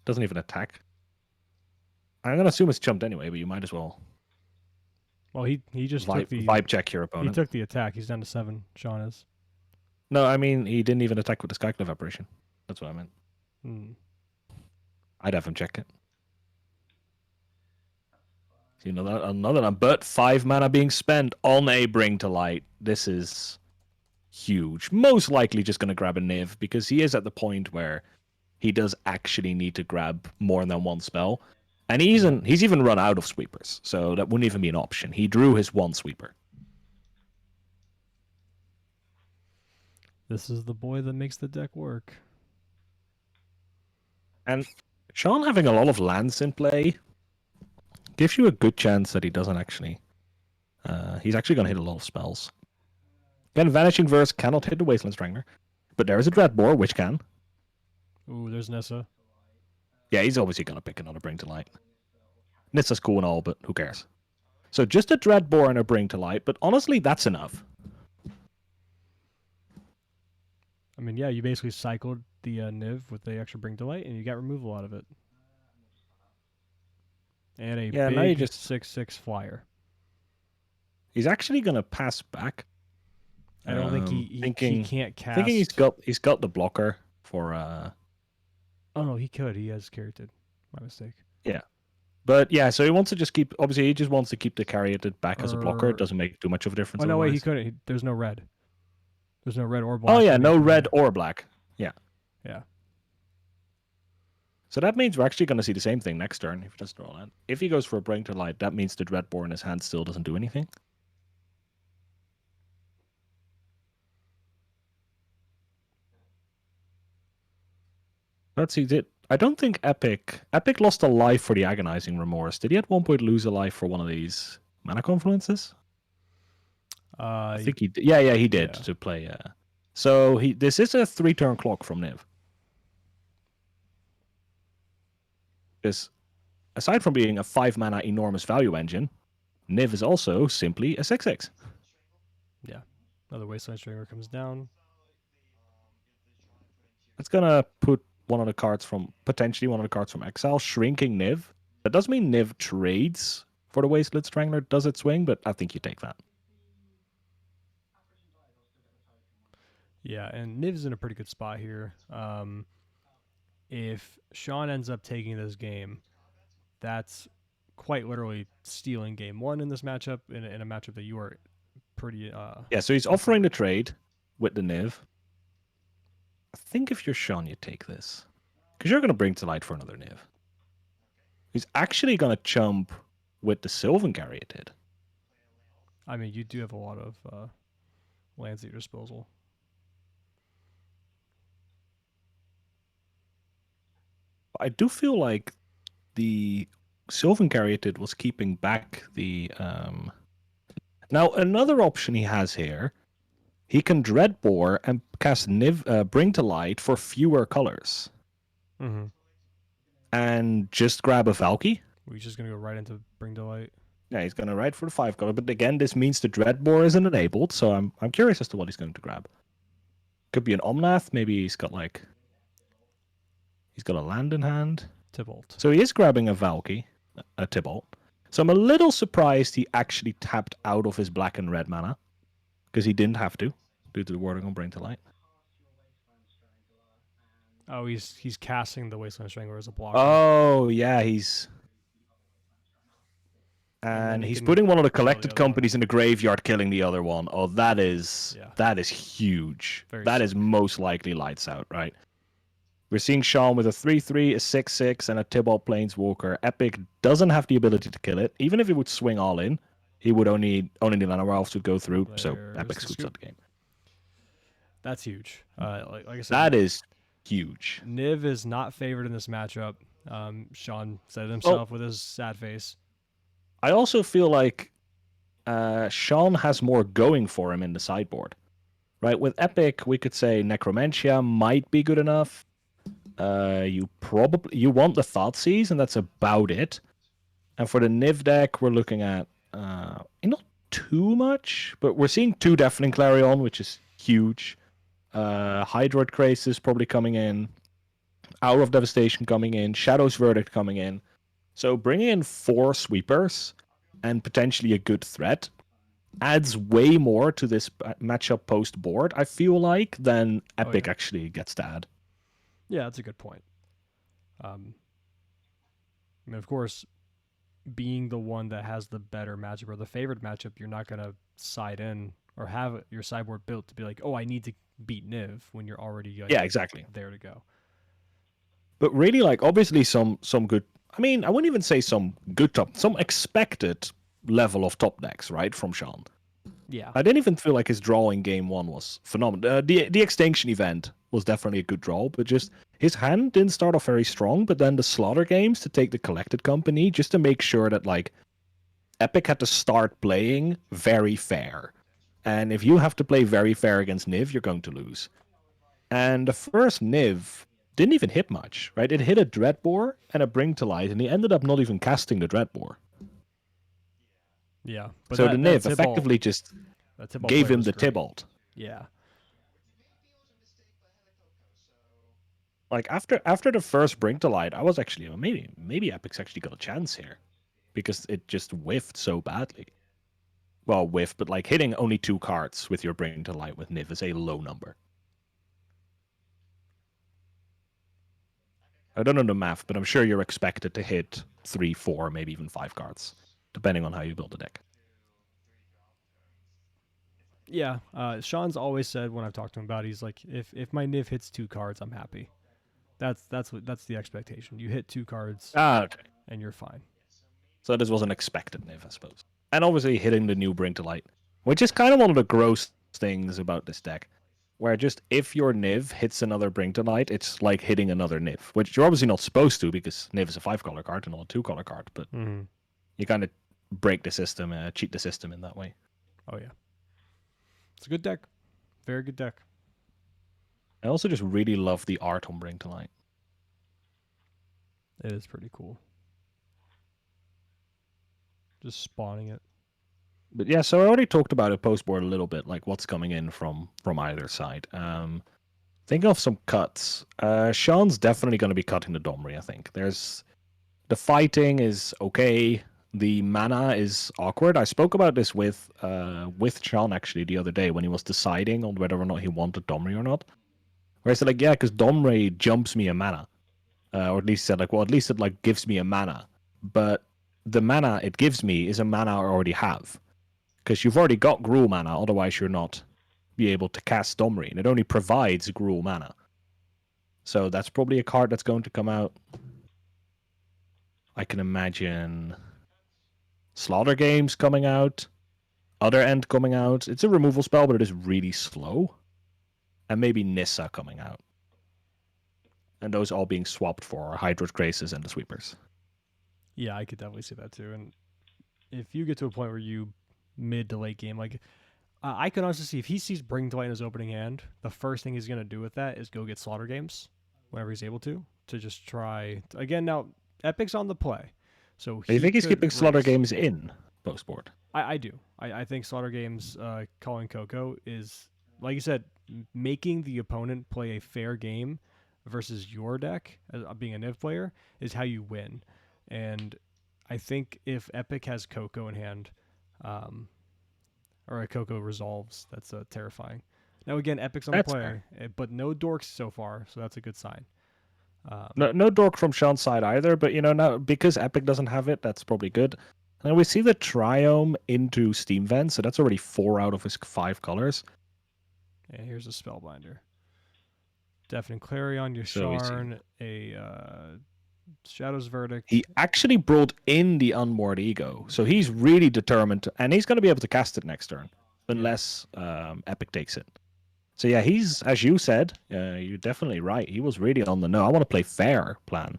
D: doesn't even attack. I'm going to assume it's jumped anyway, but you might as well
E: Well, he just took the
D: vibe check your
E: he
D: opponent.
E: took the attack. He's down to 7. Sean is.
D: No, I mean, he didn't even attack with the Skyclave Apparition. That's what I meant.
E: Hmm.
D: I'd have him check it. See, another one. But 5 mana being spent on a Bring to Light. This is huge. Most likely just going to grab a Niv because he is at the point where he does actually need to grab more than one spell. And he's even run out of sweepers, so that wouldn't even be an option. He drew his 1 sweeper.
E: This is the boy that makes the deck work.
D: And Sean having a lot of lands in play gives you a good chance that he doesn't actually He's actually going to hit a lot of spells. Again, Vanishing Verse cannot hit the Wasteland Strangler, but there is a Dreadbore which can.
E: Ooh, there's Nissa.
D: Yeah, he's obviously going to pick another Bring to Light. Nissa's cool and all, but who cares? So just a Dreadbore and a Bring to Light, but honestly, that's enough.
E: I mean, yeah, you basically cycled the Niv with the extra Bring Delight, and you got removal out of it. And a
D: Yeah, now you
E: big
D: just
E: 6/6 flyer.
D: He's actually going to pass back.
E: I don't think he
D: thinking,
E: can't cast.
D: Thinking he's got the blocker for.
E: Oh no, he could. He has Caryatid. My mistake.
D: Yeah, but yeah, so he wants to just keep. Obviously, he just wants to keep the Caryatid back as a blocker. It doesn't make too much of a difference.
E: Oh no, wait, he
D: otherwise.
E: couldn't. There's no red. There's no red or black.
D: Oh yeah,
E: to
D: no
E: make the-
D: red or black. Yeah.
E: Yeah.
D: So that means we're actually going to see the same thing next turn if he doesn't draw land. If he goes for a Bring to Light, that means the Dreadbore in his hand still doesn't do anything. Let's see. I don't think Epic lost a life for the Agonizing Remorse. Did he at one point lose a life for one of these mana confluences? I think he did. Yeah, he did
E: yeah.
D: to play. So this is a 3-turn clock from Niv. Because aside from being a 5-mana enormous value engine, Niv is also simply a 6/6.
E: Yeah. Another Wasteland Stringer comes down.
D: That's gonna put potentially one of the cards from exile, shrinking Niv. That does mean Niv trades for the Wasteland Strangler. Does it swing? But I think you take that.
E: Yeah, and Niv's in a pretty good spot here. If Sean ends up taking this game, that's quite literally stealing game one in this matchup, in a matchup that you are pretty...
D: Yeah, so he's offering the trade with the Niv. I think if you're Sean, you take this. Because you're going to Bring to Light for another Niv. He's actually going to chump with the Sylvan Caryatid.
E: I mean, you do have a lot of lands at your disposal.
D: I do feel like the Sylvan Caryatid was keeping back the... Now, another option he has here, he can Dreadbore and cast Bring to Light for fewer colors.
E: Mm-hmm.
D: And just grab a Valky.
E: We're just going to go right into Bring Delight.
D: Yeah, he's going to ride for the 5 color. But again, this means the Dreadbore isn't enabled, so I'm curious as to what he's going to grab. Could be an Omnath. Maybe he's got a land in hand.
E: Tybalt.
D: So he is grabbing a Valky, a Tybalt. So I'm a little surprised he actually tapped out of his black and red mana. Because he didn't have to, due to the wording on Bring to Light.
E: Oh, he's casting the Wasteland Strangler as a blocker.
D: Oh, yeah, he's... And
E: he
D: he's
E: can
D: putting one of the
E: kill the
D: collected
E: other
D: companies in the graveyard, killing the other one. Oh, that is huge.
E: Very
D: That is
E: sick.
D: most likely lights out, right? We're seeing Sean with a 3/3, a 6/6, and a Tybalt Planeswalker. Epic doesn't have the ability to kill it. Even if he would swing all in, he would only the Nanowelves would go through. So
E: There's
D: Epic
E: the
D: scoops
E: scoop.
D: out the game.
E: That's huge. Like I said,
D: That is huge.
E: Niv is not favored in this matchup. Sean said it himself with his sad face.
D: I also feel like Sean has more going for him in the sideboard. Right? With Epic, we could say Necromantia might be good enough. You want the Thoughtseize, and that's about it. And for the Niv deck, we're looking at not too much, but we're seeing 2 Deafening Clarion, which is huge. Hydroid Crisis probably coming in. Hour of Devastation coming in. Shadow's Verdict coming in. So bringing in 4 sweepers and potentially a good threat adds way more to this matchup post board, I feel like, than Epic actually gets to add.
E: Yeah, that's a good point. I mean, of course, being the one that has the better matchup or the favored matchup, you're not going to side in or have your sideboard built to be like, oh, I need to beat Niv when you're already
D: exactly
E: there to go.
D: But really, obviously some good... I mean, I wouldn't even say some good some expected level of top decks, right, from Sean.
E: Yeah.
D: I didn't even feel like his draw in game 1 was phenomenal. The Extinction event was definitely a good draw, but just his hand didn't start off very strong, but then the Slaughter games to take the Collected Company, just to make sure that, Epic had to start playing very fair. And if you have to play very fair against Niv, you're going to lose. And the first Niv didn't even hit much, right? It hit a Dreadbore and a Bring to Light, and he ended up not even casting the Dreadbore.
E: Yeah, but
D: So the Niv
E: Tybalt-
D: effectively just
E: that Tybalt
D: gave
E: play
D: him
E: was
D: the
E: great.
D: Tybalt.
E: Yeah.
D: Like after the first Bring to Light, I was actually maybe Epic's actually got a chance here, because it just whiffed so badly. Well, whiff, but like hitting only 2 cards with your Bring to Light with Niv is a low number. I don't know the math, but I'm sure you're expected to hit 3, 4, maybe even 5 cards, depending on how you build the deck.
E: Yeah, Sean's always said when I've talked to him about it, he's like, if my Niv hits 2 cards, I'm happy. That's the expectation. You hit 2 cards
D: Okay.
E: and you're fine.
D: So this was an expected Niv, I suppose. And obviously hitting the new Bring to Light, which is kind of one of the gross things about this deck, where just if your Niv hits another Bring to Light, it's like hitting another Niv, which you're obviously not supposed to, because Niv is a 5-color card and not a 2-color card, but you kind of break the system, cheat the system in that way.
E: Oh yeah, it's a good deck, very good deck.
D: I also just really love the art on Bring to Light.
E: It is pretty cool. Just spawning it.
D: But yeah, so I already talked about it post board a little bit, like what's coming in from either side. Thinking of some cuts. Sean's definitely going to be cutting the Domri, I think. There's the fighting is okay. The mana is awkward. I spoke about this with Sean actually the other day when he was deciding on whether or not he wanted Domri or not. Where I said like, yeah, because Domri jumps me a mana, or at least said like, well, at least it like gives me a mana, but the mana it gives me is a mana I already have, because you've already got Gruul mana. Otherwise, you're not be able to cast Domri, and it only provides Gruul mana. So that's probably a card that's going to come out. I can imagine Slaughter Games coming out, Other End coming out. It's a removal spell, but it is really slow. And maybe Nissa coming out. And those all being swapped for Hydroid Graces and the Sweepers.
E: Yeah, I could definitely see that too. And if you get to a point where you mid to late game, like I can honestly see if he sees Bring to Light in his opening hand, the first thing he's gonna do with that is go get Slaughter Games whenever he's able to just try again. Now Epic's on the play, so
D: Do you think he's
E: could
D: keeping Slaughter
E: raise-
D: Games in post board?
E: I do. I think Slaughter Games calling Coco is, like you said, making the opponent play a fair game versus your deck, as being a Niv player, is how you win. And I think if Epic has Coco in hand, or a Coco resolves, that's terrifying. Now again, Epic's on
D: That's
E: the play, but no dorks so far, so that's a good sign.
D: No dork from Sean's side either, but now because Epic doesn't have it, that's probably good. And we see the Triome into Steam Vent, so that's already 4 out of his 5 colors.
E: Yeah, here's a Spellbinder. Deafening Clarion, your
D: So we see-
E: Sharn, a Shadow's Verdict.
D: He actually brought in the Unmoored Ego, so he's really determined, and he's going to be able to cast it next turn, unless Epic takes it. So yeah, he's, as you said, you're definitely right. He was really on the no. I want to play fair plan.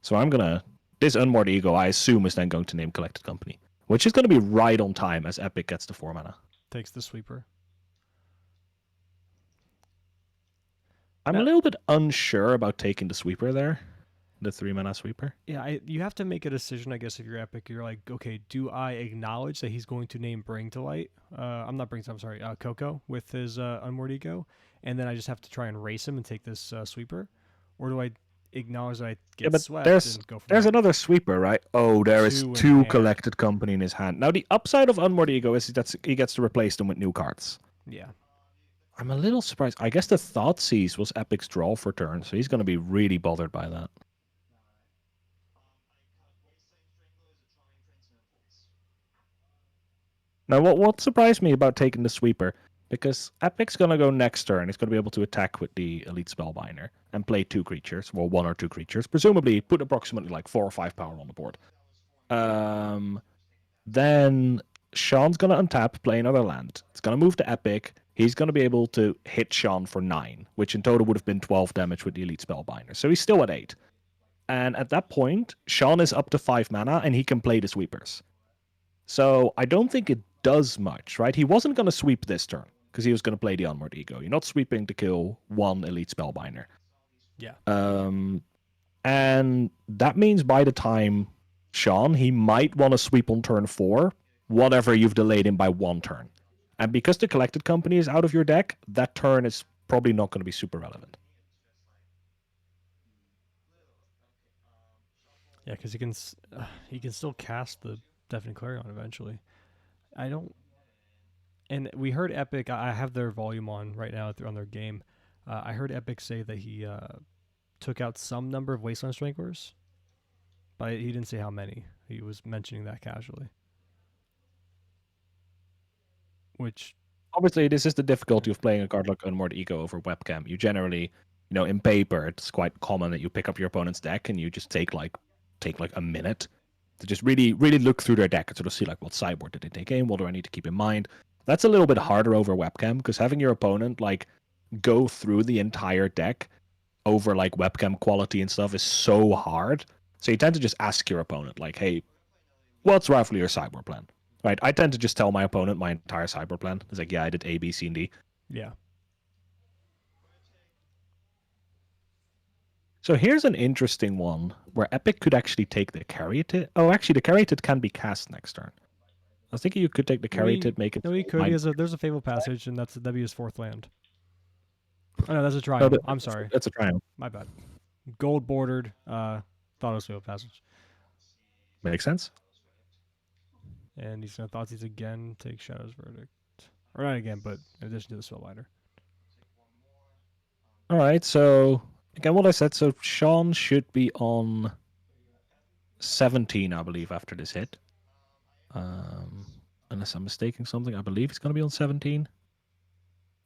D: So I'm going to... This Unmoored Ego, I assume, is then going to name Collected Company, which is going to be right on time as Epic gets the 4 mana.
E: Takes the Sweeper.
D: I'm a little bit unsure about taking the Sweeper there. The 3 mana Sweeper.
E: Yeah, you have to make a decision, I guess, if you're Epic. You're like, okay, do I acknowledge that he's going to name Bring to Light? I'm not Bring, I'm sorry, Coco with his Unmoored Ego, and then I just have to try and race him and take this Sweeper? Or do I acknowledge that I get
D: but
E: swept
D: there's
E: and go for
D: There's another Sweeper, right? Oh, there is
E: 2 in
D: 2
E: hand.
D: Collected Company in his hand. Now, the upside of Unmoored Ego is that he gets to replace them with new cards.
E: Yeah.
D: I'm a little surprised. I guess the Thoughtseize was Epic's draw for turn, so he's going to be really bothered by that. Now, what surprised me about taking the Sweeper, because Epic's going to go next turn, he's going to be able to attack with the Elite Spellbinder and play 2 creatures, well, 1 or 2 creatures, presumably put approximately like 4 or 5 power on the board. Then Sean's going to untap, play another land. It's going to move to Epic. He's going to be able to hit Sean for 9, which in total would have been 12 damage with the Elite Spellbinder. So he's still at 8. And at that point, Sean is up to 5 mana, and he can play the Sweepers. So I don't think it does much, right? He wasn't going to sweep this turn because he was going to play the Unmoored Ego. You're not sweeping to kill one Elite Spellbinder.
E: Yeah.
D: And that means by the time Sean, he might want to sweep on turn 4, whatever you've delayed him by 1 turn. And because the Collected Company is out of your deck, that turn is probably not going to be super relevant.
E: Yeah, because he can still cast the Deafening Clarion eventually. I don't. And we heard Epic. I have their volume on right now on their game. I heard Epic say that he took out some number of Wasteland Stranglers, but he didn't say how many. He was mentioning that casually. Which
D: Obviously, this is the difficulty of playing a card like Unmoored Ego over webcam. You generally, in paper, it's quite common that you pick up your opponent's deck and you just take like a minute to just really, really look through their deck and sort of see like what sideboard did they take in, what do I need to keep in mind. That's a little bit harder over webcam because having your opponent like go through the entire deck over like webcam quality and stuff is so hard. So you tend to just ask your opponent like, hey, what's roughly your sideboard plan? Right, I tend to just tell my opponent my entire sideboard plan. It's like, yeah, I did A, B, C, and D.
E: yeah.
D: So here's an interesting one where Epic could actually take the Caryatid. Oh, actually, the Caryatid can be cast next turn. I was thinking you could take the Caryatid, make it.
E: No, he could. There's a Fateful Passage, and that'd be his 4th land. Oh, no, that's a Triumph. I'm sorry.
D: That's a Triumph.
E: My bad. Gold bordered. Thought it was Fateful Passage.
D: Makes sense.
E: And he's gonna Thoughtseize again, take Shadow's Verdict. Or not again, but in addition to the Spellbinder.
D: All right, so again, what I said. So Sean should be on 17, I believe, after this hit. Unless I'm mistaking something, I believe he's going to be on 17.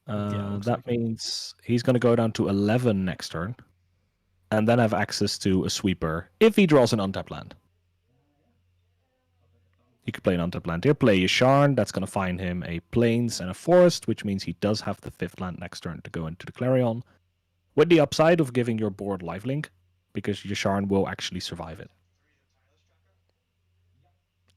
D: That means he's going to go down to 11 next turn, and then have access to a sweeper if he draws an untapped land. He could play an untapped land here, play Yasharn, that's going to find him a Plains and a Forest, which means he does have the 5th land next turn to go into the Clarion, with the upside of giving your board lifelink, because Yasharn will actually survive it.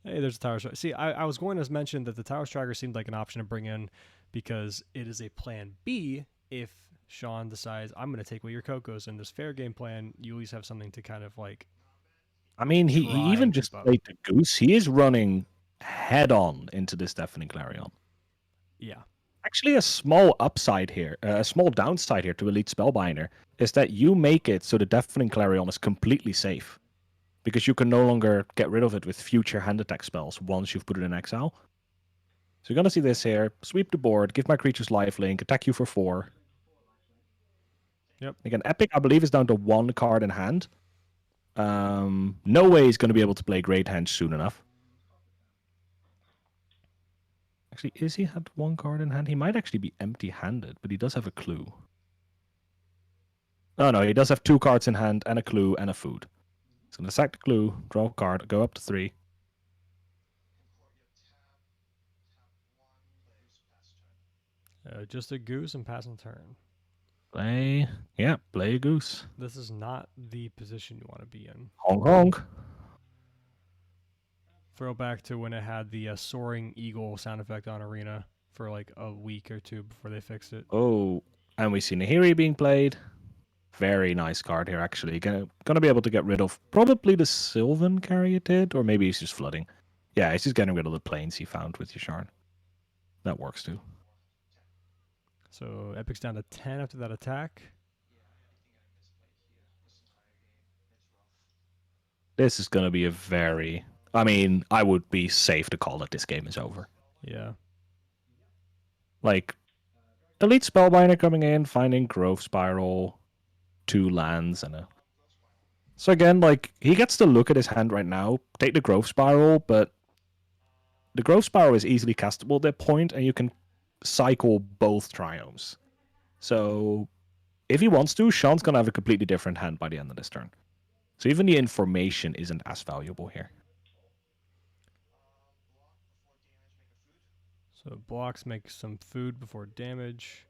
E: Hey, there's a Tower Striker. See, I was going to mention that the Tower Striker seemed like an option to bring in because it is a plan B if Sean decides, I'm going to take away your Cocos in this fair game plan. You always have something to kind of like.
D: I mean, he even just played the Goose. He is running head on into this Deafening Clarion.
E: Yeah.
D: Actually, a small upside here, a small downside here to Elite Spellbinder is that you make it so the Deafening Clarion is completely safe. Because you can no longer get rid of it with future hand attack spells once you've put it in exile. So you're going to see this here. Sweep the board, give my creatures lifelink, attack you for 4.
E: Yep.
D: Again, Epic, I believe, is down to 1 card in hand. No way he's going to be able to play Great Hand soon enough. Actually, is he had 1 card in hand? He might actually be empty-handed, but he does have a clue. Oh no, he does have 2 cards in hand and a clue and a food. He's going to sack the clue, draw a card, go up to 3.
E: Just a Goose and pass on turn.
D: Play a Goose.
E: This is not the position you want to be in.
D: Honk honk.
E: Throwback to when it had the soaring eagle sound effect on Arena for like a week or 2 before they fixed it.
D: Oh, and we see Nahiri being played. Very nice card here, actually. Gonna be able to get rid of probably the Sylvan Caryatid, or maybe he's just flooding. Yeah, he's just getting rid of the plains he found with Yasharn. That works too.
E: So Epic's down to 10 after that attack.
D: This is going to be a very... I mean, I would be safe to call that this game is over.
E: Yeah.
D: Like, Elite Spellbinder coming in, finding Growth Spiral, 2 lands, and a... So again, like, he gets to look at his hand right now, take the Growth Spiral, but the Growth Spiral is easily castable at that point, and you can cycle both Triumphs. So, if he wants to, Sean's going to have a completely different hand by the end of this turn. So even the information isn't as valuable here.
E: So blocks make some food before damage.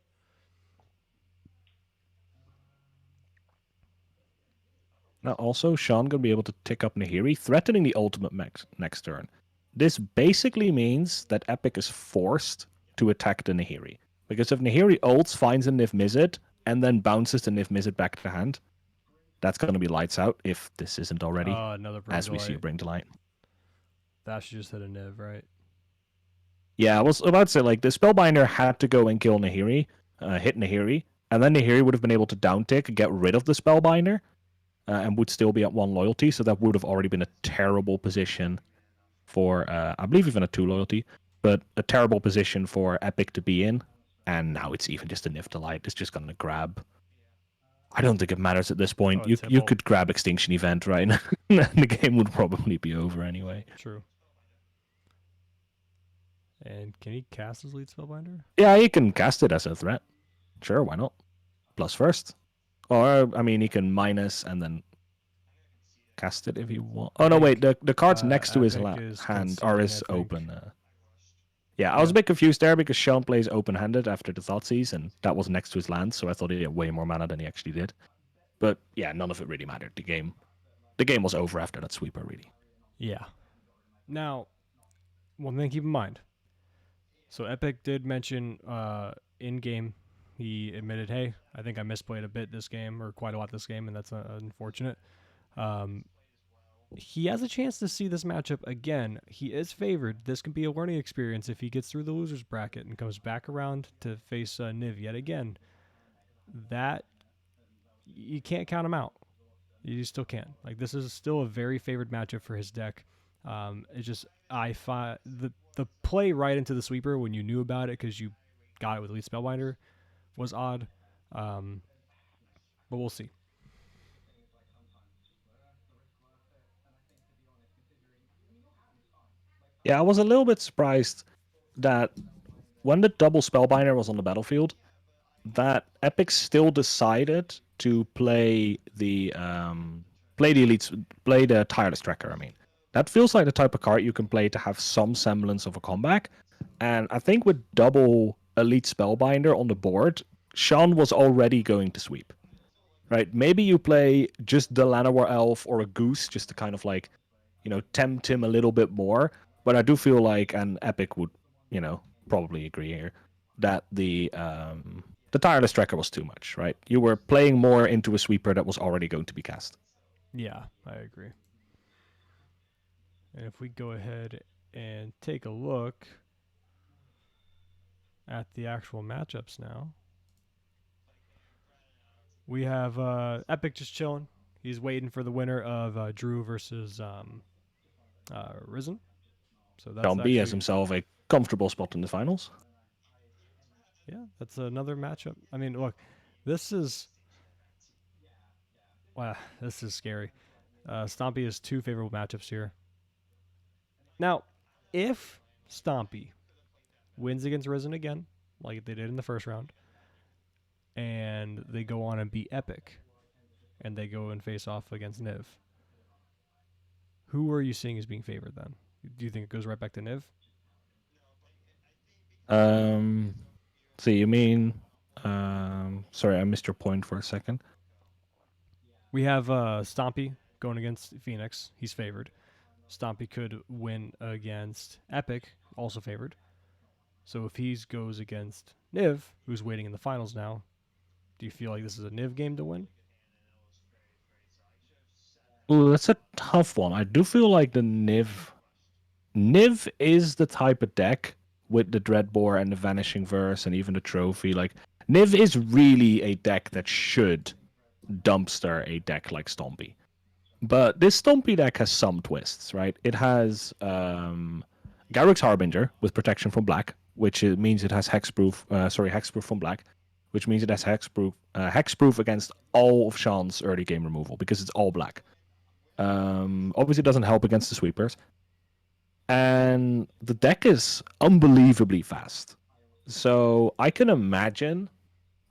D: Now also, Sean going to be able to tick up Nahiri, threatening the ultimate next turn. this basically means that Epic is forced to attack the Nahiri. Because if Nahiri ults, finds a Niv Mizzet, and then bounces the Niv Mizzet back to hand, that's going to be lights out if this isn't already,
E: Another Bring
D: as
E: to
D: we see
E: Light.
D: Bring to Light.
E: That should just hit a Niv, right?
D: Yeah, I was about to say, like, the Spellbinder had to go and kill Nahiri, hit Nahiri, and then Nahiri would have been able to downtick, get rid of the Spellbinder, and would still be at 1 loyalty, so that would have already been a terrible position for, I believe even a 2 loyalty, but a terrible position for Epic to be in, and now it's even just a Niv to Light. It's just going to grab. I don't think it matters at this point.
E: Oh,
D: You
E: Tibalt.
D: could grab Extinction Event, right? And the game would probably be over anyway.
E: True. And can he cast his lead Spellbinder?
D: Yeah, he can cast it as a threat. Sure, why not? Plus first. Or, I mean, he can minus and then cast it if he wants. Oh, no, wait. The cards next to his
E: Epic is
D: hand
E: conceding,
D: are
E: I
D: his
E: think.
D: open. Yeah, I was a bit confused there because Sean plays open-handed after the Thoughtseize, and that was next to his land, so I thought he had way more mana than he actually did. But yeah, none of it really mattered. The game was over after that sweeper, really.
E: Yeah. Now, one thing to keep in mind. So Epic did mention in game, he admitted, hey, I think I misplayed a bit this game, or quite a lot this game, and that's unfortunate. He has a chance to see this matchup again. He is favored. This can be a learning experience if he gets through the losers bracket and comes back around to face Niv yet again. That, you can't count him out. You still can't. Like, this is still a very favored matchup for his deck. It's just, I find the play right into the sweeper when you knew about it because you got it with Elite Spellbinder was odd. But we'll see.
D: Yeah, I was a little bit surprised that when the double Spellbinder was on the battlefield, that Epic still decided to play the Tireless Tracker. I mean, that feels like the type of card you can play to have some semblance of a comeback. And I think with double Elite Spellbinder on the board, Sean was already going to sweep. Right? Maybe you play just the Llanowar Elf or a Goose just to kind of like, tempt him a little bit more. But I do feel like, and Epic would, probably agree here, that the Tireless Tracker was too much, right? You were playing more into a sweeper that was already going to be cast.
E: Yeah, I agree. And if we go ahead and take a look at the actual matchups now, we have Epic just chilling. He's waiting for the winner of Drew versus Risen. So that's
D: Sean B has himself a comfortable spot in the finals.
E: Yeah, that's another matchup. I mean, look, this is scary. Stompy has 2 favorable matchups here. Now, if Stompy wins against Risen again, like they did in the first round, and they go on and beat Epic, and they go and face off against Niv, who are you seeing as being favored then? Do you think it goes right back to Niv?
D: So you mean, sorry, I missed your point for a second.
E: We have Stompy going against Phoenix. He's favored. Stompy could win against Epic, also favored. So if he goes against Niv, who's waiting in the finals now, do you feel like this is a Niv game to win?
D: Ooh, that's a tough one. I do feel like the Niv is the type of deck with the Dreadbore and the Vanishing Verse and even the Trophy. Like, Niv is really a deck that should dumpster a deck like Stompy. But this Stompy deck has some twists, right? It has Garruk's Harbinger with protection from black, which means it has hexproof from black, which means it has hexproof against all of Sean's early game removal because it's all black. Obviously, it doesn't help against the sweepers. And the deck is unbelievably fast. So I can imagine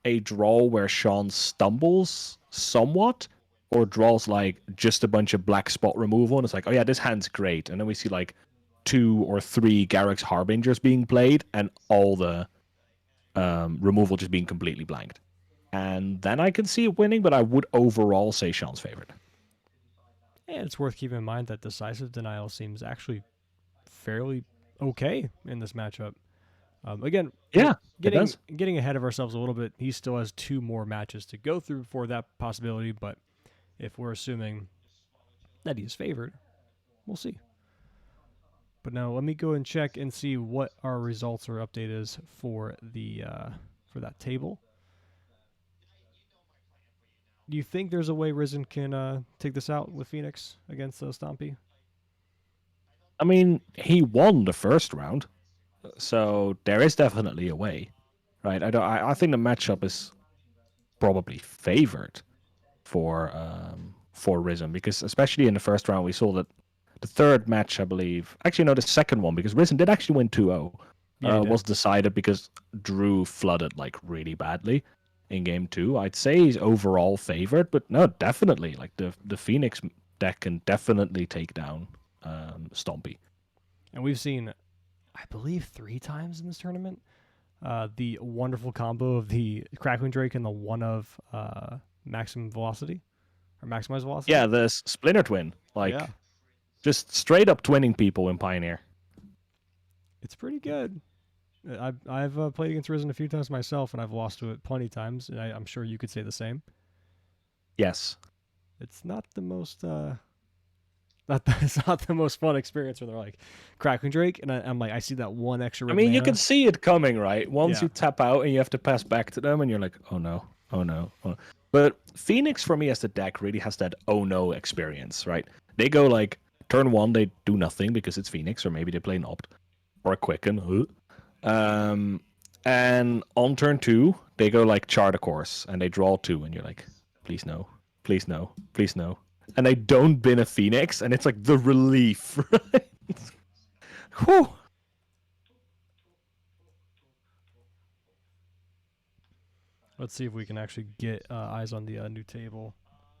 D: a draw where Sean stumbles somewhat, or draws like just a bunch of black spot removal, and it's like, oh yeah, this hand's great. And then we see like 2 or 3 Garruk's Harbingers being played, and all the removal just being completely blanked. And then I can see it winning, but I would overall say Sean's favorite.
E: And it's worth keeping in mind that Decisive Denial seems actually fairly okay in this matchup. Again,
D: Yeah, it
E: getting
D: does.
E: getting ahead of ourselves a little bit. He still has 2 more matches to go through before that possibility, but if we're assuming that he is favored, we'll see. But now let me go and check and see what our results or update is for the for that table. Do you think there's a way Risen can take this out with Phoenix against Stompy?
D: I mean, he won the first round, so there is definitely a way, right? I think the matchup is probably favored for Risen, because especially in the first round we saw that the third match, I believe, actually no, the second one, because Risen did actually win 2-0, was decided because Drew flooded like really badly in game 2. I'd say he's overall favored, but no, definitely like the Phoenix deck can definitely take down Stompy.
E: And we've seen, I believe, 3 times in this tournament, the wonderful combo of the Crackling Drake and the one of maximum velocity or maximized velocity.
D: Yeah, the Splinter Twin, like
E: Yeah.
D: just straight up twinning people in Pioneer.
E: It's pretty good. I've played against Risen a few times myself, and I've lost to it plenty of times, and I'm sure you could say the same.
D: Yes.
E: It's not the most it's not the most fun experience when they're like Crackling Drake, and I'm like, I see that one extra.
D: I mean, you
E: mana.
D: can see it coming, right? Once
E: Yeah.
D: you tap out and you have to pass back to them, and you're like, oh no, oh no. Oh. But Phoenix, for me, as the deck, really has that oh no experience, right? They go like, turn 1, they do nothing because it's Phoenix, or maybe they play Nopt, or a Quicken. And on turn 2, they go like chart a course, and they draw 2, and you're like, please no, please no, please no. And they don't bin a Phoenix, and it's like the relief, right? Whew.
E: Let's see if we can actually get eyes on the new table,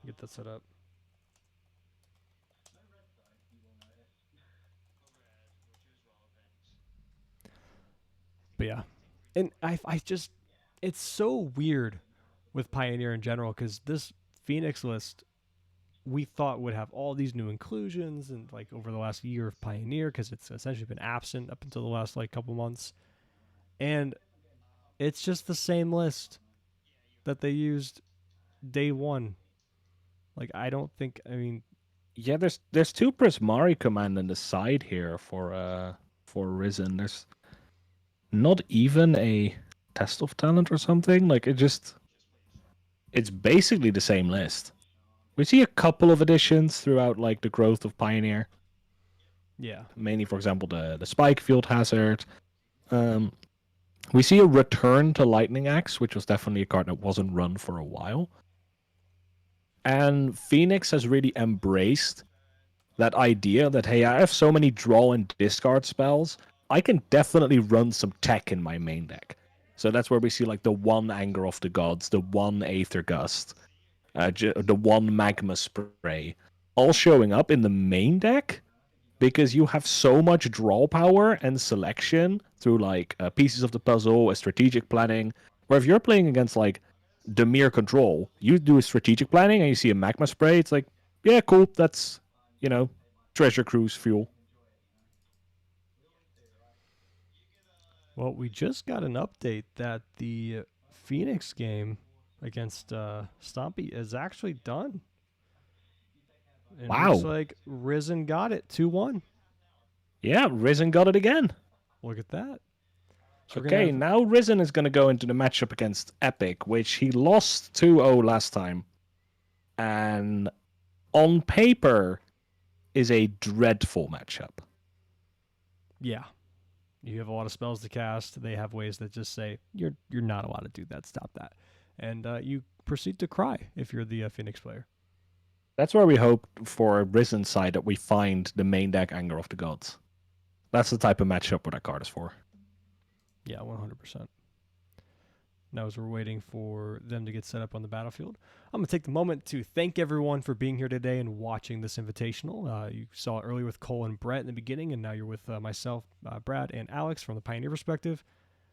E: get that set up. But yeah, and I just, it's so weird with Pioneer in general, because this Phoenix list we thought would have all these new inclusions and like over the last year of Pioneer, because it's essentially been absent up until the last like couple months, and it's just the same list that they used day 1. Like I don't think, I mean,
D: Yeah, there's 2 Prismari command on the side here for Risen. There's not even a test of talent or something. Like it's basically the same list. We see a couple of additions throughout like the growth of Pioneer.
E: yeah,
D: Mainly, for example, the Spike Field Hazard. We see a return to Lightning Axe, which was definitely a card that wasn't run for a while. And Phoenix has really embraced that idea that, hey, I have so many draw and discard spells, I can definitely run some tech in my main deck. So that's where we see like the 1 Anger of the Gods, the 1 Aether Gust, the 1 Magma Spray, all showing up in the main deck because you have so much draw power and selection through like pieces of the puzzle, a strategic planning, where if you're playing against like Dimir Control, you do a strategic planning and you see a Magma Spray, it's like, yeah, cool, that's, treasure cruise fuel.
E: well, we just got an update that the Phoenix game against Stompy is actually done. It
D: Wow.
E: looks like Risen got it 2-1.
D: Yeah, Risen got it again.
E: Look at that. So
D: Okay, now Risen is going to go into the matchup against Epic, which he lost 2-0 last time. And on paper is a dreadful matchup.
E: Yeah. You have a lot of spells to cast. They have ways that just say, you're not allowed to do that. Stop that. And you proceed to cry if you're the Phoenix player.
D: That's where we hope for Risen's side that we find the main deck Anger of the Gods. That's the type of matchup where that card is for.
E: Yeah, 100%. Now, as we're waiting for them to get set up on the battlefield, I'm going to take the moment to thank everyone for being here today and watching this Invitational. You saw it earlier with Cole and Brett in the beginning, and now you're with myself, Brad, and Alex from the Pioneer perspective.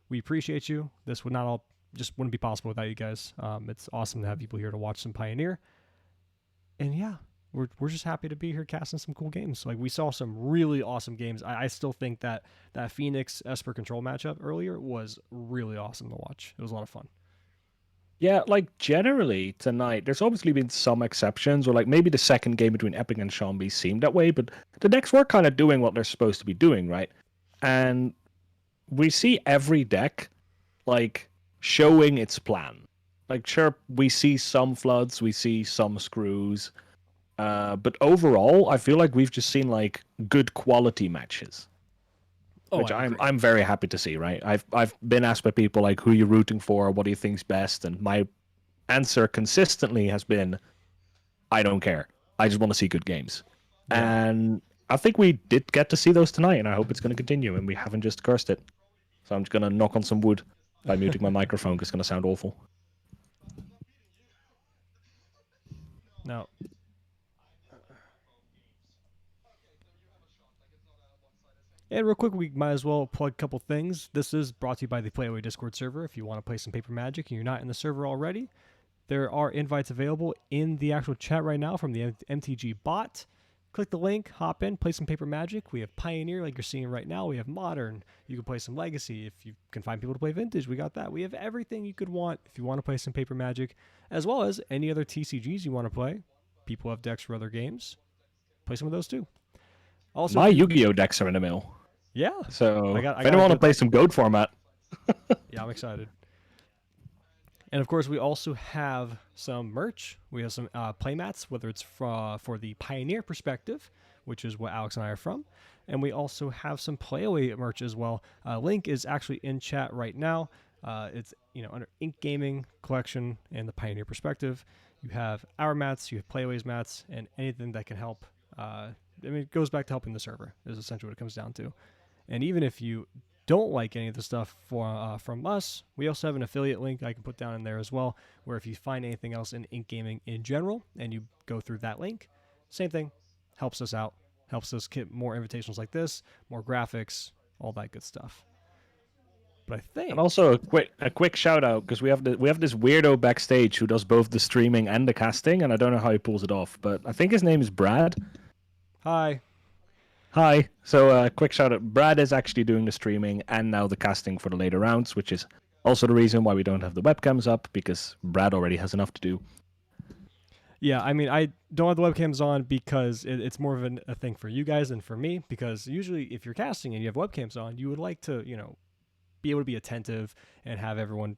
E: We appreciate you. This would not all just wouldn't be possible without you guys. It's awesome to have people here to watch some Pioneer. And yeah, we're just happy to be here casting some cool games. Like we saw some really awesome games. I still think that Phoenix Esper Control matchup earlier was really awesome to watch. It was a lot of fun.
D: Yeah, like generally tonight, there's obviously been some exceptions, or like maybe the second game between Epic and Sean seemed that way, but the decks were kind of doing what they're supposed to be doing, right? And we see every deck like showing its plan. Like, sure, we see some floods, we see some screws, but overall, I feel like we've just seen like good quality matches, which
E: I agree.
D: I'm very happy to see. Right, I've been asked by people like, who you rooting for, what do you think's best, and my answer consistently has been, I don't care. I just want to see good games, and I think we did get to see those tonight, and I hope it's going to continue, and we haven't just cursed it. So I'm just going to knock on some wood by muting my microphone, because it's going to sound awful.
E: Now, and real quick, we might as well plug a couple things. This is brought to you by the Playaway Discord server. If you want to play some Paper Magic and you're not in the server already, there are invites available in the actual chat right now from the MTG bot. Click the link, hop in, play some Paper Magic. We have Pioneer, like you're seeing right now. We have Modern. You can play some Legacy. If you can find people to play Vintage, we got that. We have everything you could want if you want to play some Paper Magic, as well as any other TCGs you want to play. People have decks for other games. Play some of those too. Also,
D: my Yu-Gi-Oh decks are in the mail.
E: Yeah.
D: So
E: I
D: if anyone want to play some Goat format,
E: yeah, I'm excited. And of course, we also have some merch. We have some playmats, whether it's for the Pioneer perspective, which is what Alex and I are from. And we also have some Playaway merch as well. Link is actually in chat right now. It's under Ink Gaming Collection and the Pioneer perspective. You have our mats, you have Playaway's mats, and anything that can help. It goes back to helping the server is essentially what it comes down to. And even if you don't like any of the stuff from us, we also have an affiliate link I can put down in there as well, where if you find anything else in Ink Gaming in general and you go through that link, same thing, helps us out, helps us get more invitations like this, more graphics, all that good stuff. But I think,
D: and also a quick shout out, because we have this weirdo backstage who does both the streaming and the casting, and I don't know how he pulls it off, but I think his name is Brad.
E: Hi.
D: So quick shout out. Brad is actually doing the streaming and now the casting for the later rounds, which is also the reason why we don't have the webcams up, because Brad already has enough to do.
E: Yeah, I mean, I don't have the webcams on because it's more of a thing for you guys than for me, because usually if you're casting and you have webcams on, you would like to, be able to be attentive and have everyone,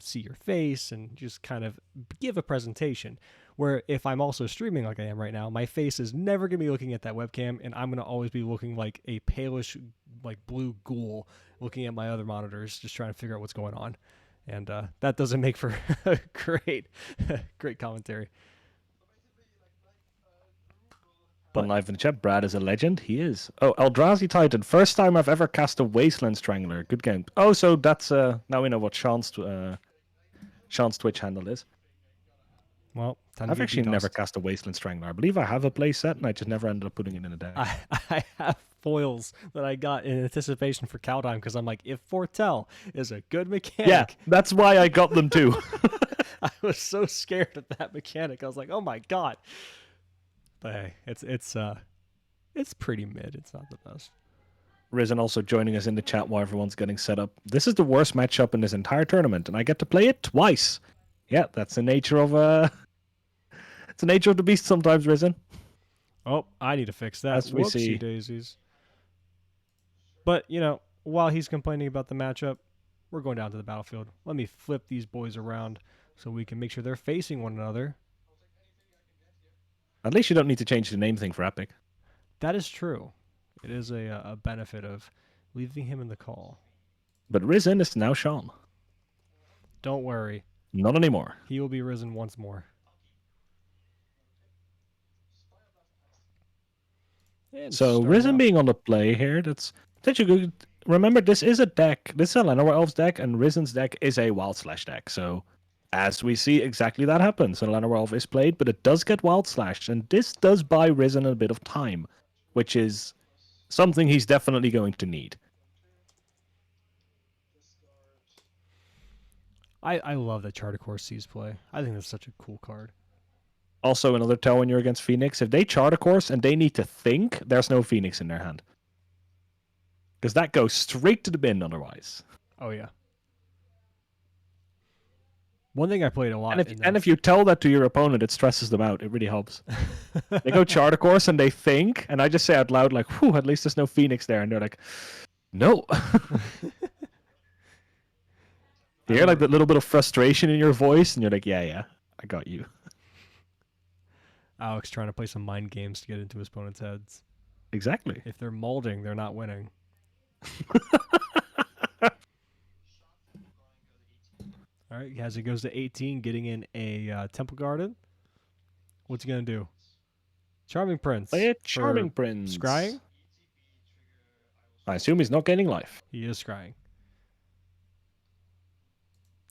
E: see your face and just kind of give a presentation. Where if I'm also streaming like I am right now, my face is never going to be looking at that webcam, and I'm going to always be looking like a palish, like blue ghoul looking at my other monitors, just trying to figure out what's going on. And that doesn't make for great commentary.
D: But live in the chat, Brad is a legend. He is. Oh, Eldrazi Titan. First time I've ever cast a Wasteland Strangler. Good game. Oh, so that's now we know what Sean's Twitch handle is.
E: Well,
D: I've actually never cast a Wasteland Strangler. I believe I have a play set, and I just never ended up putting it in a deck.
E: I have foils that I got in anticipation for Kaldheim, because I'm like, if Foretell is a good mechanic.
D: Yeah, that's why I got them too.
E: I was so scared of that mechanic. I was like, oh my god. But hey, it's pretty mid. It's not the best.
D: Risen also joining us in the chat while everyone's getting set up. This is the worst matchup in this entire tournament, and I get to play it twice. Yeah, that's the nature of it's the nature of the beast sometimes, Risen.
E: Oh, I need to fix that.
D: As we see.
E: Daisies. But, while he's complaining about the matchup, we're going down to the battlefield. Let me flip these boys around so we can make sure they're facing one another.
D: At least you don't need to change the name thing for Epic.
E: That is true. It is a benefit of leaving him in the call.
D: But Risen is now Sean.
E: Don't worry.
D: Not anymore.
E: He will be risen once more. And
D: so Risen being on the play here, that's you good. Remember, this is a deck. This is a Llanowar Elves deck, and Risen's deck is a Wild Slash deck. So as we see, exactly that happens. So Llanowar Elf is played, but it does get Wild Slash, and this does buy Risen a bit of time, which is something he's definitely going to need.
E: I love that Charter Course sees play. I think that's such a cool card.
D: Also, another tell when you're against Phoenix, if they chart a course and they need to think, there's no Phoenix in their hand. Because that goes straight to the bin otherwise.
E: Oh yeah. One thing I played a lot.
D: And if you tell that to your opponent, it stresses them out. It really helps. They go chart a course and they think, and I just say out loud like, "Whew, at least there's no Phoenix there," and they're like, "No." You hear like that little bit of frustration in your voice, and you're like, "Yeah, I got you."
E: Alex trying to play some mind games to get into his opponent's heads.
D: Exactly.
E: If they're molding, they're not winning. All right, as he goes to 18, getting in a Temple Garden. What's he gonna do? Charming Prince.
D: Play a
E: for
D: Charming Prince.
E: Scrying?
D: I assume he's not gaining life.
E: He is scrying.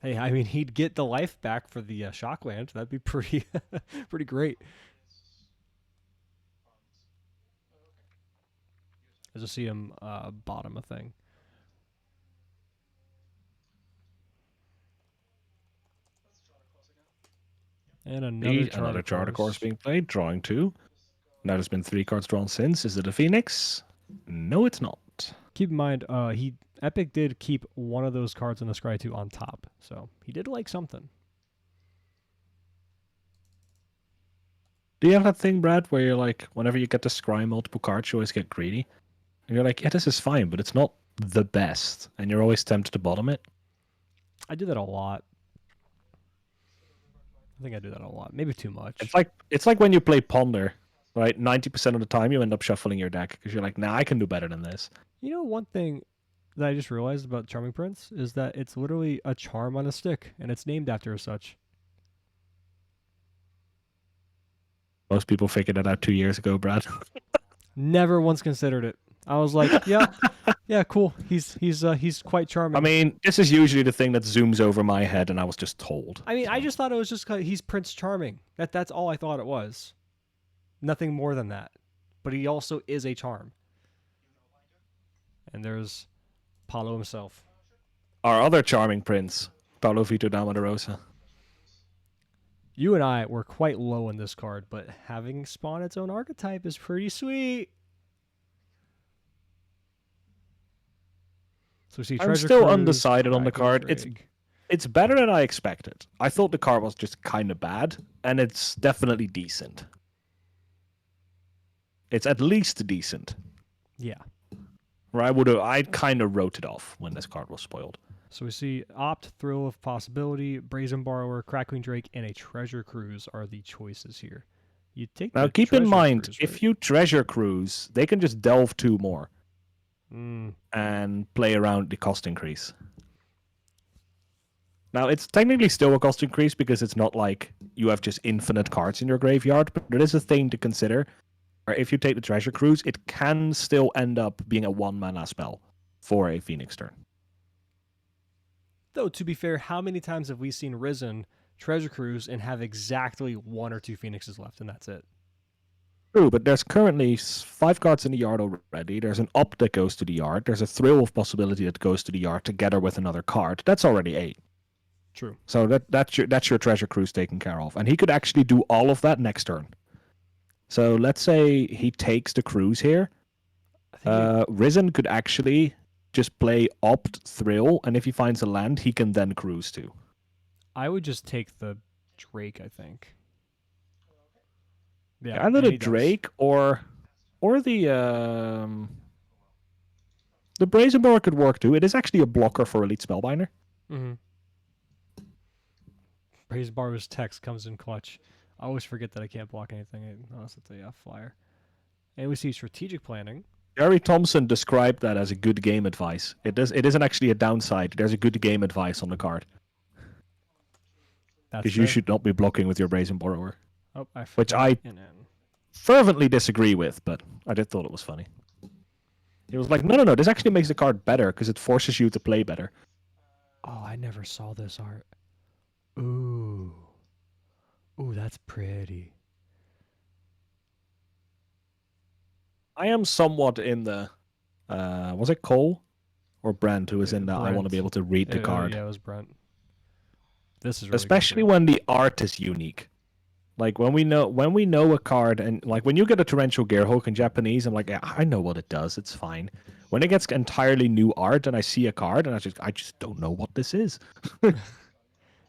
E: Hey, I mean, he'd get the life back for the Shockland. That'd be pretty, pretty great. I just see him bottom a thing. And another
D: charter course being played, drawing 2. Now there's been 3 cards drawn since. Is it a Phoenix? No, it's not.
E: Keep in mind, Epic did keep one of those cards in the Scry 2 on top, so he did like something.
D: Do you have that thing, Brad, where you're like, whenever you get to scry multiple cards, you always get greedy? And you're like, yeah, this is fine, but it's not the best. And you're always tempted to bottom it?
E: I do that a lot. I think I do that a lot. Maybe too much.
D: It's like when you play Ponder, right? 90% of the time you end up shuffling your deck because you're like, nah, I can do better than this.
E: You know, one thing that I just realized about Charming Prince is that it's literally a charm on a stick, and it's named after such.
D: Most people figured that out 2 years ago, Brad.
E: Never once considered it. I was like, yeah, cool. He's quite charming.
D: I mean, this is usually the thing that zooms over my head, and I was just told.
E: I mean, I just thought it was just 'cause he's Prince Charming. That's all I thought it was. Nothing more than that. But he also is a charm. And there's Paulo himself.
D: Our other charming prince, Paulo Vitor da Rosa.
E: You and I were quite low on this card, but having spawned its own archetype is pretty sweet. So we see
D: I'm
E: Treasure
D: still
E: Cruise,
D: undecided on the
E: Kraken's
D: card.
E: Rig.
D: It's better than I expected. I thought the card was just kind of bad, and it's definitely decent. It's at least decent.
E: Yeah.
D: Or I kind of wrote it off when this card was spoiled.
E: So we see Opt, Thrill of Possibility, Brazen Borrower, Crackling Drake, and a Treasure Cruise are the choices here. You take
D: Now
E: the
D: keep in
E: Treasure
D: mind,
E: Cruise,
D: if
E: right?
D: you Treasure Cruise, they can just delve 2 more
E: Mm,
D: and play around the cost increase. Now, it's technically still a cost increase because it's not like you have just infinite cards in your graveyard, but it is a thing to consider. Or if you take the Treasure Cruise, it can still end up being a 1-mana spell for a Phoenix turn.
E: Though, to be fair, how many times have we seen Risen, Treasure Cruise, and have exactly 1 or 2 Phoenixes left, and that's it?
D: True, but there's currently 5 cards in the yard already. There's an Up that goes to the yard. There's a Thrill of Possibility that goes to the yard together with another card. That's already 8.
E: True.
D: So that's your Treasure Cruise taken care of. And he could actually do all of that next turn. So let's say he takes the cruise here.
E: I think
D: Risen could actually just play Opt, Thrill, and if he finds a land, he can then cruise too.
E: I would just take the Drake, I think. Yeah,
D: Either
E: and
D: the
E: he does.
D: Drake or the Brazen Boar could work too. It is actually a blocker for Elite Spellbinder.
E: Mm-hmm. Brazen Borrower's text comes in clutch. I always forget that I can't block anything unless it's a flyer. And we see Strategic Planning.
D: Gary Thompson described that as a good game advice. It isn't actually a downside. There's a good game advice on the card.
E: That's
D: Because you
E: fair.
D: should not be blocking with your Brazen Borrower.
E: Oh, I
D: Which
E: forgot
D: I
E: in.
D: fervently disagree with, but I did thought it was funny. He was like, no, this actually makes the card better because it forces you to play better.
E: Oh, I never saw this art. Ooh. Ooh, that's pretty.
D: I am somewhat in the... was it Cole or Brent who was in the I want to be able to read the card?
E: Yeah, it was Brent. This is really
D: Especially
E: good.
D: when the art is unique. Like when we know a card, and like when you get a torrential gearhook in Japanese, I'm like, yeah, I know what it does. It's fine. When it gets entirely new art, and I see a card, and I just don't know what this is.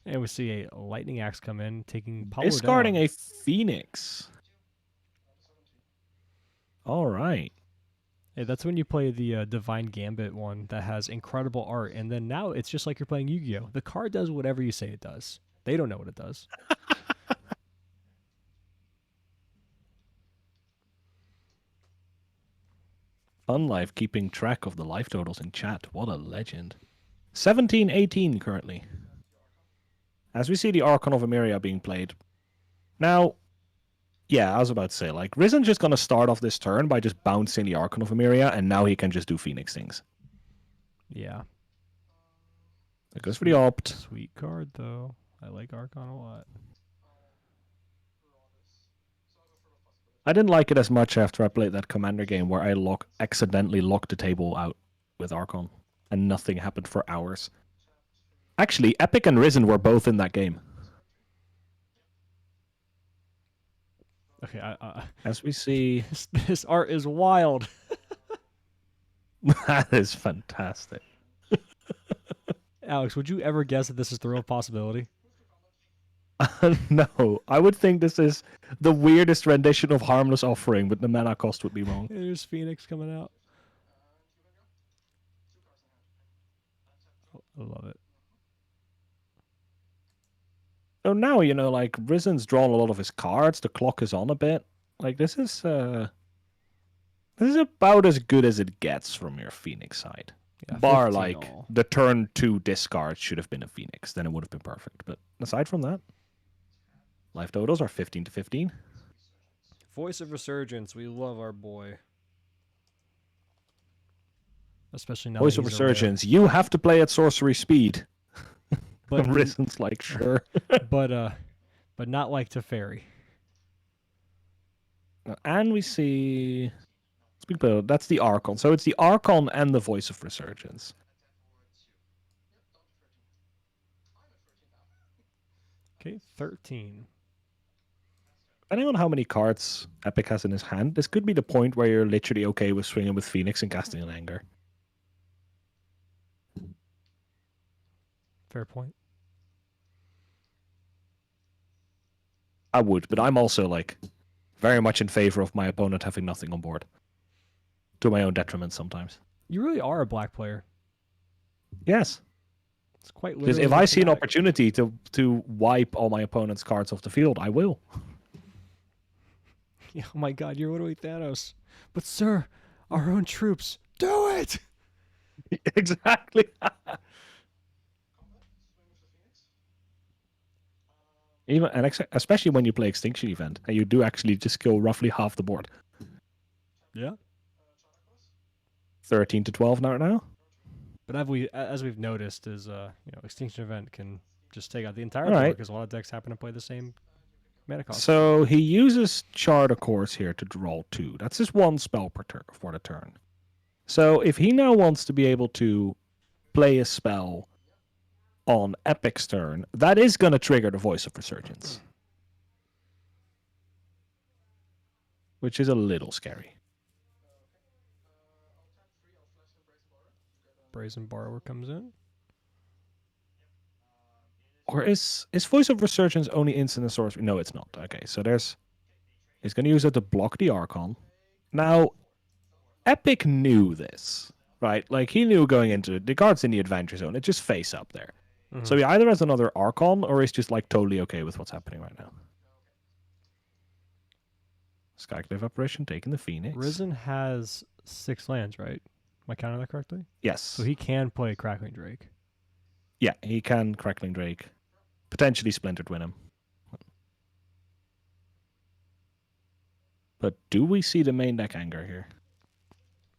E: And we see a lightning axe come in, taking Paulo
D: Discarding
E: down.
D: a Phoenix. All right.
E: Hey, that's when you play the Divine Gambit one that has incredible art, and then now it's just like you're playing Yu-Gi-Oh! The card does whatever you say it does. They don't know what it does.
D: Fun Life keeping track of the life totals in chat. What a legend. 17-18 currently. As we see the Archon of Emeria being played. Now, yeah, I was about to say, like, Risen's just going to start off this turn by just bouncing the Archon of Emeria, and now he can just do Phoenix things.
E: Yeah.
D: That goes for the opt.
E: Sweet card, though. I like Archon a lot.
D: I didn't like it as much after I played that Commander game where I accidentally locked the table out with Archon, and nothing happened for hours. Actually, Epic and Risen were both in that game.
E: Okay,
D: As we see...
E: this art is wild.
D: That is fantastic.
E: Alex, would you ever guess that this is the real possibility?
D: No, I would think this is the weirdest rendition of Harmless Offering, but the mana cost would be wrong.
E: There's Phoenix coming out. I love it.
D: So now, you know, like, Risen's drawn a lot of his cards, the clock is on a bit. Like, this is about as good as it gets from your Phoenix side.
E: Yeah,
D: Bar,
E: 15
D: like,
E: all.
D: the turn 2 discard should have been a Phoenix, then it would have been perfect. But aside from that, life totals are 15-15.
E: Voice of Resurgence, we love our boy. Especially now
D: Voice
E: that
D: of
E: he's a rare.
D: Resurgence, you have to play at sorcery speed.
E: But
D: Risen's like, sure.
E: but not like Teferi.
D: And we see... That's the Archon. So it's the Archon and the Voice of Resurgence.
E: Okay, 13.
D: Depending on how many cards Epic has in his hand, this could be the point where you're literally okay with swinging with Phoenix and casting an Anger.
E: Fair point.
D: I would, but I'm also, like, very much in favor of my opponent having nothing on board. To my own detriment sometimes.
E: You really are a black player.
D: Yes.
E: It's quite
D: Because
E: literally
D: if I see an
E: thematic.
D: opportunity to wipe all my opponent's cards off the field, I will.
E: Yeah, oh my god, you're literally Thanos. But sir, our own troops, do it!
D: Exactly. Even especially when you play Extinction Event, and you do actually just kill roughly half the board.
E: Yeah.
D: 13-12 now.
E: But as we've noticed, is Extinction Event can just take out the entire
D: All
E: board
D: right.
E: because a lot of decks happen to play the same mana cost.
D: So he uses Chart of Course here to draw 2. That's just one spell per turn for the turn. So if he now wants to be able to play a spell on Epic's turn, that is going to trigger the Voice of Resurgence. Which is a little scary.
E: Brazen Borrower comes in.
D: Or is Voice of Resurgence only instant and sorcery? No, it's not. Okay, so he's going to use it to block the Archon. Now, Epic knew this, right? Like, he knew going into it, the card's in the adventure zone. It's just face up there.
E: Mhm.
D: So he either has another Archon, or he's just, like, totally okay with what's happening right now. Skyclave Apparition taking the Phoenix.
E: Risen has 6 lands, right? Am I counting that correctly?
D: Yes.
E: So he can play Crackling Drake.
D: Yeah, he can Crackling Drake. Potentially Splintered Venom. But do we see the main deck Anger here?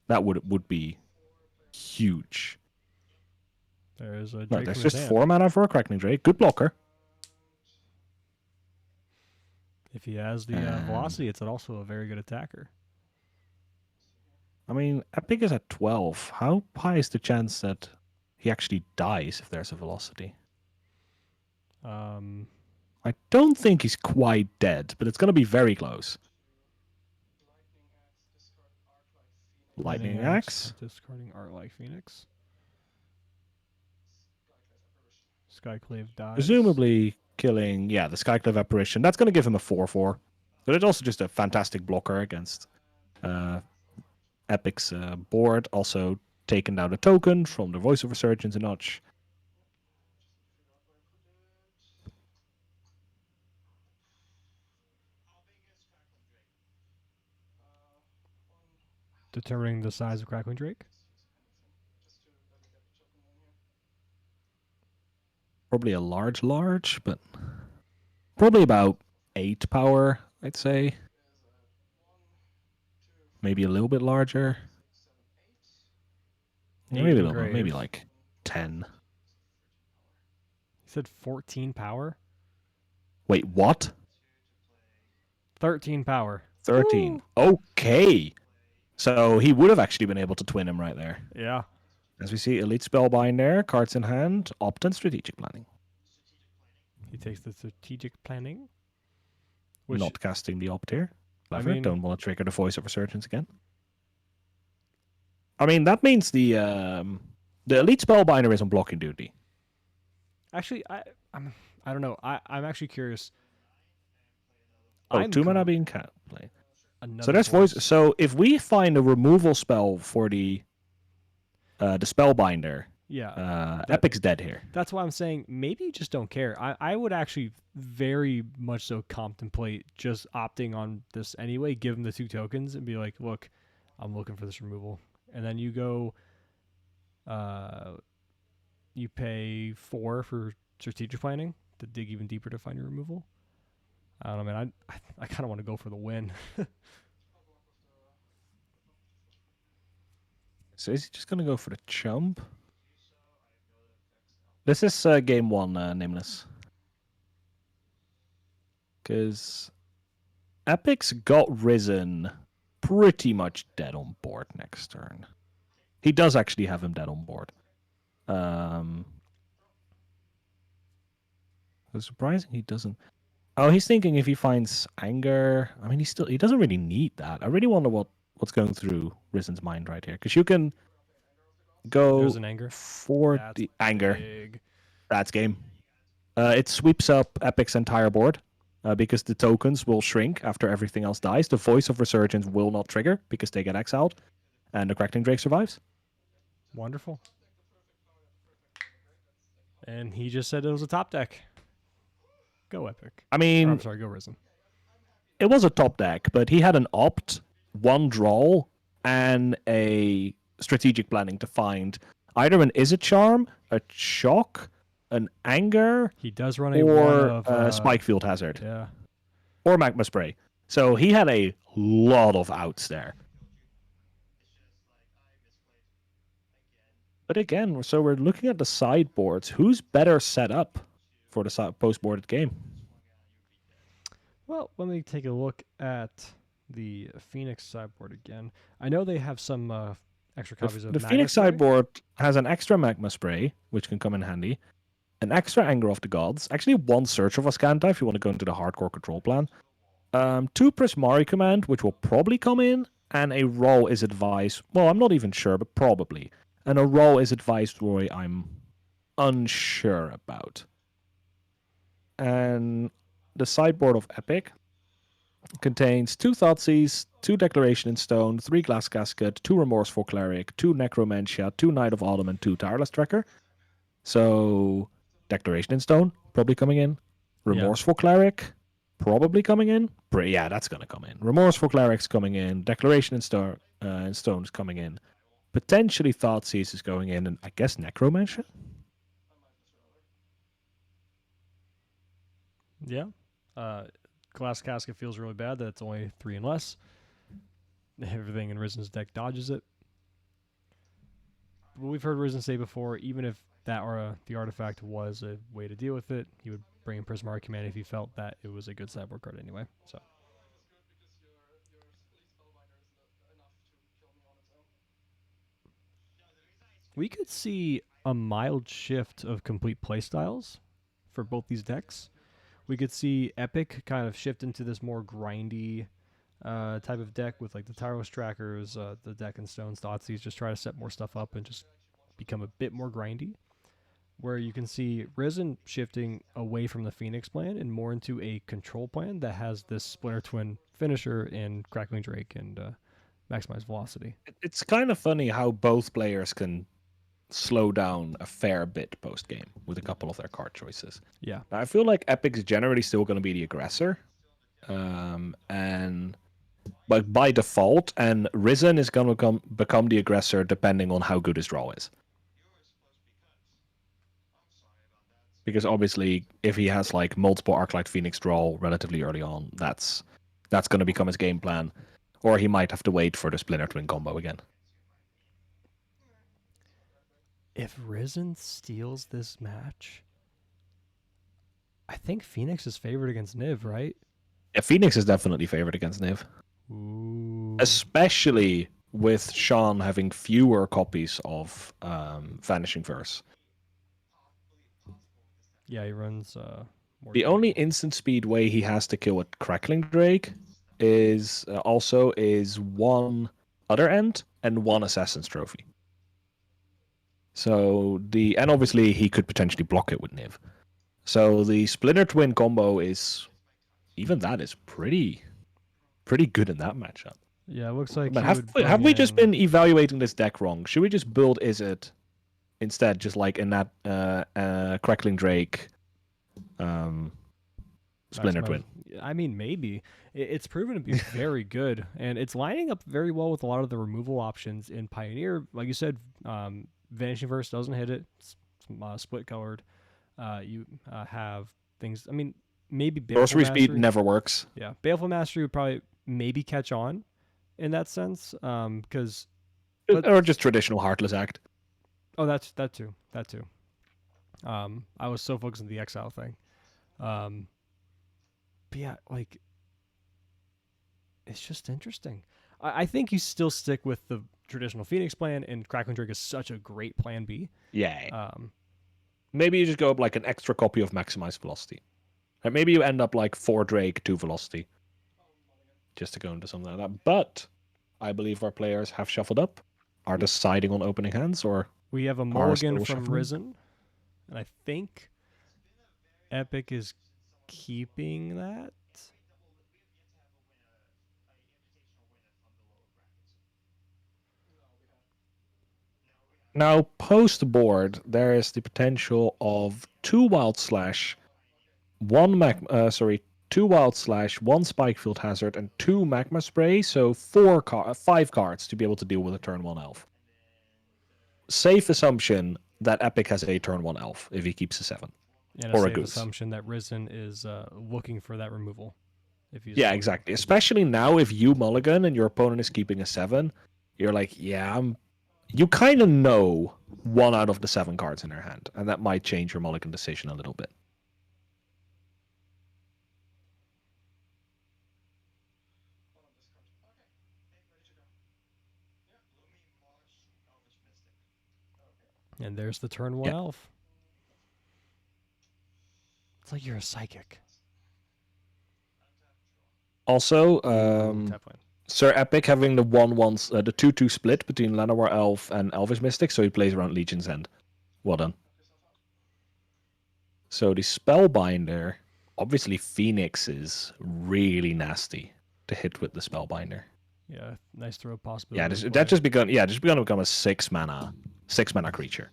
D: That would be huge.
E: There's a Drake
D: No,
E: from
D: there's
E: his
D: just
E: hand.
D: 4 mana for a Crackling Drake. Good blocker.
E: If he has the velocity, it's also a very good attacker.
D: I mean, Epic is at 12. How high is the chance that he actually dies if there's a velocity? I don't think he's quite dead, but it's going to be very close. Lightning Axe.
E: Discarding Art like Phoenix. Skyclave dies.
D: Presumably killing, the Skyclave Apparition. That's going to give him a 4/4. But it's also just a fantastic blocker against Epic's board. Also taken down a token from the Voice of Resurgence a notch.
E: Determining the size of Crackling Drake.
D: Probably a large, but probably about 8 power, I'd say. Maybe a little bit larger. Yeah, maybe a little bit, maybe like 10.
E: He said 14 power.
D: Wait, what?
E: 13 power.
D: 13. Woo! Okay. So he would have actually been able to twin him right there.
E: Yeah.
D: As we see, Elite Spellbinder, cards in hand, opt and Strategic Planning.
E: He takes the Strategic Planning.
D: Not casting the opt here. Clever.
E: I mean,
D: don't want to trigger the Voice of Resurgence again. I mean, that means the Elite Spellbinder is on blocking duty.
E: Actually, I don't know. I'm actually curious.
D: Oh, 2 mana being played.
E: Another
D: So that's voice. So if we find a removal spell for the Spellbinder, Epic's dead here.
E: That's why I'm saying maybe you just don't care. I would actually very much so contemplate just opting on this anyway, give him the 2 tokens and be like, look, I'm looking for this removal. And then you go, you pay 4 for Strategic Planning to dig even deeper to find your removal. I don't know, man. I kind of want to go for the win.
D: So is he just going to go for the chump? This is game 1, Nameless. Because Epic's got Risen pretty much dead on board next turn. He does actually have him dead on board. It's surprising he doesn't. Oh, he's thinking if he finds Anger. I mean, he doesn't really need that. I really wonder what's going through Risen's mind right here. Because you can go
E: There's an Anger.
D: for
E: That's
D: the Anger.
E: big.
D: That's game. It sweeps up Epic's entire board because the tokens will shrink after everything else dies. The Voice of Resurgence will not trigger because they get exiled. And the Crackling Drake survives.
E: Wonderful. And he just said it was a top deck. Go Epic.
D: I mean,
E: I'm sorry, go Risen.
D: It was a top deck, but he had an opt, 1 draw, and a Strategic Planning to find either an Is a Charm, a Shock, an Anger,
E: He does run a
D: or
E: one of
D: Spikefield Hazard,
E: Yeah.
D: or Magma Spray. So he had a lot of outs there. But again, so we're looking at the sideboards. Who's better set up for the post-boarded game?
E: Well, let me take a look at the Phoenix sideboard again. I know they have some extra copies of
D: The
E: Magma
D: Phoenix
E: Spray.
D: sideboard has an extra Magma Spray, which can come in handy. An extra Anger of the Gods. Actually, 1 Search of Ascanta if you want to go into the hardcore control plan. 2 Prismari Command, which will probably come in. And a Raw is advised. Well, I'm not even sure, but probably. And a Raw is advised, Roy, I'm unsure about. And the sideboard of Epic contains 2 Thoughtseize, 2 Declaration in Stone, 3 Glass Casket, 2 Remorseful Cleric, 2 Necromantia, 2 Knight of Autumn, and 2 Tireless Tracker. So, Declaration in Stone, probably coming in. Remorseful Cleric, probably coming in. Yeah, that's going to come in. Remorseful Cleric's coming in. Declaration in Stone is coming in. Potentially Thoughtseize is going in, and I guess Necromantia?
E: Yeah. Glass Casket feels really bad that it's only 3 and less. Everything in Risen's deck dodges it. But we've heard Risen say before, even if that or the artifact was a way to deal with it, he would bring in Prismari Command if he felt that it was a good sideboard card anyway. So. We could see a mild shift of complete playstyles for both these decks, we could see Epic kind of shift into this more grindy type of deck with like the Tyros trackers, the deck and stones, Thoughtseize, just try to set more stuff up and just become a bit more grindy. Where you can see Risen shifting away from the Phoenix plan and more into a control plan that has this Splinter Twin finisher in Crackling Drake and maximize velocity.
D: It's kind of funny how both players can slow down a fair bit post game with a couple of their card choices.
E: Yeah.
D: Now, I feel like Epic's generally still going to be the aggressor, but by default, and Risen is going to become the aggressor depending on how good his draw is. Because obviously, if he has like multiple Arclight Phoenix draw relatively early on, that's going to become his game plan, or he might have to wait for the Splinter Twin combo again.
E: If Risen steals this match, I think Phoenix is favored against Niv, right?
D: Yeah, Phoenix is definitely favored against Niv.
E: Ooh.
D: Especially with Sean having fewer copies of Vanishing Verse.
E: Yeah, he runs more.
D: The only instant speed way he has to kill a Crackling Drake is one Other End and one Assassin's Trophy. So and obviously he could potentially block it with Niv. So the Splinter Twin combo is pretty good in that matchup.
E: Yeah, it looks like.
D: But
E: he
D: have
E: would
D: we
E: bring
D: just
E: in-
D: been evaluating this deck wrong? Should we just build Izzet instead, just like in that Crackling Drake Splinter
E: maximize-
D: Twin?
E: I mean, maybe it's proven to be very good, and it's lining up very well with a lot of the removal options in Pioneer. Like you said, Vanishing Verse doesn't hit it. It's split colored. You have things. I mean, maybe Baleful
D: Sorcery speed
E: Mastery.
D: never works.
E: Yeah, Baleful Mastery would probably maybe catch on in that sense, because
D: Or just traditional Heartless Act.
E: oh, that too. I was so focused on the exile thing. But yeah, like, it's just interesting. I think you still stick with the traditional Phoenix plan, and Crackling Drake is such a great plan B.
D: Yeah. Maybe you just go up like an extra copy of Maximized Velocity. And maybe you end up like 4 Drake, 2 Velocity. Just to go into something like that. But I believe our players have shuffled up, are deciding on opening hands, or
E: We have a
D: still
E: mulligan from
D: shuffling?
E: Risen, and I think Epic is keeping that.
D: now post board there is the potential of 2 Wild Slash, 2 Wild Slash, 1 Spikefield Hazard, and 2 Magma Spray, so 5 cards to be able to deal with a turn 1 elf. Safe assumption that Epic has a turn 1 elf if he keeps a 7.
E: And a
D: Or a
E: safe
D: goose.
E: assumption that Risen is looking for that removal. If he's
D: Yeah,
E: looking.
D: exactly. Especially now, if you mulligan and your opponent is keeping a 7, you're like, yeah, you kind of know 1 out of the 7 cards in their hand, and that might change your mulligan decision a little bit.
E: And there's the turn 1
D: Yeah.
E: elf. It's like you're a psychic.
D: Also,
E: Tap one.
D: Sir Epic having the 1/1, the 2/2 split between Llanowar Elf and Elvish Mystic, so he plays around Legion's End. Well done. So the Spellbinder, obviously Phoenix is really nasty to hit with the Spellbinder.
E: Yeah, nice throw possibility.
D: Yeah,
E: in
D: that
E: play.
D: just begun to become a 6 mana creature.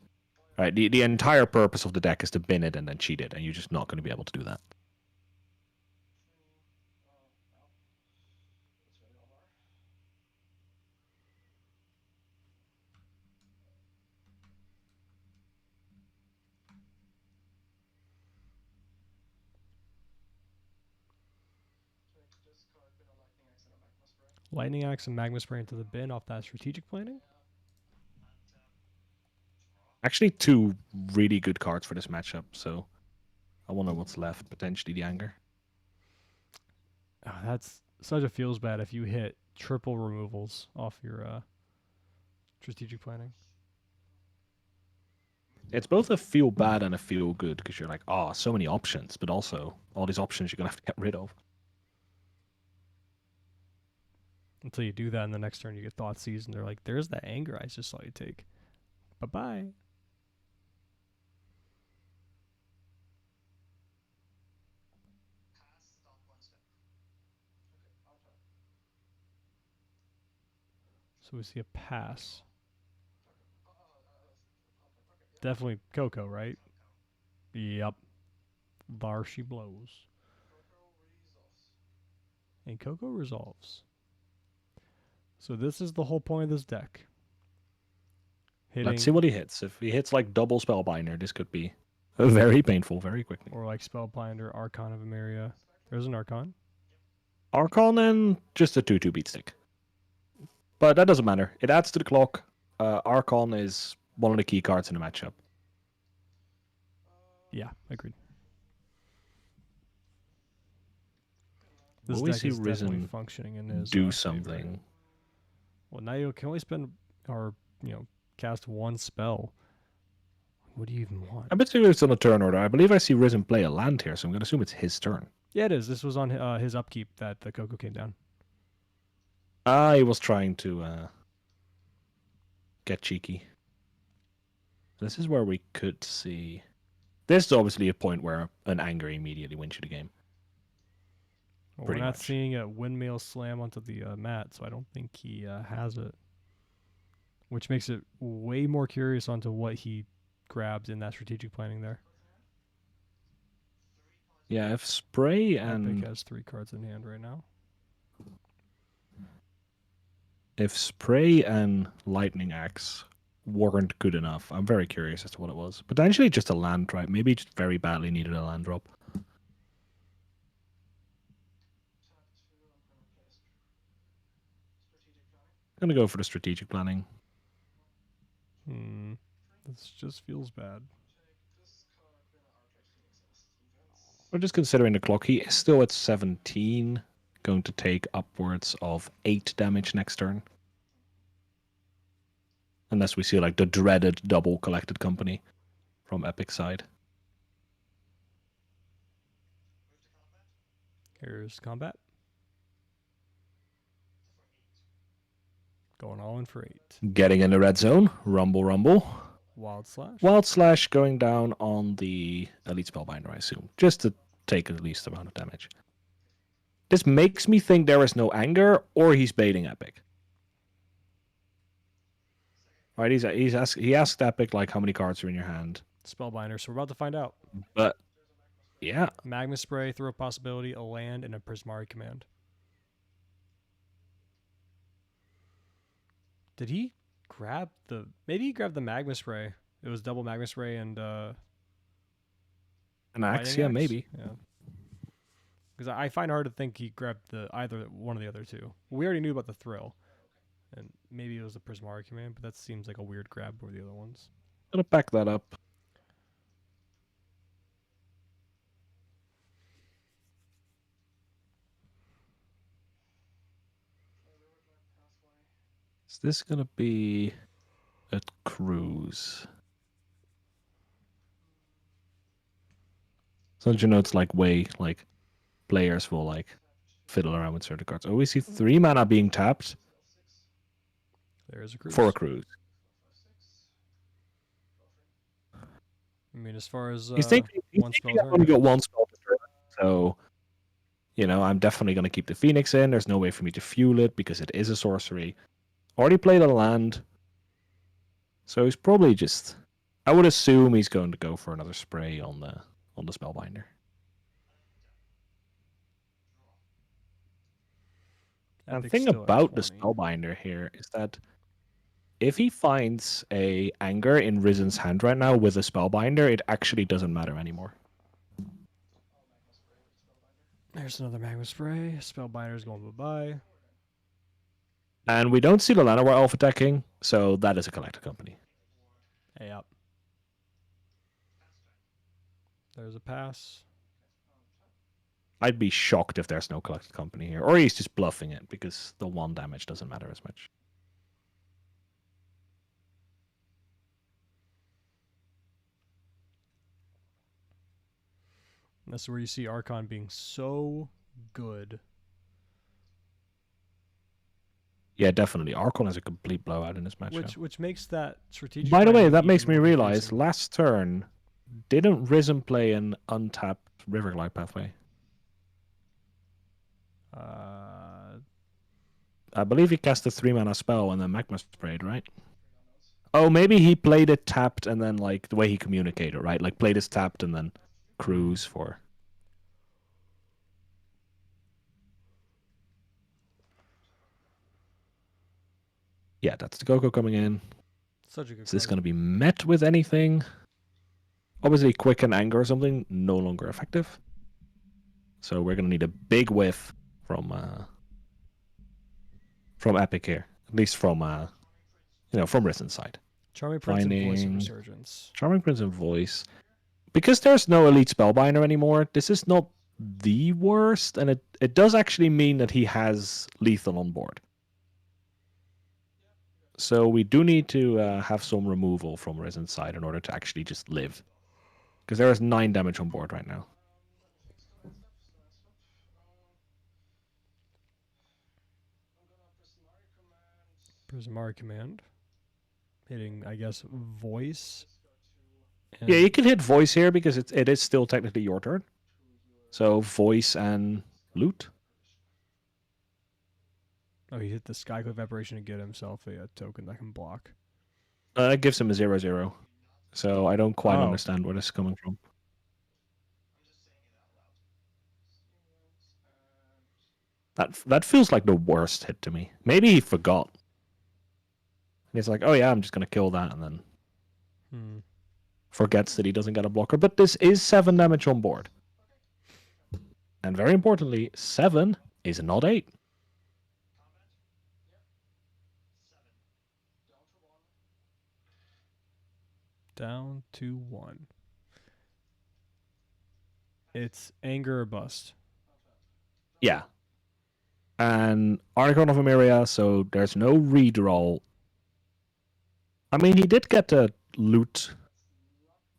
D: Right? The entire purpose of the deck is to bin it and then cheat it, and you're just not going to be able to do that.
E: Lightning Axe and Magma Spray into the bin off that strategic planning.
D: Actually, 2 really good cards for this matchup, so I wonder what's left. Potentially the Anger.
E: Oh, that's such a feels bad if you hit triple removals off your strategic planning.
D: It's both a feel bad and a feel good because you're like, oh, so many options, but also all these options you're gonna have to get rid of.
E: Until you do that, and the next turn you get Thoughtseize, and they're like, "There's that anger I just saw you take. Bye bye." So we see a pass. Definitely Coco, right? Yep. There she blows. And Coco resolves. So this is the whole point of this deck.
D: Let's see what he hits. If he hits like double Spellbinder, this could be very painful very quickly.
E: Or like Spellbinder, Archon of Emeria. There's an Archon.
D: Archon and just a 2/2 beat stick. But that doesn't matter. It adds to the clock. Archon is one of the key cards in the matchup.
E: Yeah, agreed.
D: Will
E: This
D: we
E: deck
D: see
E: is definitely
D: Risen
E: functioning in his
D: do
E: favor.
D: something?
E: Well, now you can only spend or cast one spell. What do you even want?
D: I bet you it's on a turn order. I believe I see Risen play a land here, so I'm going to assume it's his turn.
E: Yeah, it is. This was on his upkeep that the Coco came down.
D: He was trying to get cheeky. This is where we could see... This is obviously a point where an anger immediately wins you the game.
E: Well, we're
D: Pretty
E: not
D: much.
E: seeing a windmill slam onto the mat, so I don't think he has it. Which makes it way more curious onto what he grabbed in that strategic planning there.
D: Yeah, if Spray and...
E: Epic has 3 cards in hand right now.
D: If Spray and Lightning Axe weren't good enough, I'm very curious as to what it was. Potentially just a land drop. Maybe just very badly needed a land drop. I'm gonna go for the strategic planning.
E: This just feels bad.
D: We're just considering the clock. He is still at 17, going to take upwards of 8 damage next turn. Unless we see like the dreaded double collected company from Epic side.
E: Here's combat. Going all in for 8.
D: Getting in the red zone. Rumble, rumble.
E: Wild Slash.
D: Wild Slash going down on the Elite Spellbinder, I assume. Just to take the least amount of damage. This makes me think there is no anger, or he's baiting Epic. Right, he asked Epic, like, how many cards are in your hand.
E: Spellbinder, so we're about to find out.
D: But, yeah.
E: Magma Spray, throw a possibility, a land, and a Prismari command. Did he grab the... Maybe he grabbed the Magma Spray. It was double Magma Spray and...
D: An axe,
E: Lightning
D: yeah,
E: Axe?
D: maybe.
E: Yeah. Because I find hard to think he grabbed either one of the other two. We already knew about the Thrill. And maybe it was the Prismari command, but that seems like a weird grab over the other ones.
D: Gonna back that up. Is this gonna be a cruise? So you know it's like way like players will like fiddle around with certain cards. Oh, we see 3 mana being tapped
E: There's a cruise.
D: for a cruise.
E: I mean, as far as
D: He's thinking
E: one spell
D: I've
E: turn,
D: only got 1 spell per turn, so you know I'm definitely gonna keep the Phoenix in. There's no way for me to fuel it because it is a sorcery. Already played a land, so he's probably just. I would assume he's going to go for another spray on the Spellbinder. And the
E: Epic's
D: thing
E: still at
D: about the
E: 20.
D: Spellbinder here is that if he finds a anger in Risen's hand right now with a Spellbinder, it actually doesn't matter anymore.
E: There's another Magma Spray. Spellbinder's going bye-bye.
D: And we don't see the Llanowar Elf attacking, so that is a collected company.
E: Hey, up. There's a pass.
D: I'd be shocked if there's no collected company here. Or he's just bluffing it, because the 1 damage doesn't matter as much.
E: That's where you see Archon being so good.
D: Yeah, definitely. Archon is a complete blowout in this matchup.
E: Which makes that strategic.
D: By the way,
E: planning
D: that makes
E: even
D: me
E: more
D: realize
E: confusing.
D: last turn, didn't Risen play an untapped Riverglide pathway? I believe he cast a 3-mana spell and then Magma sprayed, right? Oh, maybe he played it tapped and then, like, the way he communicated, right? Like, played it tapped and then cruise for... Yeah, that's the Coco coming in.
E: Such a good
D: Is this
E: card.
D: going to be met with anything? Obviously, Quick and Anger or something, no longer effective. So we're going to need a big whiff from Epic here. At least from, from Risen's side.
E: Charming Prince and Voice of
D: Finding-
E: Resurgence.
D: Charming Prince and Voice. Because there's no Elite Spellbinder anymore, this is not the worst, and it does actually mean that he has lethal on board. So we do need to have some removal from Risen's side in order to actually just live. Because there is 9 damage on board right now.
E: Prismari Command. Hitting, I guess, Voice.
D: Yeah, you can hit Voice here because it is still technically your turn. So Voice and Loot.
E: Oh, he hit the Skyclave Evaporation to get himself a token that can block.
D: It gives him a 0/0. So I don't quite
E: Oh.
D: understand where this is coming from. That feels like the worst hit to me. Maybe he forgot. He's like, oh yeah, I'm just going to kill that, and then forgets that he doesn't get a blocker. But this is 7 damage on board. And very importantly, 7 is not 8.
E: Down to 1. It's Anger or Bust.
D: Yeah. And Archon of Emeria, so there's no redraw. I mean, he did get to loot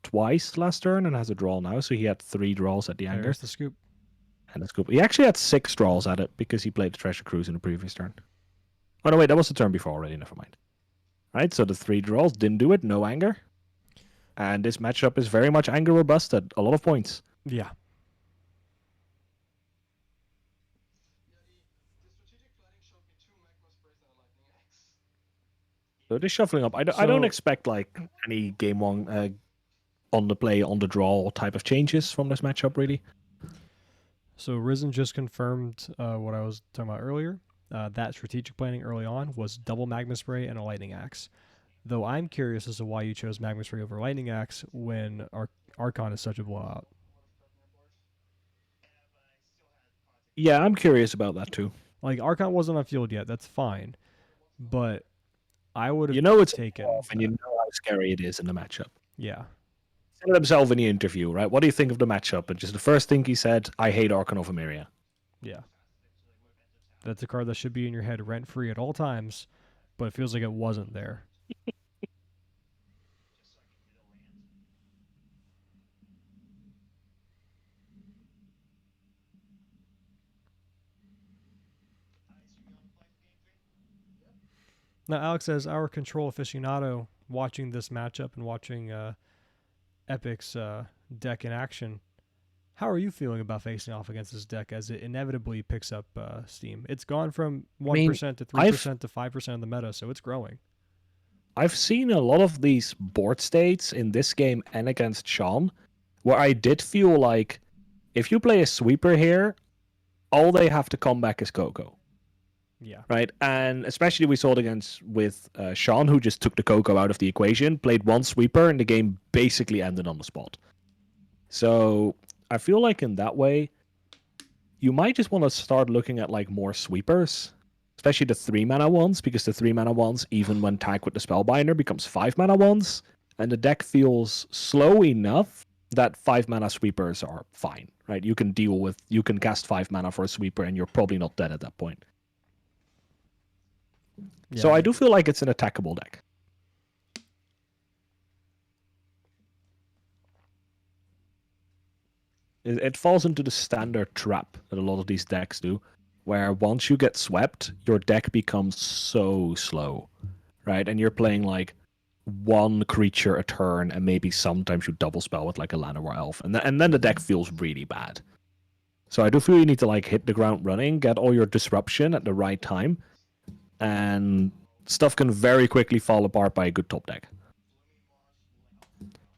D: twice last turn and has a draw now, so he had 3 draws at the anger.
E: There's the scoop.
D: And that's good. He actually had 6 draws at it because he played the Treasure Cruise in the previous turn. Oh no, wait, that was the turn before already, never mind. Right, so the 3 draws didn't do it, no anger. And this matchup is very much anger robust at a lot of points.
E: Yeah.
D: So this shuffling up, I don't expect like any game one on the play, on the draw type of changes from this matchup, really.
E: So Risen just confirmed what I was talking about earlier. That strategic planning early on was double Magma Spray and a Lightning Axe. Though I'm curious as to why you chose Magma Spray over Lightning Axe when Archon is such a blowout.
D: Yeah, I'm curious about that too.
E: Like, Archon wasn't on field yet, that's fine. But I would have
D: it's
E: taken
D: and you know how scary it is in the matchup.
E: Yeah.
D: He said himself in the interview, right? What do you think of the matchup? And just the first thing he said, I hate Archon of Emeria.
E: Yeah. That's a card that should be in your head rent-free at all times, but it feels like it wasn't there. Now, Alex says, our control aficionado watching this matchup and watching Epic's deck in action, how are you feeling about facing off against this deck as it inevitably picks up steam? It's gone from 1% to 3% to 5% of the meta, so it's growing.
D: I've seen a lot of these board states in this game and against Sean, where I did feel like if you play a sweeper here, all they have to come back is Coco.
E: Yeah.
D: Right, and especially we saw it with Sean, who just took the Coco out of the equation, played one sweeper, and the game basically ended on the spot. So I feel like in that way, you might just want to start looking at like more sweepers, especially the 3-mana ones, because the 3-mana ones, even when tagged with the Spellbinder, becomes 5-mana ones, and the deck feels slow enough that 5-mana sweepers are fine. Right, you can cast 5 mana for a sweeper, and you're probably not dead at that point.
E: Yeah,
D: So I do feel like it's an attackable deck. It falls into the standard trap that a lot of these decks do, where once you get swept, your deck becomes so slow, right? And you're playing like one creature a turn, and maybe sometimes you double spell with like a land or elf, and then the deck feels really bad. So I do feel you need to like hit the ground running, get all your disruption at the right time, and stuff can very quickly fall apart by a good top deck.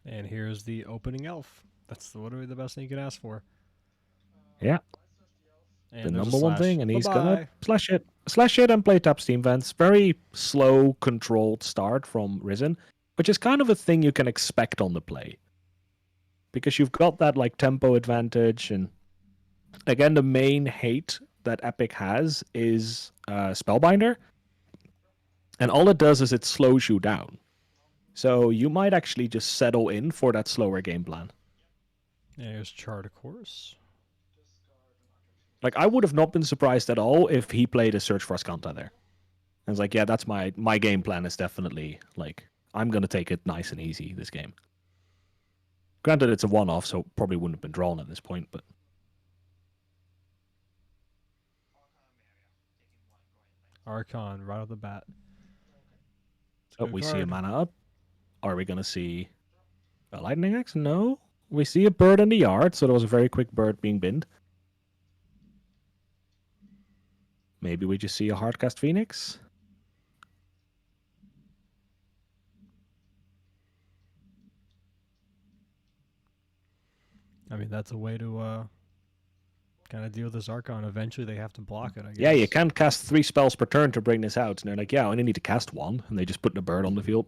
E: And here's the opening elf. That's literally the best thing you could ask for.
D: Yeah.
E: And
D: The
E: there's a
D: number one
E: slash.
D: thing, and he's
E: Bye-bye.
D: gonna slash it and play tap Steam Vents. Very slow, controlled start from Risen, which is kind of a thing you can expect on the play, because you've got that like tempo advantage, and again, the main hate that Epic has is Spellbinder, and all it does is it slows you down. So you might actually just settle in for that slower game plan.
E: And here's Chart, of course.
D: Like, I would have not been surprised at all if he played a Search for Ascanta there. I was like, yeah, that's my game plan is definitely, like, I'm going to take it nice and easy this game. Granted, it's a one-off, so probably wouldn't have been drawn at this point, but...
E: Archon, right off the bat.
D: Oh,
E: Good
D: we see a
E: card.
D: mana up. Are we going to see a Lightning Axe? No. We see a bird in the yard, so there was a very quick bird being binned. Maybe we just see a Hardcast Phoenix?
E: I mean, that's a way to kind of deal with this Archon. Eventually, they have to block it, I guess.
D: Yeah, you can't cast 3 spells per turn to bring this out. And they're like, yeah, I only need to cast 1. And they just put the bird on the field.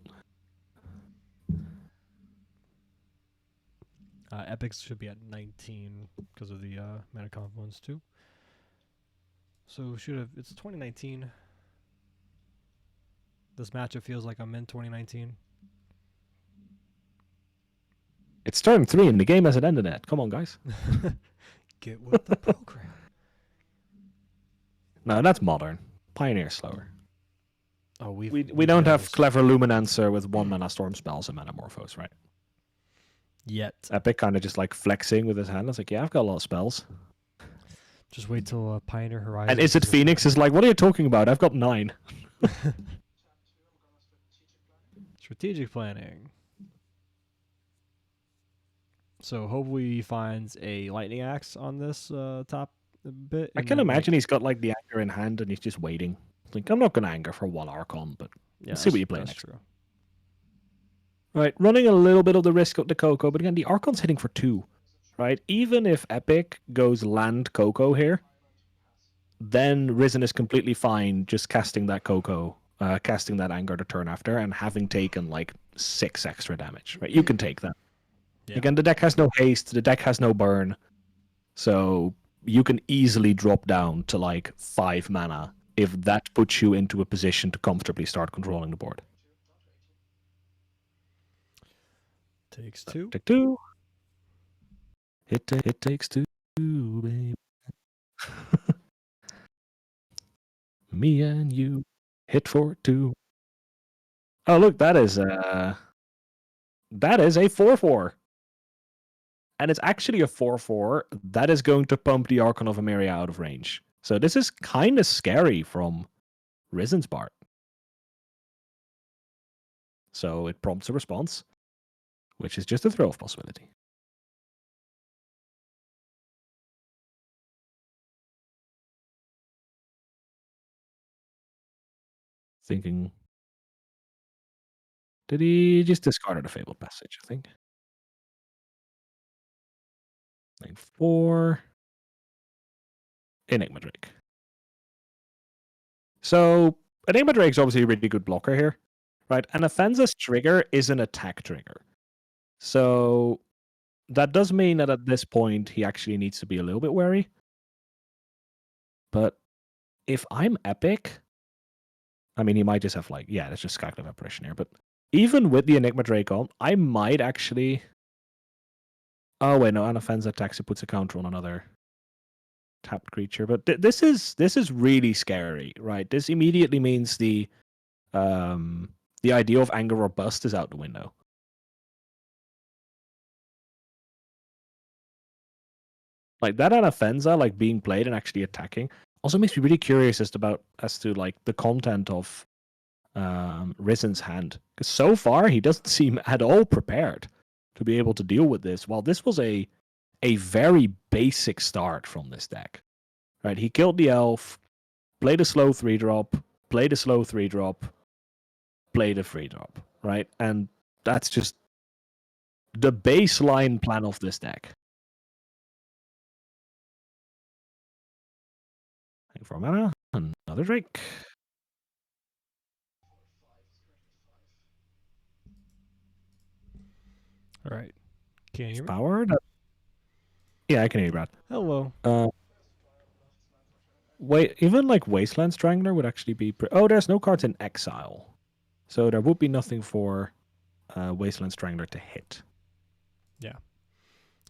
E: Epics should be at 19 because of the mana confluence, too. So, should have. It's 2019. This matchup feels like I'm in 2019.
D: It's turn 3 and the game hasn't ended yet. Come on, guys.
E: Get with the program.
D: No, that's modern. Pioneer slower.
E: Oh,
D: We don't have Clever Luminancer with 1 mana storm spells and Metamorphose, right?
E: yet.
D: Epic kind of just like flexing with his hand. It's like, yeah, I've got a lot of spells.
E: Just wait till Pioneer Horizon.
D: And Is It Phoenix is like, what are you talking about? I've got 9.
E: Strategic planning. So hopefully he finds a lightning axe on this top bit.
D: I
E: and
D: can
E: then,
D: imagine
E: like,
D: he's got like the anger in hand and he's just waiting. Like, I'm not going to anger for 1 Archon, but
E: yeah,
D: let's see what
E: that's-
D: you play
E: that's
D: next.
E: true.
D: Right, running a little bit of the risk of the Coco, but again, the Archon's hitting for 2. Right, even if Epic goes land Coco here, then Risen is completely fine just casting that Coco, casting that anger the turn after, and having taken like 6 extra damage. Right, you can take that.
E: Yeah.
D: Again, the deck has no haste, the deck has no burn, so you can easily drop down to like 5 mana if that puts you into a position to comfortably start controlling the board.
E: Takes 2.
D: Take 2. It takes 2, baby. Me and you hit for 2. Oh, look, that is a 4/4. And it's actually a 4/4 that is going to pump the Archon of Emeria out of range. So this is kind of scary from Risen's part. So it prompts a response, which is just a throw of possibility. Thinking, did he just discard a Fabled Passage, I think? 9/4. Enigma Drake. So Enigma Drake's obviously a really good blocker here, right? And Offense's trigger is an attack trigger. So that does mean that at this point he actually needs to be a little bit wary. But if I'm Epic, I mean, he might just have like, yeah, it's just Skyclave Apparition here. But even with the Enigma Drake on, I might actually... Oh, wait, no, an offense attacks, it puts a counter on another tapped creature. But this is really scary, right? This immediately means the idea of Anger or Bust is out the window. Like that Anafenza, like being played and actually attacking, also makes me really curious as to like the content of Risen's hand. Because so far he doesn't seem at all prepared to be able to deal with this. While this was a very basic start from this deck. Right? He killed the elf, played a slow 3-drop, played a slow 3-drop, played a 3-drop, right? And that's just the baseline plan of this deck. For mana, another Drake.
E: All right. Can you hear me?
D: Powered? Yeah, I can hear you, Brad.
E: Hello.
D: Wait, even like Wasteland Strangler would actually be. Oh, there's no cards in exile, so there would be nothing for Wasteland Strangler to hit.
E: Yeah.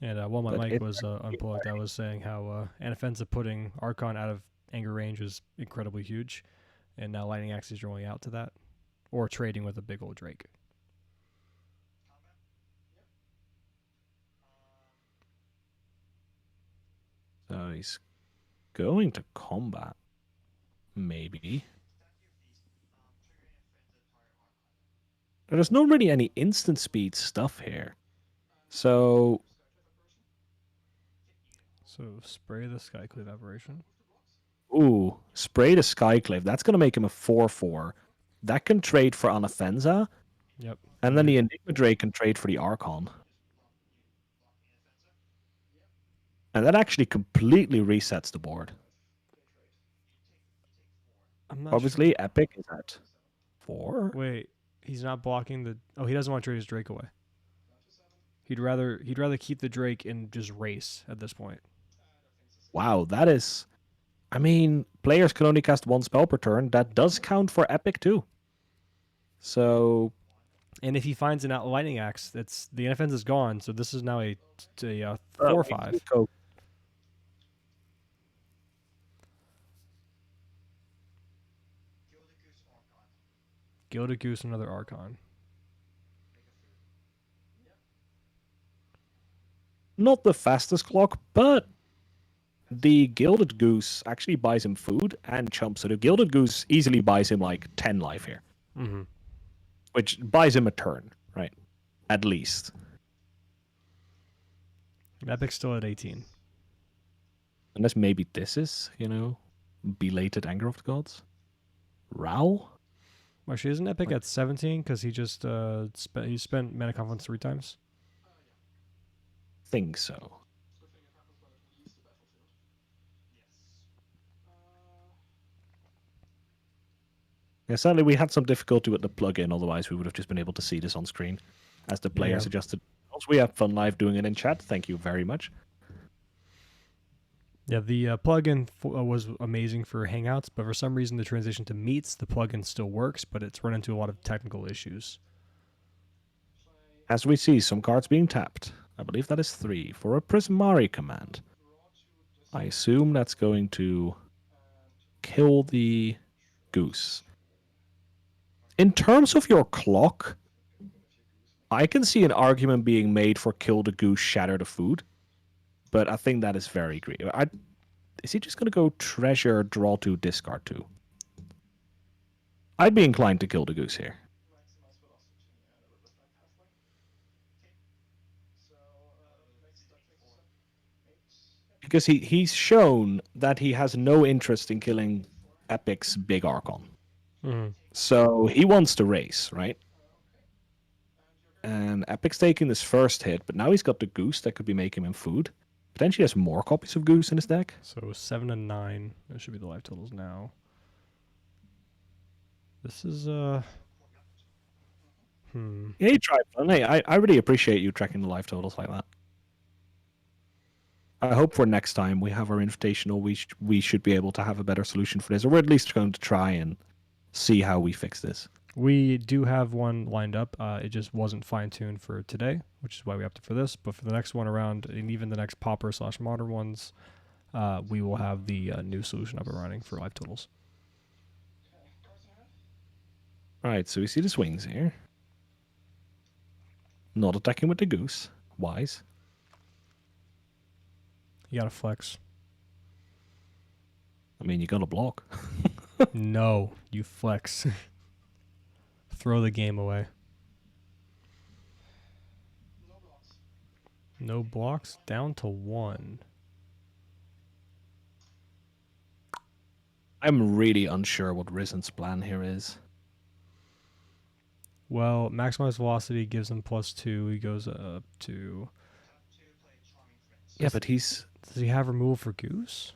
E: And while my
D: But
E: mic was unplugged, I was saying how Anafenza putting Archon out of anger range is incredibly huge, and now Lightning Axe is rolling out to that, or trading with a big old Drake.
D: So he's going to combat, maybe. There's not really any instant speed stuff here, so
E: Spray the Skyclave Aberration.
D: ooh, spray the Skyclave. That's gonna make him a 4/4. That can trade for Anafenza,
E: Yep.
D: and then the Enigma Drake can trade for the Archon. And that actually completely resets the board.
E: I'm not
D: Obviously,
E: sure.
D: Epic is at 4.
E: Wait, he's not blocking the. Oh, he doesn't want to trade his Drake away. He'd rather keep the Drake and just race at this point.
D: Wow, that is. I mean, players can only cast one spell per turn. That does count for Epic too. So,
E: And if he finds an out Lightning Axe, it's the NFNs is gone. So this is now a 4/5. Gilded Goose, another Archon.
D: not the fastest clock, but the Gilded Goose actually buys him food and chumps. So the Gilded Goose easily buys him like 10 life here,
E: Mm-hmm.
D: which buys him a turn, right? At least.
E: Epic's still at 18.
D: Unless maybe this is, belated Anger of the Gods. Ral?
E: Actually, isn't Epic at 17 because he just spent Mana Confluence 3 times?
D: Think so. Yeah, sadly, we had some difficulty with the plugin. Otherwise, we would have just been able to see this on screen as the players
E: Yeah.
D: adjusted. Also, we have fun live doing it in chat. Thank you very much.
E: Yeah, the plugin was amazing for Hangouts, but for some reason the transition to Meets, the plugin still works, but it's run into a lot of technical issues.
D: As we see some cards being tapped, I believe that is 3 for a Prismari command. I assume that's going to kill the goose. In terms of your clock, I can see an argument being made for kill the goose, shatter the food, but I think that is very greedy. Is he just going to go treasure, draw 2, discard 2? I'd be inclined to kill the goose here. Because he's shown that he has no interest in killing Epic's big Archon.
E: Mm-hmm.
D: So he wants to race, right? And Epic's taking this first hit, but now he's got the goose that could be making him food. Potentially has more copies of goose in his deck.
E: So 7 and 9. That should be the life totals now. This is
D: Yeah, you tried. Hey, I really appreciate you tracking the life totals like that. I hope for next time we have our invitational, we should be able to have a better solution for this, or we're at least going to try and see how we fix this.
E: We do have one lined up. It just wasn't fine-tuned for today, which is why we opted for this. But for the next one around, and even the next Pauper/Modern ones, we will have the new solution up and running for life totals.
D: Alright, so we see the swings here. Not attacking with the goose. Wise.
E: You gotta flex.
D: I mean, you got to block.
E: No, you flex. Throw the game away. No blocks, down to 1.
D: I'm really unsure what Risen's plan here is.
E: Well, maximize velocity gives him +2. He goes up to.
D: Yeah, but he's
E: Does he have removal for Goose?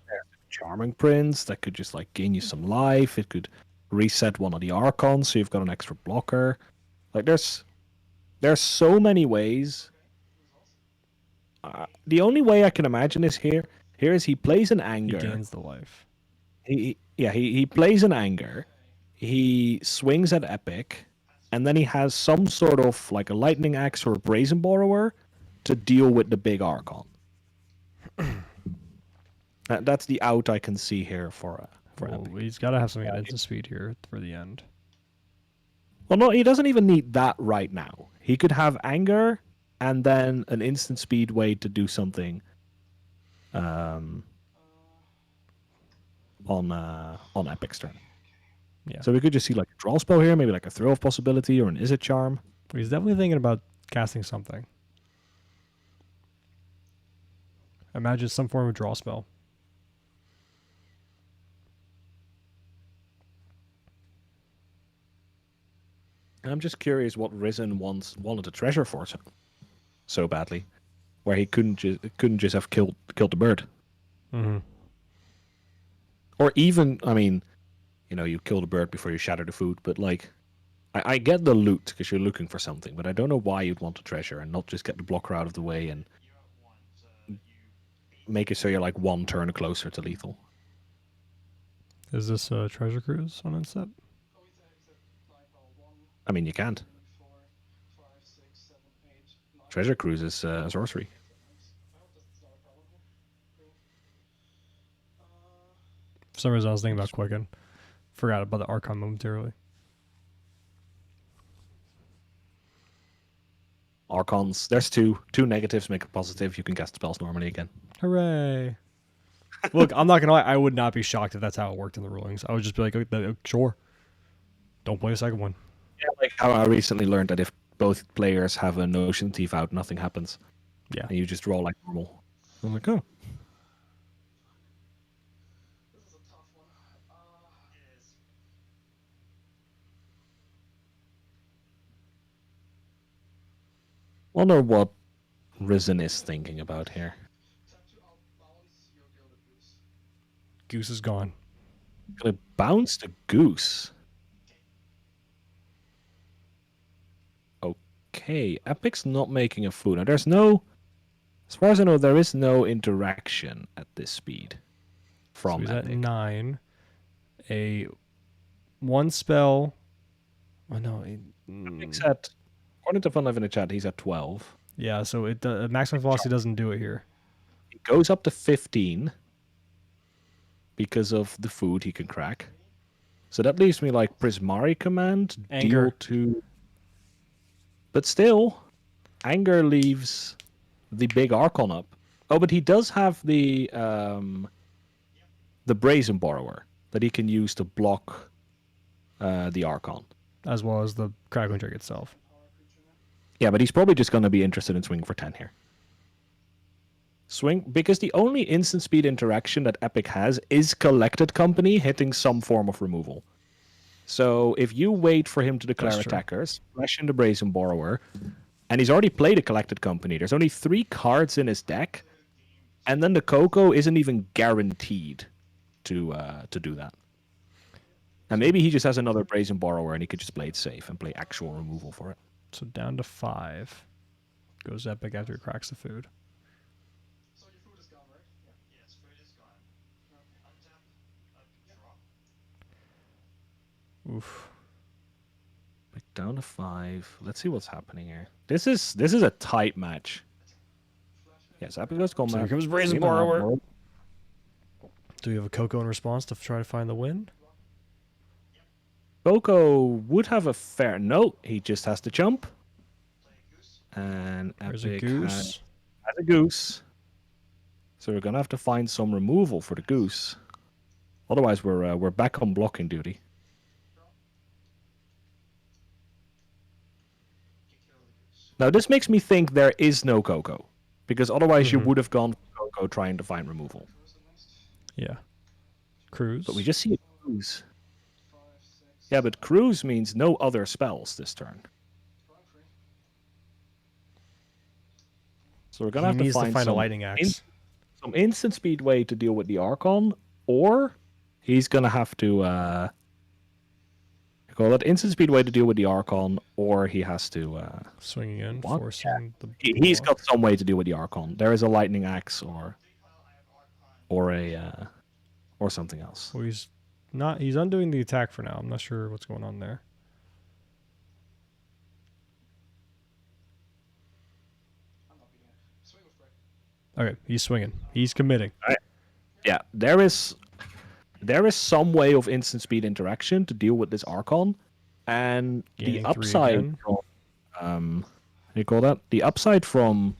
D: Charming Prince that could just like gain you some life. It could reset one of the Archons, so you've got an extra blocker. Like there's so many ways. The only way I can imagine is here is he plays an
E: He
D: anger.
E: gains the life.
D: He plays an anger. He swings at Epic, and then he has some sort of like a lightning axe or a brazen borrower to deal with the big Archon. That's the out I can see here for
E: Well,
D: Epic.
E: he's got to have something at instant speed here for the end.
D: Well, no, he doesn't even need that right now. He could have anger and then an instant speed way to do something on Epic's turn.
E: Yeah.
D: So we could just see like a draw spell here, maybe like a throw of possibility or an Izzet charm.
E: He's definitely thinking about casting something. Imagine some form of draw spell.
D: I'm just curious what Risen wanted a treasure for so badly, where he couldn't just have killed the bird,
E: Mm-hmm.
D: or even I mean, you kill the bird before you shatter the food, but like, I get the loot because you're looking for something, but I don't know why you'd want a treasure and not just get the blocker out of the way and make it so you're like one turn closer to lethal.
E: Is this a treasure cruise on instep?
D: I mean, you can't. Treasure Cruise is a sorcery.
E: For some reason, I was thinking about Quicken. Forgot about the Archon momentarily.
D: Archons, there's two negatives make a positive. You can cast spells normally again.
E: Hooray! Look, I'm not gonna lie. I would not be shocked if that's how it worked in the rulings. I would just be like, sure. Don't play a second one.
D: Yeah, like how I recently learned that if both players have a Notion Thief out, nothing happens.
E: Yeah.
D: And you just roll like normal. I'm like, oh. Wonder what Risen is thinking about here.
E: Goose is gone.
D: Gonna bounce the Goose. Okay, Epic's not making a food. Now there's no, as far as I know, there is no interaction at this speed from
E: So he's
D: Epic.
E: at 9. A one spell. Oh no.
D: Epic's at, according to Fun Life in the chat, he's at 12.
E: Yeah. So maximum velocity doesn't do it here.
D: He goes up to 15 because of the food he can crack. So that leaves me like Prismari command,
E: Anger.
D: deal to. But still, anger leaves the big Archon up. Oh, but he does have the Brazen Borrower that he can use to block the Archon.
E: As well as the Crackling Drake itself.
D: Yeah, but he's probably just going to be interested in swinging for 10 here. Swing, because the only instant speed interaction that Epic has is Collected Company hitting some form of removal. So if you wait for him to declare
E: That's true.
D: attackers, splash in the Brazen Borrower, and he's already played a Collected Company, there's only 3 cards in his deck, and then the Coco isn't even guaranteed to do that. And maybe he just has another Brazen Borrower and he could just play it safe and play actual removal for it.
E: So down to 5. Goes Epic after he cracks the food. Oof.
D: Back down to 5. Let's see what's happening here. This is a tight match. Yes, Epic goes
E: So here comes Brazen Borrower. Do we have a Coco in response to try to find the win?
D: Coco would have a fair... No, he just has to jump. And
E: There's
D: Epic
E: a Goose.
D: has a Goose. So we're gonna have to find some removal for the goose. Otherwise, we're back on blocking duty. Now this makes me think there is no Coco, because otherwise you would have gone for Coco trying to find removal.
E: Yeah. Cruise.
D: But we just see a cruise. Yeah, but cruise means no other spells this turn. So we're gonna
E: He
D: have to
E: needs
D: find
E: a
D: some
E: lightning axe.
D: some instant speed way to deal with the Archon, or he's gonna have to call it instant speed way to deal with the Archon, or he has to
E: Swinging in,
D: what?
E: forcing the.
D: he's
E: block.
D: got some way to deal with the Archon. There is a lightning axe or a or something else.
E: Well, he's not. He's undoing the attack for now. I'm not sure what's going on there. Okay, he's swinging. He's committing.
D: Yeah, there is some way of instant speed interaction to deal with this Archon, and
E: Gaining
D: the
E: 3
D: upside
E: again.
D: from how do you call that? The upside from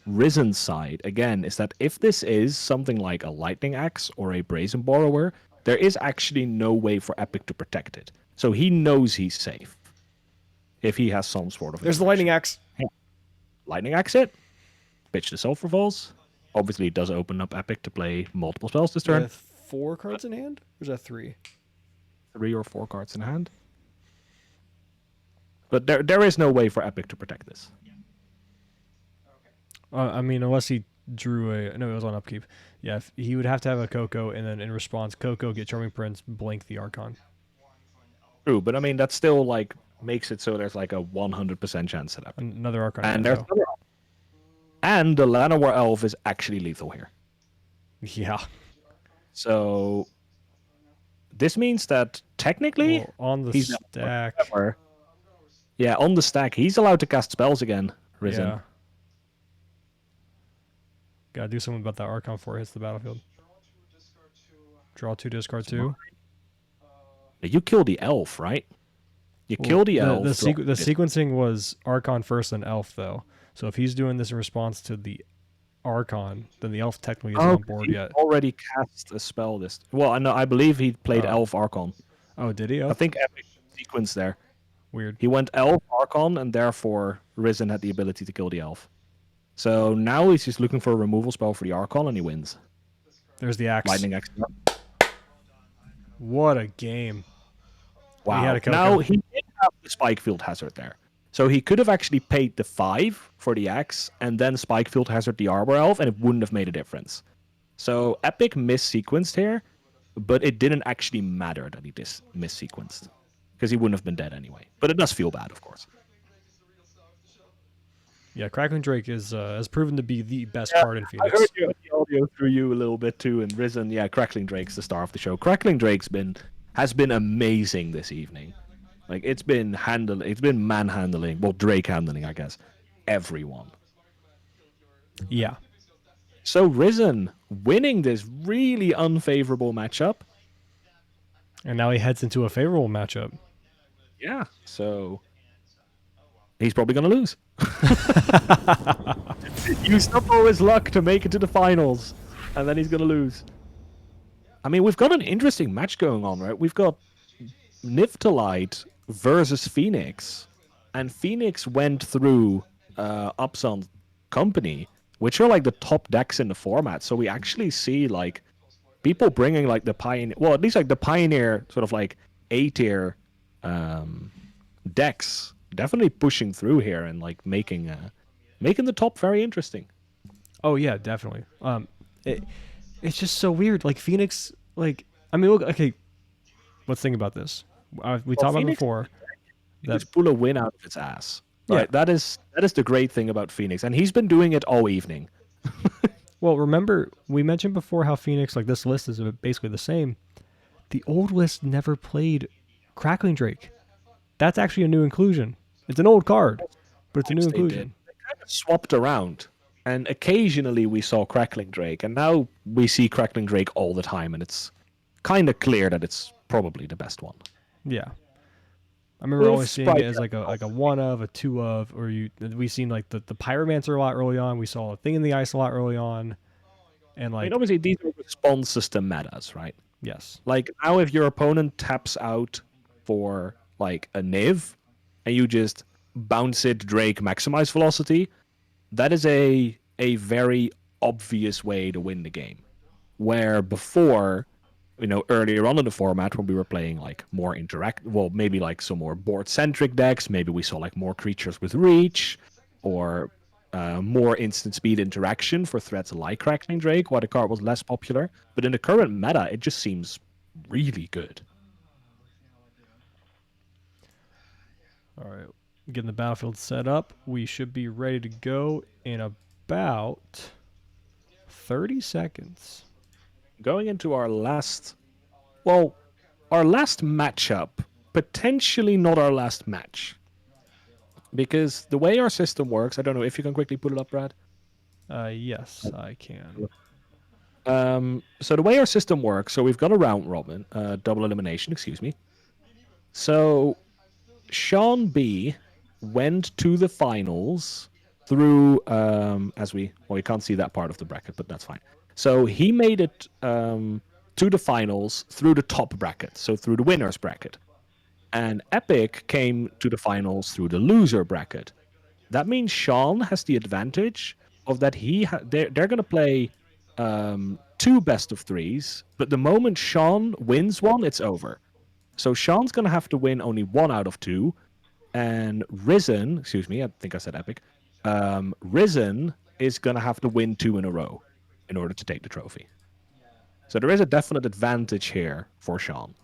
D: Risen's side again is that if this is something like a lightning axe or a brazen borrower, there is actually no way for Epic to protect it. So he knows he's safe if he has some sort of.
E: There's the lightning axe.
D: Lightning axe it. Pitch the Sulphur Falls. Obviously, it does open up Epic to play multiple spells this turn.
E: With 4 cards in hand? Or is that 3?
D: 3 or 4 cards in hand. But there is no way for Epic to protect this.
E: I mean, unless he drew a. No, it was on upkeep. Yeah, he would have to have a Coco, and then in response, Coco, get Charming Prince, blink the Archon.
D: True, but I mean, that still like makes it so there's like a 100% chance that Epic.
E: Another Archon.
D: And there's another. And the Llanowar Elf is actually lethal here.
E: Yeah.
D: So this means that technically
E: Well, on the
D: he's
E: stack.
D: Yeah, on the stack, he's allowed to cast spells again, Risen.
E: Yeah. Gotta do something about that Archon before it hits the battlefield. Draw 2, discard 2.
D: You kill the elf, right? You kill the elf.
E: The sequencing was Archon first, then Elf, though. So if he's doing this in response to the Archon, then the Elf technically isn't on board yet.
D: Already cast a spell this. Well, I believe he played Elf Archon.
E: Oh, did he?
D: I think Epic sequence there.
E: Weird.
D: He went Elf Archon, and therefore Risen had the ability to kill the Elf. So now he's just looking for a removal spell for the Archon, and he wins.
E: There's the axe.
D: Lightning axe.
E: What a game.
D: Wow.
E: He had a Coco.
D: Now he did have the Spikefield Hazard there. So he could have actually paid the 5 for the axe and then Spikefield Hazard the Arbor Elf, and it wouldn't have made a difference. So Epic missequenced here, but it didn't actually matter that he missequenced, because he wouldn't have been dead anyway. But it does feel bad, of course.
E: Yeah, Crackling Drake is has proven to be the best card in Phoenix.
D: I heard the audio through you a little bit too, and Risen. Yeah, Crackling Drake's the star of the show. Crackling Drake's has been amazing this evening. Like it's been manhandling, well, Drake handling, I guess, everyone.
E: Yeah.
D: So Risen winning this really unfavorable matchup.
E: And now he heads into a favorable matchup.
D: Yeah, so he's probably going to lose. Used up all his luck to make it to the finals, and then he's going to lose. I mean, we've got an interesting match going on, right? We've got Niftalite versus Phoenix, and Phoenix went through Upson Company, which are like the top decks in the format. So we actually see like people bringing like the Pioneer, well, at least like the Pioneer sort of like A-tier decks definitely pushing through here and like making the top very interesting.
E: Oh yeah, definitely. It's just so weird. Like Phoenix, like I mean, look. Okay, let's think about this. We talked about it before.
D: Let's pull a win out of its ass. Right. Yeah. That is the great thing about Phoenix, and he's been doing it all evening.
E: Well, remember we mentioned before how Phoenix, like this list is basically the same. The old list never played Crackling Drake. That's actually a new inclusion. It's an old card, but it's a new inclusion.
D: They kind of swapped around, and occasionally we saw Crackling Drake, and now we see Crackling Drake all the time, and it's kind of clear that it's probably the best one.
E: Yeah. I remember always seeing it as like a one of, a two of, or we seen like the Pyromancer a lot early on. We saw a Thing in the Ice a lot early on. And
D: I
E: like,
D: mean, obviously these are responses to metas, right?
E: yes,
D: Like now, if your opponent taps out for like a Niv, and you just bounce it Drake maximize velocity, that is a very obvious way to win the game. Where before, earlier on in the format when we were playing like more maybe like some more board centric decks, maybe we saw like more creatures with reach or more instant speed interaction for threats like Crackling Drake, while the card was less popular. But in the current meta, it just seems really good.
E: all right, getting the battlefield set up. We should be ready to go in about 30 seconds.
D: Going into our last matchup, potentially not our last match. Because the way our system works, I don't know if you can quickly put it up, Brad.
E: Yes, I can.
D: So the way our system works, so we've got a round robin, double elimination, excuse me. So Sean B went to the finals through we can't see that part of the bracket, but that's fine. So he made it to the finals through the top bracket, so through the winners bracket. And Epic came to the finals through the loser bracket. That means Sean has the advantage of that they're going to play two best of threes, but the moment Sean wins one, it's over. So Sean's going to have to win only one out of two, and Risen, excuse me, I think I said Epic, Risen is going to have to win two in a row in order to take the trophy. So there is a definite advantage here for Sean,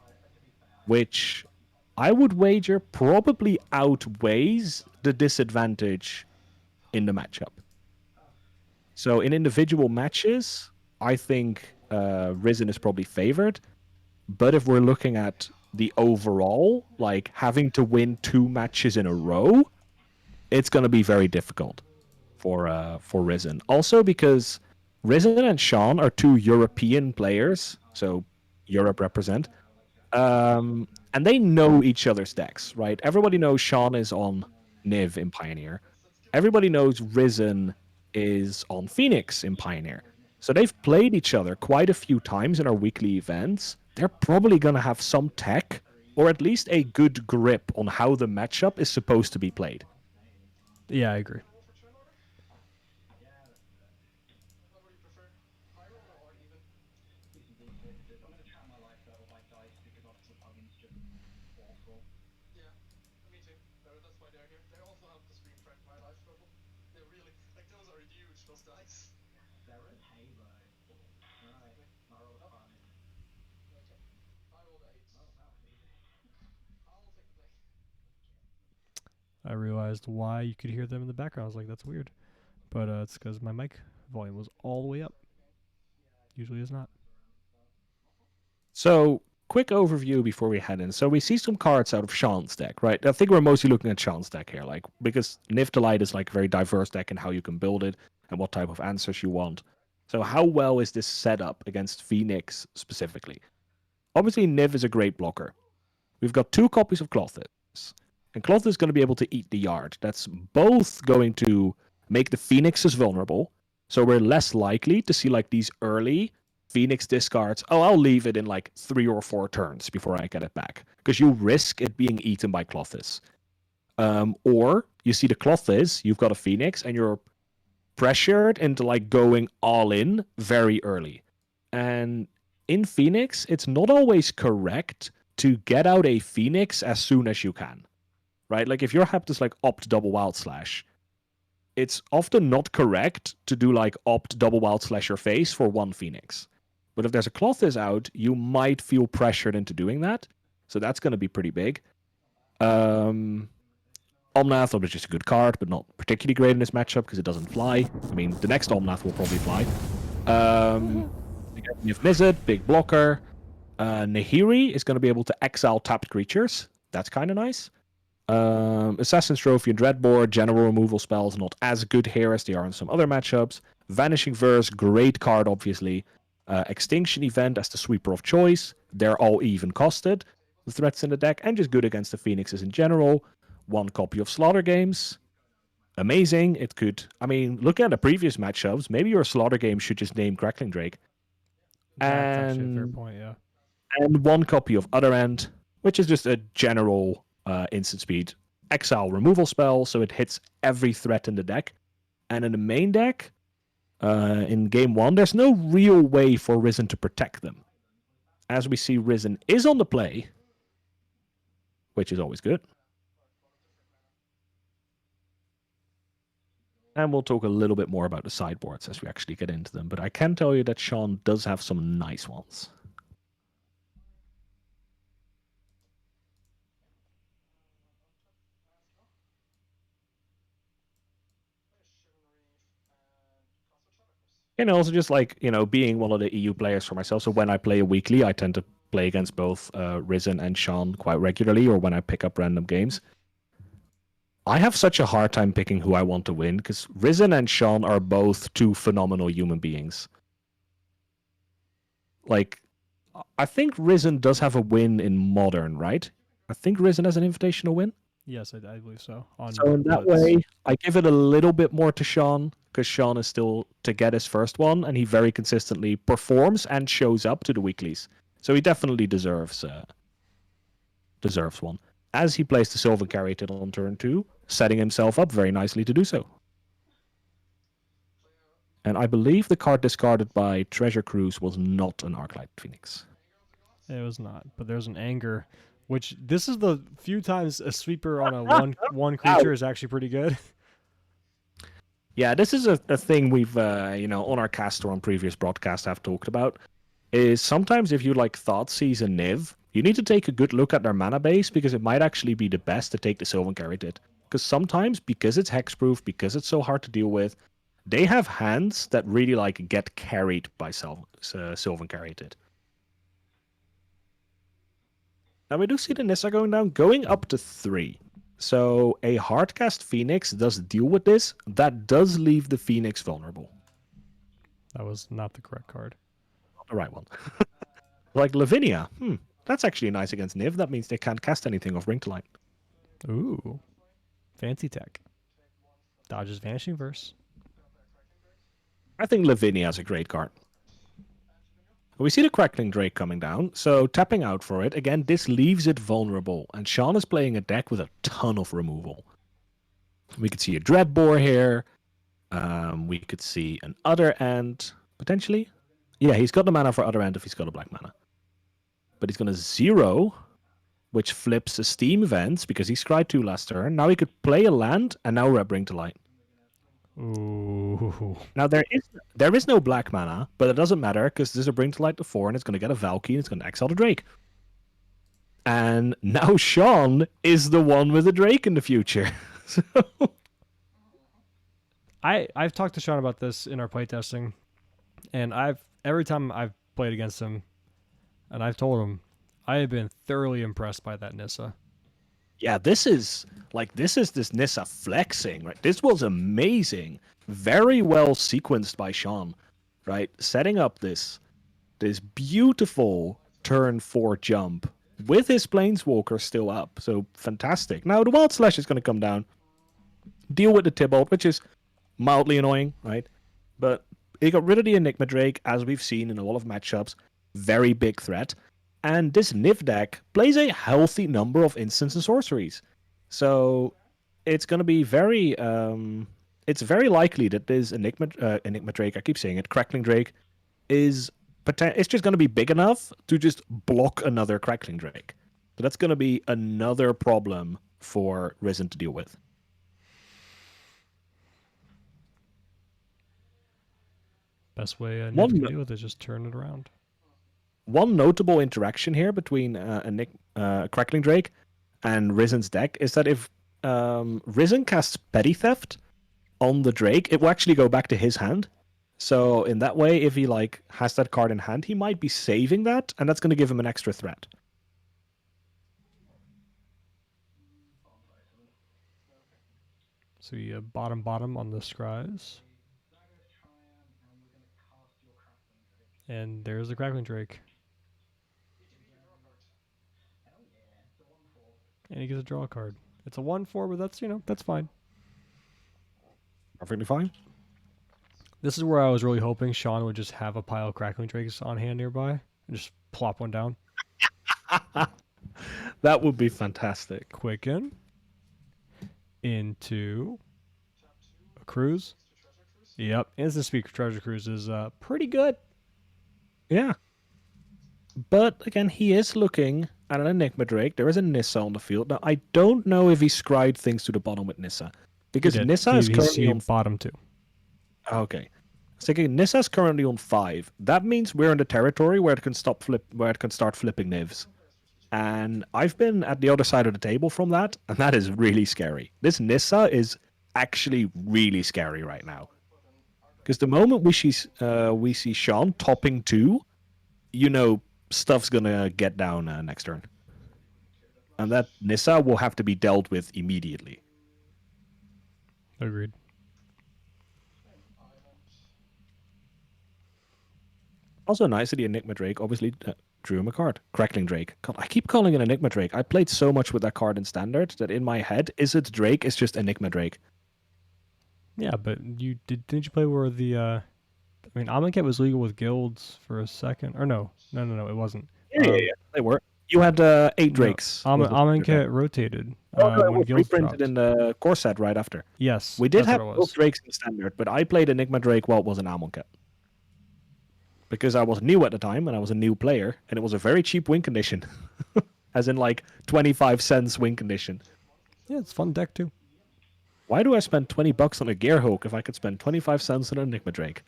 D: which I would wager probably outweighs the disadvantage in the matchup. So in individual matches, I think Risen is probably favored. But if we're looking at the overall, like having to win two matches in a row, it's going to be very difficult for Risen. Also because Risen and Sean are two European players, so Europe represent, and they know each other's decks, right? Everybody knows Sean is on Niv in Pioneer. Everybody knows Risen is on Phoenix in Pioneer. So they've played each other quite a few times in our weekly events. They're probably going to have some tech, or at least a good grip on how the matchup is supposed to be played.
E: Yeah, I agree. I realized why you could hear them in the background. I was like, that's weird. But it's because my mic volume was all the way up. Usually is not.
D: So, quick overview before we head in. So we see some cards out of Sean's deck, right? I think we're mostly looking at Sean's deck here, like because Niftalite is like a very diverse deck in how you can build it and what type of answers you want. So how well is this set up against Phoenix specifically? Obviously, Niv is a great blocker. We've got 2 copies of Clothis. And Clothis is going to be able to eat the yard. That's both going to make the Phoenixes vulnerable. So we're less likely to see like these early Phoenix discards. Oh, I'll leave it in like 3 or 4 turns before I get it back. Because you risk it being eaten by Clothis. Or you see the Clothis, you've got a Phoenix, and you're pressured into like going all in very early. And in Phoenix, it's not always correct to get out a Phoenix as soon as you can, right? Like if your Heptus like opt double wild slash, it's often not correct to do like opt double wild slash your face for 1 Phoenix. But if there's a Clothis out, you might feel pressured into doing that. So that's going to be pretty big. Omnath is just a good card, but not particularly great in this matchup because it doesn't fly. I mean, the next Omnath will probably fly. You have Mizzet, big blocker. Nahiri is going to be able to exile tapped creatures. That's kind of nice. Assassin's Trophy and Dreadboard, general removal spells, not as good here as they are in some other matchups. Vanishing Verse, great card, obviously. Extinction Event as the sweeper of choice. They're all even costed, the threats in the deck, and just good against the Phoenixes in general. 1 copy of Slaughter Games. amazing. It could. I mean, looking at the previous matchups, maybe your slaughter game should just name Crackling Drake.
E: That's actually a fair
D: And
E: point, yeah.
D: and one copy of Other End, which is just a general instant speed exile removal spell, so it hits every threat in the deck. And in the main deck, in game one, there's no real way for Risen to protect them. As we see, Risen is on the play, which is always good. And we'll talk a little bit more about the sideboards as we actually get into them. But I can tell you that Sean does have some nice ones. And also just like, being one of the EU players for myself. So when I play a weekly, I tend to play against both Risen and Sean quite regularly, or when I pick up random games. I have such a hard time picking who I want to win because Risen and Sean are both two phenomenal human beings. Like, I think Risen does have a win in Modern, right? I think Risen has an invitational win.
E: Yes, I believe so.
D: So in that
E: Blitz.
D: way, I give it a little bit more to Sean because Sean is still to get his first one, and he very consistently performs and shows up to the weeklies. So he definitely deserves one. As he plays the Sylvan Caryatid on turn 2, setting himself up very nicely to do so. And I believe the card discarded by Treasure Cruise was not an Arclight Phoenix.
E: It was not, but there's an Anger, which this is the few times a sweeper on a one creature is actually pretty good.
D: Yeah, this is a thing we've, on our cast or on previous broadcasts have talked about, is sometimes if you like Thoughtseize and Niv, you need to take a good look at their mana base because it might actually be the best to take the Sylvan Caryatid. Because sometimes, because it's hexproof, because it's so hard to deal with, they have hands that really like get carried by Sylvan Caryatid. Now we do see the Nissa going up to 3. So a hardcast Phoenix does deal with this. That does leave the Phoenix vulnerable.
E: That was not the correct card.
D: Not the right one. Like Lavinia. That's actually nice against Niv. That means they can't cast anything off Bring to Light.
E: Ooh. Fancy tech. Dodges Vanishing Verse.
D: I think Lavinia is a great card. We see the Crackling Drake coming down, so tapping out for it. Again, this leaves it vulnerable, and Sean is playing a deck with a ton of removal. We could see a Dreadbore here. We could see an Other End, potentially. Yeah, he's got the mana for Other End if he's got a black mana. But he's going to 0, which flips a Steam Events, because he scryed 2 last turn. Now he could play a land, and now we're Bring to Light.
E: Ooh.
D: Now there is no black mana, but it doesn't matter because there's a Bring to Light to 4 and it's going to get a Valky and it's going to exile the Drake. And now Sean is the one with the Drake in the future. So...
E: I've talked to Sean about this in our playtesting, and every time I've played against him, and I've told him I have been thoroughly impressed by that Nissa.
D: Yeah, this is this Nissa flexing, right? This was amazing. Very well sequenced by Sean, right? Setting up this beautiful turn 4 jump with his Planeswalker still up. So fantastic. Now the Wild Slash is going to come down, deal with the Tybalt, which is mildly annoying, right? But he got rid of the Enigma Drake, as we've seen in a lot of matchups. Very big threat. And this Niv deck plays a healthy number of instants and sorceries. So it's going to be very... it's very likely that this Enigma Drake, I keep saying it, Crackling Drake, it's just going to be big enough to just block another Crackling Drake. So that's going to be another problem for Risen to deal with.
E: Best way Niv can deal with it is just turn it around.
D: One notable interaction here between Crackling Drake and Risen's deck is that if Risen casts Petty Theft on the Drake, it will actually go back to his hand. So in that way, if he has that card in hand, he might be saving that, and that's going to give him an extra threat.
E: So you bottom on the scries. And there's the Crackling Drake. And he gets a draw card. It's a 1/4, but that's fine.
D: Perfectly fine.
E: This is where I was really hoping Sean would just have a pile of Crackling Drakes on hand nearby and just plop one down.
D: That would be fantastic.
E: Quicken. Into a cruise. Yep, Instant Speak Treasure Cruise is pretty good.
D: Yeah. But again, he is looking at an Enigma Drake. There is a Nissa on the field. Now, I don't know if he scried things to the bottom with Nissa. Because Nissa is currently on
E: bottom 2.
D: Okay. So again, Nissa's currently on 5. That means we're in the territory where it can start flipping nivs. And I've been at the other side of the table from that, and that is really scary. This Nissa is actually really scary right now. Because the moment we see Sean topping 2, you know stuff's gonna get down next turn. And that Nissa will have to be dealt with immediately.
E: Agreed.
D: Also nice that the Enigma Drake obviously drew him a card. Crackling Drake. God, I keep calling it Enigma Drake. I played so much with that card in Standard that in my head, Izzet Drake is just Enigma Drake.
E: Yeah, but didn't you play where the I mean, Amonkhet was legal with guilds for a second. Or no, it wasn't.
D: Yeah, they were. You had 8 Drakes.
E: Amonkhet rotated
D: it
E: when
D: was
E: guilds
D: reprinted
E: dropped.
D: in the core set right after.
E: Yes,
D: We did
E: that's
D: have
E: what it
D: both
E: was.
D: Drakes in Standard, but I played Enigma Drake while it was an Amonkhet. Because I was new at the time, and I was a new player, and it was a very cheap win condition. As in, like, 25 cents win condition.
E: Yeah, it's a fun deck too.
D: Why do I spend $20 on a Gearhulk if I could spend 25 cents on an Enigma Drake?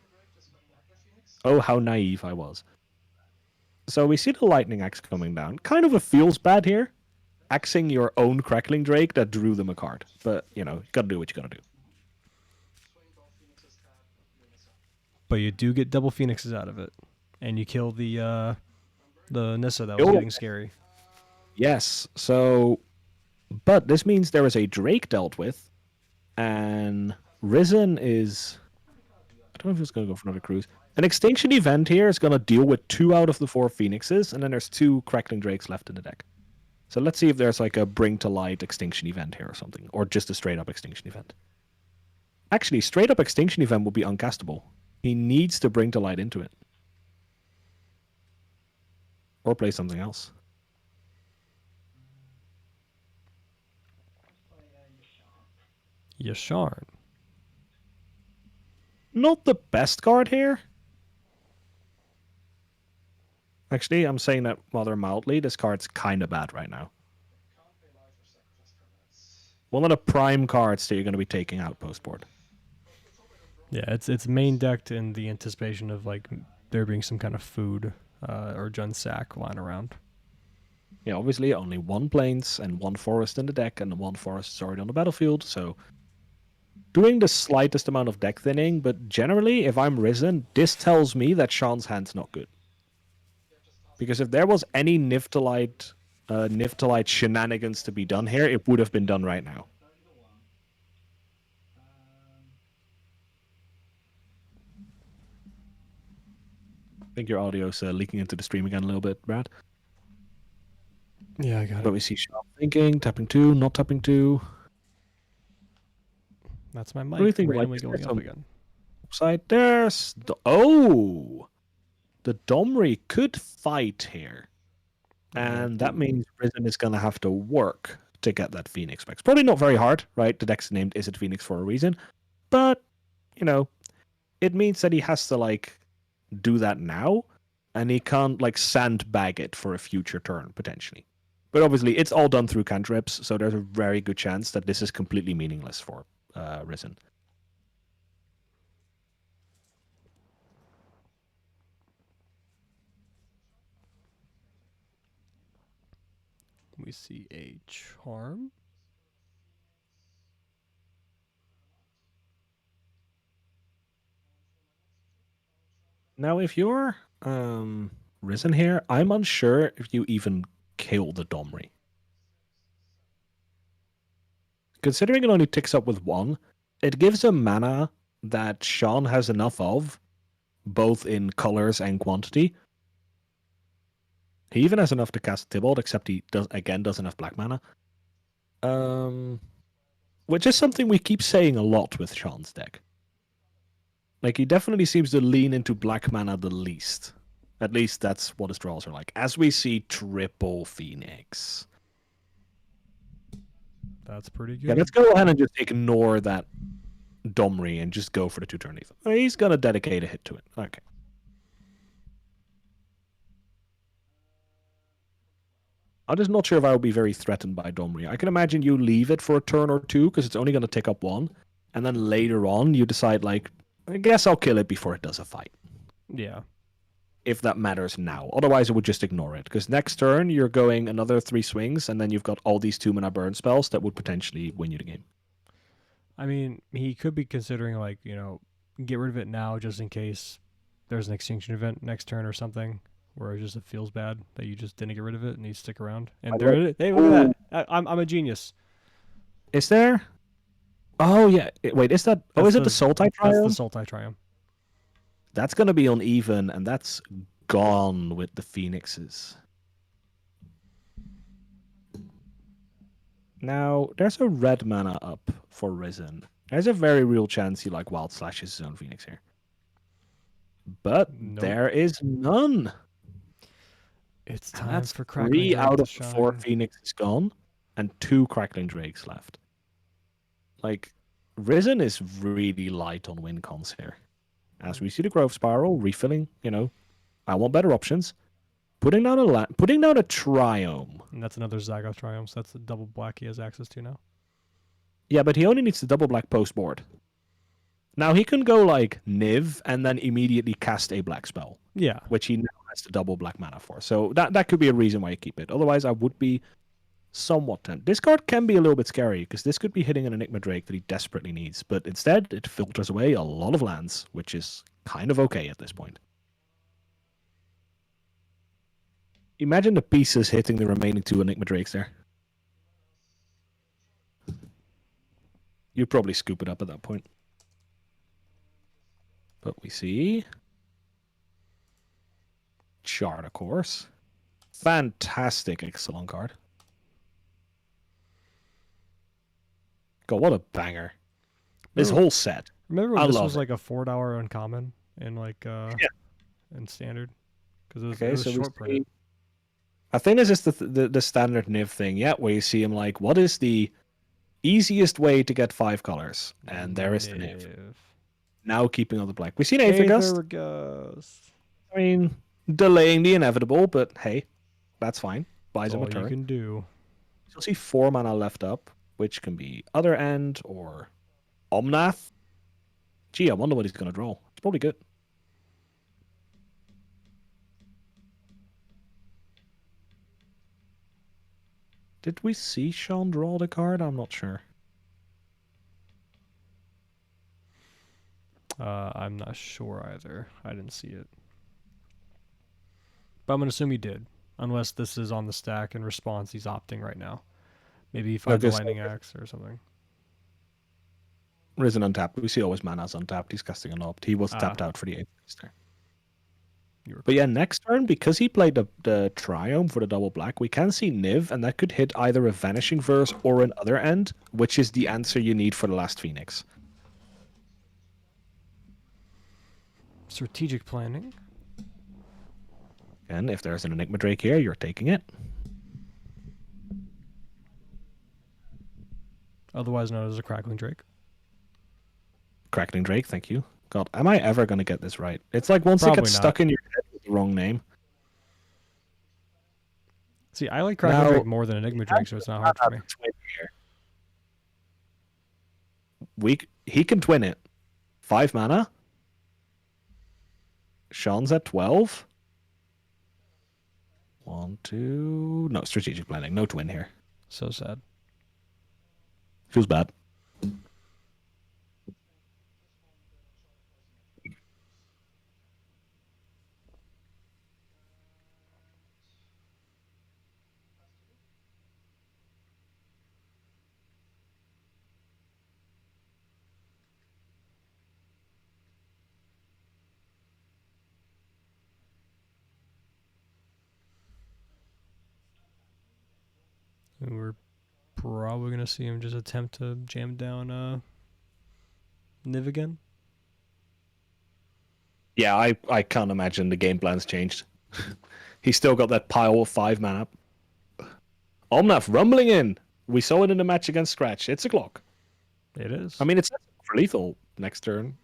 D: Oh, how naive I was. So we see the Lightning Axe coming down. Kind of a feels bad here. Axing your own Crackling Drake that drew them a card. But, you know, you gotta do what you gotta do.
E: But you do get double Phoenixes out of it. And you kill the Nissa that was getting scary.
D: Yes, so... But this means there is a Drake dealt with, and Risen is... I don't know if it's going to go for another cruise. An Extinction Event here is going to deal with 2 out of the 4 Phoenixes, and then there's 2 Crackling Drakes left in the deck. So let's see if there's like a Bring to Light Extinction Event here or something, or just a straight-up Extinction Event. Actually, straight-up Extinction Event would be uncastable. He needs to Bring to Light into it. Or play something else.
E: Yasharn.
D: Not the best card here. Actually, I'm saying that rather mildly. This card's kind of bad right now. One of the prime cards that you're going to be taking out post-board.
E: Yeah, it's main decked in the anticipation of like there being some kind of food or Jun Sack lying around.
D: Yeah, obviously only 1 Plains and 1 Forest in the deck, and the 1 Forest is already on the battlefield, so doing the slightest amount of deck thinning, but generally, if I'm Risen, this tells me that Sean's hand's not good. Because if there was any Niftalite shenanigans to be done here, it would have been done right now. I think your audio's leaking into the stream again a little bit, Brad.
E: Yeah, I got
D: But we see Sean thinking, tapping 2, not tapping 2.
E: That's my mic.
D: What do you think?
E: Randomly
D: Like,
E: going up again.
D: Upside there's the Domri could fight here, and that means Risen is gonna have to work to get that Phoenix back. It's probably not very hard, right? The deck's named Izzet Phoenix for a reason, but you know, it means that he has to like do that now, and he can't like sandbag it for a future turn potentially. But obviously, it's all done through cantrips, so there's a very good chance that this is completely meaningless for Risen.
E: We see a charm.
D: Now, if you're Risen here, I'm unsure if you even kill the Domri. Considering it only ticks up with 1, it gives a mana that Sean has enough of, both in colors and quantity. He even has enough to cast Tybalt, except he doesn't have black mana. which is something we keep saying a lot with Sean's deck. Like, he definitely seems to lean into black mana the least. At least that's what his draws are like. As we see triple Phoenix.
E: That's pretty good.
D: Yeah, let's go ahead and just ignore that Domri and just go for the 2-turn Eve. He's going to dedicate a hit to it. Okay. I'm just not sure if I would be very threatened by Domri. I can imagine you leave it for a turn or two because it's only going to take up one. And then later on, you decide, like, I guess I'll kill it before it does a fight.
E: Yeah.
D: If that matters now. Otherwise, I would just ignore it. Because next turn, you're going another 3 swings, and then you've got all these 2-mana burn spells that would potentially win you the game.
E: I mean, he could be considering, like, get rid of it now just in case there's an extinction event next turn or something, where it feels bad that you just didn't get rid of it and you stick around. And hey, look at that! I'm a genius.
D: Is there? Oh yeah. Wait, is that? Is it the Sultai Triumph?
E: That's the Sultai Triumph.
D: That's gonna be uneven, and that's gone with the Phoenixes. Now, there's a red mana up for Risen. There's a very real chance he Wild Slashes his own Phoenix here. But there is none.
E: It's time for Crackling
D: 3
E: Drake
D: out
E: to
D: of
E: shine.
D: 4 Phoenixes gone, and 2 Crackling Drakes left. Risen is really light on win cons here. As we see the Growth Spiral refilling, I want better options. Putting down a Triome.
E: And that's another Zagoth Triumph. So that's the double black he has access to now.
D: Yeah, but he only needs the double black post board. Now he can go Niv and then immediately cast a black spell.
E: Yeah.
D: Which he now has the double black mana for. So that could be a reason why you keep it. Otherwise, I would be somewhat tempted. This card can be a little bit scary because this could be hitting an Enigma Drake that he desperately needs. But instead, it filters away a lot of lands, which is kind of okay at this point. Imagine the pieces hitting the remaining 2 Enigma Drakes there. You'd probably scoop it up at that point. But we see Chart, of course. Fantastic Ixalan card. God, what a banger. This whole set.
E: Remember when this was like a $4 uncommon in in standard? Because it was short printed.
D: I think this is the standard Niv thing, where you see him what is the easiest way to get 5 colors? And there is the Niv. Now keeping all the black. We've seen Aether Gust. I mean, delaying the inevitable, but hey, that's fine. Buys him a turn.
E: All you can do.
D: You'll see 4 mana left up, which can be Other End or Omnath. Gee, I wonder what he's going to draw. It's probably good. Did we see Sean draw the card? I'm not sure.
E: I'm not sure either. I didn't see it. But I'm going to assume he did. Unless this is on the stack in response, he's opting right now. Maybe he finds a Lightning Axe or something.
D: Risen untapped. We see always mana's untapped. He's casting an opt. He was tapped out for the 8th there. But yeah, next turn, because he played the Triumph for the double black, we can see Niv, and that could hit either a Vanishing Verse or an Other End, which is the answer you need for the last Phoenix.
E: Strategic planning.
D: And if there's an Enigma Drake here, you're taking it.
E: Otherwise known as a Crackling Drake.
D: Crackling Drake, thank you. God, am I ever going to get this right? It's like once it gets stuck in your head with the wrong name.
E: See, I like Crackling Drake more than Enigma Drake, so it's not hard for
D: me. He can twin it. 5 mana. Sean's at 12. 1, 2... No, strategic planning. No twin here.
E: So sad.
D: Feels bad.
E: And we're probably gonna see him just attempt to jam down Niv again.
D: Yeah, I can't imagine the game plan's changed. He's still got that pile of 5 mana. Omnath rumbling in. We saw it in the match against Scratch. It's a clock.
E: It is.
D: I mean, it's for lethal next turn.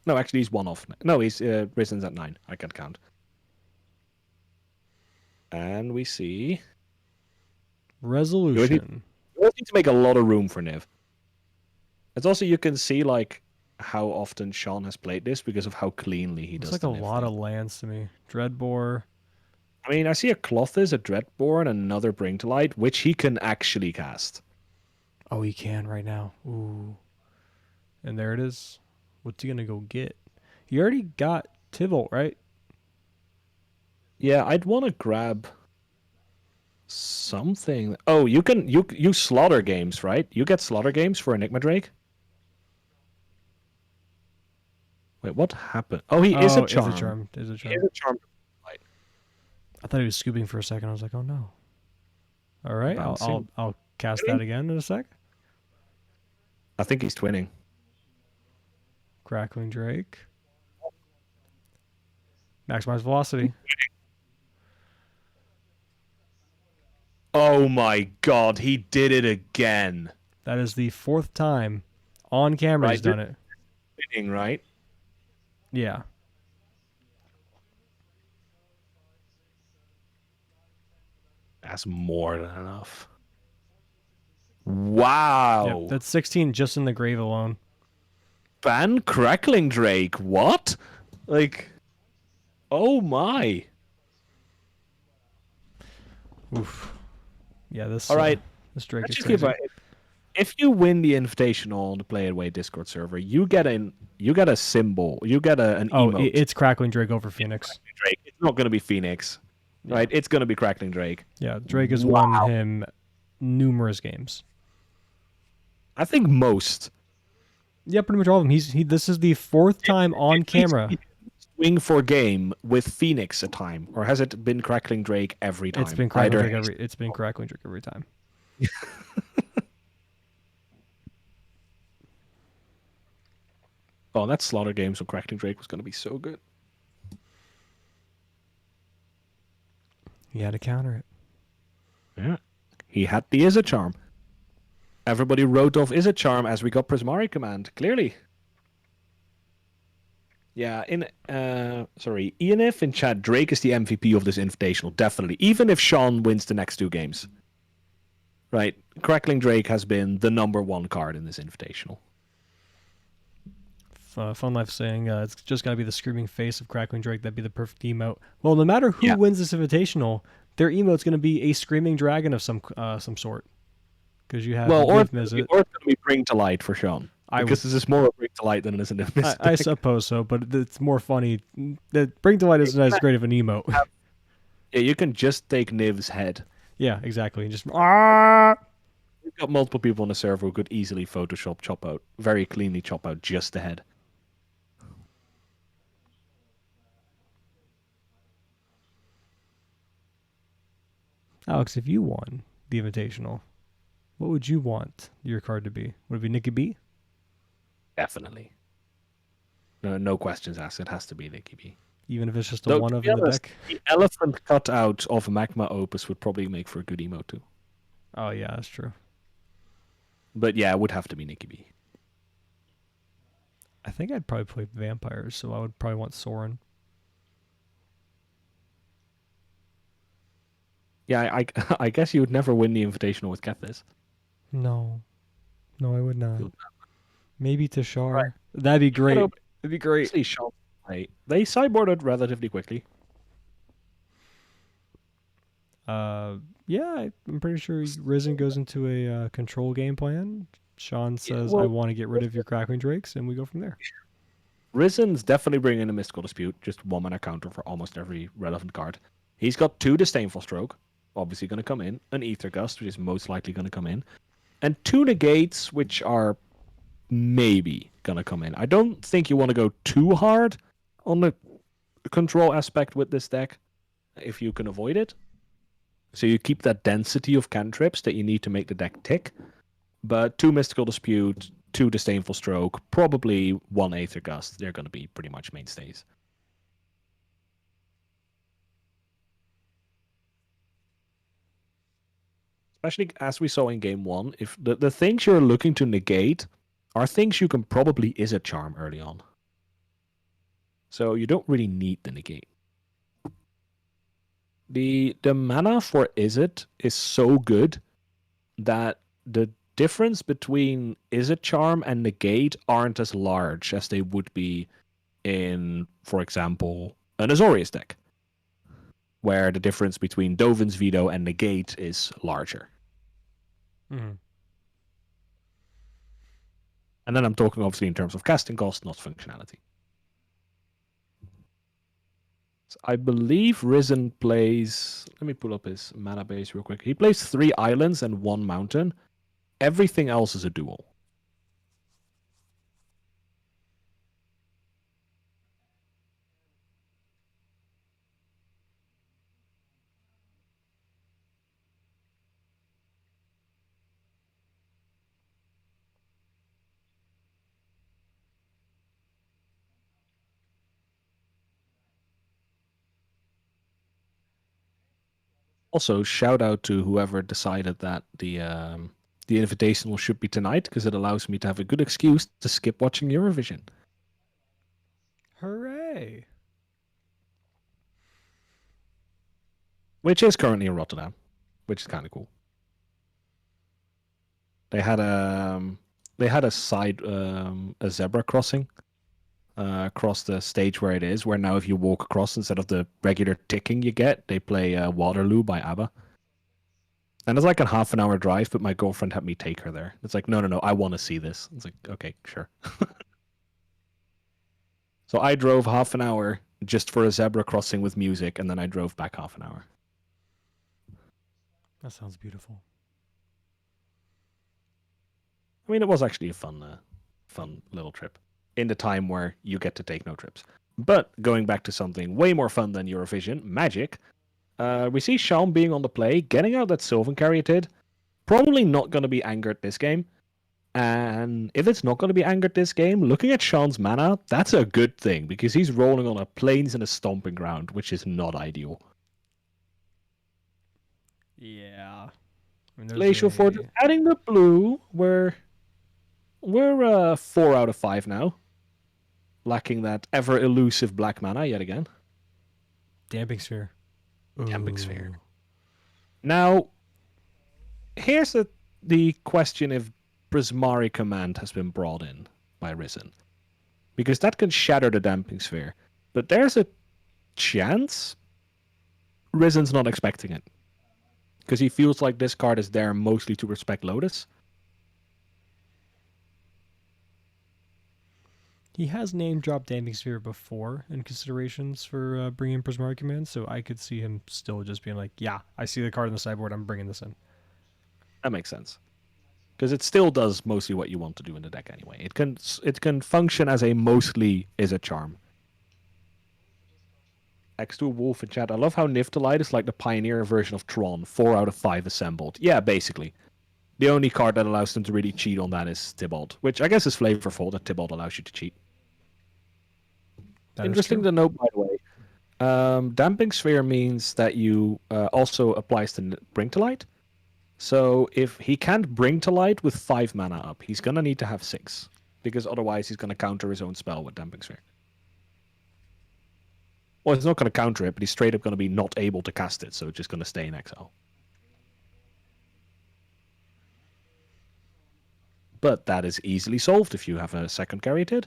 D: No, actually, he's 1 off. No, he's Risen's at 9. I can count. And we see...
E: Resolution.
D: You need to make a lot of room for Niv. It's also, you can see, like, how often Sean has played this because of how cleanly he
E: It's
D: does
E: like
D: the
E: a
D: Niv
E: lot
D: thing.
E: of lands to me. Dreadbore.
D: I mean, I see a Clothes, a Dreadbore, and another Bring to Light, which he can actually cast.
E: Oh, he can right now. Ooh. And there it is. What's he gonna go get? He already got Tivol, right?
D: Yeah, I'd want to grab something. Oh, you can you slaughter games, right? You get slaughter games for Enigma Drake. Wait, what happened? Oh, he is a charm.
E: Is a charm. Is a
D: He
E: charm.
D: is a charm.
E: I thought he was scooping for a second. I was like, oh no. All right, I'll
D: Bouncing.
E: I'll cast that again in a sec.
D: I think he's twinning.
E: Crackling Drake. Maximize velocity.
D: Oh my god, he did it again.
E: That is the 4th time on camera he's
D: Right,
E: done it.
D: Twinning, right?
E: Yeah.
D: That's more than enough. Wow.
E: Yep, that's 16 just in the grave alone.
D: Ban Crackling Drake. What? Like, oh my.
E: Oof. Yeah, this.
D: All right.
E: This Drake
D: Let's
E: is
D: just keep
E: crazy.
D: it. If you win the Invitational on the Play It Away Discord server, you get a symbol. You get an emote.
E: It's Crackling Drake over Phoenix.
D: Drake. It's not going to be Phoenix, right? It's going to be Crackling Drake.
E: Yeah, Drake has
D: Wow.
E: won him numerous games.
D: I think most.
E: Yeah, pretty much all of them. This is the 4th time on camera.
D: Swing for game with Phoenix a time, or has it been Crackling Drake every time?
E: It's been Crackling Drake every time.
D: Oh, that Slaughter game, so Crackling Drake was going to be so good.
E: He had to counter it.
D: Yeah. He had the Is a Charm. Everybody wrote off Is a Charm as we got Prismari command, clearly. Yeah, Ianif in chat, Drake is the MVP of this Invitational, definitely. Even if Sean wins the next 2 games. Right, Crackling Drake has been the #1 card in this Invitational.
E: Fun Life saying it's just got to be the screaming face of Crackling Drake. That'd be the perfect emote. Well, no matter who wins this Invitational, their emote's going to be a screaming dragon of some sort. Because you have
D: or it's
E: Mizzet.
D: going to be Bring to Light for Sean. Because this is more a Bring to Light than it is an Invitational.
E: I suppose so, but it's more funny. That Bring to Light isn't as great of an emote.
D: Yeah, you can just take Niv's head.
E: Yeah, exactly. Just
D: We've got multiple people on the server who could easily Photoshop chop out, very cleanly chop out just the head.
E: Alex, if you won the Invitational, what would you want your card to be? Would it be Nikki B?
D: Definitely. No questions asked. It has to be Nikki B.
E: Even if it's just a
D: Though,
E: one
D: to
E: of
D: be
E: in the
D: honest,
E: deck?
D: the elephant cutout of Magma Opus would probably make for a good emote too.
E: Oh, yeah, that's true.
D: But yeah, it would have to be Nikki B.
E: I think I'd probably play vampires, so I would probably want Soren.
D: Yeah, I guess you would never win the Invitational with Kethis.
E: No, I would not. Maybe Tashar.
D: Right.
E: That'd be great.
D: know,
E: That'd be great.
D: They sideboarded relatively quickly.
E: Yeah, I'm pretty sure Risen goes into a control game plan. Sean says,
D: well,
E: I want to get rid of your Crackling Drakes, and we go from there.
D: Risen's definitely bringing a Mystical Dispute, just 1 mana counter for almost every relevant card. He's got 2 Disdainful Stroke, obviously going to come in, an Ether Gust, which is most likely going to come in, and 2 Negates, which are maybe going to come in. I don't think you want to go too hard on the control aspect with this deck, if you can avoid it. So you keep that density of cantrips that you need to make the deck tick. But 2 Mystical Dispute, 2 Disdainful Stroke, probably 1 Aether Gust. They're going to be pretty much mainstays. Especially as we saw in game 1, if the things you're looking to negate are things you can probably Izzet Charm early on. So you don't really need the negate. The mana for Izzet is so good that the difference between Izzet Charm and negate aren't as large as they would be in, for example, an Azorius deck, where the difference between Dovin's Veto and negate is larger.
E: Mm-hmm.
D: And then I'm talking obviously in terms of casting cost, not functionality. So I believe Risen plays... Let me pull up his mana base real quick. He plays 3 islands and 1 mountain. Everything else is a dual. Also, shout out to whoever decided that the Invitational should be tonight, because it allows me to have a good excuse to skip watching Eurovision.
E: Hooray!
D: Which is currently in Rotterdam, which is kind of cool. They had a side a zebra crossing across the stage where it is, where now if you walk across, instead of the regular ticking you get, they play Waterloo by ABBA. And it's like a half an hour drive, but my girlfriend had me take her there. It's like, no, I want to see this. It's like, okay, sure. So I drove half an hour just for a zebra crossing with music, and then I drove back half an hour.
E: That sounds beautiful.
D: I mean, it was actually a fun little trip in the time where you get to take no trips. But going back to something way more fun than Eurovision, Magic. We see Sean being on the play, getting out that Sylvan Caryatid. Probably not going to be angered this game. And if it's not going to be angered this game, looking at Sean's mana, that's a good thing, because he's rolling on a Plains and a Stomping Ground, which is not ideal.
E: Yeah. I mean,
D: Glacial Fortress, adding the blue, we're 4 out of 5 now. Lacking that ever elusive black mana yet again.
E: Damping Sphere.
D: Damping Sphere.
E: Ooh.
D: Now, here's the question if Prismari Command has been brought in by Risen. Because that can shatter the Damping Sphere. But there's a chance Risen's not expecting it. Because he feels like this card is there mostly to respect Lotus.
E: He has name dropped Damping Sphere before in considerations for bringing Prismari Command, so I could see him still just being like, yeah, I see the card in the sideboard, I'm bringing this in.
D: That makes sense. Because it still does mostly what you want to do in the deck anyway. It can function as a mostly is a charm. X2 Wolf in chat. I love how Niftalite is like the pioneer version of Tron, 4 out of 5 assembled. Yeah, basically. The only card that allows them to really cheat on that is Tybalt, which I guess is flavorful that Tybalt allows you to cheat.
E: That
D: Interesting to note, by the way. Damping Sphere means that you also applies to Bring to Light. So if he can't Bring to Light with 5 mana up, he's going to need to have 6. Because otherwise he's going to counter his own spell with Damping Sphere. Well, he's not going to counter it, but he's straight up going to be not able to cast it, so it's just going to stay in exile. But that is easily solved if you have a second Caryatid.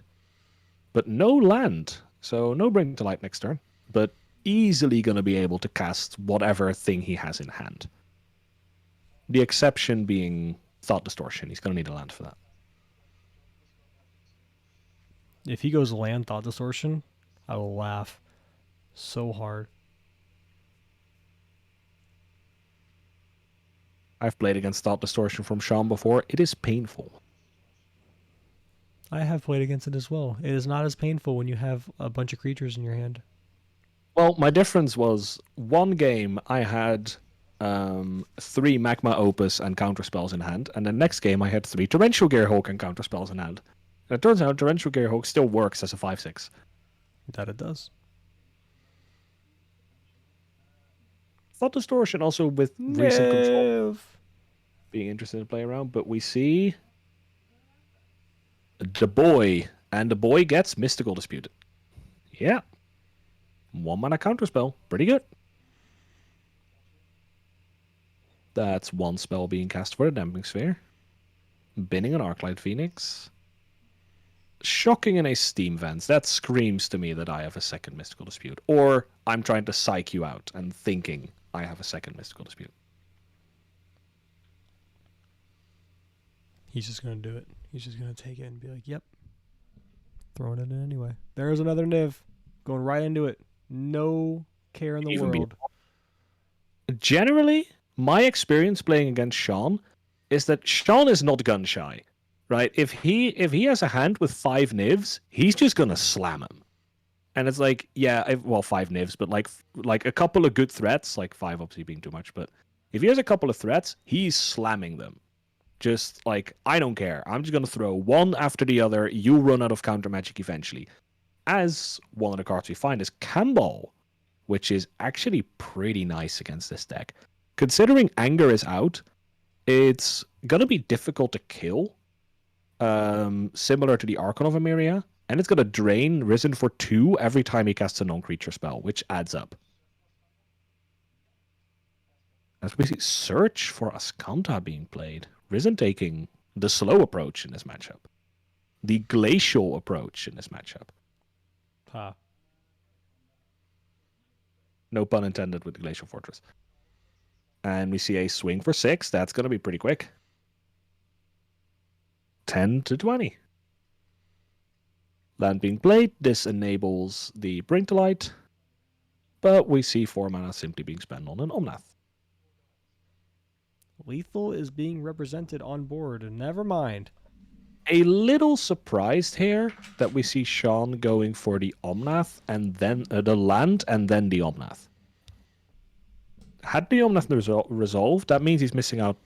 D: But no land, so no Bring to Light next turn. But easily going to be able to cast whatever thing he has in hand. The exception being Thought Distortion. He's going to need a land for that.
E: If he goes land Thought Distortion, I will laugh so hard.
D: I've played against Thought Distortion from Sean before. It is painful.
E: I have played against it as well. It is not as painful when you have a bunch of creatures in your hand.
D: Well, my difference was one game I had 3 Magma Opus and counter spells in hand, and the next game I had 3 Torrential Gearhulk and counter spells in hand. And it turns out Torrential Gearhulk still works as a 5/6.
E: That it does.
D: Thought Distortion also with recent control
E: Niv.
D: being interested to play around, but we see the boy, and the boy gets Mystical Disputed. Yeah. 1 mana counterspell. Pretty good. That's 1 spell being cast for a Damping Sphere. Binning an Arclight Phoenix. Shocking in a Steam Vents. That screams to me that I have a second Mystical Dispute. Or I'm trying to psych you out and thinking I have a second Mystical Dispute.
E: He's just going to do it. He's just going to take it and be like, yep. Throwing it in anyway. There's another Niv. Going right into it. No care in the world.
D: Generally, my experience playing against Sean is that Sean is not gun shy, right? If he has a hand with 5 nivs, he's just gonna slam him. And it's like, yeah, 5 nivs, but like a couple of good threats, like 5 obviously being too much, but if he has a couple of threats, he's slamming them. Just like, I don't care. I'm just gonna throw one after the other. You run out of counter magic eventually. As one of the cards we find is Camball, which is actually pretty nice against this deck. Considering Anger is out, it's gonna be difficult to kill, similar to the Archon of Emeria, and it's gonna drain Risen for 2 every time he casts a non-creature spell, which adds up. As we see Search for Ascanta being played, Risen taking the slow approach in this matchup, the glacial approach in this matchup.
E: Ha.
D: No pun intended with the Glacial Fortress. And we see a swing for 6. That's going to be pretty quick. 10 to 20. Land being played. This enables the Bring to Light. But we see 4 mana simply being spent on an Omnath.
E: Lethal is being represented on board. Never mind.
D: A little surprised here that we see Sean going for the Omnath and then the land and then the Omnath. Had the Omnath resolved, that means he's missing out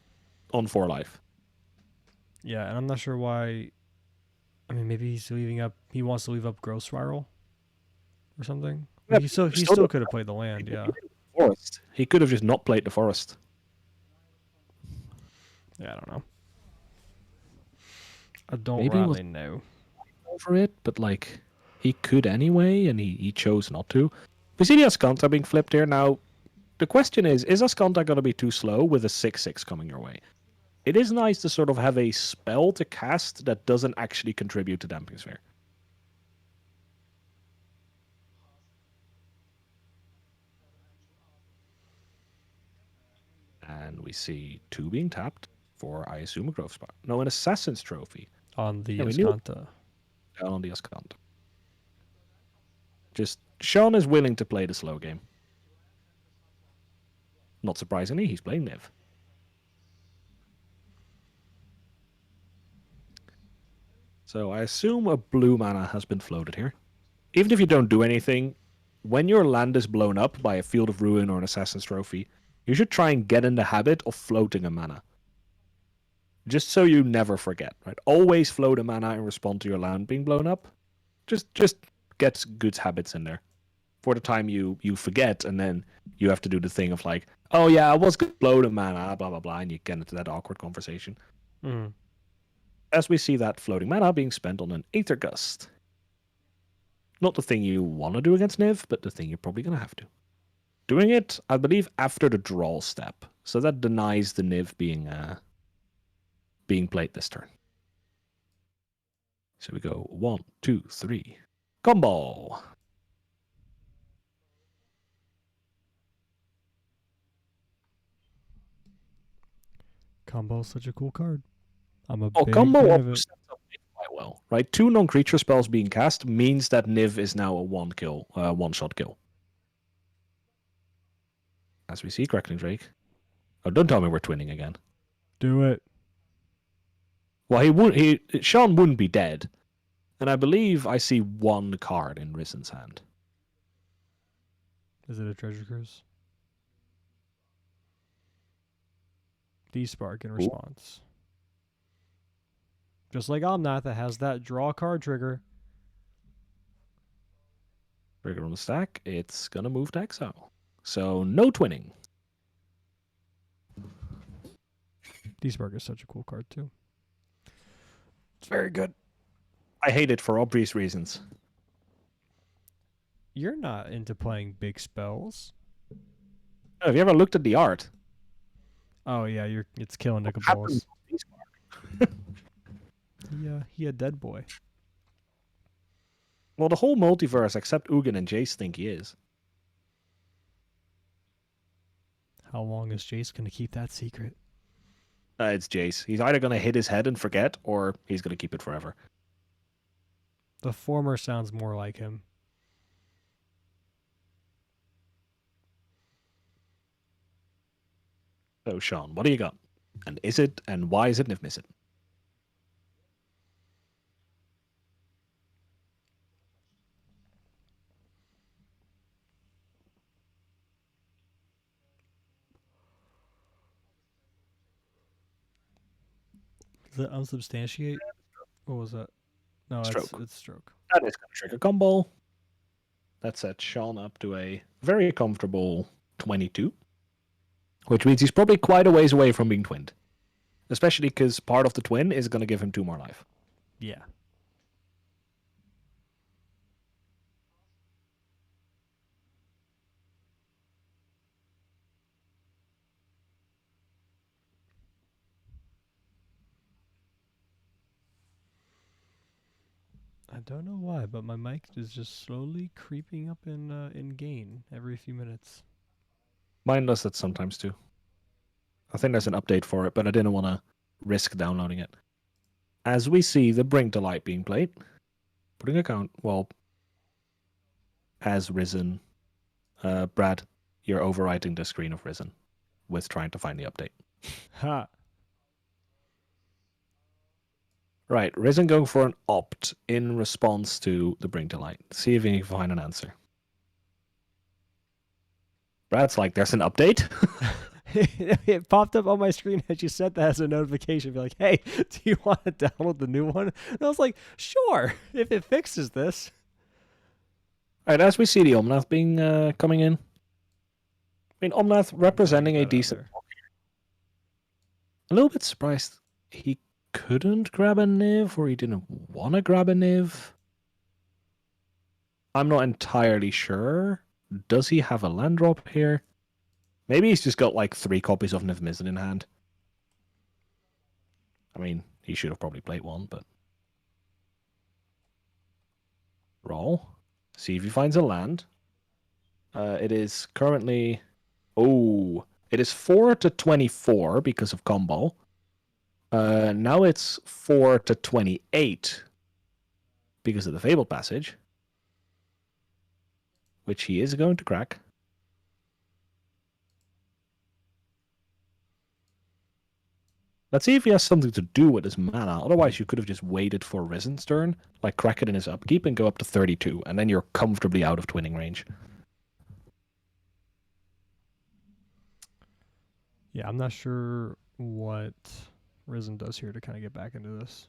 D: on 4 life.
E: Yeah, and I'm not sure why. I mean, maybe he's leaving up. He wants to leave up Growth Spiral or something.
D: Yeah,
E: He still could have played the land. Yeah.
D: Forest. He could have just not played the forest.
E: Yeah, I don't know. I don't
D: Maybe he
E: really know.
D: Over it, but like he could anyway, and he chose not to. We see the Ascanta being flipped here now. The question is Ascanta going to be too slow with a 6/6 coming your way? It is nice to sort of have a spell to cast that doesn't actually contribute to Damping Sphere. And we see 2 being tapped for, I assume, a Growth Spot. No, an Assassin's Trophy.
E: On the
D: Yeah, we
E: Ascanta.
D: On the Ascanta. Just, Sean is willing to play the slow game. Not surprisingly, he's playing Niv. So I assume a blue mana has been floated here. Even if you don't do anything, when your land is blown up by a Field of Ruin or an Assassin's Trophy, you should try and get in the habit of floating a mana. Just so you never forget, right? Always float a mana and respond to your land being blown up. Just get good habits in there. For the time you forget, and then you have to do the thing of like, oh yeah, I was going to float a mana, blah, blah, blah, and you get into that awkward conversation.
E: Mm.
D: As we see that floating mana being spent on an Aether Gust. Not the thing you want to do against Niv, but the thing you're probably going to have to. Doing it, I believe, after the draw step. So that denies the Niv being played this turn. So we go 1, 2, 3. Combo!
E: Combo is such a cool card. I'm a
D: Oh,
E: big
D: combo
E: fan of
D: also
E: it.
D: sets up Niv quite well, right? 2 non-creature spells being cast means that Niv is now a one-shot kill. As we see, Crackling Drake. Oh, don't tell me we're twinning again.
E: Do it.
D: Well, Sean wouldn't be dead. And I believe I see 1 card in Risen's hand.
E: Is it a Treasure Cruise? D-Spark in response. Just like Omnath, that has that draw card trigger.
D: Trigger on the stack. It's going to move to exile. So no twinning.
E: D-Spark is such a cool card, too. It's very good.
D: I hate it for obvious reasons.
E: You're not into playing big spells.
D: Have you ever looked at the art?
E: Oh, yeah, it's killing
D: What
E: Nicobolus.
D: happens with D-Spark?
E: He a dead boy.
D: Well, the whole multiverse, except Ugin and Jace, think he is.
E: How long is Jace going to keep that secret?
D: It's Jace. He's either going to hit his head and forget, or he's going to keep it forever.
E: The former sounds more like him.
D: So, Sean, what do you got? And is it, and why is it Niv Mizzet?
E: Is that unsubstantiate? What was that? No,
D: Stroke.
E: it's stroke.
D: That is going to trigger combo. That sets Sean up to a very comfortable 22. Which means he's probably quite a ways away from being twinned. Especially because part of the twin is going to give him 2 more life.
E: Yeah. I don't know why, but my mic is just slowly creeping up in gain every few minutes.
D: Mine does that sometimes too. I think there's an update for it, but I didn't want to risk downloading it. As we see the Bring to Light being played, putting a count, well, has Risen. Brad, you're overwriting the screen of Risen with trying to find the update.
E: Ha!
D: Right, Risen going for an opt in response to the Bring to Light. See if you can find an answer. Brad's like, there's an update?
E: It popped up on my screen as you said that as a notification. Be like, hey, do you want to download the new one? And I was like, sure, if it fixes this.
D: Alright, as we see the Omnath being coming in. I mean, Omnath representing a
E: Get that out
D: decent...
E: there.
D: A little bit surprised he couldn't grab a Niv, or he didn't want to grab a Niv. I'm not entirely sure. Does he have a land drop here? Maybe he's just got like 3 copies of Niv Mizzet in hand. I mean, he should have probably played one, but... Roll. See if he finds a land. It is currently... Oh, it is 4 to 24 because of combo. Now it's 4 to 28 because of the Fabled Passage, which he is going to crack. Let's see if he has something to do with his mana. Otherwise, you could have just waited for Risen's turn, like crack it in his upkeep and go up to 32, and then you're comfortably out of twinning range.
E: Yeah, I'm not sure what Risen does here to kind of get back into this.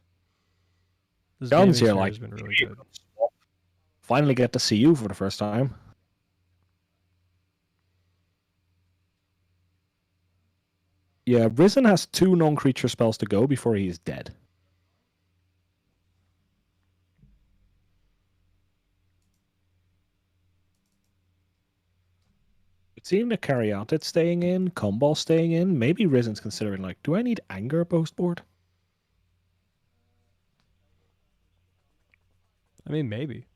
E: This
D: John's
E: gaming
D: here,
E: sphere
D: like,
E: has been really good.
D: finally get to see you for the first time. Yeah, Risen has 2 non-creature spells to go before he is dead. It seemed to carry out it staying in, combo staying in. Maybe Risen's considering, like, do I need anger post board?
E: I mean, maybe.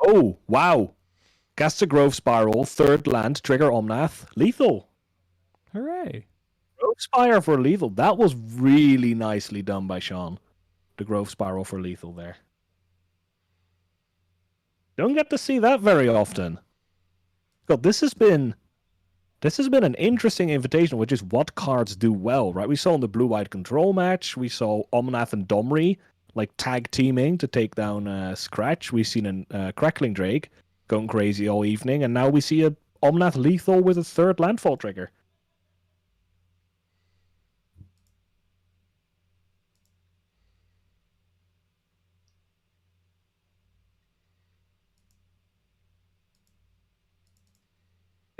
D: Oh, wow. Cast a Grove Spiral, 3rd land, trigger Omnath, lethal.
E: Hooray!
D: Grove Spire for lethal. That was really nicely done by Sean. The Grove Spiral for lethal there. Don't get to see that very often. God, this has been an interesting invitation, which is what cards do well, right? We saw in the blue-white control match, we saw Omnath and Domri like tag teaming to take down Scratch. We've seen a Crackling Drake going crazy all evening, and now we see a Omnath lethal with a 3rd landfall trigger.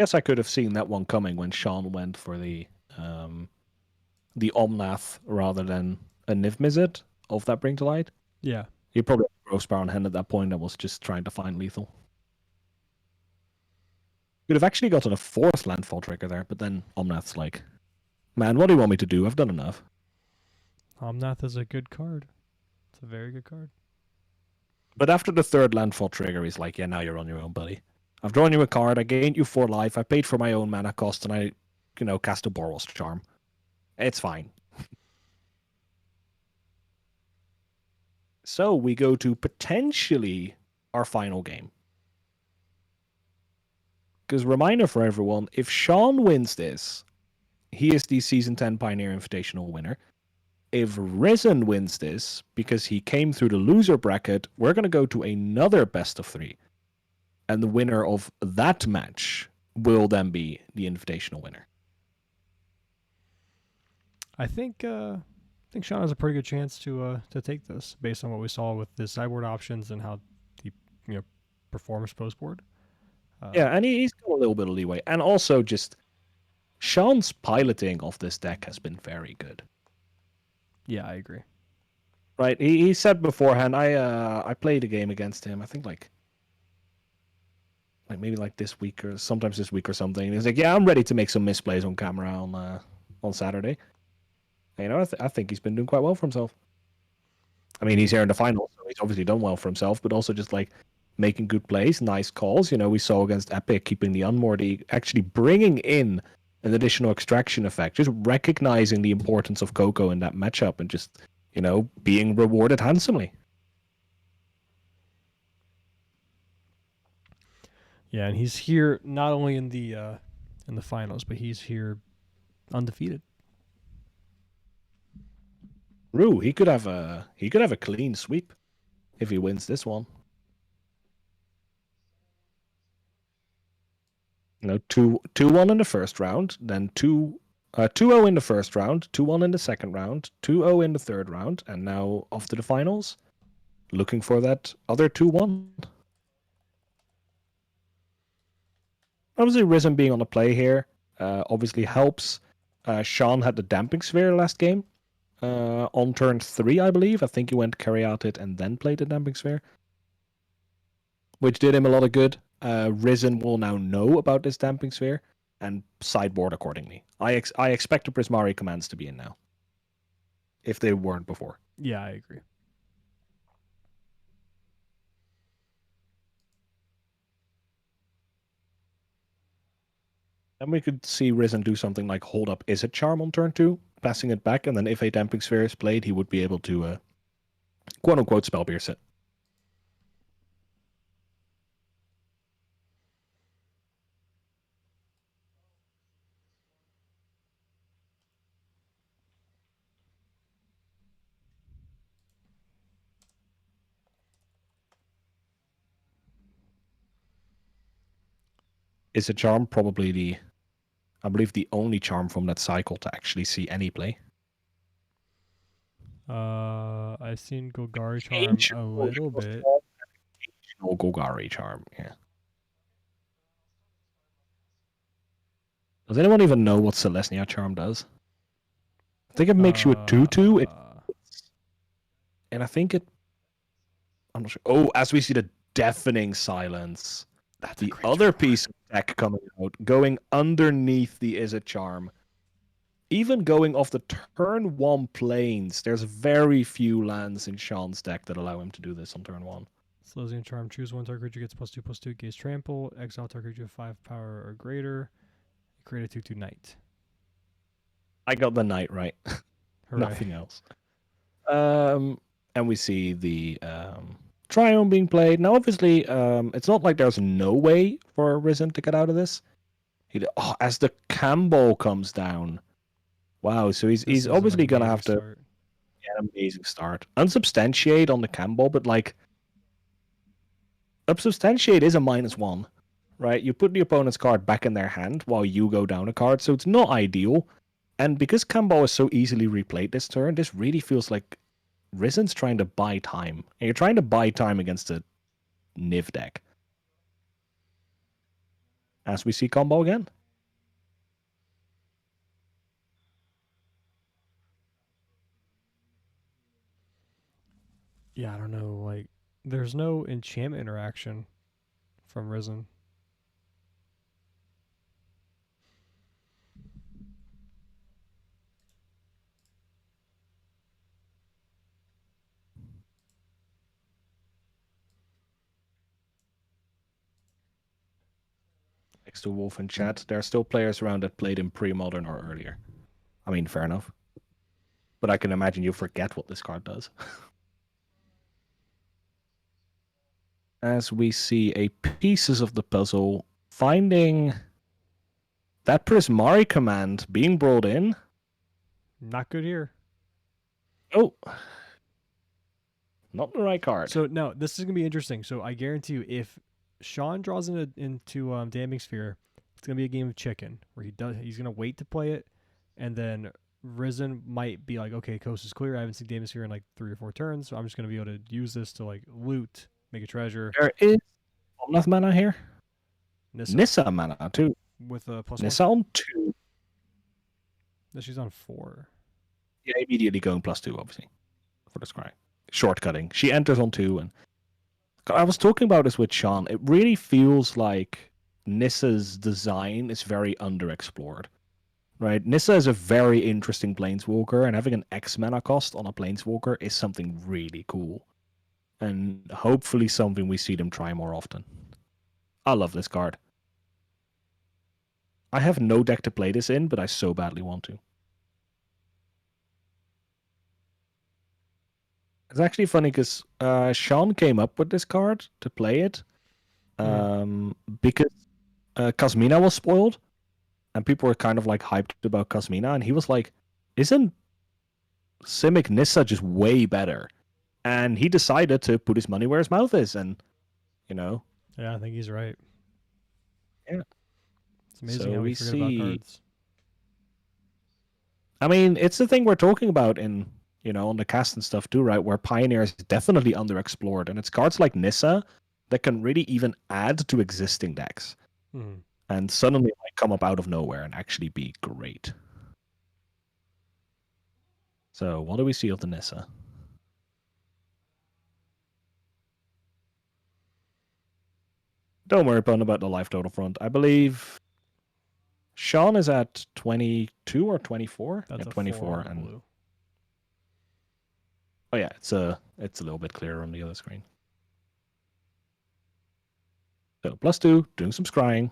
D: Guess I could have seen that one coming when Sean went for the Omnath rather than a Niv Mizzet of that Bring to Light.
E: Yeah.
D: He probably had a Growth Spire on hand at that point and was just trying to find lethal. Could have actually gotten a 4th landfall trigger there, but then Omnath's like, man, what do you want me to do? I've done enough.
E: Omnath is a good card. It's a very good card.
D: But after the 3rd landfall trigger, he's like, yeah, now you're on your own, buddy. I've drawn you a card, I gained you 4 life, I paid for my own mana cost, and I, cast a Boros Charm. It's fine. So we go to potentially our final game. Because reminder for everyone, if Sean wins this, he is the Season 10 Pioneer Invitational winner. If Risen wins this, because he came through the loser bracket, we're going to go to another best of 3. And the winner of that match will then be the Invitational winner.
E: I think Sean has a pretty good chance to take this based on what we saw with the sideboard options and how he performs post board.
D: Yeah, and he's got a little bit of leeway, and also just Sean's piloting of this deck has been very good.
E: Yeah, I agree.
D: Right, he said beforehand. I played a game against him. I think like maybe like this week or sometimes this week or something. And he's like, yeah, I'm ready to make some misplays on camera on Saturday. And, I think he's been doing quite well for himself. I mean, he's here in the finals, so he's obviously done well for himself, but also just like making good plays, nice calls. We saw against Epic keeping the Unmoored, actually bringing in an additional extraction effect, just recognizing the importance of Coco in that matchup and just, being rewarded handsomely.
E: Yeah, and he's here not only in the finals, but he's here undefeated.
D: Rue, he could have a clean sweep if he wins this one. 2-1 in the first round, then 2-0 in the first round, 2-1 in the second round, 2-0 in the third round, and now off to the finals, looking for that other 2-1. Obviously, Risen being on the play here obviously helps. Sean had the Damping Sphere last game. On turn 3, I believe. I think he went carry out it and then played the Damping Sphere, which did him a lot of good. Risen will now know about this Damping Sphere and sideboard accordingly. I expect the Prismari commands to be in now, if they weren't before.
E: Yeah, I agree.
D: Then we could see Risen do something like hold up Izzet Charm on turn 2, passing it back, and then if a Damping Sphere is played, he would be able to quote-unquote spell pierce it. Izzet Charm probably I believe the only charm from that cycle to actually see any play.
E: I've seen Golgari Charm a little bit.
D: No Golgari Charm, yeah. Does anyone even know what Celestia Charm does? I think it makes you a 2/2, and I think I'm not sure. Oh, as we see the deafening silence.
E: That's
D: the other piece of tech coming out, going underneath the Izzet Charm. Even going off the turn 1 planes, there's very few lands in Sean's deck that allow him to do this on turn 1.
E: Celestian Charm, choose one target creature gets +2/+2, gaze trample, exile target creature 5 power or greater, create a 2/2 knight.
D: I got the knight right. Nothing else. And we see the Triome being played. Now, obviously, it's not like there's no way for Risen to get out of this. As the Campbell comes down. Wow, so he's obviously going to have to get an amazing start. Unsubstantiate on the Campbell, but like, Unsubstantiate is a -1, right? You put the opponent's card back in their hand while you go down a card, so it's not ideal. And because Campbell is so easily replayed this turn, this really feels like Risen's trying to buy time. And you're trying to buy time against a Niv deck. as we see combo again.
E: Yeah, I don't know. Like, there's no enchantment interaction from Risen.
D: Next to Wolf in chat, there are still players around that played in pre-modern or earlier. I mean, fair enough. But I can imagine you forget what this card does. As we see a pieces of the puzzle, finding that Prismari command being brought in.
E: Not good here.
D: Oh, not the right card.
E: So no, this is gonna be interesting. So I guarantee you, if Sean draws into Damning Sphere, it's gonna be a game of chicken where he's gonna wait to play it, and then Risen might be like, okay, coast is clear. I haven't seen Damning Sphere in like 3 or 4 turns, so I'm just gonna be able to use this to like loot, make a treasure.
D: There is enough mana here.
E: Nissa,
D: Nissa mana too.
E: with a +1.
D: Nissa on 2.
E: No, she's on 4.
D: Yeah, immediately going +2, obviously, for the scry. Shortcutting. She enters on 2, and I was talking about this with Sean. It really feels like Nissa's design is very underexplored. Right? Nissa is a very interesting planeswalker, and having an X mana cost on a planeswalker is something really cool. And hopefully something we see them try more often. I love this card. I have no deck to play this in, but I so badly want to. It's actually funny because Sean came up with this card to play it because Kasmina was spoiled, and people were kind of like hyped about Kasmina, and he was like, "Isn't Simic Nissa just way better?" And he decided to put his money where his mouth is, and
E: Yeah, I think he's right.
D: Yeah.
E: It's amazing
D: So
E: how we
D: we
E: forget about
D: see-
E: cards.
D: I mean, it's the thing we're talking about in on the cast and stuff too, right? Where Pioneer is definitely underexplored, and it's cards like Nissa that can really even add to existing decks,
E: Mhm.
D: and suddenly like come up out of nowhere and actually be great. So, what do we see of the Nissa? Don't worry, Pun, about the life total front. I believe Sean is at 22 or 24.
E: That's
D: Yeah,
E: a
D: 24,
E: 4 on the
D: and
E: blue.
D: oh yeah, it's a little bit clearer on the other screen. So +2, doing some scrying.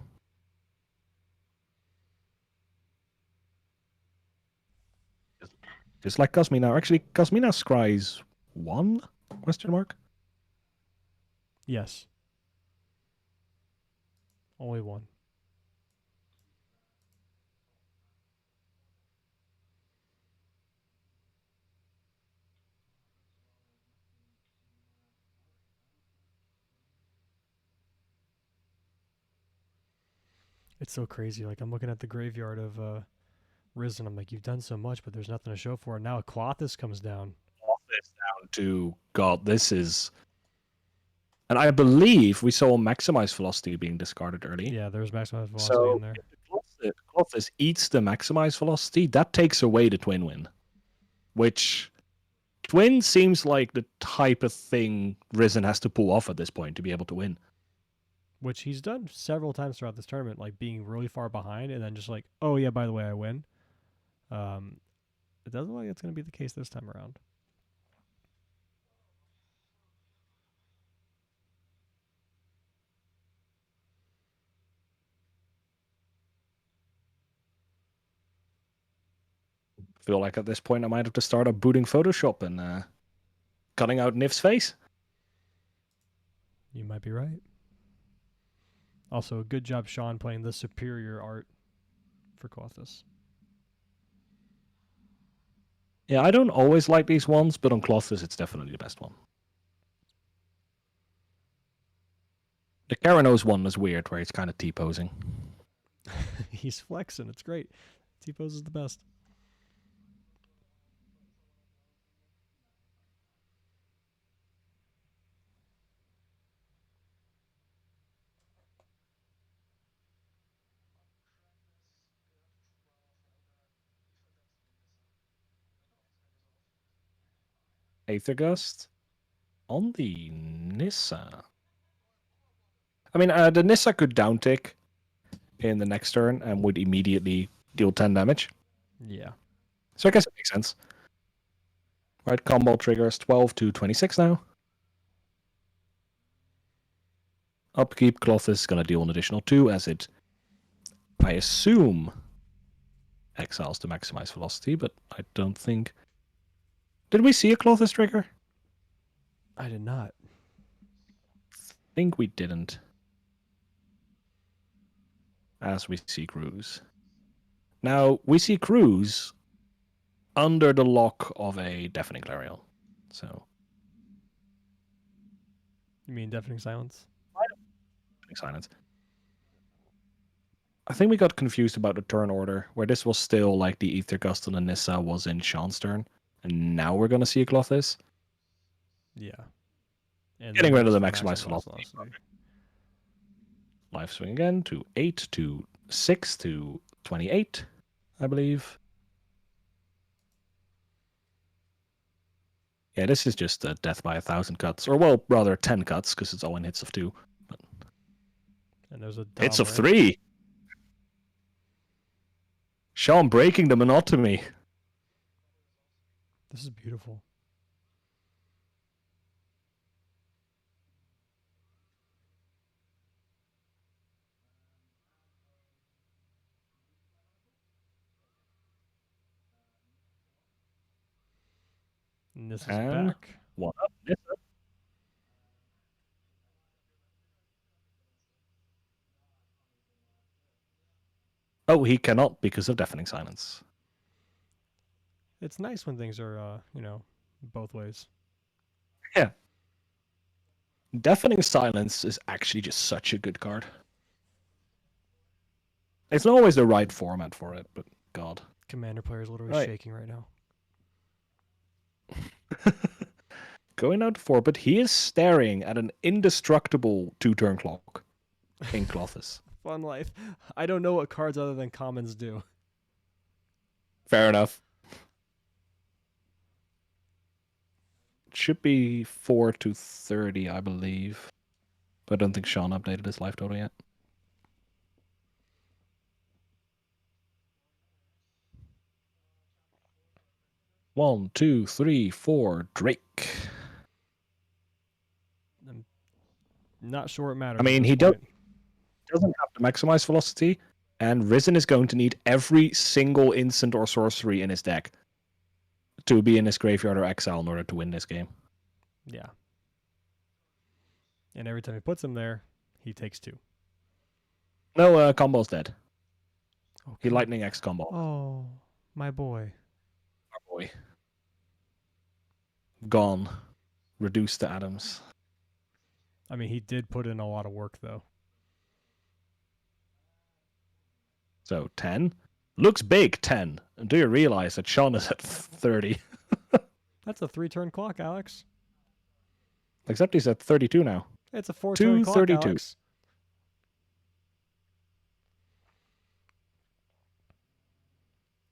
D: Just like Cosmina. Actually, Cosmina scries 1? Question mark.
E: Yes. Only 1. It's so crazy. Like, I'm looking at the graveyard of Risen. I'm like, you've done so much, but there's nothing to show for it. Now Clothis comes down.
D: This down to God. This is, and I believe we saw Maximize Velocity being discarded early.
E: Yeah, there's maximum velocity
D: So
E: in there.
D: if Clothis eats the Maximize Velocity, that takes away the Twin Win, which Twin seems like the type of thing Risen has to pull off at this point to be able to win.
E: Which he's done several times throughout this tournament, like being really far behind and then just like, oh yeah, by the way, I win. It doesn't look like it's going to be the case this time around.
D: Feel like at this point I might have to start up booting Photoshop and cutting out Nif's face.
E: You might be right. Also, good job, Sean, playing the superior art for Clothis.
D: Yeah, I don't always like these ones, but on Clothis, it's definitely the best one. The Karanos one was weird, where it's kind of T-posing.
E: He's flexing. It's great. T-pose is the best.
D: Aether Gust on the Nissa. I mean, the Nissa could downtick in the next turn and would immediately deal 10 damage.
E: Yeah.
D: So I guess it makes sense. Right, combo triggers 12 to 26 now. Upkeep, Cloth is going to deal an additional 2 as it, I assume, exiles to maximize velocity, but I don't think... Did we see a Clothis trigger?
E: I did not.
D: I think we didn't. As we see Cruise. Now, we see Cruise under the lock of a Deafening Clarion. So,
E: You mean Deafening Silence?
D: Deafening Silence. I think we got confused about the turn order, where this was still like the Aether Gust and the Nissa was in Sean's turn. And now we're going to see a Clothis.
E: Yeah. And
D: Getting
E: then
D: rid of the
E: just
D: maximized velocity. Life swing again to 8 to 6 to 28, I believe. Yeah, this is just a death by 1,000 cuts. Or, well, rather 10 cuts, because it's all in hits of 2. But...
E: And there's a
D: hits of
E: dominant.
D: 3! Sean breaking the monotony.
E: This is beautiful. And this is
D: And
E: back.
D: one up. Nissa. Oh, he cannot because of Deafening Silence.
E: It's nice when things are, both ways.
D: Yeah. Deafening Silence is actually just such a good card. It's not always the right format for it, but God.
E: Commander player is literally
D: Right.
E: shaking right now.
D: Going out to 4, but he is staring at an indestructible 2-turn clock in Clothis.
E: Fun life. I don't know what cards other than commons do.
D: Fair enough. It should be 4 to 30, I believe. But I don't think Sean updated his life total yet. One, two, three, four, Drake.
E: I'm not sure it matters.
D: I mean,
E: at this
D: he
E: point.
D: doesn't have to maximize velocity, and Risen is going to need every single instant or sorcery in his deck to be in his graveyard or exile in order to win this game.
E: Yeah. And every time he puts him there, he takes 2.
D: No, combo's dead.
E: Okay.
D: He Lightning X combo.
E: Oh, my boy.
D: Our boy. Gone. Reduced to atoms.
E: I mean, he did put in a lot of work, though.
D: So 10. Looks big, 10. And do you realize that Sean is at 30?
E: That's a 3-turn clock, Alex.
D: Except he's at 32 now.
E: It's a 4-turn clock,
D: 232.
E: Alex.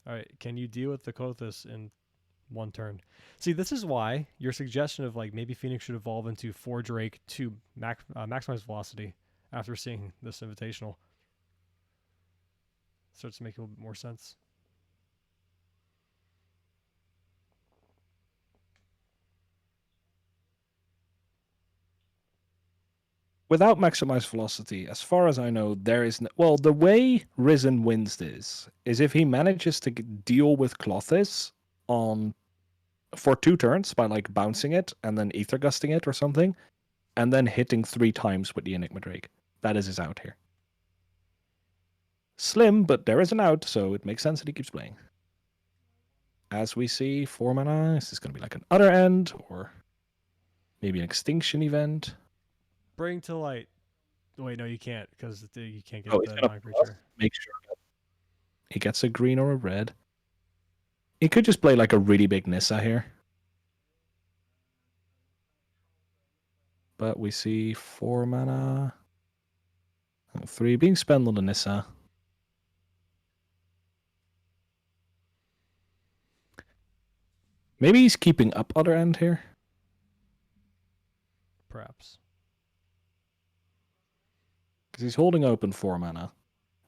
E: All right, can you deal with the Kothis in 1 turn? See, this is why your suggestion of like maybe Phoenix should evolve into 4 Drake to maximize velocity after seeing this Invitational starts to make a little bit more sense.
D: Without maximized velocity, as far as I know, there is no... Well, the way Risen wins this is if he manages to deal with Clothis for 2 turns by like bouncing it and then Aether Gusting it or something, and then hitting 3 times with the Enigma Drake. That is his out here. Slim, but there is an out, so it makes sense that he keeps playing. As we see, 4 mana. Is this going to be like an Other End or maybe an Extinction event?
E: Bring to light. Wait, no, you can't because you can't get
D: Oh, he's
E: the
D: gonna
E: non-creature.
D: Make sure he gets a green or a red. He could just play like a really big Nissa here. But we see 4 mana. 3 being spent on the Nissa. Maybe he's keeping up other end here.
E: Perhaps.
D: Because he's holding open 4 mana,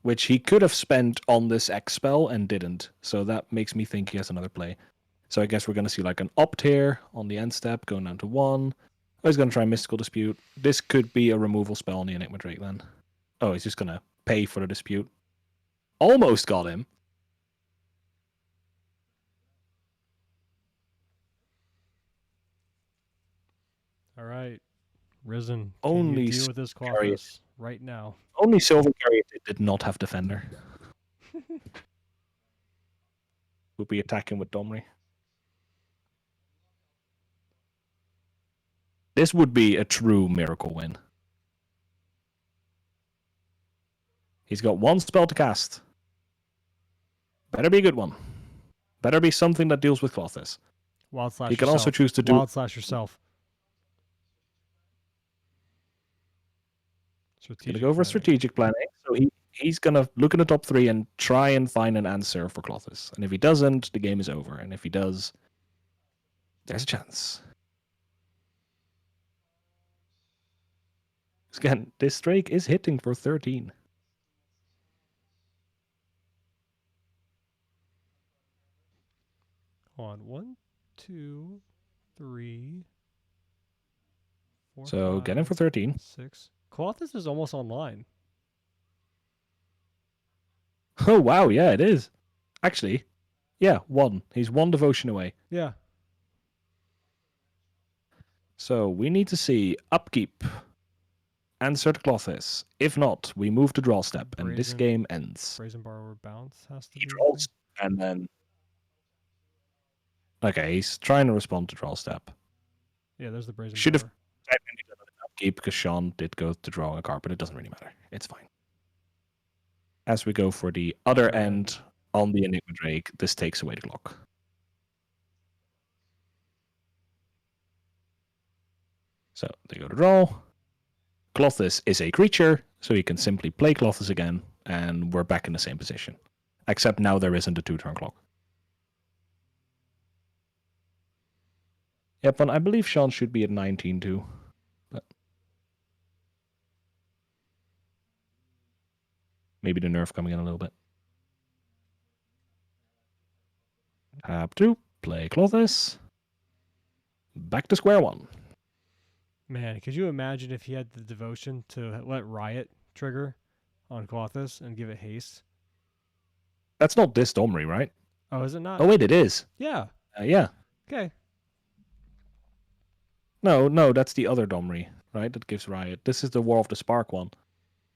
D: which he could have spent on this X spell and didn't. So that makes me think he has another play. So I guess we're going to see like an opt here on the end step, going down to 1. Oh, he's going to try Mystical Dispute. This could be a removal spell on the Enigma Drake then. Oh, he's just going to pay for the dispute. Almost got him.
E: All right. Risen,
D: Only
E: can you deal with this
D: Chariot.
E: Klothys right now?
D: Only Silver Carrier did not have Defender. Would be attacking with Domri. This would be a true miracle win. He's got 1 spell to cast. Better be a good one. Better be something that deals with Klothys.
E: Wild slash
D: He can
E: yourself.
D: also choose to do...
E: Wild slash yourself.
D: He's gonna go for strategic planning. So he's gonna look in the top 3 and try and find an answer for Klothys. And if he doesn't, the game is over. And if he does, there's a chance. Again, this Drake is hitting for 13.
E: On 1, 2, 3, 4.
D: So
E: 5,
D: get him for 13.
E: 6. Klothys is almost online.
D: Oh wow, yeah, it is. Actually, yeah, 1. He's 1 devotion away.
E: Yeah.
D: So we need to see upkeep. Answer to Klothys. If not, we move to draw step, and this
E: Brazen-
D: game ends.
E: Brazen Borrower bounce has to
D: He
E: be.
D: draws, and then... Okay, he's trying to respond to draw step.
E: Yeah, there's the Brazen
D: Should have
E: Borrower.
D: technically done an upkeep because Sean did go to drawing a card, but it doesn't really matter. It's fine. As we go for the other
E: Other end.
D: end on the Enigma Drake, this takes away the clock. So they go to draw. Klothys is a creature, so he can simply play Klothys again, and we're back in the same position. Except now there isn't a 2-turn clock. Yep, and I believe Sean should be at 19 too. But maybe the nerf coming in a little bit. Tap 2, play Klothys. Back to square 1.
E: Man, could you imagine if he had the devotion to let Riot trigger on Klothys and give it haste?
D: That's not this Domri, right?
E: Oh, is it not?
D: Oh wait, it is.
E: Yeah.
D: Yeah.
E: Okay.
D: No, that's the other Domri, right? That gives Riot. This is the War of the Spark one.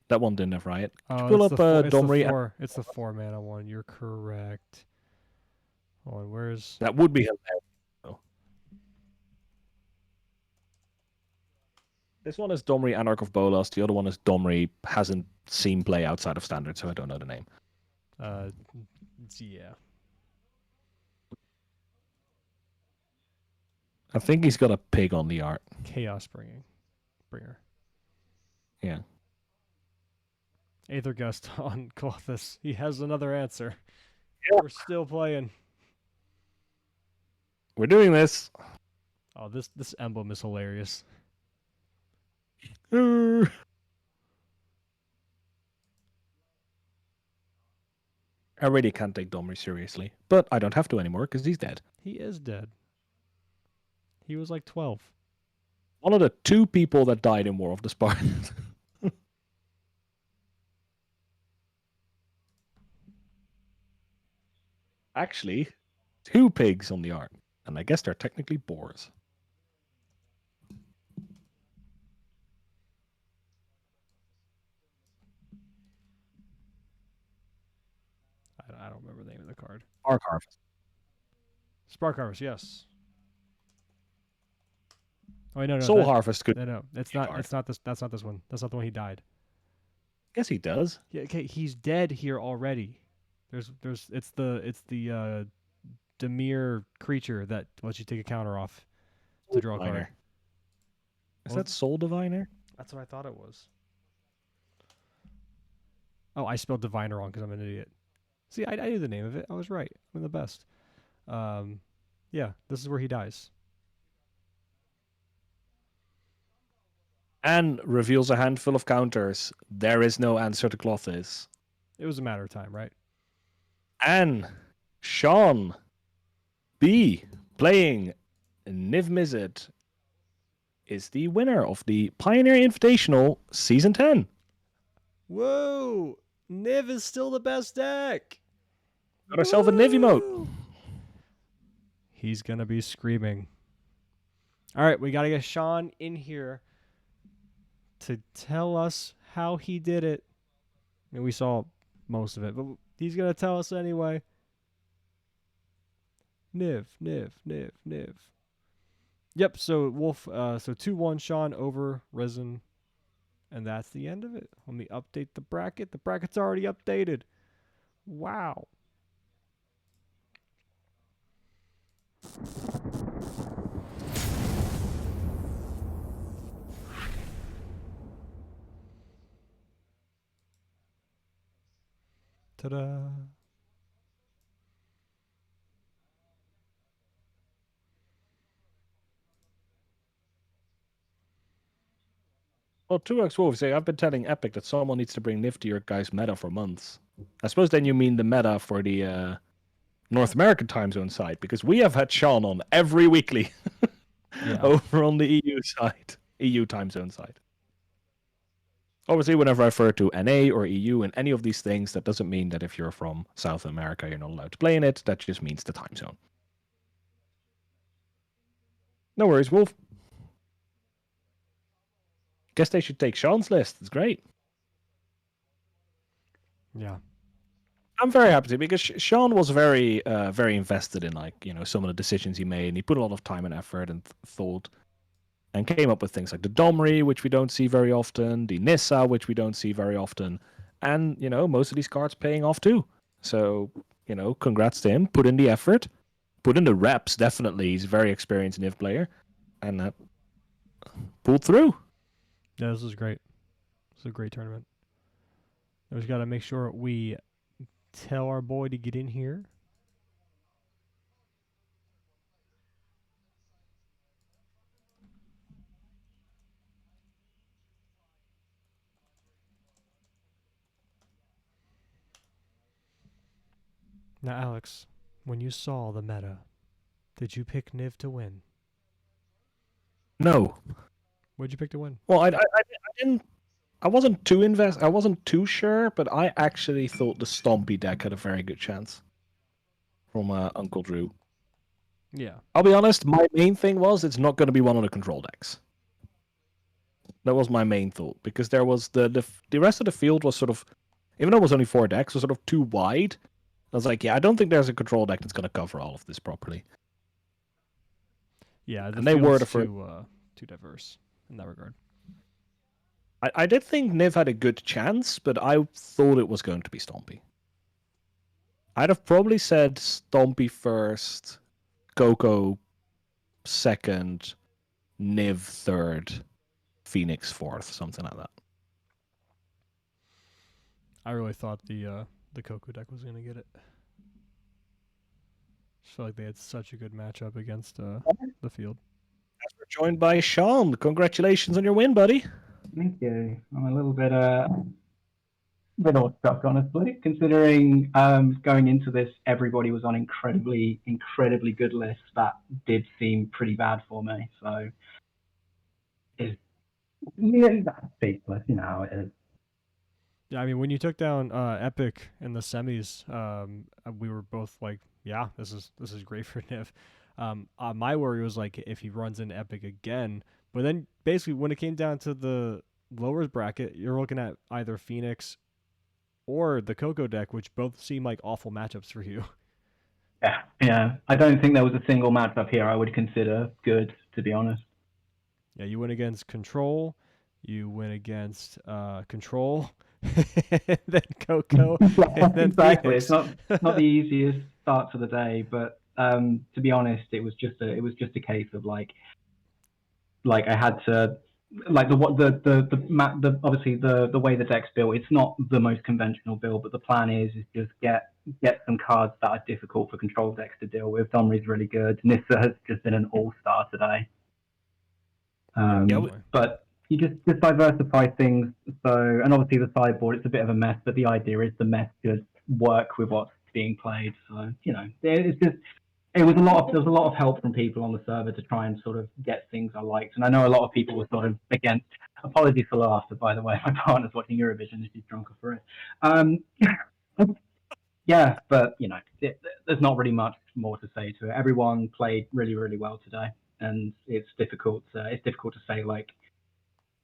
D: That one didn't have Riot.
E: Oh,
D: pull
E: it's
D: up,
E: the four, it's
D: Domri
E: the
D: and-
E: 4. It's the 4 mana one. You're correct. Hold on, where's...
D: That would be hilarious. though. This one is Domri Anarch of Bolas. The other one is Domri hasn't seen play outside of Standard, so I don't know the name.
E: Yeah.
D: I think he's got a pig on the art.
E: Chaos Bringer.
D: Yeah.
E: Aether Gust on Klothys. He has another answer.
D: Yeah.
E: We're still playing.
D: We're doing this.
E: Oh, this emblem is hilarious.
D: I really can't take Domri seriously, but I don't have to anymore because he's dead.
E: He is dead. He was like 12.
D: One of the 2 people that died in War of the Spartans. Actually, 2 pigs on the art, and I guess they're technically boars.
E: I don't remember the name of the card.
D: Arc Harvest.
E: Spark Harvest, yes. Oh, wait, no,
D: Soul
E: that-
D: Harvest could.
E: No, it's
D: be a
E: not.
D: card.
E: It's not this. That's not this one. That's not the one he died.
D: Yes, he does.
E: Yeah, okay, he's dead here already. It's the Demir creature that lets you take a counter off to draw a card.
D: Diviner. Is
E: What
D: that
E: was-
D: Soul Diviner?
E: That's what I thought it was. Oh, I spelled diviner wrong because I'm an idiot. See, I knew the name of it. I was right. I'm the best. Yeah, this is where he dies.
D: And reveals a handful of counters. There is no answer to Clothes.
E: It was a matter of time, right?
D: And Sean B, playing Niv Mizzet, is the winner of the Pioneer Invitational Season 10.
E: Whoa! Niv is still the best deck.
D: Got ourselves a Niv emote.
E: Woo! He's gonna be screaming. All right, we gotta get Sean in here to tell us how he did it. I mean, we saw most of it, but he's gonna tell us anyway. Niv, Niv, Niv, Niv. Yep. So Wolf. So 2-1 Sean over Risen, and that's the end of it. Let me update the bracket. The bracket's already updated. Wow. Ta-da.
D: Well, 2x Wolf say, I've been telling Epic that someone needs to bring Niv to your guys' meta for months. I suppose then you mean the meta for the North American time zone side, because we have had Sean on every weekly
E: Yeah.
D: over on the EU side, EU time zone side. Obviously, whenever I refer to NA or EU in any of these things, that doesn't mean that if you're from South America, you're not allowed to play in it. That just means the time zone. No worries, Wolf. Guess they should take Sean's list. It's great.
E: Yeah.
D: I'm very happy to, because Sean was very, very invested in some of the decisions he made, and he put a lot of time and effort and thought, and came up with things like the Domri, which we don't see very often, the Nissa, which we don't see very often, and most of these cards paying off too. So congrats to him. Put in the effort, put in the reps. Definitely, he's a very experienced Niv player, and that pulled through.
E: Yeah, this is great. It's a great tournament. We just got to make sure we tell our boy to get in here. Now, Alex, when you saw the meta, did you pick Niv to win?
D: No.
E: What'd you pick to win?
D: Well, I didn't. I wasn't too sure, but I actually thought the Stompy deck had a very good chance from Uncle Drew.
E: Yeah.
D: I'll be honest, my main thing was it's not going to be one of the control decks. That was my main thought, because there was the rest of the field was sort of, even though it was only 4 decks, was sort of too wide. I was like, yeah, I don't think there's a control deck that's going to cover all of this properly.
E: Yeah,
D: And they were the
E: too diverse in that regard.
D: I did think Niv had a good chance, but I thought it was going to be Stompy. I'd have probably said Stompy first, Coco second, Niv third, Phoenix fourth, something like that.
E: I really thought the Coco deck was going to get it. I feel like they had such a good matchup against the field.
D: As we're joined by Sean. Congratulations on your win, buddy.
F: Thank you. I'm a little bit awestruck, honestly, considering going into this, everybody was on incredibly good lists that did seem pretty bad for me. So, that's speechless. You know how it is.
E: Yeah, I mean, when you took down Epic in the semis, we were both like, yeah, this is great for Niv. My worry was like if he runs into Epic again. But then basically when it came down to the lowers bracket, you're looking at either Phoenix or the Coco deck, which both seem like awful matchups for you.
F: Yeah. I don't think there was a single matchup here I would consider good, to be honest.
E: Yeah, you went against Control, you went against Control, and then Coco, and then
F: Exactly.
E: Phoenix.
F: It's not the easiest start to the day, but to be honest, it was just a case of like I had to like the obviously the way the deck's built, it's not the most conventional build, but the plan is just get some cards that are difficult for control decks to deal with. Domri's really good. Nissa has just been an all-star today. But you just diversify things. So, and obviously the sideboard, it's a bit of a mess, but the idea is the mess should work with what's being played. So, it's just there was a lot of help from people on the server to try and sort of get things I liked. And I know a lot of people were sort of against. Apologies for laughter, by the way. My partner's watching Eurovision and she's drunk off for it. Yeah, but there's not really much more to say to it. Everyone played really, really well today, and it's difficult. It's difficult to say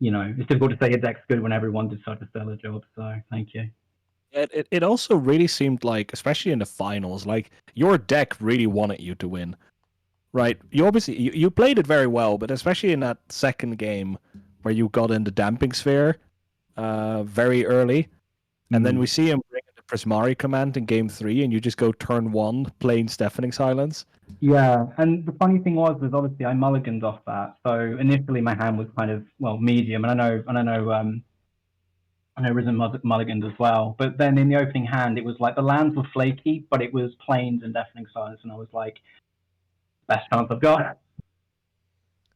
F: it's difficult to say a deck's good when everyone did such a stellar job. So thank you.
D: It also really seemed like, especially in the finals, like your deck really wanted you to win, right? You obviously you played it very well, but especially in that second game where you got in the damping sphere very early, and then we see him bring in the Prismari command in game 3, and you just go turn 1 plain Deafening Silence.
F: Yeah, and the funny thing was obviously I mulliganed off that. So initially my hand was kind of medium, and I know Risen mulliganed as well. But then in the opening hand, it was like the lands were flaky, but it was plains and Deafening Silence, and I was like, best chance I've got.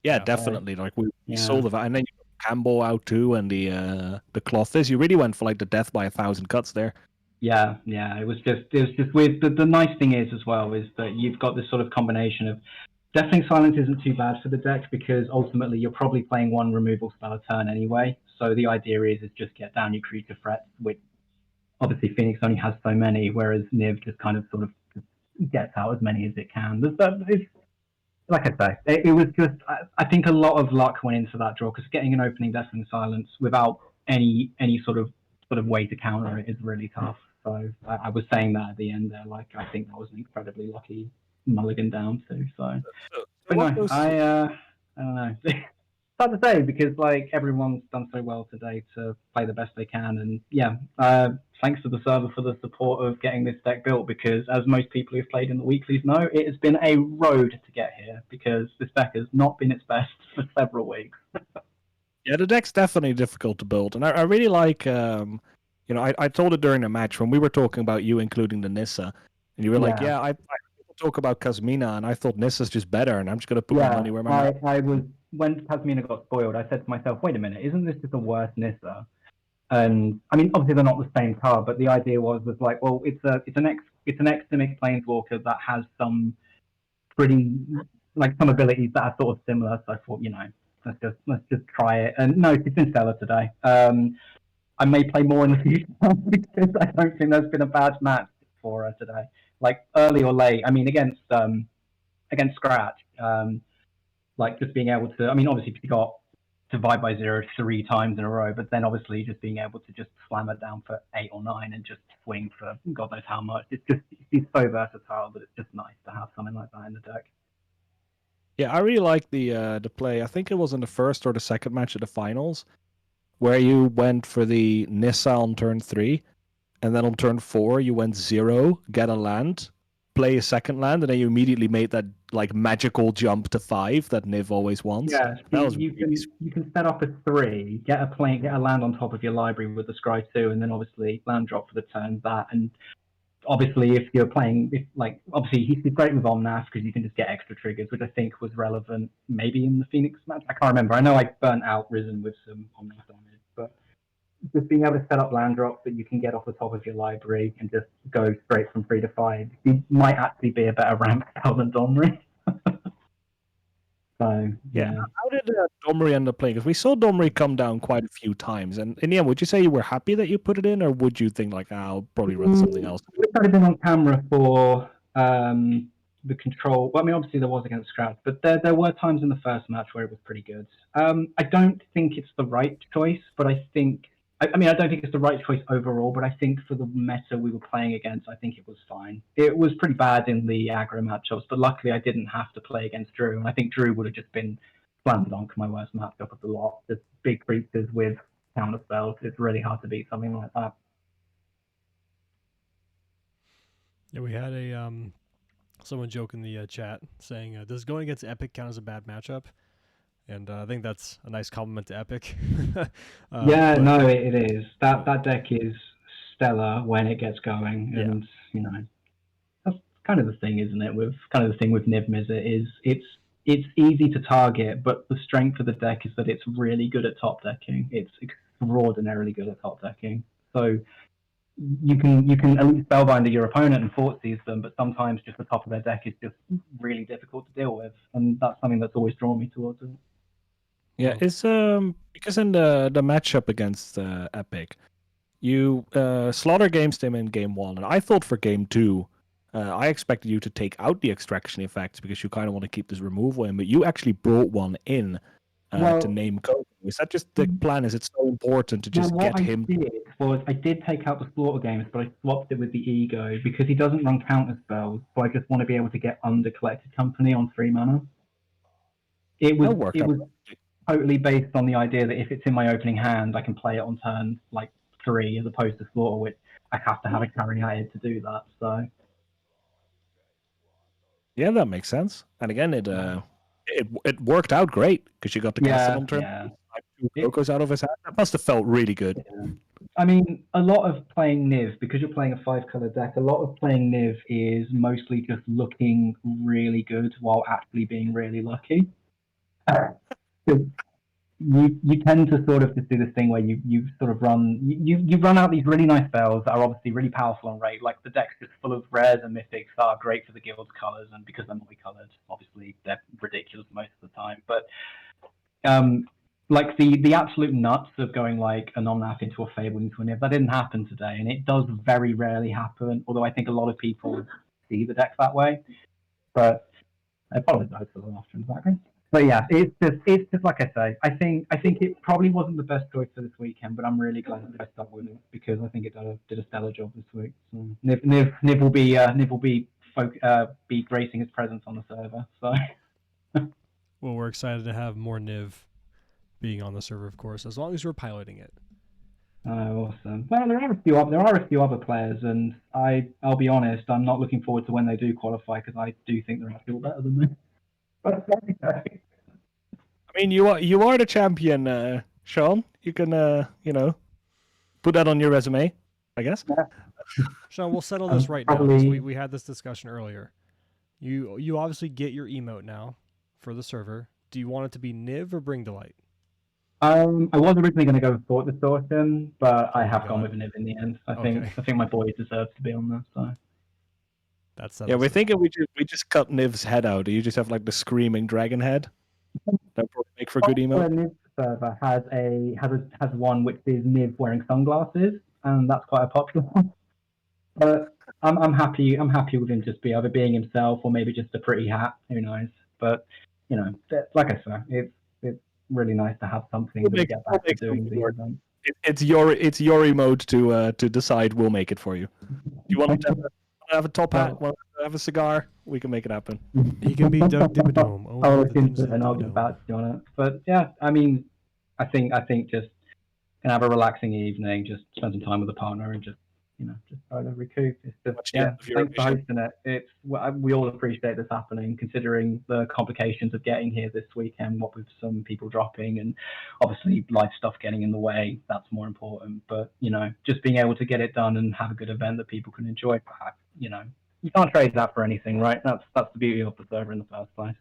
D: Yeah, definitely. Like we saw and then you got Campbell out too, and the Clothes. You really went for like the death by 1,000 cuts there.
F: Yeah. It was just weird. But the nice thing is as well is that you've got this sort of combination of Deafening Silence isn't too bad for the deck because ultimately you're probably playing one removal spell a turn anyway. So the idea is just get down your creature threats, which obviously Phoenix only has so many, whereas Niv just kind of sort of gets out as many as it can. It's, like I say, it was just I think a lot of luck went into that draw because getting an opening Deafening Silence without any sort of way to counter it is really tough. So I was saying that at the end there, like I think that was an incredibly lucky mulligan down too. So, but no, I don't know. It's hard to say because like everyone's done so well today to play the best they can, and thanks to the server for the support of getting this deck built. Because as most people who've played in the weeklies know, it has been a road to get here because this deck has not been its best for several weeks.
D: Yeah, the deck's definitely difficult to build, and I really like. I told it during the match when we were talking about you including the Nissa, and you were like, "Yeah, I talk about Kazmina, and I thought Nissa's just better, and I'm just gonna put my money where my mouth."
F: I was when Kazmina got spoiled. I said to myself, "Wait a minute, isn't this just the worst Nissa?" And I mean, obviously they're not the same card, but the idea was like, well, it's an X-Simic Planeswalker that has pretty some abilities that are sort of similar. So I thought, let's just try it. And no, it's been stellar today. I may play more in the future because I don't think there's been a bad match for her today. Like early or late, I mean, against Scratch, like just being able to. I mean, obviously she got divide by 0 3 times in a row, but then obviously just being able to just slam her down for 8 or 9 and just swing for God knows how much. She's so versatile that it's just nice to have something like that in the deck.
D: Yeah, I really like the play. I think it was in the first or the second match of the finals where you went for the Nissa on turn 3, and then on turn 4 you went 0, get a land, play a second land, and then you immediately made that like magical jump to 5 that Niv always wants.
F: Yeah, you can set up a 3, get a land on top of your library with the Scry 2, and then obviously land drop for the turn that. And obviously, if you're playing, obviously he's great with Omnath because you can just get extra triggers, which I think was relevant maybe in the Phoenix match. I can't remember. I know I burnt out Risen with some Omnath damage, but just being able to set up land drops that you can get off the top of your library and just go straight from 3 to 5, it might actually be a better ramp spell than Domri. So, yeah.
D: How did Domri end up playing? Because we saw Domri come down quite a few times. And in the end, would you say you were happy that you put it in, or would you think like, I'll probably run something else?
F: It would have been on camera for the control. Well, I mean, obviously there was against Scratch, but there were times in the first match where it was pretty good. I don't think it's the right choice, but I think. I mean, I don't think it's the right choice overall, but I think for the meta we were playing against, I think it was fine. It was pretty bad in the aggro matchups, but luckily I didn't have to play against Drew, and I think Drew would have just been slam dunk my worst matchup of the lot. Just big creatures with counter spells. It's really hard to beat something like that.
E: Yeah, we had someone joke in the chat saying, "Does going against Epic count as a bad matchup?" And I think that's a nice compliment to Epic.
F: Yeah,
E: but-
F: no, it is. That deck is stellar when it gets going,
E: Yeah.
F: and that's kind of the thing, isn't it? With kind of the thing with Niv Mizzet it's easy to target, but the strength of the deck is that it's really good at top decking. It's extraordinarily good at top decking. So you can at least spellbinder your opponent and fort seize them, but sometimes just the top of their deck is just really difficult to deal with, and that's something that's always drawn me towards it.
D: Yeah, it's because in the matchup against Epic, you Slaughter games them in game 1, and I thought for game 2, I expected you to take out the extraction effects because you kind of want to keep this removal in, but you actually brought one in to name Coco. Is that just the plan? Is it so important to just
F: what
D: get him?
F: I did was I did take out the Slaughter games, but I swapped it with the Ego because he doesn't run counter spells, so I just want to be able to get under Collected Company on 3 mana. It was
D: That'll work out.
F: totally based on the idea that if it's in my opening hand, I can play it on turn like 3 as opposed to Slaughter, which I have to have a carry to do that. So
D: Yeah, that makes sense. And again, it worked out great because you got to cast it on turn.
F: yeah.
D: Two Cocos out of his hand. That must have felt really good.
F: Yeah. I mean, a lot of playing Niv, because you're playing a 5-color deck, a lot of playing Niv is mostly just looking really good while actually being really lucky. You tend to sort of just do this thing where you sort of you run out these really nice spells that are obviously really powerful on rate. Like the deck's just full of rares and mythics that are great for the guild's colors, and because they're multicolored, obviously they're ridiculous most of the time. But like the absolute nuts of going like a non-naf into a Fable into a Niv, that didn't happen today, and it does very rarely happen. Although I think a lot of people see the deck that way, but I apologize for the laughter in the background. But yeah, it's just like I say. I think it probably wasn't the best choice for this weekend, but I'm really glad that I stuck with it because I think it did a stellar job this week. So Niv will be gracing his presence on the server. So
E: well, we're excited to have more Niv being on the server, of course, as long as we're piloting it.
F: Awesome. Well, there are a few other players, and I'll be honest, I'm not looking forward to when they do qualify because I do think they're still better than me. But
D: I mean, you are the champion, Sean. You can put that on your resume, I guess.
E: Sean, we'll settle this right now because we had this discussion earlier. You obviously get your emote now for the server. Do you want it to be Niv or Bring Delight?
F: I was originally going to go with Thought Distortion, but I have gone with Niv in the end. I think my boy deserves to be on there. So
D: yeah, we're thinking we just cut Niv's head out. You just have like the screaming dragon head. That would make for good emote.
F: The Niv server has one which is Niv wearing sunglasses, and that's quite a popular one. But I'm happy with him just either being himself or maybe just a pretty hat. Who knows? But like I said, it's really nice to have something to get back to doing the event.
D: It's your emote to decide. We'll make it for you. You want to have a top hat? Want to have a cigar? We can make it happen.
E: He can be Doug Dimmadome.
F: I'll look into it and I'll get back to you on it. But yeah, I mean, I think just gonna have a relaxing evening, just spend some time with a partner, and just try to recoup. It's just, thanks for hosting it. We all appreciate this happening, considering the complications of getting here this weekend. What with some people dropping and obviously life stuff getting in the way, that's more important. But just being able to get it done and have a good event that people can enjoy, you can't trade that for anything, right? That's the beauty of the server in the first place.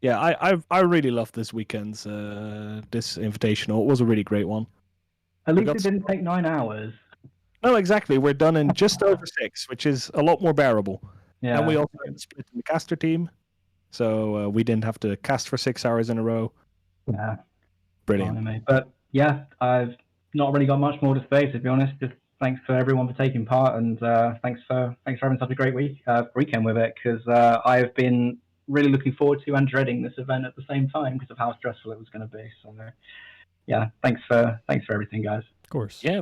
D: Yeah, I really loved this weekend's this invitational. It was a really great one.
F: At least it didn't take 9 hours.
D: No, exactly. We're done in just over 6, which is a lot more bearable.
F: Yeah.
D: And we also had to split in the caster team, so we didn't have to cast for 6 hours in a row.
F: Yeah.
D: Brilliant.
F: But yeah, I've not really got much more to say, to be honest. Just thanks for everyone for taking part, and thanks for having such a great weekend with it, because I've been really looking forward to and dreading this event at the same time because of how stressful it was going to be. So yeah, thanks for everything, guys.
E: Of course.
D: Yeah.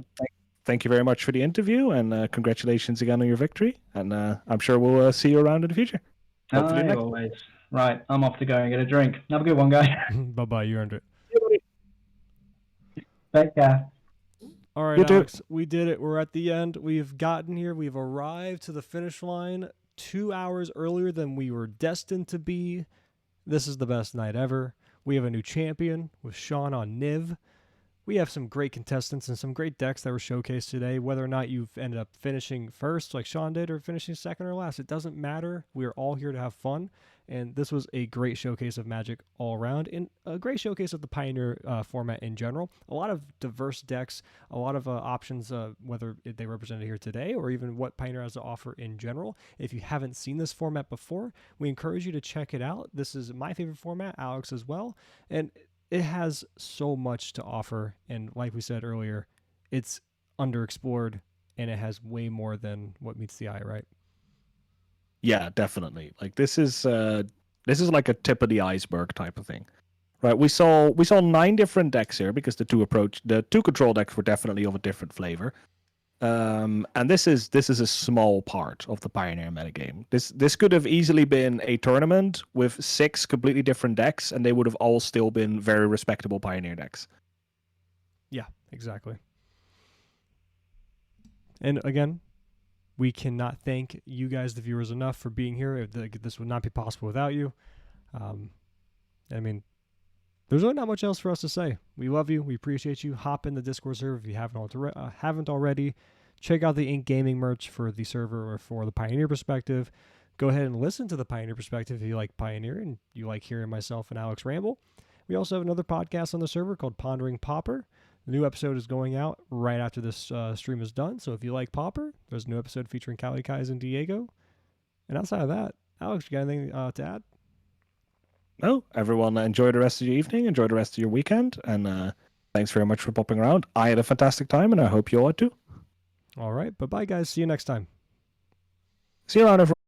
D: Thank you very much for the interview, and congratulations again on your victory. And I'm sure we'll see you around in the future. Hopefully next.
F: Always. Right, I'm off to go and get a drink. Have a good one, guys.
E: Bye-bye, you earned it.
F: Take care.
E: All right, Alex, we did it. We're at the end. We've gotten here. We've arrived to the finish line 2 hours earlier than we were destined to be. This is the best night ever. We have a new champion with Sean on Niv. We have some great contestants and some great decks that were showcased today. Whether or not you've ended up finishing first like Sean did or finishing second or last, it doesn't matter. We are all here to have fun. And this was a great showcase of Magic all around and a great showcase of the Pioneer format in general. A lot of diverse decks, a lot of options, whether they represented here today or even what Pioneer has to offer in general. If you haven't seen this format before, we encourage you to check it out. This is my favorite format, Alex as well. And it has so much to offer, and like we said earlier, it's underexplored, and it has way more than what meets the eye, right?
D: Yeah, definitely. Like this is like a tip of the iceberg type of thing, right? We saw 9 different decks here because the two control decks were definitely of a different flavor. And this is a small part of the Pioneer metagame. This could have easily been a tournament with 6 completely different decks, and they would have all still been very respectable Pioneer decks.
E: Yeah, exactly. And again, we cannot thank you guys, the viewers, enough for being here. This would not be possible without you. I mean, there's really not much else for us to say. We love you. We appreciate you. Hop in the Discord server if you haven't already. Check out the Ink Gaming merch for the server or for the Pioneer Perspective. Go ahead and listen to the Pioneer Perspective if you like Pioneer and you like hearing myself and Alex ramble. We also have another podcast on the server called Pondering Pauper. The new episode is going out right after this stream is done. So if you like Pauper, there's a new episode featuring Cali Kais and Diego. And outside of that, Alex, you got anything to add?
D: No, everyone enjoy the rest of your evening, enjoy the rest of your weekend, and thanks very much for popping around. I had a fantastic time, and I hope you all had too.
E: All right. Bye-bye, guys. See you next time.
D: See you around, everyone.